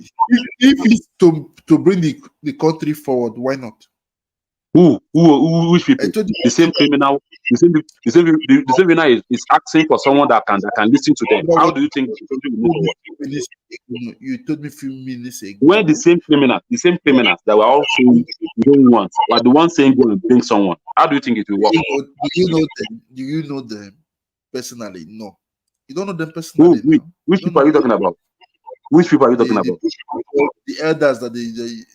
If it's to bring the country forward, why not? Which people? The same criminal. The same criminal is asking for someone that can listen to them. How do you think you told me a few minutes ago? When the same criminals that were all saying we don't want, were the ones saying go and bring someone, how do you think it will work? Do you know them personally? No. You don't know them personally. Which people are you talking about? Which people are you talking about? The elders that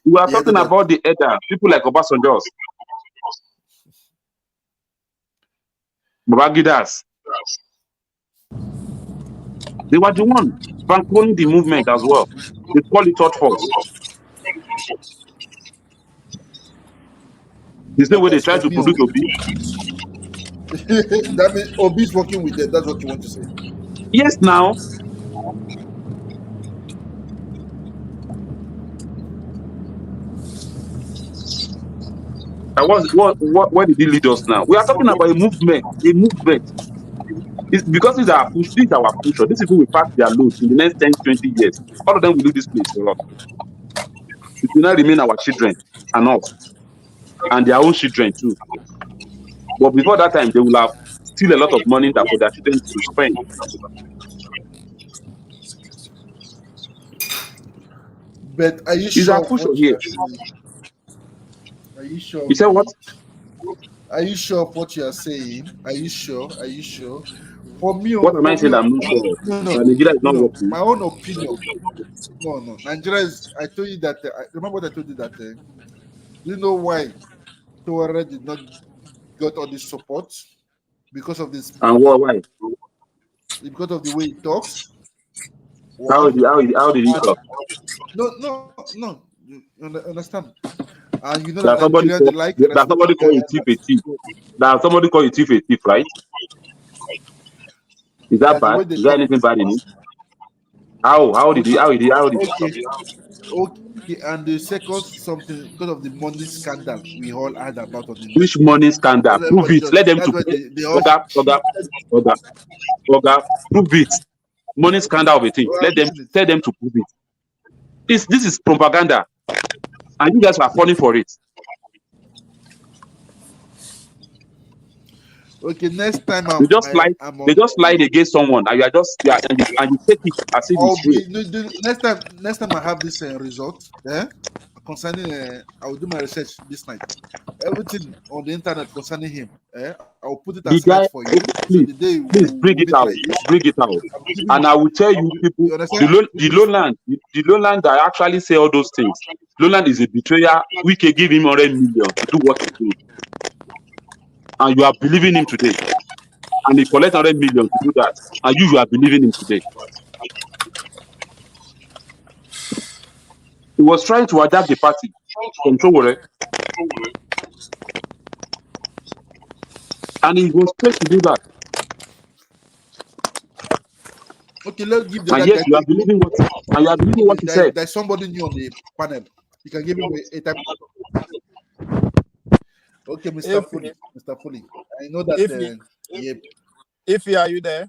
we are talking about the elders, people like Obasanjo, Babagidas. They were the one bankrolling the movement as well. They call it third force. The same way they try to produce Obi. That means Obi is working with them. That's what you want to say? Yes, now. What did he lead us now? We are talking about a movement. It's because these are our future. These people will pass their load in the next 10, 20 years. All of them will leave this place for us. It will not remain our children and us. And their own children too. But before that time, they will have still a lot of money that for their children to spend. But are you sure? Our future here. Are you sure? You said what? Are you sure of what you are saying? Are you sure? For me, what am I saying? I'm not sure. Nigeria is not working. My own opinion. No. Nigeria is. I told you that. Remember what I told you that. Do you know why Touare did not got all this support? Because of this. And why? Because of the way he talks. How did he talk? No. You understand? And you know that somebody call you thief a thief. That somebody call you thief a thief, right? Is that bad? Is there anything bad in it? How did he okay, and the second something because of the money scandal we all heard about on the which money scandal? Prove it. Let them to prove it. Money scandal of a thing. Tell them to prove it. This is propaganda. And you guys are falling for it. Okay, next time they just lied against someone, and you take it as if it's real. Next time I have this result, concerning, I will do my research this night. Everything on the internet concerning him, I will put it aside for you. Please bring it out. Bring it out, and I will tell you people. The lowland that actually say all those things. Lowland is a betrayer. We can give him 100 million to do what he did. And you are believing him today. And he collects 100 million to do that. And you are believing him today. He was trying to adapt the party from Touare. And he was paid to do that. Okay, let's give the and yes, you are believing what he said. There's somebody new on the panel. You can give him a time. Okay, Mr. Foley. I know that. Ify, are you there?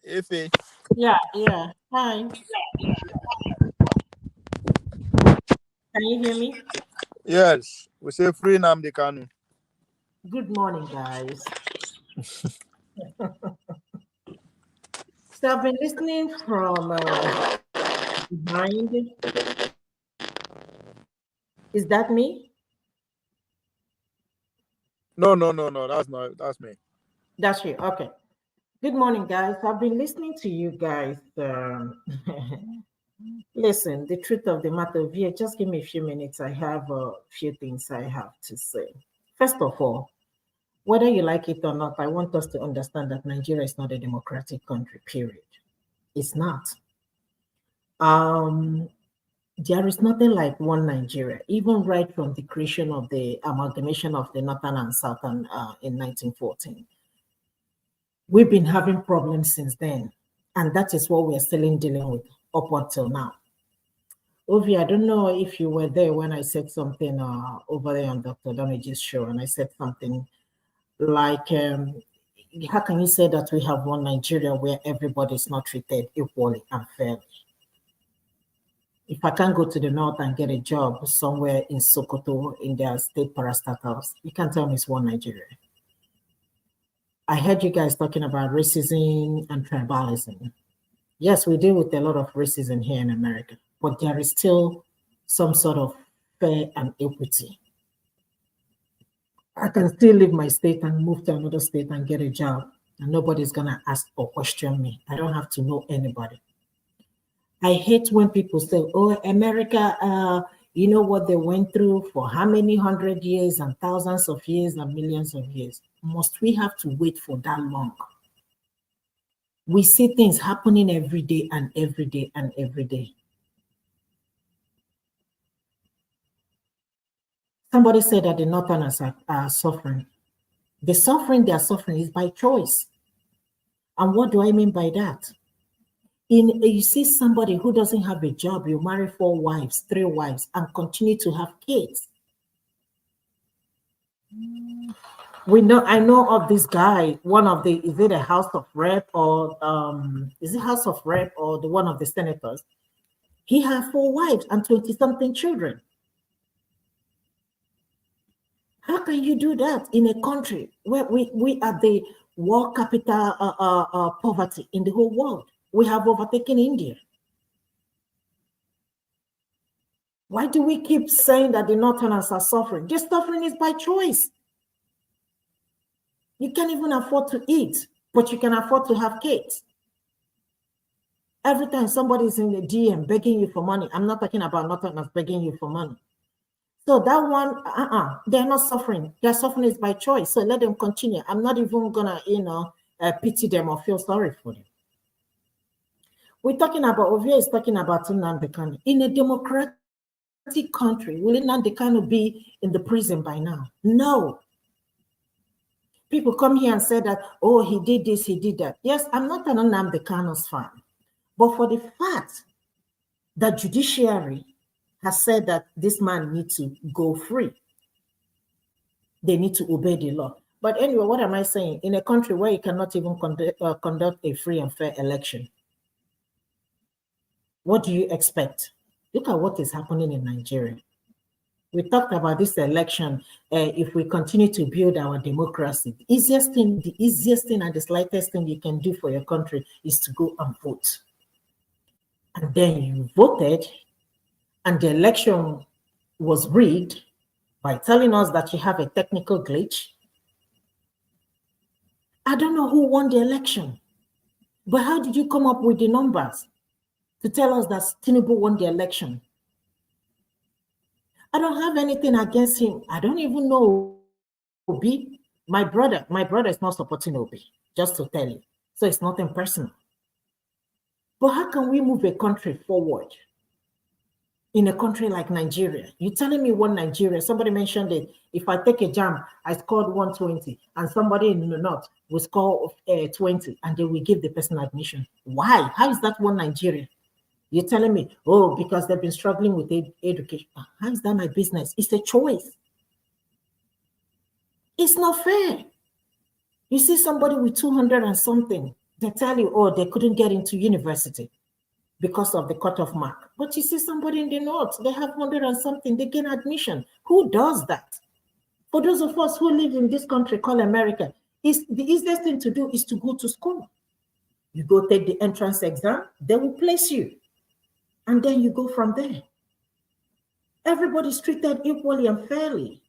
Ify. Yeah. Hi. Can you hear me? Yes. We say free Nnamdi Kanu. Good morning, guys. So I've been listening from behind. Is that me? No. That's me. That's you. Okay. Good morning, guys. I've been listening to you guys. Listen, the truth of the matter, Via, just give me a few minutes. I have a few things I have to say. First of all, whether you like it or not, I want us to understand that Nigeria is not a democratic country, period. It's not. There is nothing like one Nigeria, even right from the creation of the amalgamation of the Northern and Southern in 1914. We've been having problems since then, and that is what we're still dealing with up until now. Ovi, I don't know if you were there when I said something over there on Dr. Damage's show, and I said something like, how can you say that we have one Nigeria where everybody is not treated equally and fairly? If I can't go to the north and get a job somewhere in Sokoto in their state parastatals, you can't tell me it's one Nigeria. I heard you guys talking about racism and tribalism. Yes, we deal with a lot of racism here in America, but there is still some sort of fair and equity. I can still leave my state and move to another state and get a job, and nobody's gonna ask or question me. I don't have to know anybody. I hate when people say, oh, America, you know what they went through for how many 100 years and thousands of years and millions of years. Must we have to wait for that long? We see things happening every day and every day and every day. Somebody said that the Northerners are suffering. The suffering they are suffering is by choice. And what do I mean by that? You see somebody who doesn't have a job, you marry 4 wives, 3 wives, and continue to have kids. I know of this guy, is it a House of Rep or is it House of Rep or the one of the senators? He had 4 wives and 20-something children. How can you do that in a country where we are the war capital poverty in the whole world? We have overtaken India. Why do we keep saying that the Northerners are suffering? This suffering is by choice. You can't even afford to eat, but you can afford to have kids. Every time somebody's in the DM begging you for money, I'm not talking about Northerners begging you for money. So that one, they're not suffering. Their suffering is by choice. So let them continue. I'm not even gonna, pity them or feel sorry for them. We're talking about, Ovia is talking about Nnamdi Kanu. In a democratic country, will Nnamdi Kanu be in the prison by now? No. People come here and say that, oh, he did this, he did that. Yes, I'm not an Nnamdi Kanu's fan. But for the fact that judiciary has said that this man needs to go free, they need to obey the law. But anyway, what am I saying? In a country where you cannot even conduct a free and fair election, what do you expect? Look at what is happening in Nigeria. We talked about this election. If we continue to build our democracy, the easiest thing and the slightest thing you can do for your country is to go and vote. And then you voted, and the election was rigged by telling us that you have a technical glitch. I don't know who won the election, but how did you come up with the numbers to tell us that Tinubu won the election? I don't have anything against him. I don't even know Obi. My brother is not supporting Obi, just to tell you. So it's nothing personal. But how can we move a country forward in a country like Nigeria? You're telling me one Nigeria, somebody mentioned it. If I take a jam, I scored 120, and somebody in the north will score 20, and they will give the person admission. Why? How is that one Nigeria? You're telling me, oh, because they've been struggling with education. How is that my business? It's a choice. It's not fair. You see somebody with 200 and something, they tell you, oh, they couldn't get into university because of the cutoff mark. But you see somebody in the north, they have 100 and something, they get admission. Who does that? For those of us who live in this country called America, the easiest thing to do is to go to school. You go take the entrance exam, they will place you. And then you go from there. Everybody's treated equally and fairly.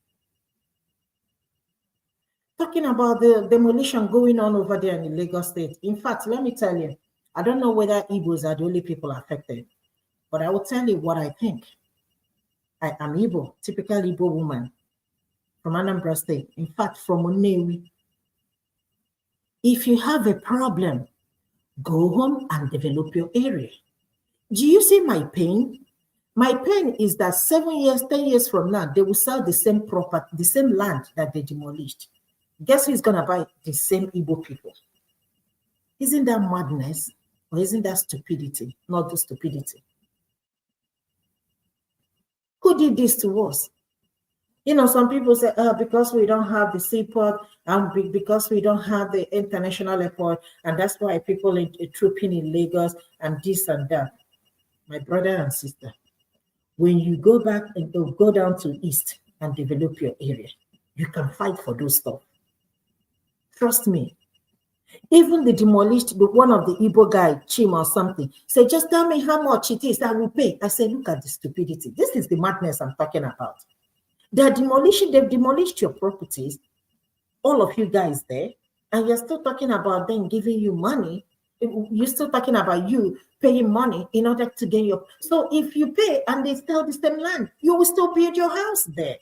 Talking about the demolition going on over there in the Lagos State. In fact, let me tell you, I don't know whether Igbos are the only people affected, but I will tell you what I think. I am Igbo, typical Igbo woman from Anambra State. In fact, from Onewi. If you have a problem, go home and develop your area. Do you see my pain? My pain is that 7 years, 10 years from now, they will sell the same property, the same land that they demolished. Guess who's going to buy? The same Igbo people. Isn't that madness? Or isn't that stupidity? Not the stupidity. Who did this to us? You know, some people say, because we don't have the seaport, and because we don't have the international airport, and that's why people are trooping in Lagos and this and that. My brother and sister, When you go back and go down to East and develop your area, you can fight for those stuff. Trust me. Even the demolished, one of the Igbo guy, Chim or something, said, just tell me how much it is, I will pay. I said, look at the stupidity. This is the madness I'm talking about. They've demolished your properties, all of you guys there, and you're still talking about them giving you money. You're still talking about you paying money in order to get your... So if you pay and they sell the same land, you will still build your house there.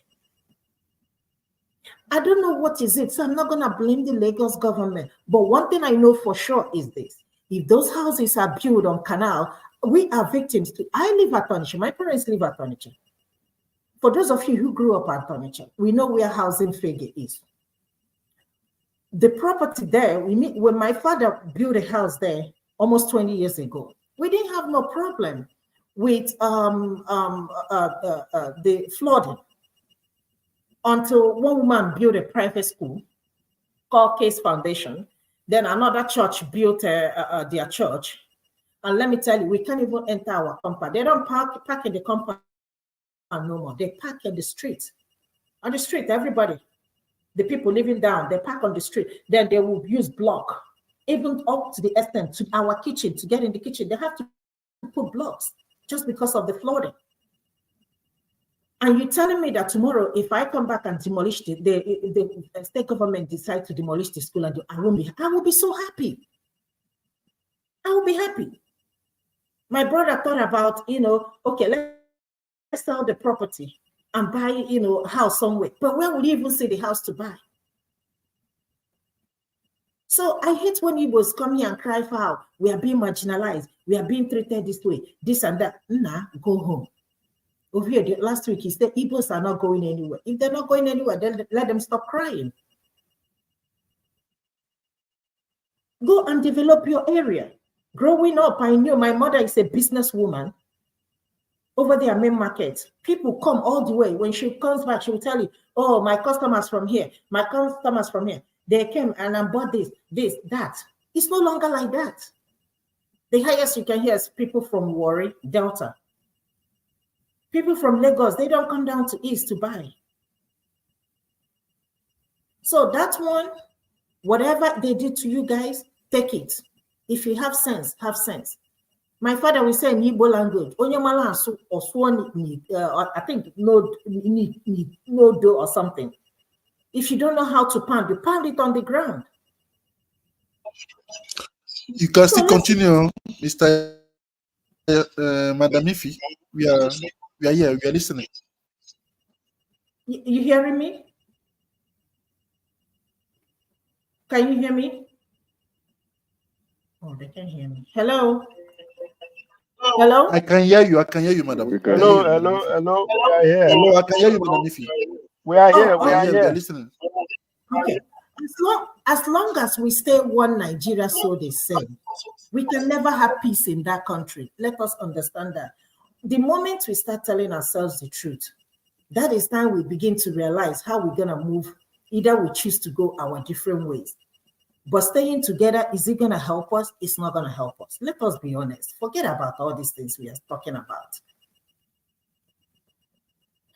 I don't know what is it, so I'm not going to blame the Lagos government. But one thing I know for sure is this. If those houses are built on canal, we are victims too. I live at Onitsha. My parents live at Onitsha. For those of you who grew up at Onitsha, we know where housing figure is. The property there, when my father built a house there almost 20 years ago, we didn't have no problem with the flooding until one woman built a private school called Case Foundation. Then another church built their church. And let me tell you, we can't even enter our compound. They don't park in the compound no more. They park in the street. On the street, everybody. The people living down, they park on the street. Then they will use block, even up to the extent to our kitchen. To get in the kitchen, they have to put blocks just because of the flooding. And you're telling me that tomorrow, if I come back and demolish the state government decide to demolish the school, and I will be so happy. I will be happy. My brother thought about, okay, let's sell the property and buy, a house somewhere. But where would you even see the house to buy? So I hate when Igbos come here and cry for how we are being marginalized, we are being treated this way, this and that. Nah, go home. Over here, last week, he said Igbos are not going anywhere. If they're not going anywhere, then let them stop crying. Go and develop your area. Growing up, I knew my mother is a businesswoman. Over there, main market, people come all the way. When she comes back, she will tell you, oh, my customers from here, my customers from here. They came and I bought this, that. It's no longer like that. The highest you can hear is people from Warri, Delta. People from Lagos, they don't come down to East to buy. So that one, whatever they did to you guys, take it. If you have sense, have sense. My father will say in Igbo language, I think no do or something. If you don't know how to pound, you pound it on the ground. You can still continue, Mr. Madam Ifi. We are here, we are listening. You hearing me? Can you hear me? Oh, they can't hear me. Hello? Hello? I can hear you, madam. Hello. We are here. Hello, I can hear you, Madam Ifi. We are here, we are here. Listening. Okay. As long as we stay one Nigeria, so they say, we can never have peace in that country. Let us understand that. The moment we start telling ourselves the truth, that is time we begin to realize how we're going to move. Either we choose to go our different ways. But staying together, is it going to help us? It's not going to help us. Let us be honest. Forget about all these things we are talking about.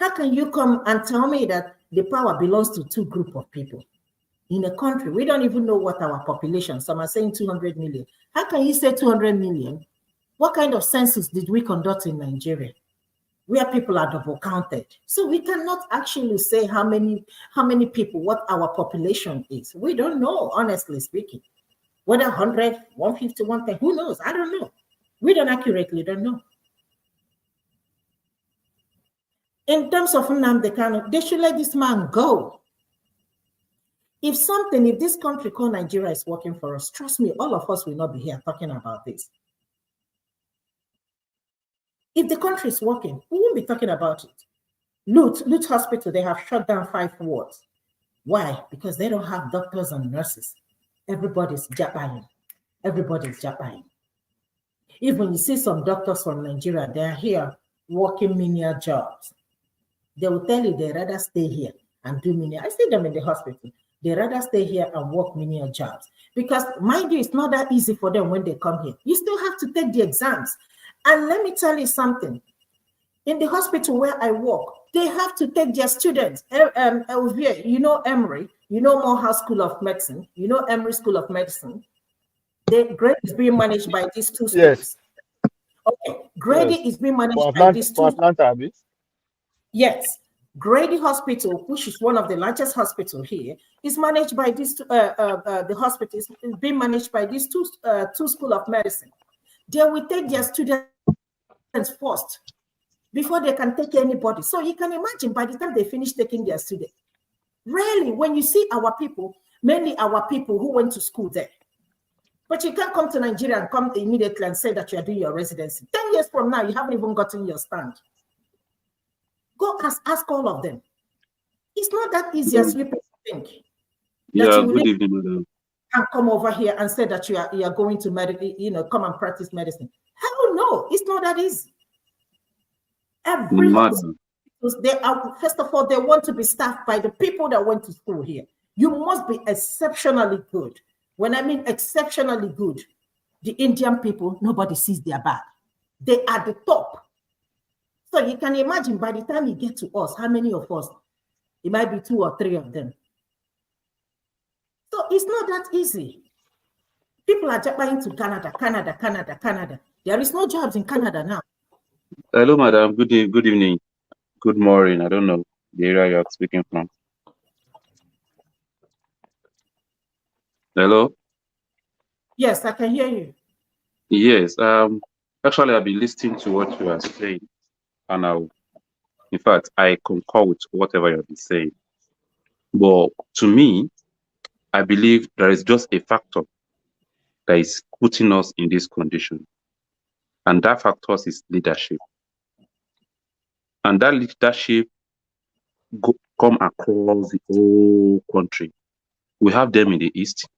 How can you come and tell me that the power belongs to two groups of people in a country? We don't even know what our population, some are saying 200 million. How can you say 200 million? What kind of census did we conduct in Nigeria where people are double counted? So we cannot actually say how many people, what our population is. We don't know, honestly speaking. Whether 100, 150, 110, who knows? I don't know. We don't know. In terms of Nnamdi Kanu, they should let this man go. If this country called Nigeria is working for us, trust me, all of us will not be here talking about this. If the country is working, we won't be talking about it. Lut Hospital, they have shut down 5 wards. Why? Because they don't have doctors and nurses. Everybody's jabbing. Even you see some doctors from Nigeria, they're here working menial jobs. They will tell you they'd rather stay here and do menial. I see them in the hospital. They'd rather stay here and work menial jobs. Because, mind you, it's not that easy for them when they come here. You still have to take the exams. And let me tell you something. In the hospital where I work, they have to take their students. You know Emory, you know Morehouse School of Medicine, you know Emory School of Medicine. The grade is being managed by these two schools. Yes. Okay, Grady is being managed for by these two. Atlanta, yes, Grady Hospital, which is one of the largest hospitals here, is managed by these. The hospital is being managed by these two schools of medicine. They will take their students first before they can take anybody. So you can imagine by the time they finish taking their students, really, when you see our people, mainly our people who went to school there. But you can't come to Nigeria and come immediately and say that you are doing your residency. 10 years from now, you haven't even gotten your stand. Go ask all of them. It's not that easy as you think. Yeah, good evening, madam. And come over here and say that you are going to come and practice medicine. Hell no, it's not that easy. Every they are, first of all, they want to be staffed by the people that went to school here. You must be exceptionally good. When I mean exceptionally good, the Indian people, nobody sees their back. They are the top. So you can imagine by the time you get to us, how many of us? It might be 2 or 3 of them. So it's not that easy. People are jumping to Canada. There is no jobs in Canada now. Hello, madam. Good evening. Good morning. I don't know the area you're speaking from. Hello? Yes, I can hear you. Yes. Actually, I've been listening to what you are saying. And in fact, I concur with whatever you've been saying. But to me, I believe there is just a factor that is putting us in this condition. And that factor is leadership. And that leadership come across the whole country. We have them in the east,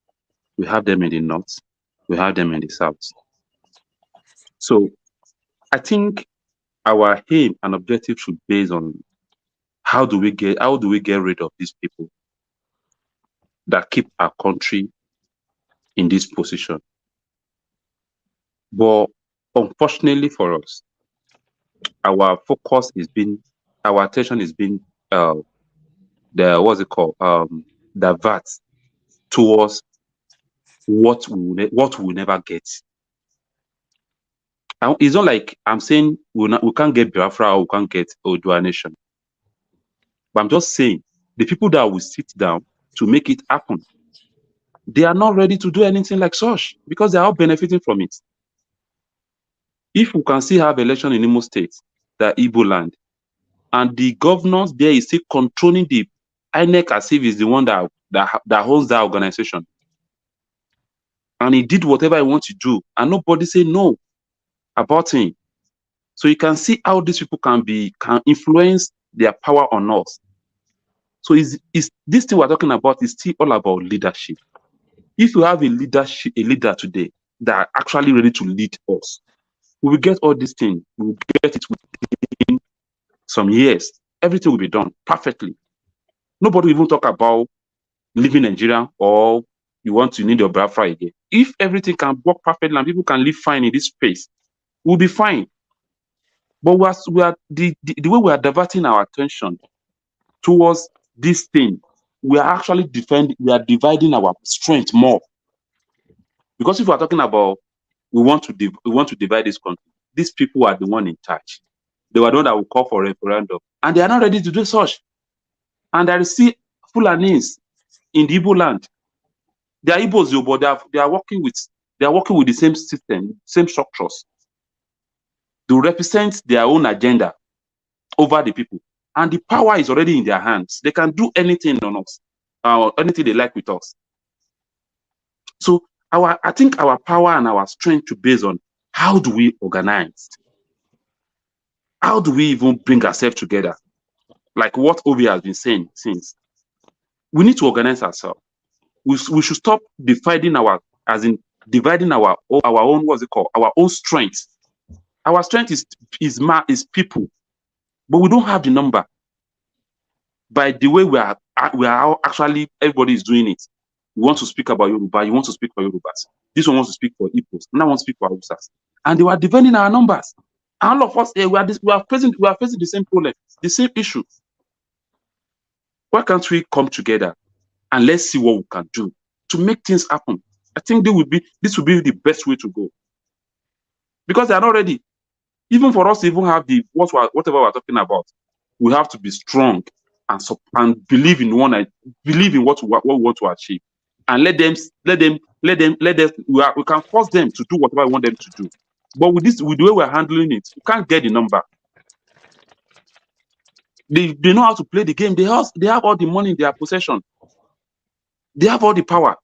we have them in the north, we have them in the south. So I think our aim and objective should be based on how do we get rid of these people that keep our country in this position. But unfortunately for us, our focus is being, our attention is being divert towards what we will never get. It's not like I'm saying we can't get Biafra or we can't get Odua Nation. But I'm just saying the people that will sit down to make it happen, they are not ready to do anything like such because they are all benefiting from it. If we can still have election in Imo State, the Igbo land, and the governors there is still controlling the INEC as if he's the one that holds that organization. And he did whatever he wants to do, and nobody say no about him. So you can see how these people can influence their power on us. So is this thing we're talking about is still all about leadership. If you have a leader today that are actually ready to lead us, we will get all these things. We will get it within some years. Everything will be done perfectly. Nobody will even talk about leaving Nigeria or you need your Biafra again. If everything can work perfectly and people can live fine in this space, we'll be fine. But the way we are diverting our attention towards this thing, we are actually dividing our strength more. Because if we are talking about we want to divide this country, these people are the one in charge. They were the one that will call for a referendum, and they are not ready to do such. And there is still Fulanis in the Igbo land. They are Igbos, but they are working with the same system, same structures to represent their own agenda over the people. And the power is already in their hands. They can do anything on us, anything they like with us. So I think our power and our strength to base on how do we organize? How do we even bring ourselves together? Like what Obi has been saying since. We need to organize ourselves. We should stop dividing our own, what's it called? Our own strength. Our strength is people, but we don't have the number. By the way we are actually, everybody is doing it. We want to speak about Yoruba, you want to speak for Yorubas. This one wants to speak for Igbos, and I want to speak for Hausas. And they were dividing our numbers. All of us here, we are facing the same problem, the same issue. Why can't we come together and let's see what we can do to make things happen? I think this will be the best way to go. Because they are not ready. Even for us to even have whatever we're talking about, we have to be strong and believe in what we want to achieve. And let them we can force them to do whatever we want them to do. But with the way we're handling it, we can't get the number. They know how to play the game. They have all the money in their possession. They have all the power.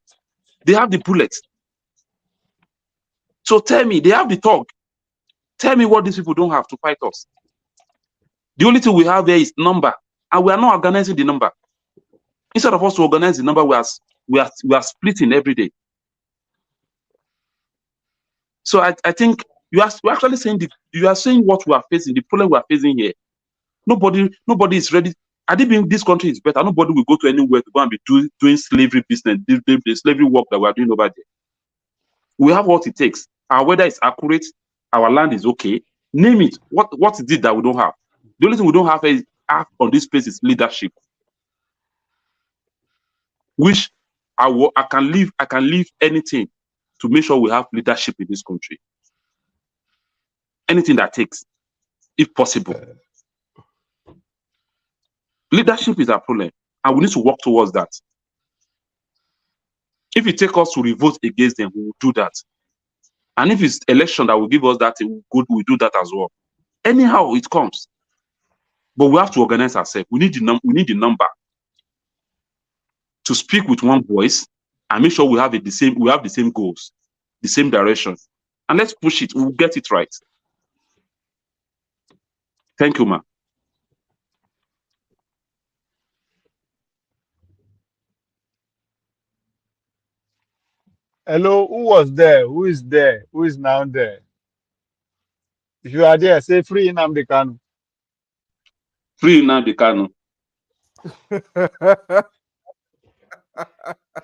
They have the bullets. So tell me, they have the talk. Tell me what these people don't have to fight us. The only thing we have there is number, and we are not organizing the number. Instead of us to organize the number, we are splitting every day. So I think we're actually saying you are saying what we are facing, the problem we are facing here. Nobody is ready. I think this country is better. Nobody will go to anywhere to go and be doing slavery business, the slavery work that we are doing over there. We have what it takes. Our weather is accurate. Our land is okay. Name it. What is it that we don't have? The only thing we don't have on this place is leadership. Which I can leave anything to make sure we have leadership in this country. Anything that takes, if possible. Leadership is our problem, and we need to work towards that. If it takes us to revolt against them, we will do that. And if it's election that will give us that, we'll do that as well. Anyhow, it comes. But we have to organize ourselves. We need the number to speak with one voice and make sure we have the same goals, the same direction. And let's push it. We'll get it right. Thank you, ma. Hello, who was there? Who is there? Who is now there? If you are there, say free Nnamdi Kanu. Free Nnamdi Kanu.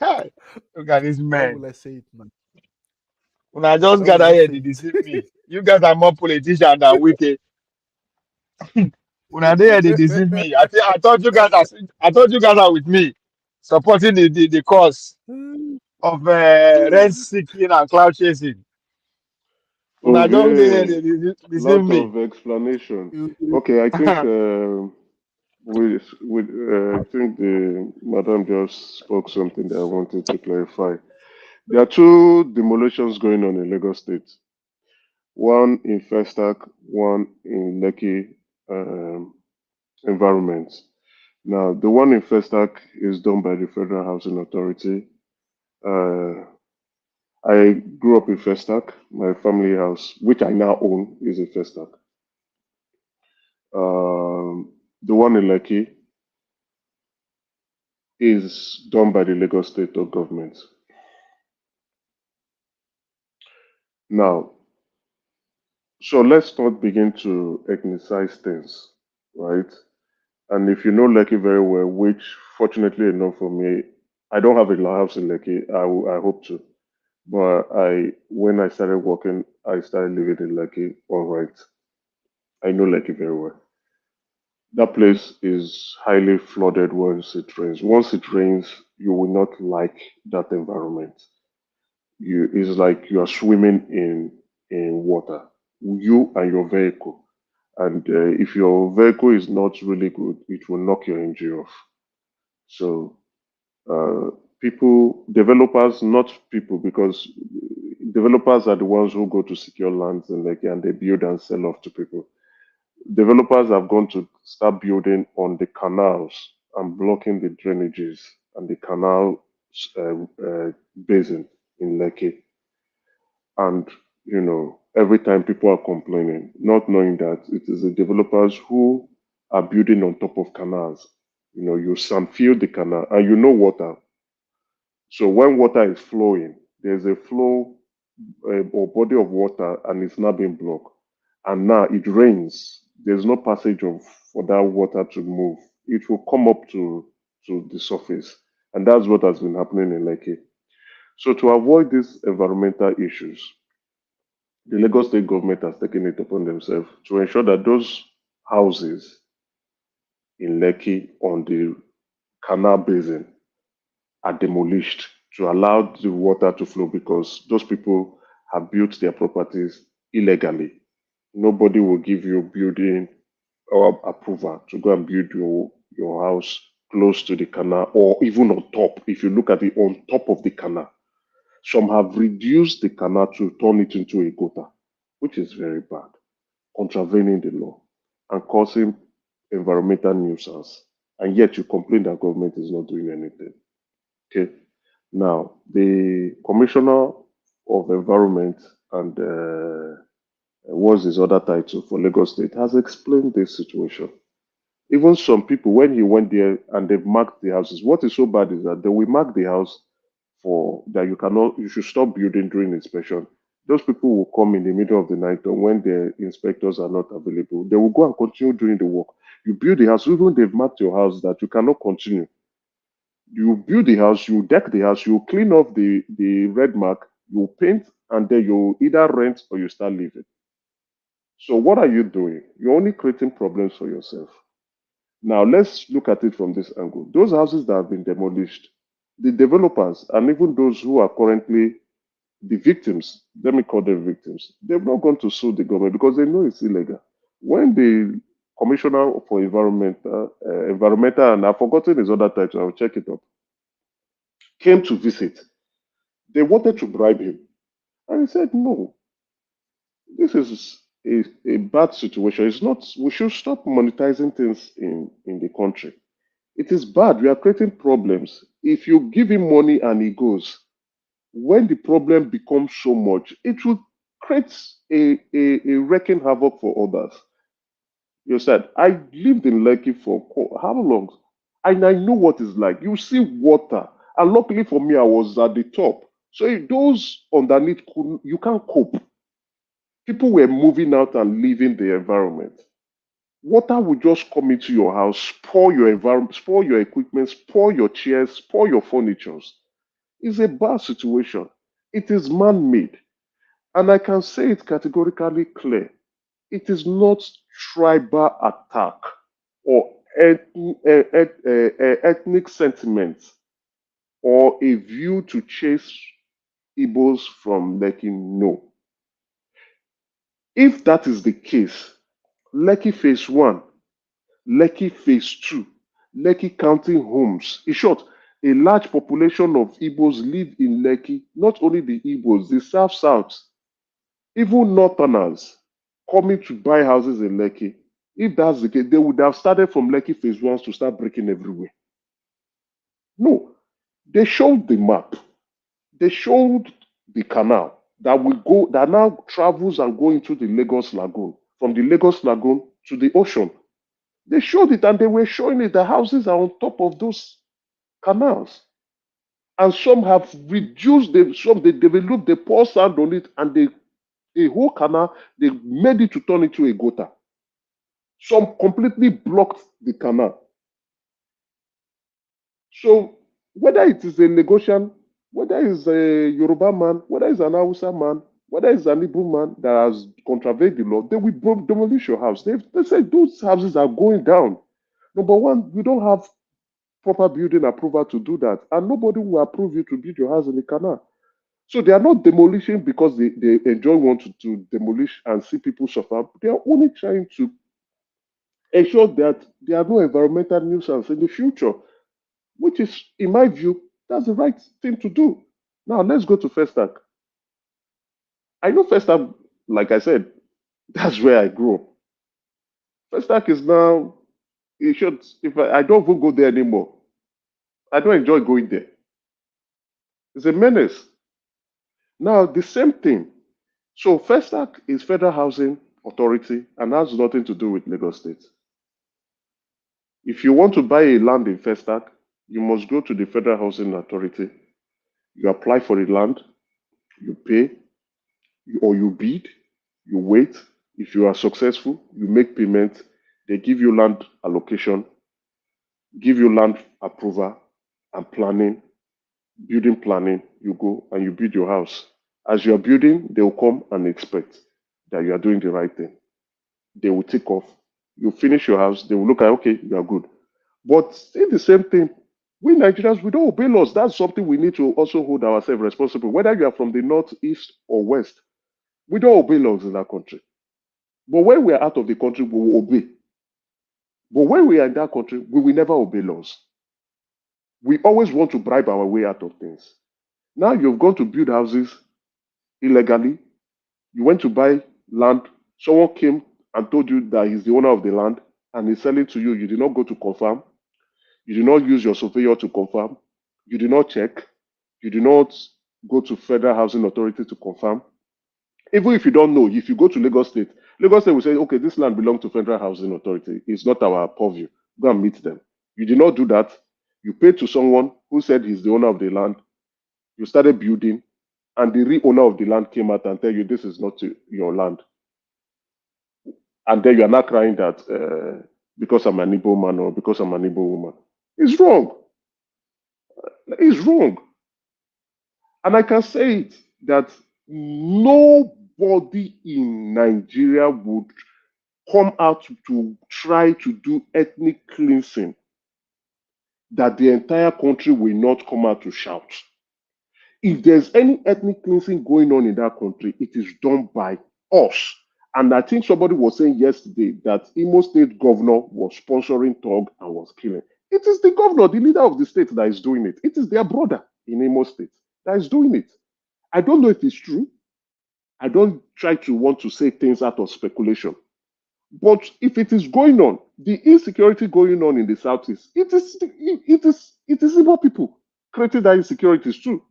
Hey, look at this man. How will I say it, man? When I just gather here, they deceive me. You guys are more politicians than wicked. When I there, they deceive me. I thought you guys are with me, supporting the cause of rent seeking and cloud chasing. When I don't there, they deceive me. Lot of explanation. Okay, I think I think the madam just spoke something that I wanted to clarify. There are two demolitions going on in Lagos State. One in Festac, one in Lekki environment. Now, the one in Festac is done by the Federal Housing Authority. I grew up in Festac. My family house, which I now own, is in Festac. The one in Lekki is done by the Lagos State government. Now, so let's not begin to ethnicize things, right? And if you know Lekki very well, which fortunately enough for me, I don't have a house in Lekki. I hope to, but when I started working, I started living in Lekki. All right, I know Lekki very well. That place is highly flooded once it rains. Once it rains, you will not like that environment. It's like you are swimming in water, you and your vehicle. And if your vehicle is not really good, it will knock your engine off. So developers, not people, because developers are the ones who go to secure lands and they build and sell off to people. Developers have gone to start building on the canals and blocking the drainages and the canal basin in Lekki. And, every time people are complaining, not knowing that it is the developers who are building on top of canals. You fill the canal and water. So when water is flowing, there's a flow or body of water and it's not being blocked. And now it rains. There's no passage for that water to move. It will come up to the surface. And that's what has been happening in Lekki. So to avoid these environmental issues, the Lagos State government has taken it upon themselves to ensure that those houses in Lekki on the canal basin are demolished to allow the water to flow, because those people have built their properties illegally. Nobody will give you building or approval to go and build your house close to the canal or even on top. If you look at it on top of the canal, some have reduced the canal to turn it into a gutter, which is very bad, contravening the law and causing environmental nuisance. And yet you complain that government is not doing anything. Okay. Now, the Commissioner of Environment and what's his other title for Lagos State has explained this situation. Even some people, when he went there and they've marked the houses, what is so bad is that they will mark the house for that you should stop building during inspection. Those people will come in the middle of the night, or when the inspectors are not available, they will go and continue doing the work. You build the house, even they've marked your house that you cannot continue. You build the house, you deck the house, you clean off the red mark, you paint, and then you either rent or you start living. So what are you doing? You're only creating problems for yourself. Now let's look at it from this angle. Those houses that have been demolished, the developers and even those who are currently the victims, let me call them victims, they've not gone to sue the government because they know it's illegal. When the Commissioner for Environmental, and I've forgotten his other title, I'll check it up, came to visit, they wanted to bribe him. And he said, no, this is a bad situation. It's not, we should stop monetizing things in the country. It is bad. We are creating problems. If you give him money and he goes, when the problem becomes so much, it will create a wrecking havoc for others. You said, I lived in Lekki for how long? And I know what it's like. You see water. And luckily for me, I was at the top. So if those underneath, you can't cope. People were moving out and leaving the environment. Water will just come into your house, spoil your environment, spoil your equipment, spoil your chairs, spoil your furniture. It's a bad situation. It is man-made. And I can say it categorically clear. It is not tribal attack or ethnic sentiment or a view to chase Igbos from Lekki. No. If that is the case, Lekki Phase 1, Lekki Phase 2, Lekki counting homes. In short, a large population of Igbos live in Lekki, not only the Igbos, the South, even Northerners coming to buy houses in Lekki. If that's the case, they would have started from Lekki Phase 1 to start breaking everywhere. No, they showed the map. They showed the canal that now travels and go into the Lagos Lagoon, from the Lagos Lagoon to the ocean. They showed it, and they were showing it. The houses are on top of those canals. And some have reduced them, some they developed, they pour sand on it, and the whole canal, they made it to turn into a gutter. Some completely blocked the canal. So whether it is a Lagosian, whether it's a Yoruba man, whether it's an Hausa man, whether it's an Igbo man that has contravened the law, they will demolish your house. They say those houses are going down. Number one, you don't have proper building approval to do that, and nobody will approve you to build your house in the canal. So they are not demolishing because they enjoy wanting to demolish and see people suffer. They are only trying to ensure that there are no environmental nuisance in the future, which is, in my view, that's the right thing to do. Now, let's go to Festac. I know Festac, like I said, that's where I grew up. Festac is now, I don't even go there anymore. I don't enjoy going there. It's a menace. Now, the same thing. So, Festac is Federal Housing Authority and has nothing to do with Lagos State. If you want to buy a land in Festac, you must go to the Federal Housing Authority. You apply for the land, you pay, or you bid, you wait. If you are successful, you make payment. They give you land allocation, give you land approval and planning, building planning. You go and you build your house. As you are building, they will come and expect that you are doing the right thing. They will take off. You finish your house, they will look at, okay, you are good. But still the same thing. We Nigerians, we don't obey laws. That's something we need to also hold ourselves responsible. Whether you are from the north, east, or west, we don't obey laws in that country. But when we are out of the country, we will obey. But when we are in that country, we will never obey laws. We always want to bribe our way out of things. Now you've gone to build houses illegally. You went to buy land. Someone came and told you that he's the owner of the land and he's selling to you. You did not go to confirm. You did not use your surveyor to confirm. You did not check. You did not go to Federal Housing Authority to confirm. Even if you don't know, if you go to Lagos State will say, okay, this land belongs to Federal Housing Authority. It's not our purview. Go and meet them. You did not do that. You paid to someone who said he's the owner of the land. You started building, and the real owner of the land came out and tell you this is not your land. And then you are not crying that because I'm an Igbo man or because I'm an Igbo woman. It's wrong. It's wrong. And I can say it that nobody in Nigeria would come out to try to do ethnic cleansing that the entire country will not come out to shout. If there's any ethnic cleansing going on in that country, it is done by us. And I think somebody was saying yesterday that Imo State governor was sponsoring Thug and was killing. It is the governor, the leader of the state, that is doing it. It is their brother in Imo State that is doing it. I don't know if it's true. I don't try to want to say things out of speculation. But if it is going on, the insecurity going on in the Southeast, it is Igbo people creating that insecurities too.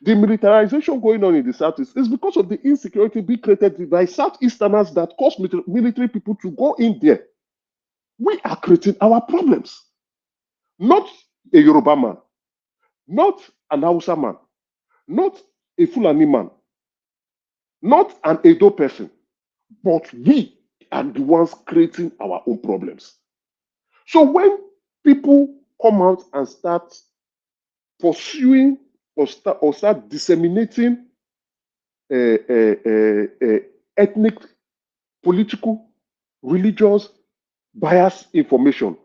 The militarization going on in the Southeast is because of the insecurity being created by Southeasterners that cause military people to go in there. We are creating our problems. Not a Yoruba man, not an Hausa man, not a Fulani man, not an Edo person, but we are the ones creating our own problems. So when people come out and start pursuing or start disseminating ethnic, political, religious, biased information,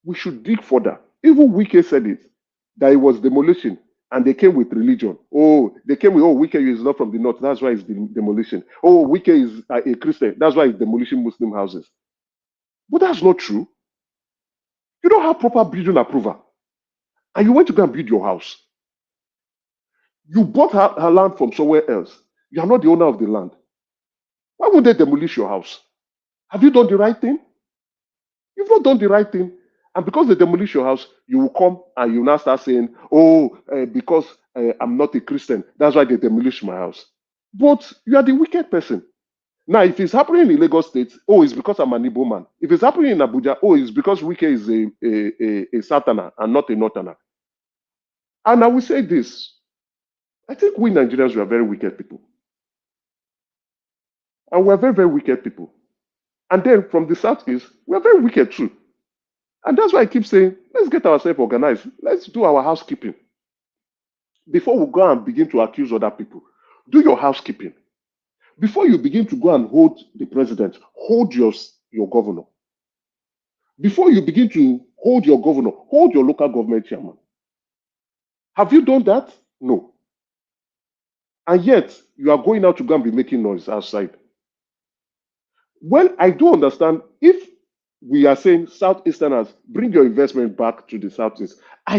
we should dig further. Even Wike said it, that it was demolition, and they came with religion. Oh, they came with, oh, Wike is not from the north, that's why it's demolition. Oh, Wike is a Christian, that's why it's demolishing Muslim houses. But that's not true. You don't have proper building approval, and you went to go and build your house. You bought her land from somewhere else. You are not the owner of the land. Why would they demolish your house? Have you done the right thing? You've not done the right thing. And because they demolish your house, you will come and you now start saying, oh, because I'm not a Christian, that's why they demolish my house. But you are the wicked person. Now, if it's happening in Lagos State, oh, it's because I'm an Igbo man. If it's happening in Abuja, oh, it's because Wike is a Southerner and not a Northerner. And I will say this. I think we Nigerians, we are very wicked people. And we are very, very wicked people. And then from the Southeast, we are very wicked too. And that's why I keep saying, let's get ourselves organized. Let's do our housekeeping. Before we go and begin to accuse other people, do your housekeeping. Before you begin to go and hold the president, hold your governor. Before you begin to hold your governor, hold your local government chairman. Have you done that? No. And yet, you are going out to go and be making noise outside. Well, I do understand if we are saying Southeasterners, bring your investment back to the Southeast. I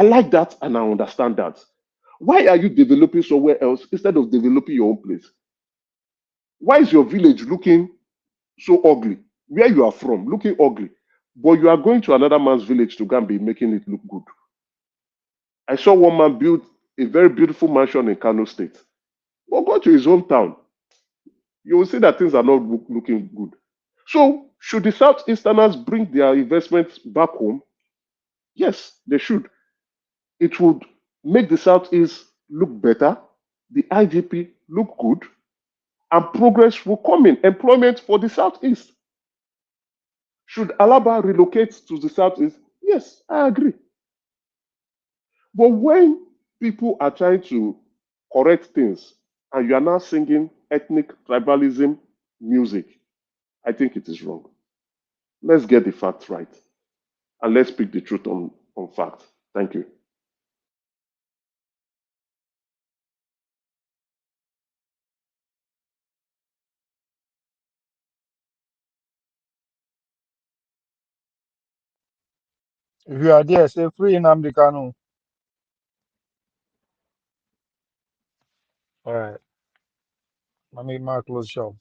like that and I understand that. Why are you developing somewhere else instead of developing your own place? Why is your village looking so ugly? Where you are from, looking ugly. But you are going to another man's village to go and be making it look good. I saw one man build a very beautiful mansion in Kano State. But go to his hometown. You will see that things are not looking good. So, should the Southeasterners bring their investments back home? Yes, they should. It would make the Southeast look better, the IGP look good, and progress will come in. Employment for the Southeast. Should Alaba relocate to the Southeast? Yes, I agree. But when people are trying to correct things and you are now singing ethnic tribalism music. I think it is wrong. Let's get the facts right, and let's speak the truth on fact. Thank you. If you are there, say free Nnamdi Kanu. All right. Let me mark close shop.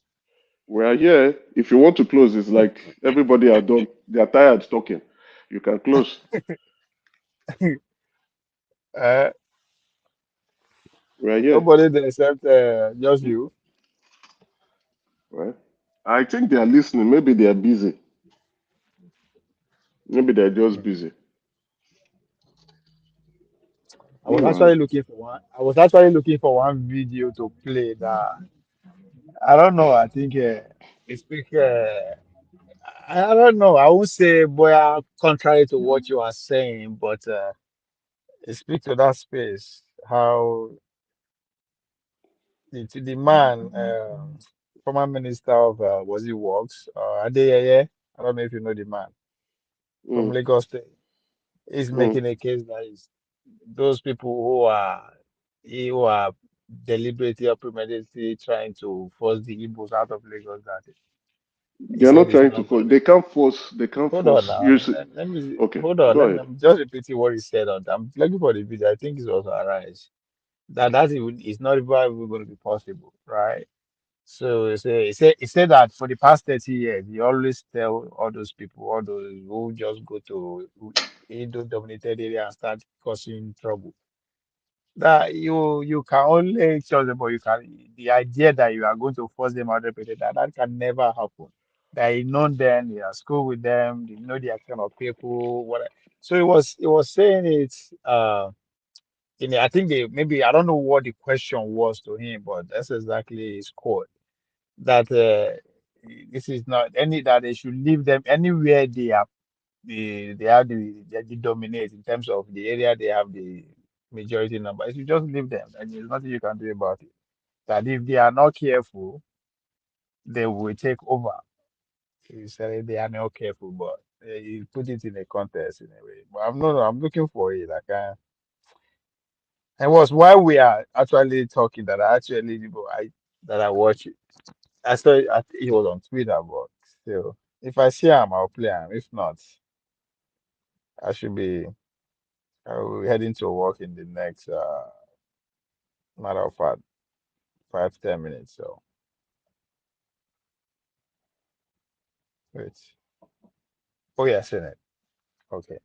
We are here. If you want to close, it's like everybody are done. They are tired talking. You can close. We are here. Nobody there except just you. Right? I think they are listening. Maybe they are busy. Maybe they're just busy. I was Meanwhile, actually looking for one. I was actually looking for one video to play that. I don't know. I think it speak. I don't know. I would say, boy, contrary to what you are saying, but it speaks to that space. How the man, former minister of was he works, Adeyeye. I don't know if you know the man from mm, Lagos State. Is mm. making a case that is those people who are deliberately or premeditately trying to force the Igbos out of Lagos. That he They're said not it's trying to not force. good. They can't force. They can't Hold on force. now. You see. Let me Okay, hold on. go Let me ahead. I'm just repeating what he said on. I'm looking for the video. I think it's also arise. That is not even going to be possible, right? So he said that for the past 30 years, he always tell all those people, all those who just go to Indo dominated area and start causing trouble, that you can only tell them, but you can the idea that you are going to force them out of it, that can never happen. That you know them, you are school with them, you know their kind of people, what so it was saying it I think they maybe I don't know what the question was to him, but that's exactly his quote. That this is not any that they should leave them anywhere they are they have they dominate in terms of the area they have the majority number. If you just leave them, and there's nothing you can do about it. That if they are not careful, they will take over. He said they are not careful, but he put it in a context in a way. But I'm looking for it. Like and was while we are actually talking that I actually that I watch it. I saw it, it was on Twitter, but still, if I see him, I'll play him. If not, I should be. I will be heading to work in the next matter of fact 5-10 minutes. So wait. Oh yeah, seen it. Okay.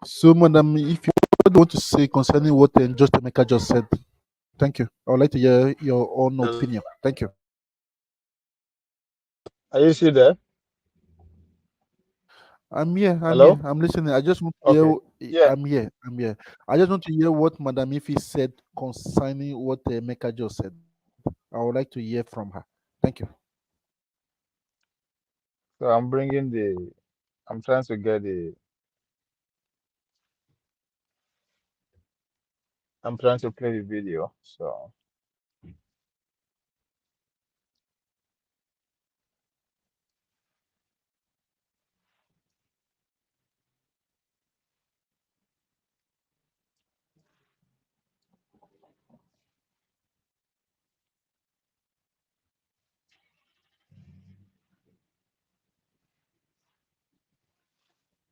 So, madam, if you want to say concerning what Just Emeka just said, thank you. I would like to hear your own opinion. Thank you. Are you still there? I'm here. Hello? I'm listening. I just want to Okay. hear. Yeah. I'm here. I just want to hear what Madam Ifi said concerning what Emeka just said. I would like to hear from her. Thank you. So I'm trying to get I'm trying to play the video. So.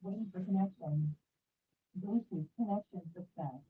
Waiting for connection. Bluetooth connection success.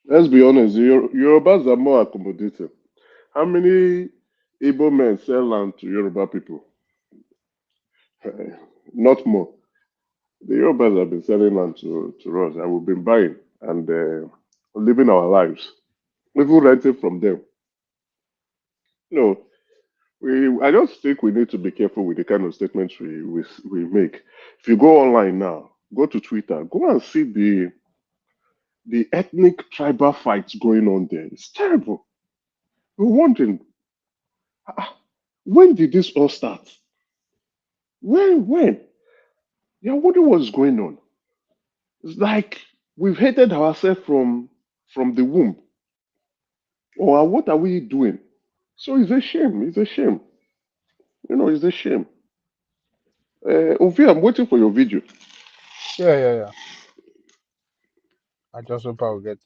Let's be honest, Yorubas are more accommodating. How many Igbo men sell land to Yoruba people? Not more. The Yorubas have been selling land to us, and we've been buying and living our lives, even renting from them. No, I just think we need to be careful with the kind of statements we make. If you go online now, go to Twitter, go and see the ethnic tribal fights going on there. It's terrible. We're wondering, when did this all start? When? Yeah, what was going on? It's like we've hated ourselves from the womb. Or what are we doing? So it's a shame. It's a shame. It's a shame. Ovi, I'm waiting for your video. Yeah. I just hope I'll get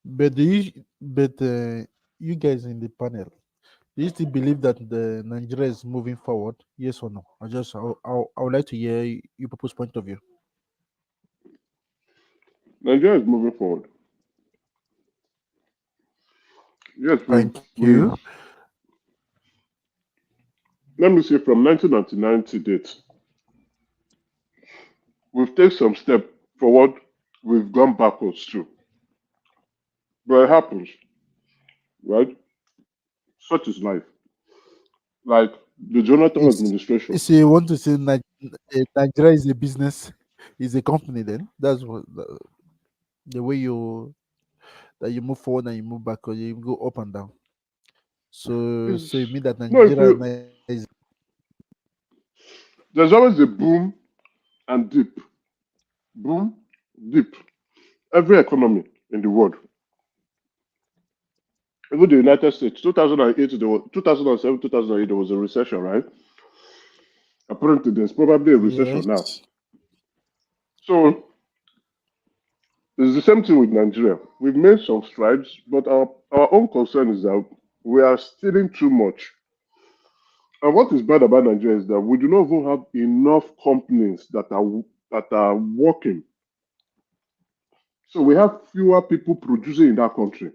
But you guys in the panel, do you still believe that the Nigeria is moving forward? Yes or no? I would like to hear your proposed point of view. Nigeria is moving forward. Yes, thank you. Let me see, from 1999 to date, we've taken some step forward, we've gone backwards too. But it happens, right? Such is life. Like the Jonathan administration. So you want to say Nigeria is a business, is a company? Then that's what the way you move forward and you move back, or you go up and down. So you mean that Nigeria is? There's always a boom and dip. Boom, dip. Every economy in the world. Even the United States, 2008, 2007, 2008, there was a recession, right? Apparently, there's probably a recession now. So, it's the same thing with Nigeria. We've made some strides, but our own concern is that we are stealing too much. And what is bad about Nigeria is that we do not even have enough companies that are working. So we have fewer people producing in that country.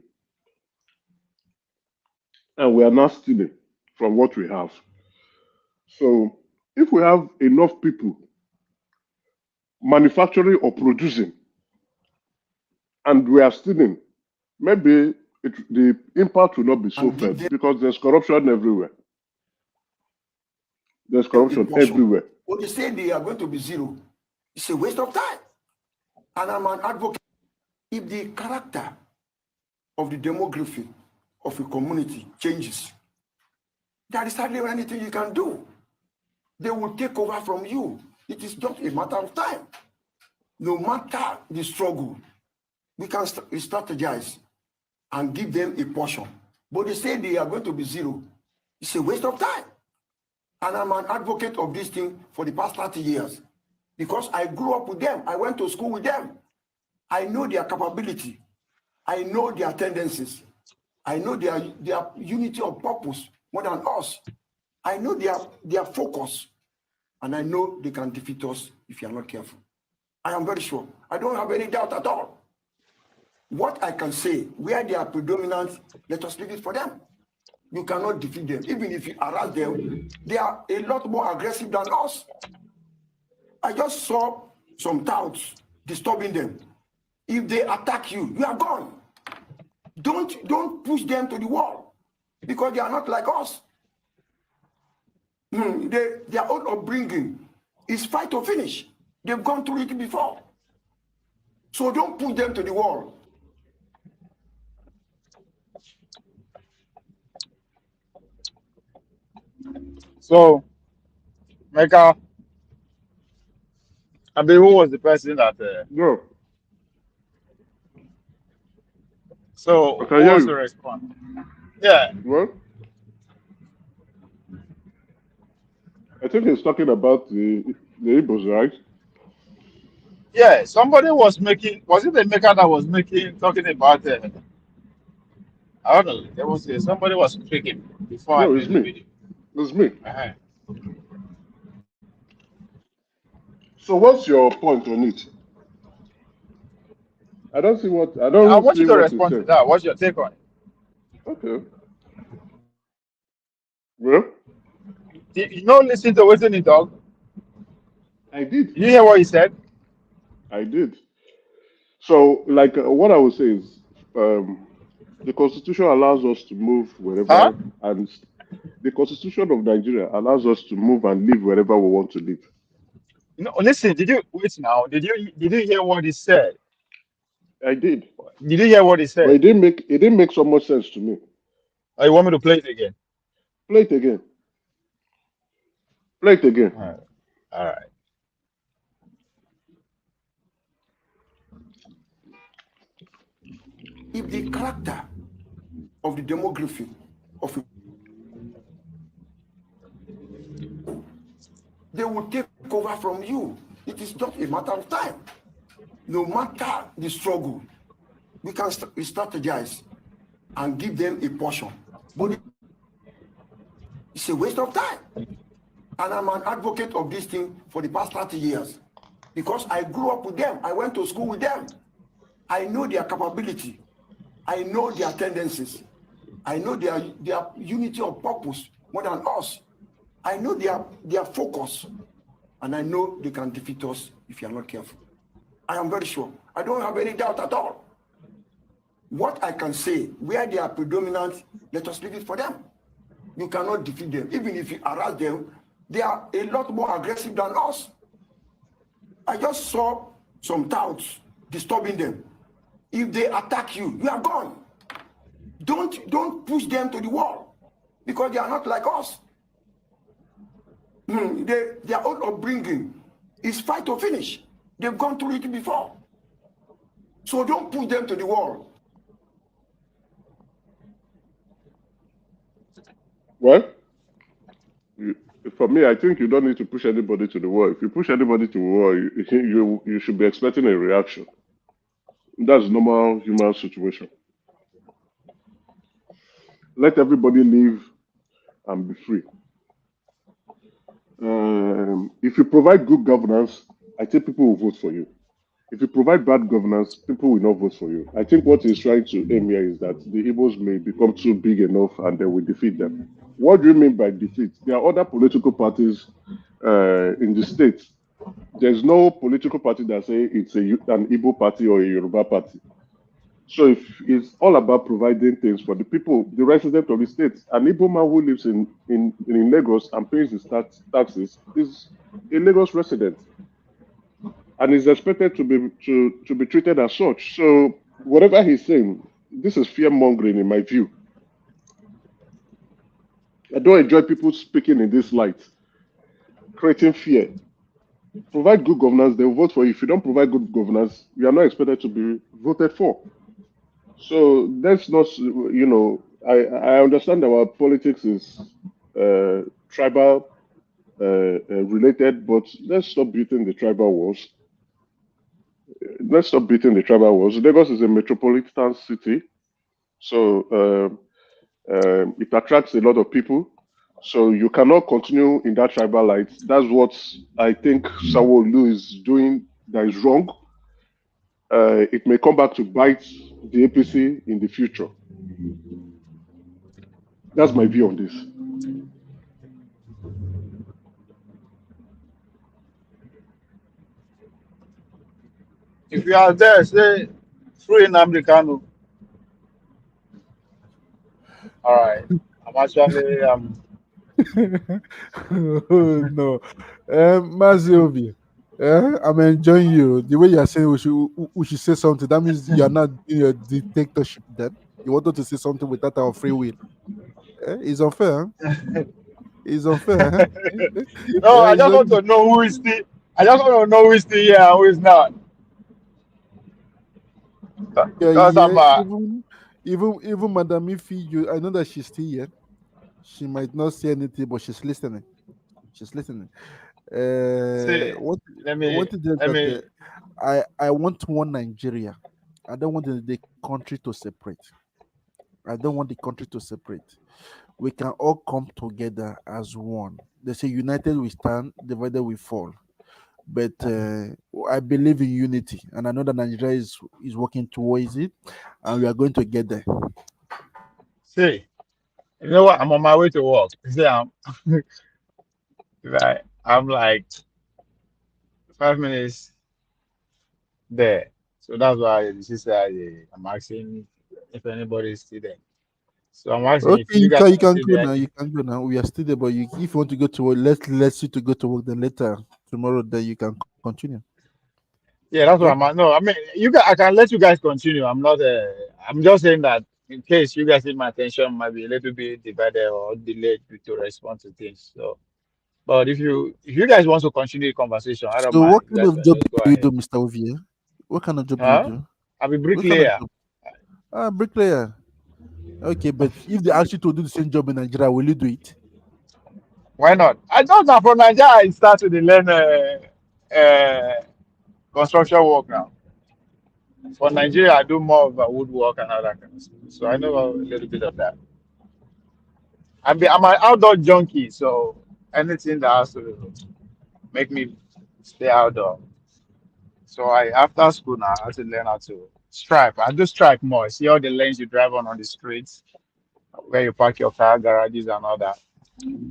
And we are not stealing from what we have. So if we have enough people manufacturing or producing, and we are stealing, maybe the impact will not be so felt because there's corruption everywhere. There's corruption everywhere. When they say they are going to be zero, it's a waste of time. And I'm an advocate. If the character of the demography of a community changes, there is hardly anything you can do. They will take over from you. It is just a matter of time. No matter the struggle, we can strategize and give them a portion. But they say they are going to be zero. It's a waste of time. And I'm an advocate of this thing for the past 30 years. because I grew up with them. I went to school with them. I know their capability. I know their tendencies. I know their unity of purpose more than us. I know their focus. And I know they can defeat us if you are not careful. I am very sure. I don't have any doubt at all. What I can say, where they are predominant, let us leave it for them. You cannot defeat them. Even if you harass them, they are a lot more aggressive than us. I just saw some touts disturbing them. If they attack you, you are gone. Don't push them to the wall because they are not like us. Their own upbringing is fight to finish. They've gone through it before. So don't push them to the wall. So, Mecca, I mean, who was the person that? No, So, I who can hear wants to you. respond? Yeah. Well, I think he's talking about the Igbos, right? Yeah, somebody was making, was it the maker that was talking about, I don't know, there was somebody was speaking before I No, it's played the me. video. It's me. Uh-huh. So what's your point on it? I don't see what I you want you to what he respond to said. that. What's your take on it? Okay. Well, Did you know, listen to what's in the dog? I did. Did you hear what he said? I did. So, like, what I would say is, the Constitution allows us to move Huh? wherever, and the Constitution of Nigeria allows us to move and live wherever we want to live. No, listen, did you wait now? Did you hear what he said? I did. Did you hear what he But said? it didn't make so much sense to me. Oh, you want me to play it again? Play it again. Play it again. All right. All right. If the character of the demography of a, they will take over from you. It is just a matter of time. No matter the struggle, we can strategize and give them a portion. But it's a waste of time. And I'm an advocate of this thing for the past 30 years because I grew up with them. I went to school with them. I know their capability. I know their tendencies. I know their unity of purpose more than us. I know their focus. And I know they can defeat us if you are not careful. I am very sure. I don't have any doubt at all. What I can say, where they are predominant, let us leave it for them. You cannot defeat them. Even if you harass them, they are a lot more aggressive than us. I just saw some touts disturbing them. If they attack you, you are gone. Don't push them to the wall because they are not like us. Their own upbringing is fight to finish. They've gone through it before. So don't push them to the wall. Well, for me, I think you don't need to push anybody to the wall. If you push anybody to the wall, you should be expecting a reaction. That's normal human situation. Let everybody live and be free. If you provide good governance, I think people will vote for you. If you provide bad governance, people will not vote for you. I think what he's trying to aim here is that the Igbos may become too big enough and then we defeat them. What do you mean by defeat? There are other political parties in the state. There's no political party that say it's an Igbo party or a Yoruba party. So if it's all about providing things for the people, the residents of the state, an Igbo man who lives in Lagos and pays his taxes is a Lagos resident and is expected to be treated as such. So whatever he's saying, this is fear mongering in my view. I don't enjoy people speaking in this light, creating fear. Provide good governance, they'll vote for you. If you don't provide good governance, you are not expected to be voted for. So that's not, I understand our politics is tribal related, but let's stop beating the tribal wars. Let's stop beating the tribal wars. Lagos is a metropolitan city, so it attracts a lot of people. So you cannot continue in that tribal light. That's what I think Sanwo-Olu is doing that is wrong. It may come back to bite the APC in the future. That's my view on this. If you are there, say free Nnamdi Kanu. All right. I'm actually Oh, no. Maziobi, I'm enjoying you. The way you are saying we should say something, that means you are not in a dictatorship then. You wanted to say something without our free will. It's unfair. Huh? It's unfair. No, I just want to know who is still. I just want to know who is still here and who is not. Even Madam Ifi, I know that she's still here. She might not say anything, but she's listening. She's listening. I want one Nigeria. I don't want the country to separate. I don't want the country to separate. We can all come together as one. They say united we stand, divided we fall. But I believe in unity, and I know that Nigeria is working towards it, and we are going to get there. See, you know what? I'm on my way to work. See, I'm like 5 minutes there, so that's why I'm asking if anybody is still there. So I'm asking Okay, if you can guys go now. You can go now. We are still there, but if you want to go to work, let's you to go to work. Then later tomorrow, then you can continue. Yeah, that's what I'm. No, I mean, I can let you guys continue. I'm not. I'm just saying that in case you guys need my attention, might be a little bit divided or delayed to respond to things. So, but if you guys want to continue the conversation, I don't So, mind. what kind of job do you do, Mr. Ovie? What kind of job do you do? I'm a bricklayer. Bricklayer. Okay, but if they ask you to do the same job in Nigeria, will you do it? Why not? I thought that from Nigeria I started to learn construction work now. For Nigeria, I do more of woodwork and other kind of stuff. So I know a little bit of that. I'm an outdoor junkie, so anything that has to make me stay outdoor. So after school now, I have to learn how to stripe. I do stripe more. See all the lanes you drive on the streets, where you park your car, garages and all that.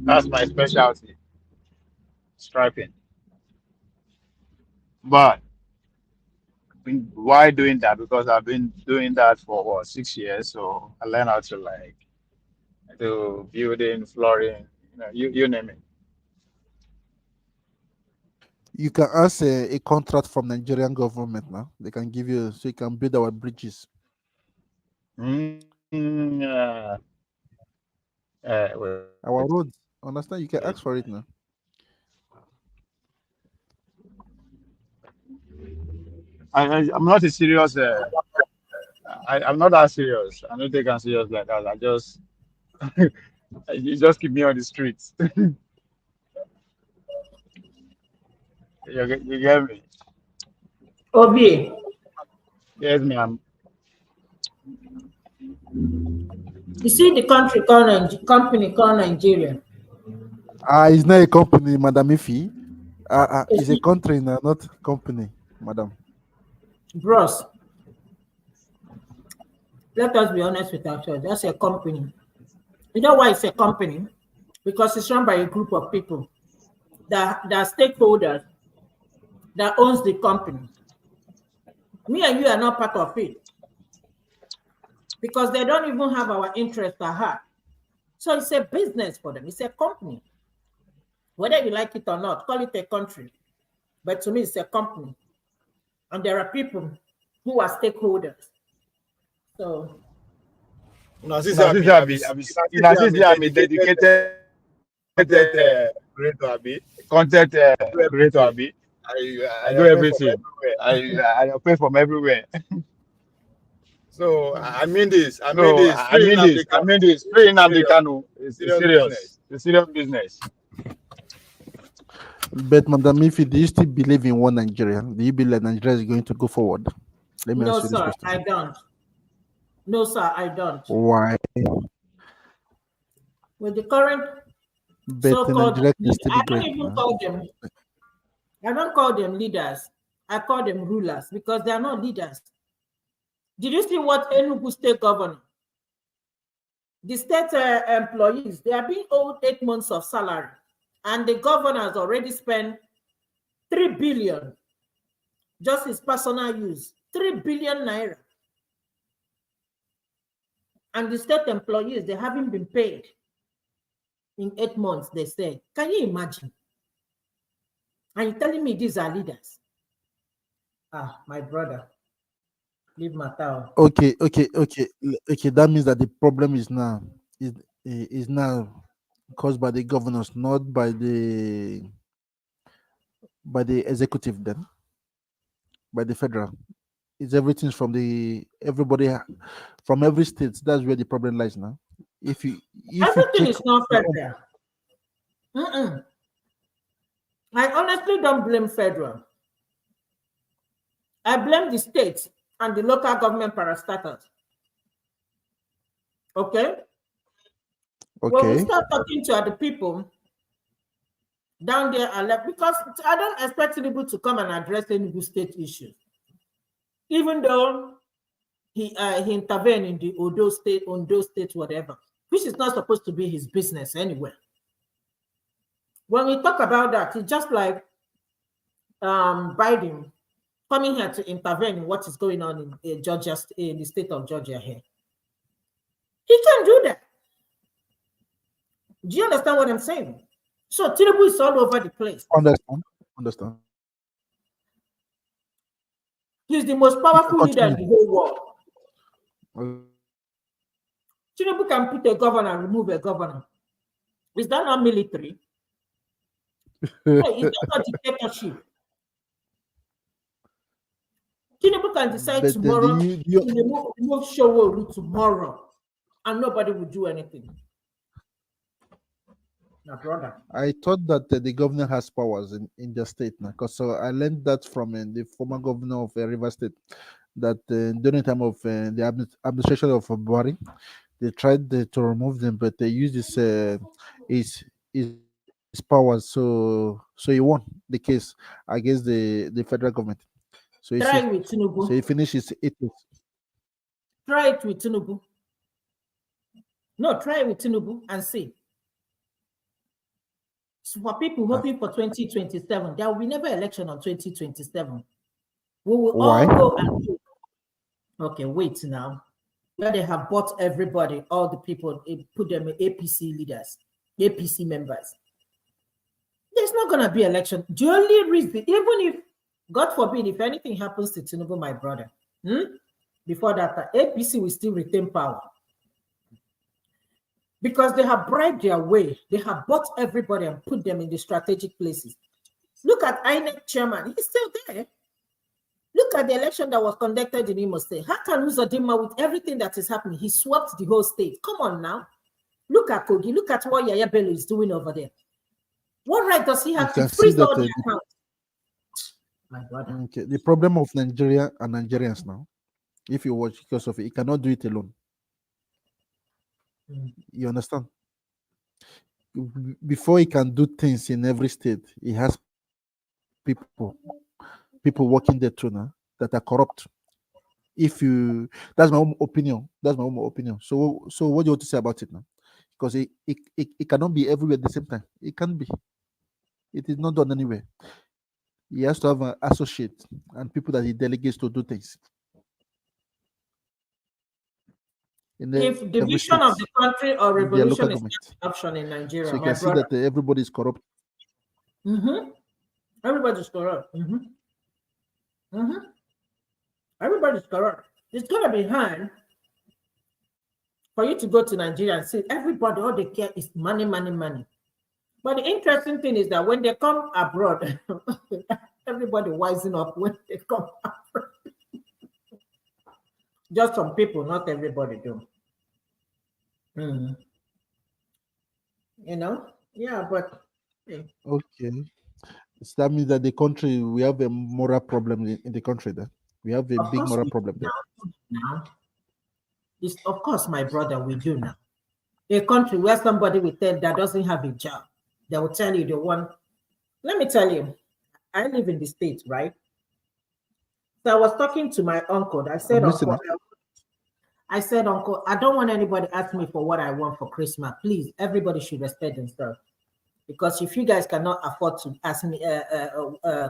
That's my specialty, striping. But why doing that? Because I've been doing that for 6 years. So I learned how to do building, flooring, you name it. You can ask a contract from Nigerian government now. They can give you, so you can build our bridges. Our roads. Understand? You can ask for it now. I'm not a serious. I'm not that serious. I don't think I'm serious like that. I just, you just keep me on the streets. You get me? Ovie. Yes, ma'am. You see the company called Nigeria. It's not a company, Madam Ifi. It's a country now, not company, Madam. Bros, let us be honest with ourselves. That's a company. You know why it's a company? Because it's run by a group of people that are stakeholders that owns the company. Me and you are not part of it because they don't even have our interest at heart. So it's a business for them. It's a company. Whether you like it or not, call it a country. But to me, it's a company. And there are people who are stakeholders. So, I'm a dedicated content creator. I do everything. I pay from everywhere. So I mean this. I mean this. Free Nnamdi Kanu. It's serious. It's a serious business. But Madam Mifi, do you still believe in one Nigeria? Do you believe that Nigeria is going to go forward? Let me No, ask you this sir, question. I don't. No, sir, I don't. Why? With the current But so-called Nigeria can leaders, still I be great. don't even call them. I don't call them leaders. I call them rulers because they are not leaders. Did you see what Enugu State Governor, the state employees, they are being owed 8 months of salary, and the governor has already spent 3 billion, just his personal use, 3 billion naira. And the state employees, they haven't been paid in 8 months, they say. Can you imagine? And you're telling me these are leaders? Ah, my brother, leave my town. Okay. That means that the problem is now caused by the governors, not by the executive, then by the federal. It's everything from everybody from every state. That's where the problem lies now. Everything is not federal. I honestly don't blame federal. I blame the states and the local government parastatals. Okay? When we start talking to other people down there, because I don't expect Tinubu to come and address any state issues, even though he intervened in the Ondo state, whatever, which is not supposed to be his business anyway. When we talk about that, it's just like Biden coming here to intervene in what is going on in Georgia, in the state of Georgia here. He can do that. Do you understand what I'm saying? So Tinubu is all over the place. Understand. He's the most powerful leader in the whole world. Tinubu can put a governor and remove a governor. Is that not military? Hey, is that not dictatorship? Tinubu can decide tomorrow to remove Sowore tomorrow, and nobody will do anything. My brother. I thought that the governor has powers in the state now, because I learned that from the former governor of Rivers State, that during the time of the administration of Buhari, they tried to remove them, but they used his powers, so he won the case against the federal government. So try it with Tinubu. So he finishes it. Try it with Tinubu. No, try it with Tinubu and see. So for people hoping for 2027, there will be never election on 2027. We will all go and do. Okay, wait now. Where they have bought everybody, all the people, put them in APC leaders, APC members. There's not going to be election. The only reason, even if, God forbid, if anything happens to Tinubu, my brother, before that, APC will still retain power. Because they have bribed their way. They have bought everybody and put them in the strategic places. Look at INEC chairman. He's still there. Look at the election that was conducted in Imo State. How can Uzodinma, with everything that is happening, he swept the whole state? Come on now. Look at Kogi. Look at what Yaya Bello is doing over there. What right does he have to freeze all the accounts? My brother. Okay. The problem of Nigeria and Nigerians now, if you watch, because of it, he cannot do it alone. You understand? Before he can do things in every state, he has people working there too now that are corrupt. That's my own opinion. So what do you want to say about it now? Because it cannot be everywhere at the same time. It can't be. It is not done anywhere. He has to have an associate and people that he delegates to do things. If division of the country or revolution is not an option in Nigeria, so you can see that everybody is corrupt. Everybody's corrupt. Everybody's corrupt. It's gonna be hard for you to go to Nigeria and see everybody, all they care is money, money, money. But the interesting thing is that when they come abroad, everybody wising up when they come abroad. Just some people, not everybody do. You know? Yeah, but... Okay. So that means that the country, we have a moral problem in the country. Then we have a Of big course moral we problem there. now. It's, of course, my brother, we do now. A country where somebody will tell that doesn't have a job, they will tell you they want. Let me tell you, I live in the States, right? So I was talking to my uncle. I said, I'm Uncle, listening. Uncle, I don't want anybody ask me for what I want for Christmas. Please, everybody should respect themselves. Because if you guys cannot afford to ask me,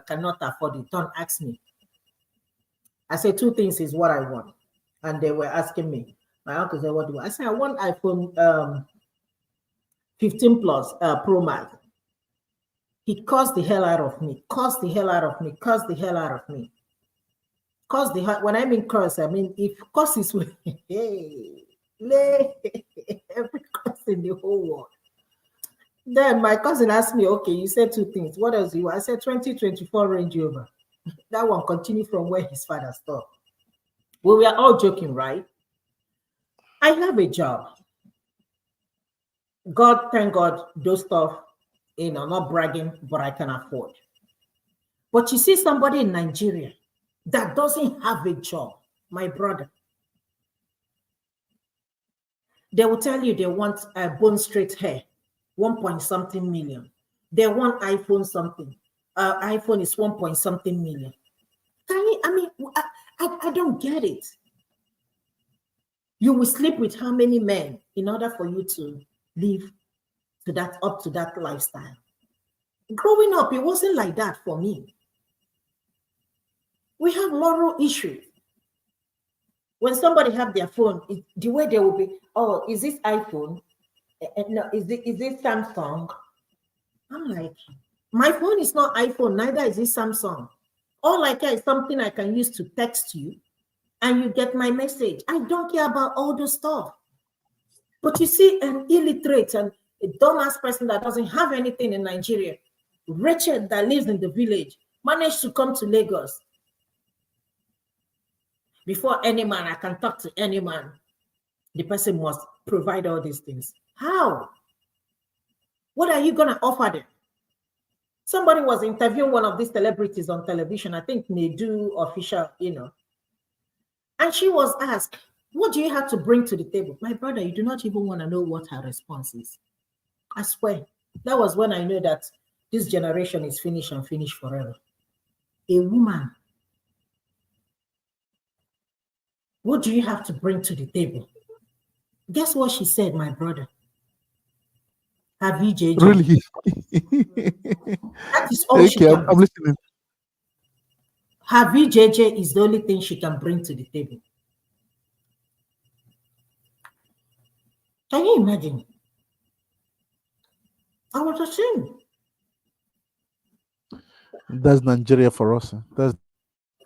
cannot afford it, don't ask me. I said 2 things is what I want. And they were asking me. My uncle said, what do you want? I said, I want iPhone 15 Plus Pro Max. He cursed the hell out of me. Cursed the hell out of me. Cursed the hell out of me. Cursed the hell. When I mean curse, I mean if curse is hey, every curse in the whole world. Then my cousin asked me, okay, you said 2 things. What else do you want? I said 2024 Range Rover. That one continued from where his father stopped. Well, we are all joking, right? I have a job. God, thank God, those stuff, not bragging, but I can afford. But you see somebody in Nigeria that doesn't have a job, my brother. They will tell you they want a bone straight hair, 1 point something million. They want iPhone something. iPhone is 1 point something million. I don't get it. You will sleep with how many men in order for you to live up to that lifestyle? Growing up, it wasn't like that for me. We have moral issues. When somebody have their phone, the way they will be, oh, is this iPhone? No, is this Samsung? I'm like, my phone is not iPhone, neither is it Samsung. All I care is something I can use to text you and you get my message. I don't care about all the stuff. But you see, an illiterate and a dumbass person that doesn't have anything in Nigeria, Richard that lives in the village, managed to come to Lagos. Before any man, I can talk to any man. The person must provide all these things. How? What are you going to offer them? Somebody was interviewing one of these celebrities on television. I think they do official, And she was asked, what do you have to bring to the table? My brother, you do not even want to know what her response is. I swear. That was when I knew that this generation is finished and finished forever. A woman. What do you have to bring to the table? Guess what she said, my brother? Have you, JJ? Really? That is all she can. I'm listening. Have you, JJ, is the only thing she can bring to the table. Can you imagine? I was ashamed. That's Nigeria for us. That's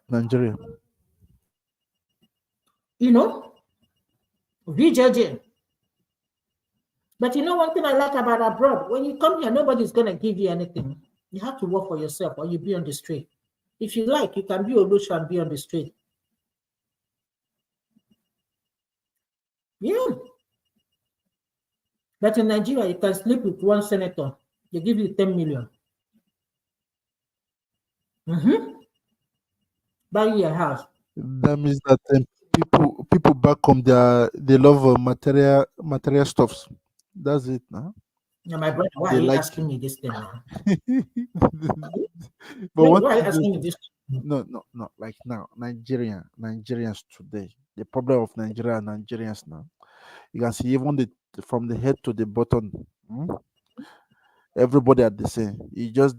Nigeria. VJJ. But one thing I like about abroad, when you come here, nobody's going to give you anything. You have to work for yourself or you be on the street. If you like, you can be Olusha and be on the street. Yeah. But in Nigeria, you can sleep with one senator. They give you 10 million. Buy you a house. That means that people back home, they love material stuffs. That's it now. Yeah, my brother, why are you asking me this thing now? But why are you asking me this? No. Like now, Nigerians today, the problem of Nigeria and Nigerians now, you can see even from the head to the bottom, everybody are the same. It's just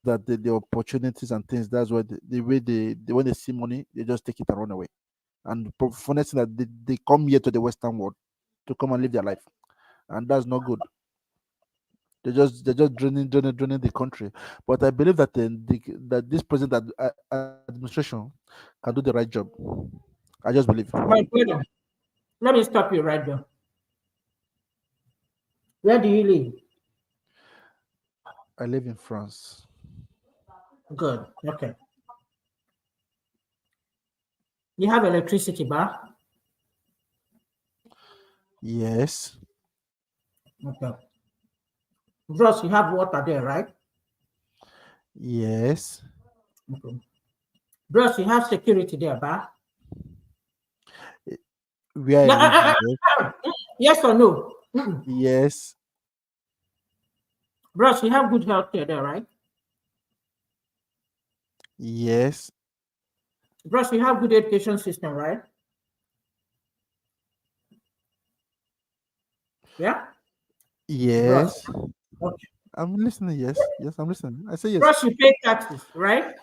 that the opportunities and things, that's why the way when they see money, they just take it and run away. And funny thing that they come here to the Western world to come and live their life, and that's not good. They're just draining the country. But I believe that that this present administration can do the right job. I just believe. My brother, let me stop you right there. Where do you live? I live in France. Good. Okay. You have electricity, bar? Yes. Okay. Just you have water there, right? Yes. Okay. Bros, you have security there, ba? Where I No, live, yes. yes or no? Yes. Bros, you have good health care there, right? Yes. Bros, you have good education system, right? Yeah? Bros. Yes. Okay. I'm listening. Yes. Yes, I'm listening. I say yes. Bros, you pay taxes, right?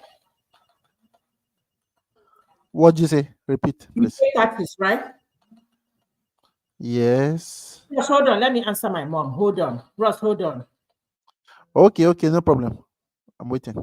What'd you say? Repeat, You please. pay taxes, right? Yes. Yes, hold on. Let me answer my mom. Hold on. Bros, hold on. Okay, okay, no problem. I'm waiting.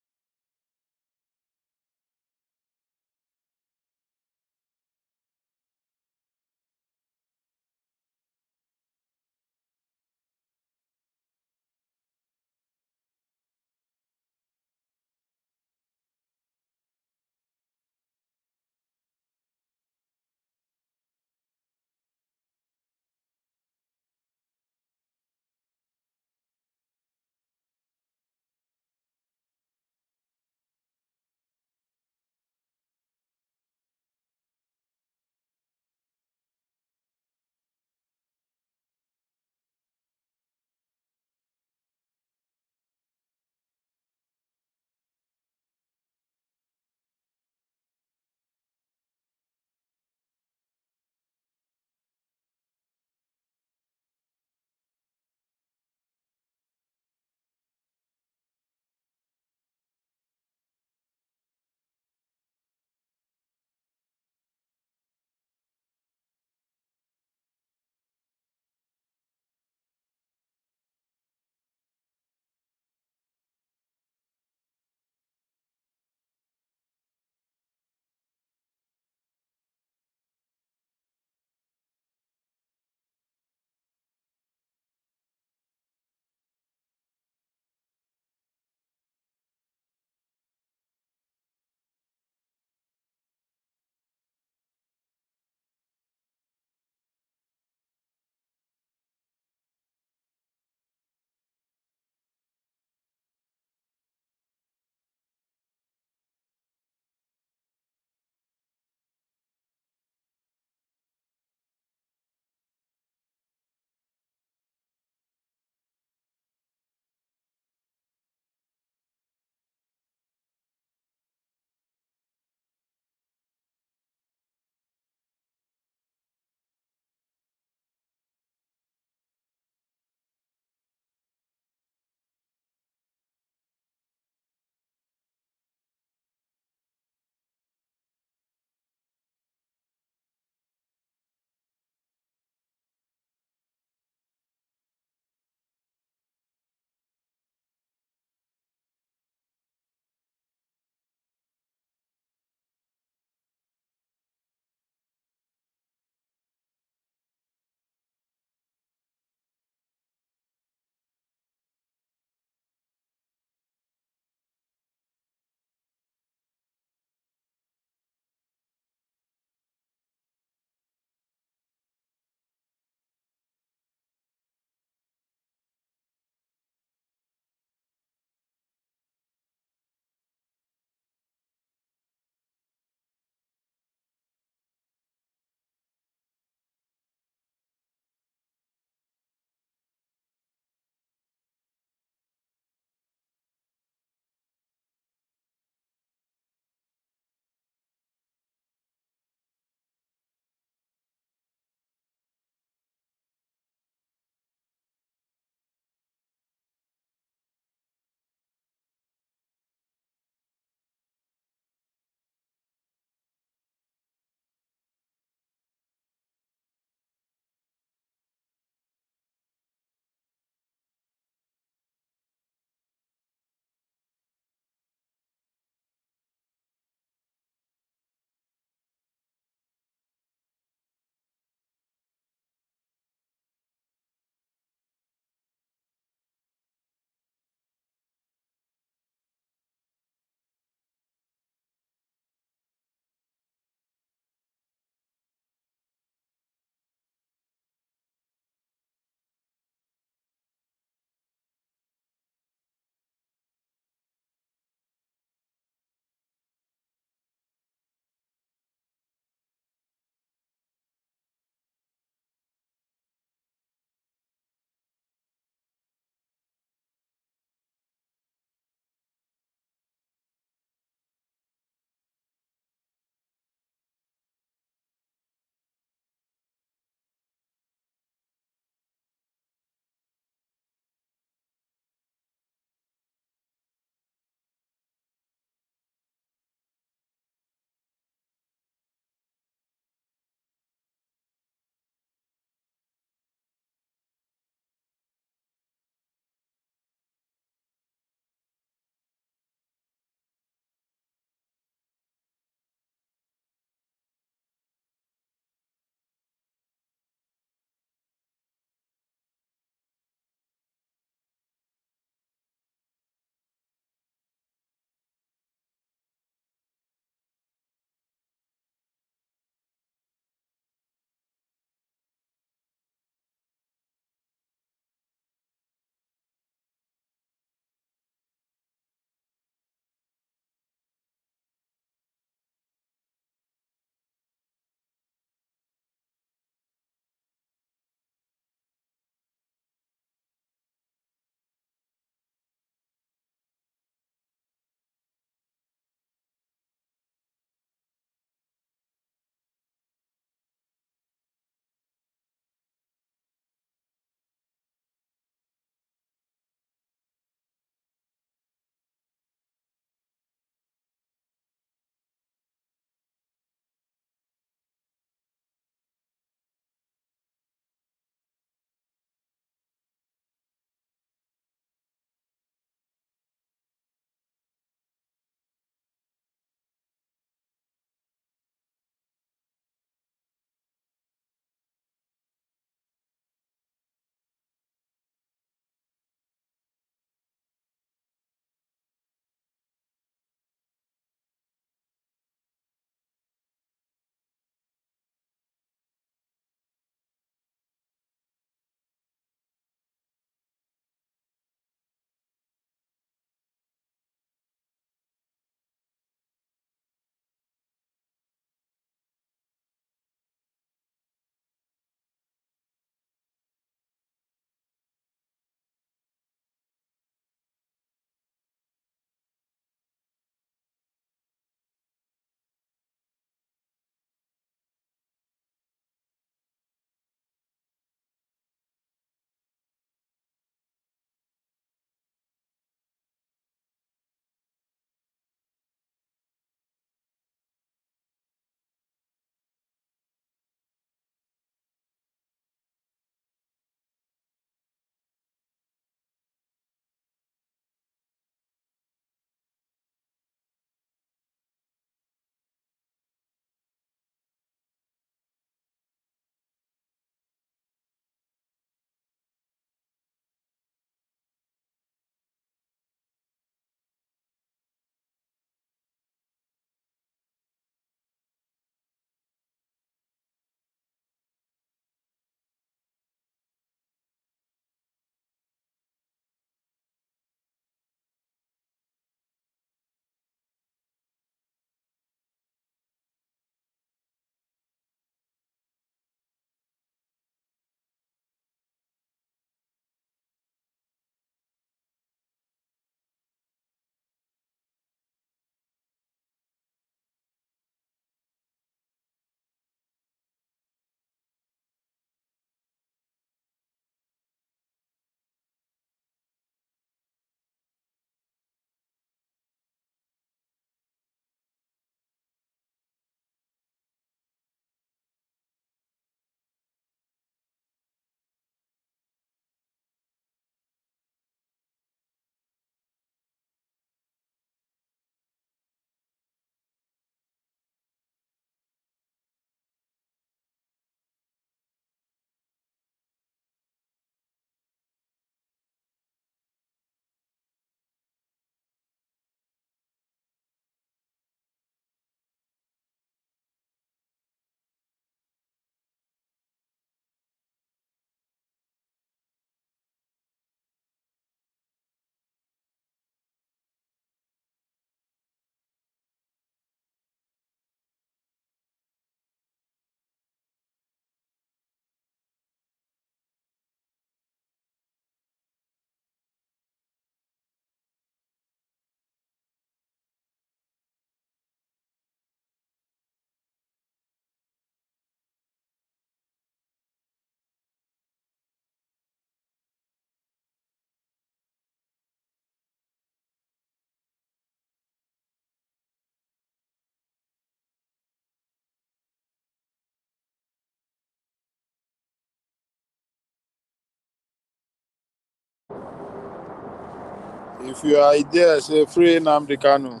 If you are there, say free Nnamdi Kanu.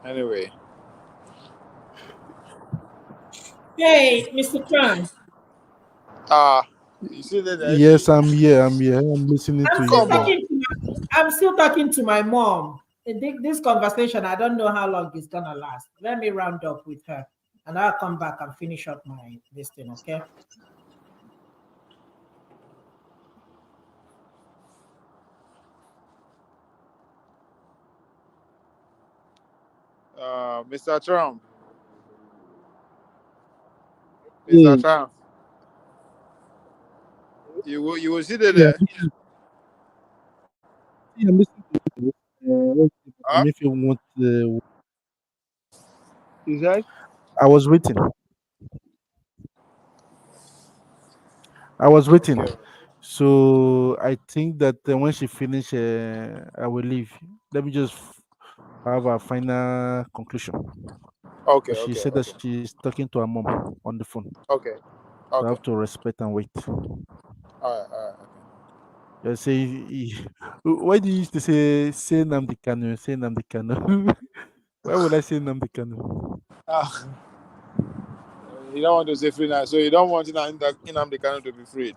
Anyway. Hey, Mr. Trump. You see that? Yes, I'm here. I'm here. I'm listening to you. I'm still talking to my mom. This conversation, I don't know how long it's gonna last. Let me round up with her, and I'll come back and finish up this thing. Okay. Mr. Trump. Mr. Trump. You will see that there. Yeah, I'm listening to you. If you want, Is that? I was waiting. Okay. So I think that when she finish, I will leave. Let me just have a final conclusion. Okay. She Okay. said that Okay. she's talking to her mom on the phone. Okay. So I Okay. have to respect and wait. All right. All right. Just say, why do you used to say Nnamdi Kanu? Say Nnamdi Kanu. Why would I say Nnamdi Kanu? You don't want to say free now, so you don't want Nnamdi Kanu to be freed.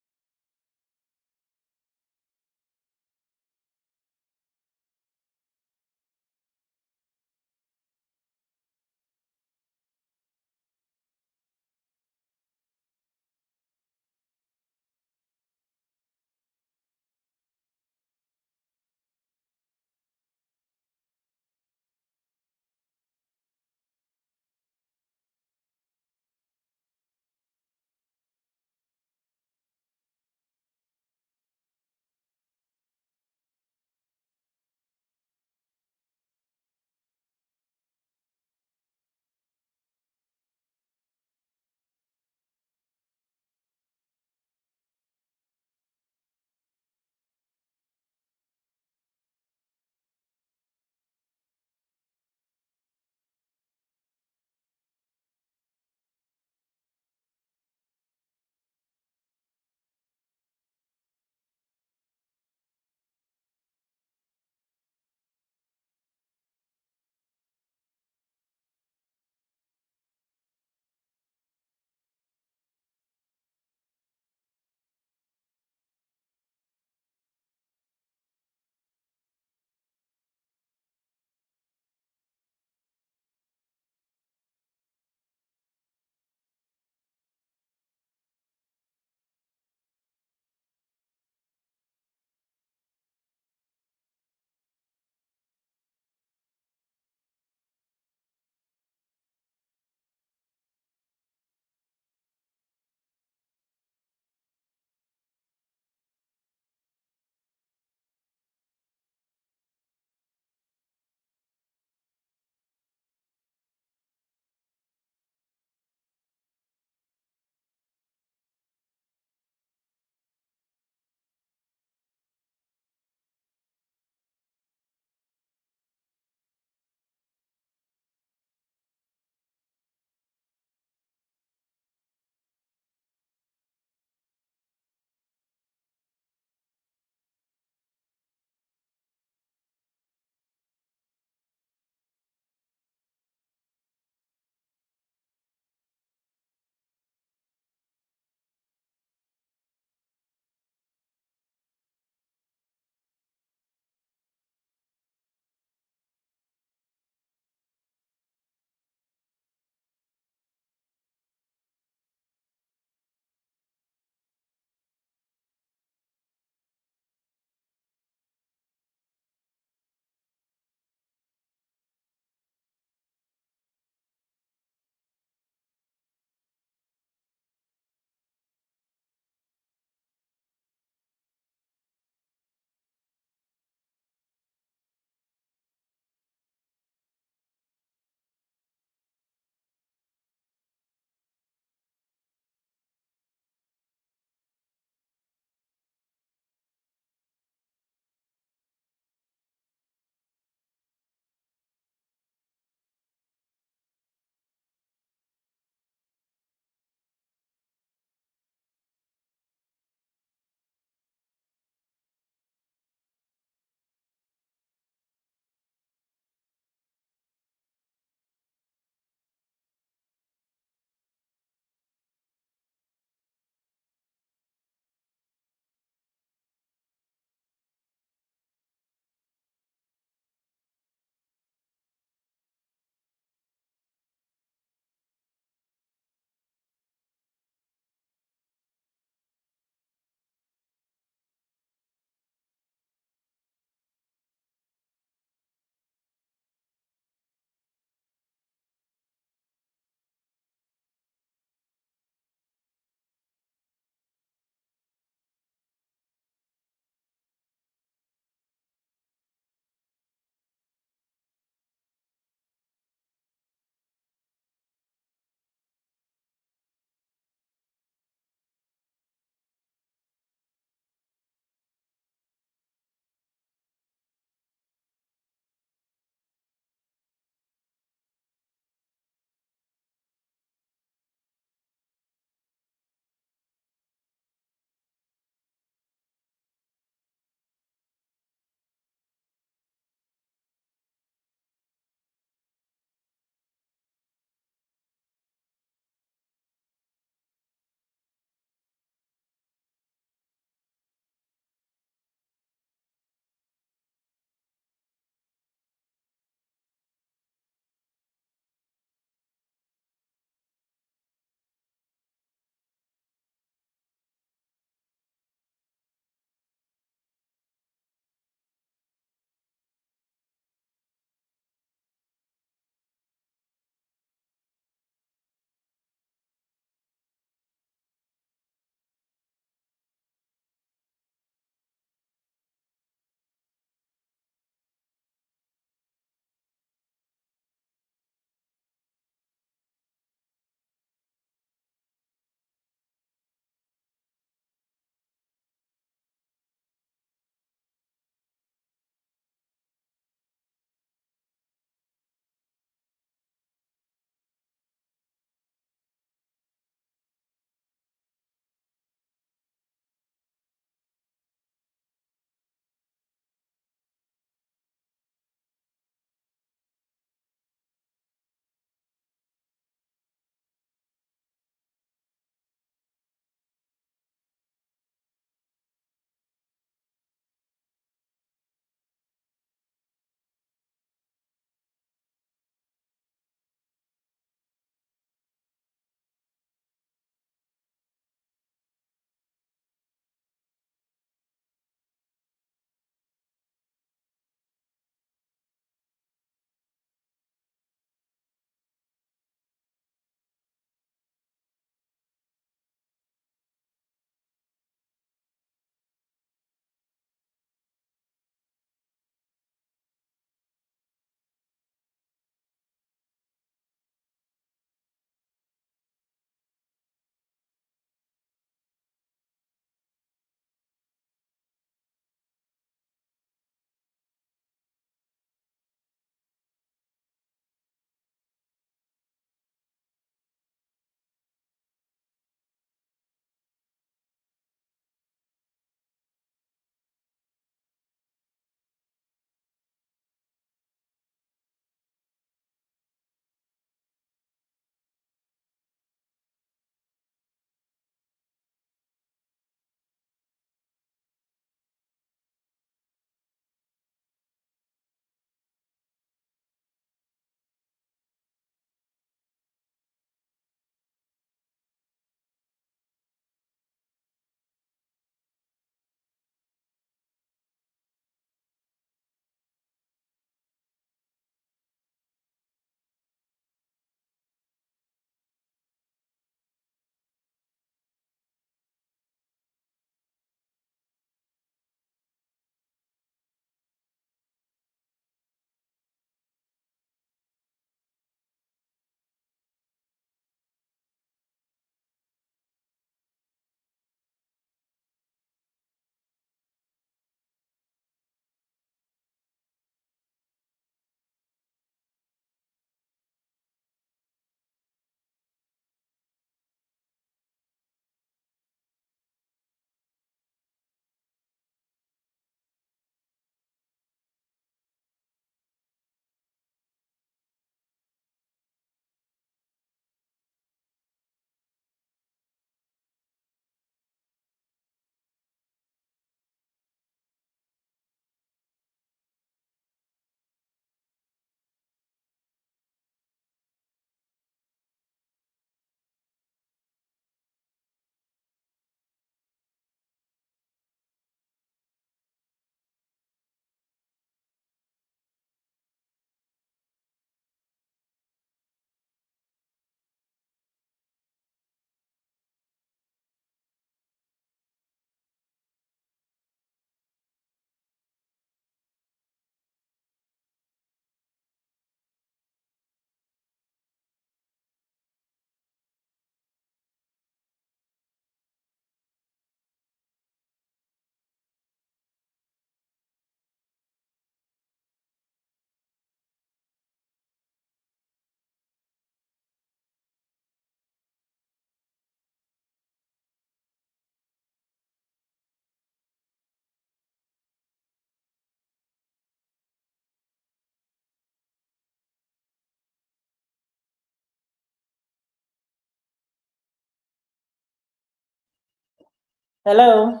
Hello?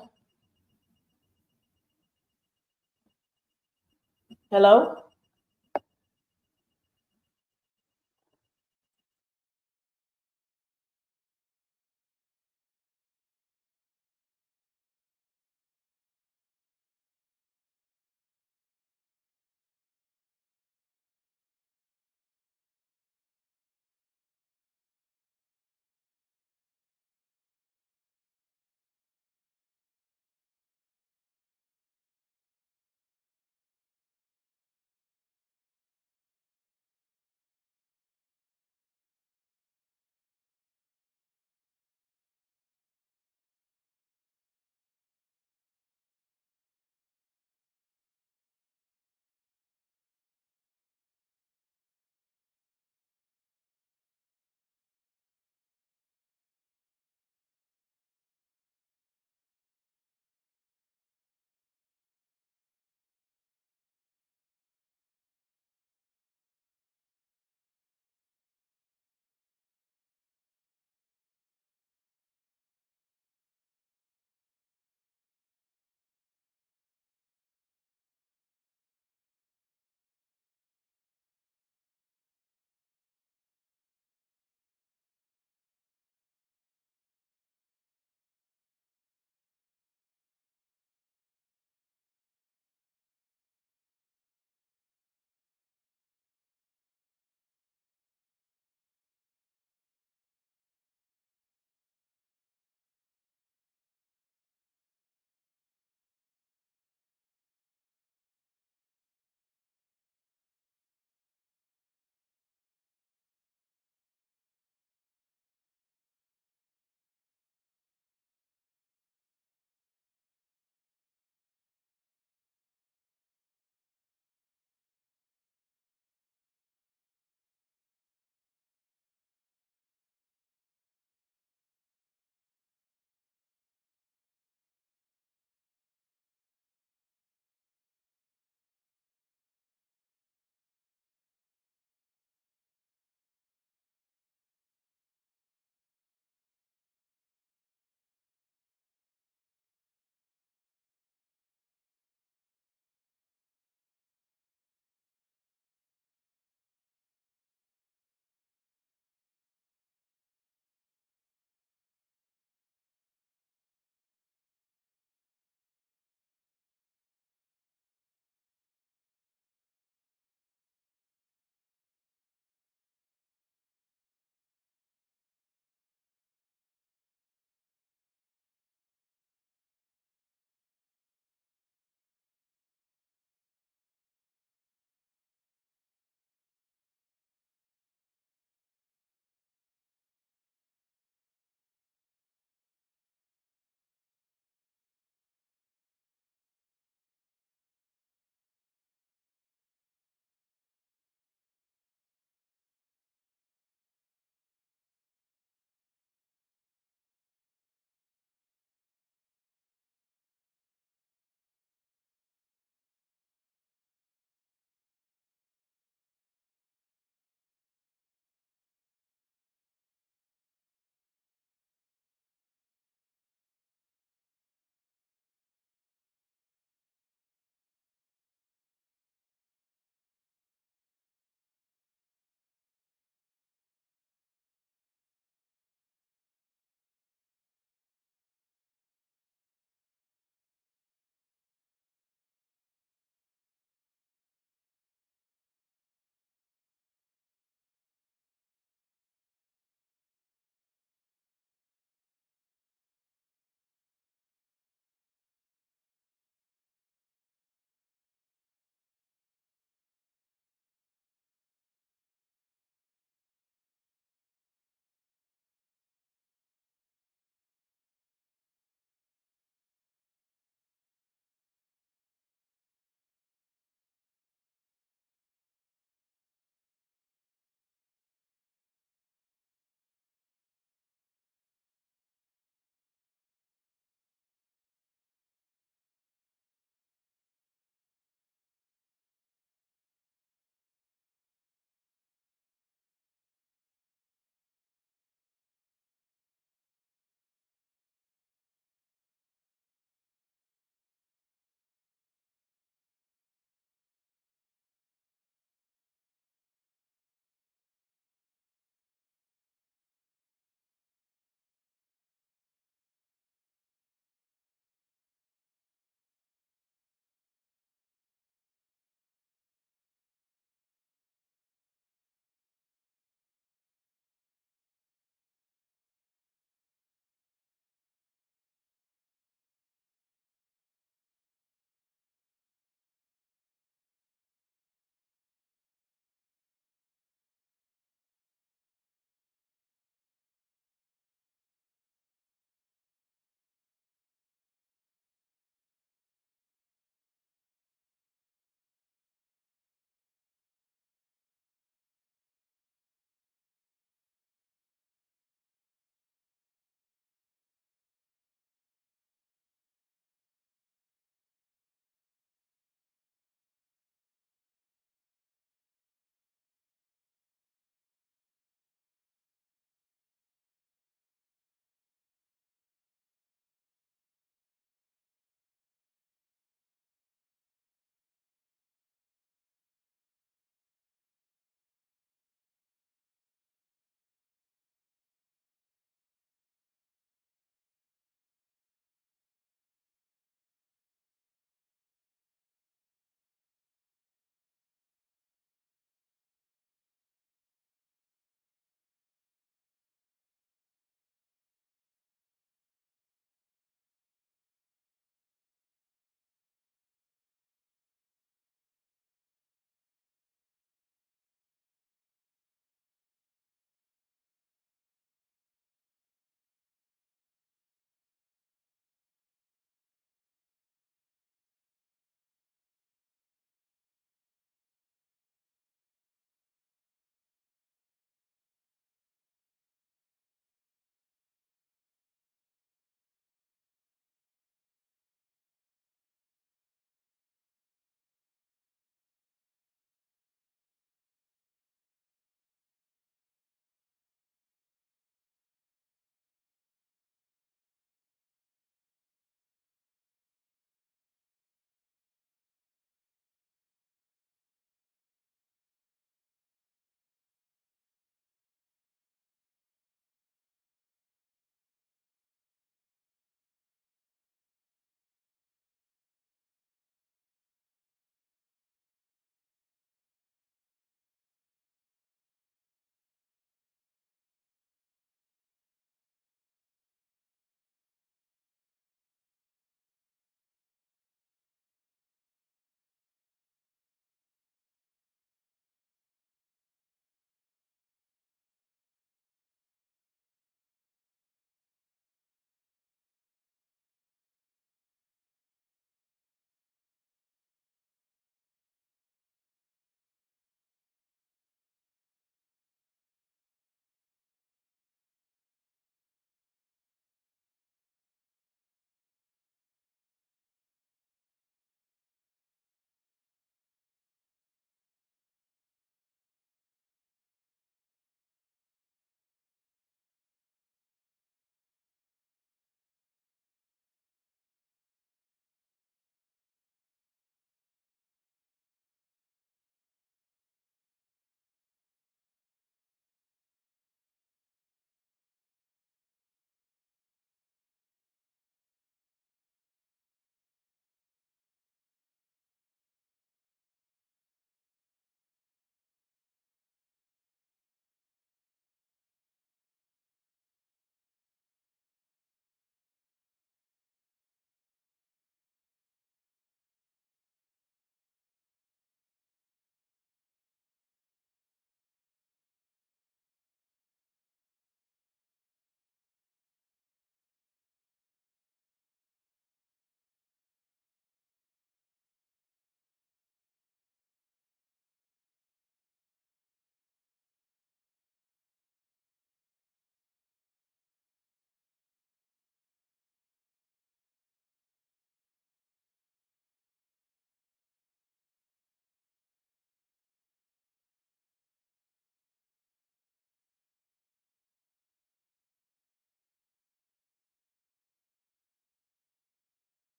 Hello?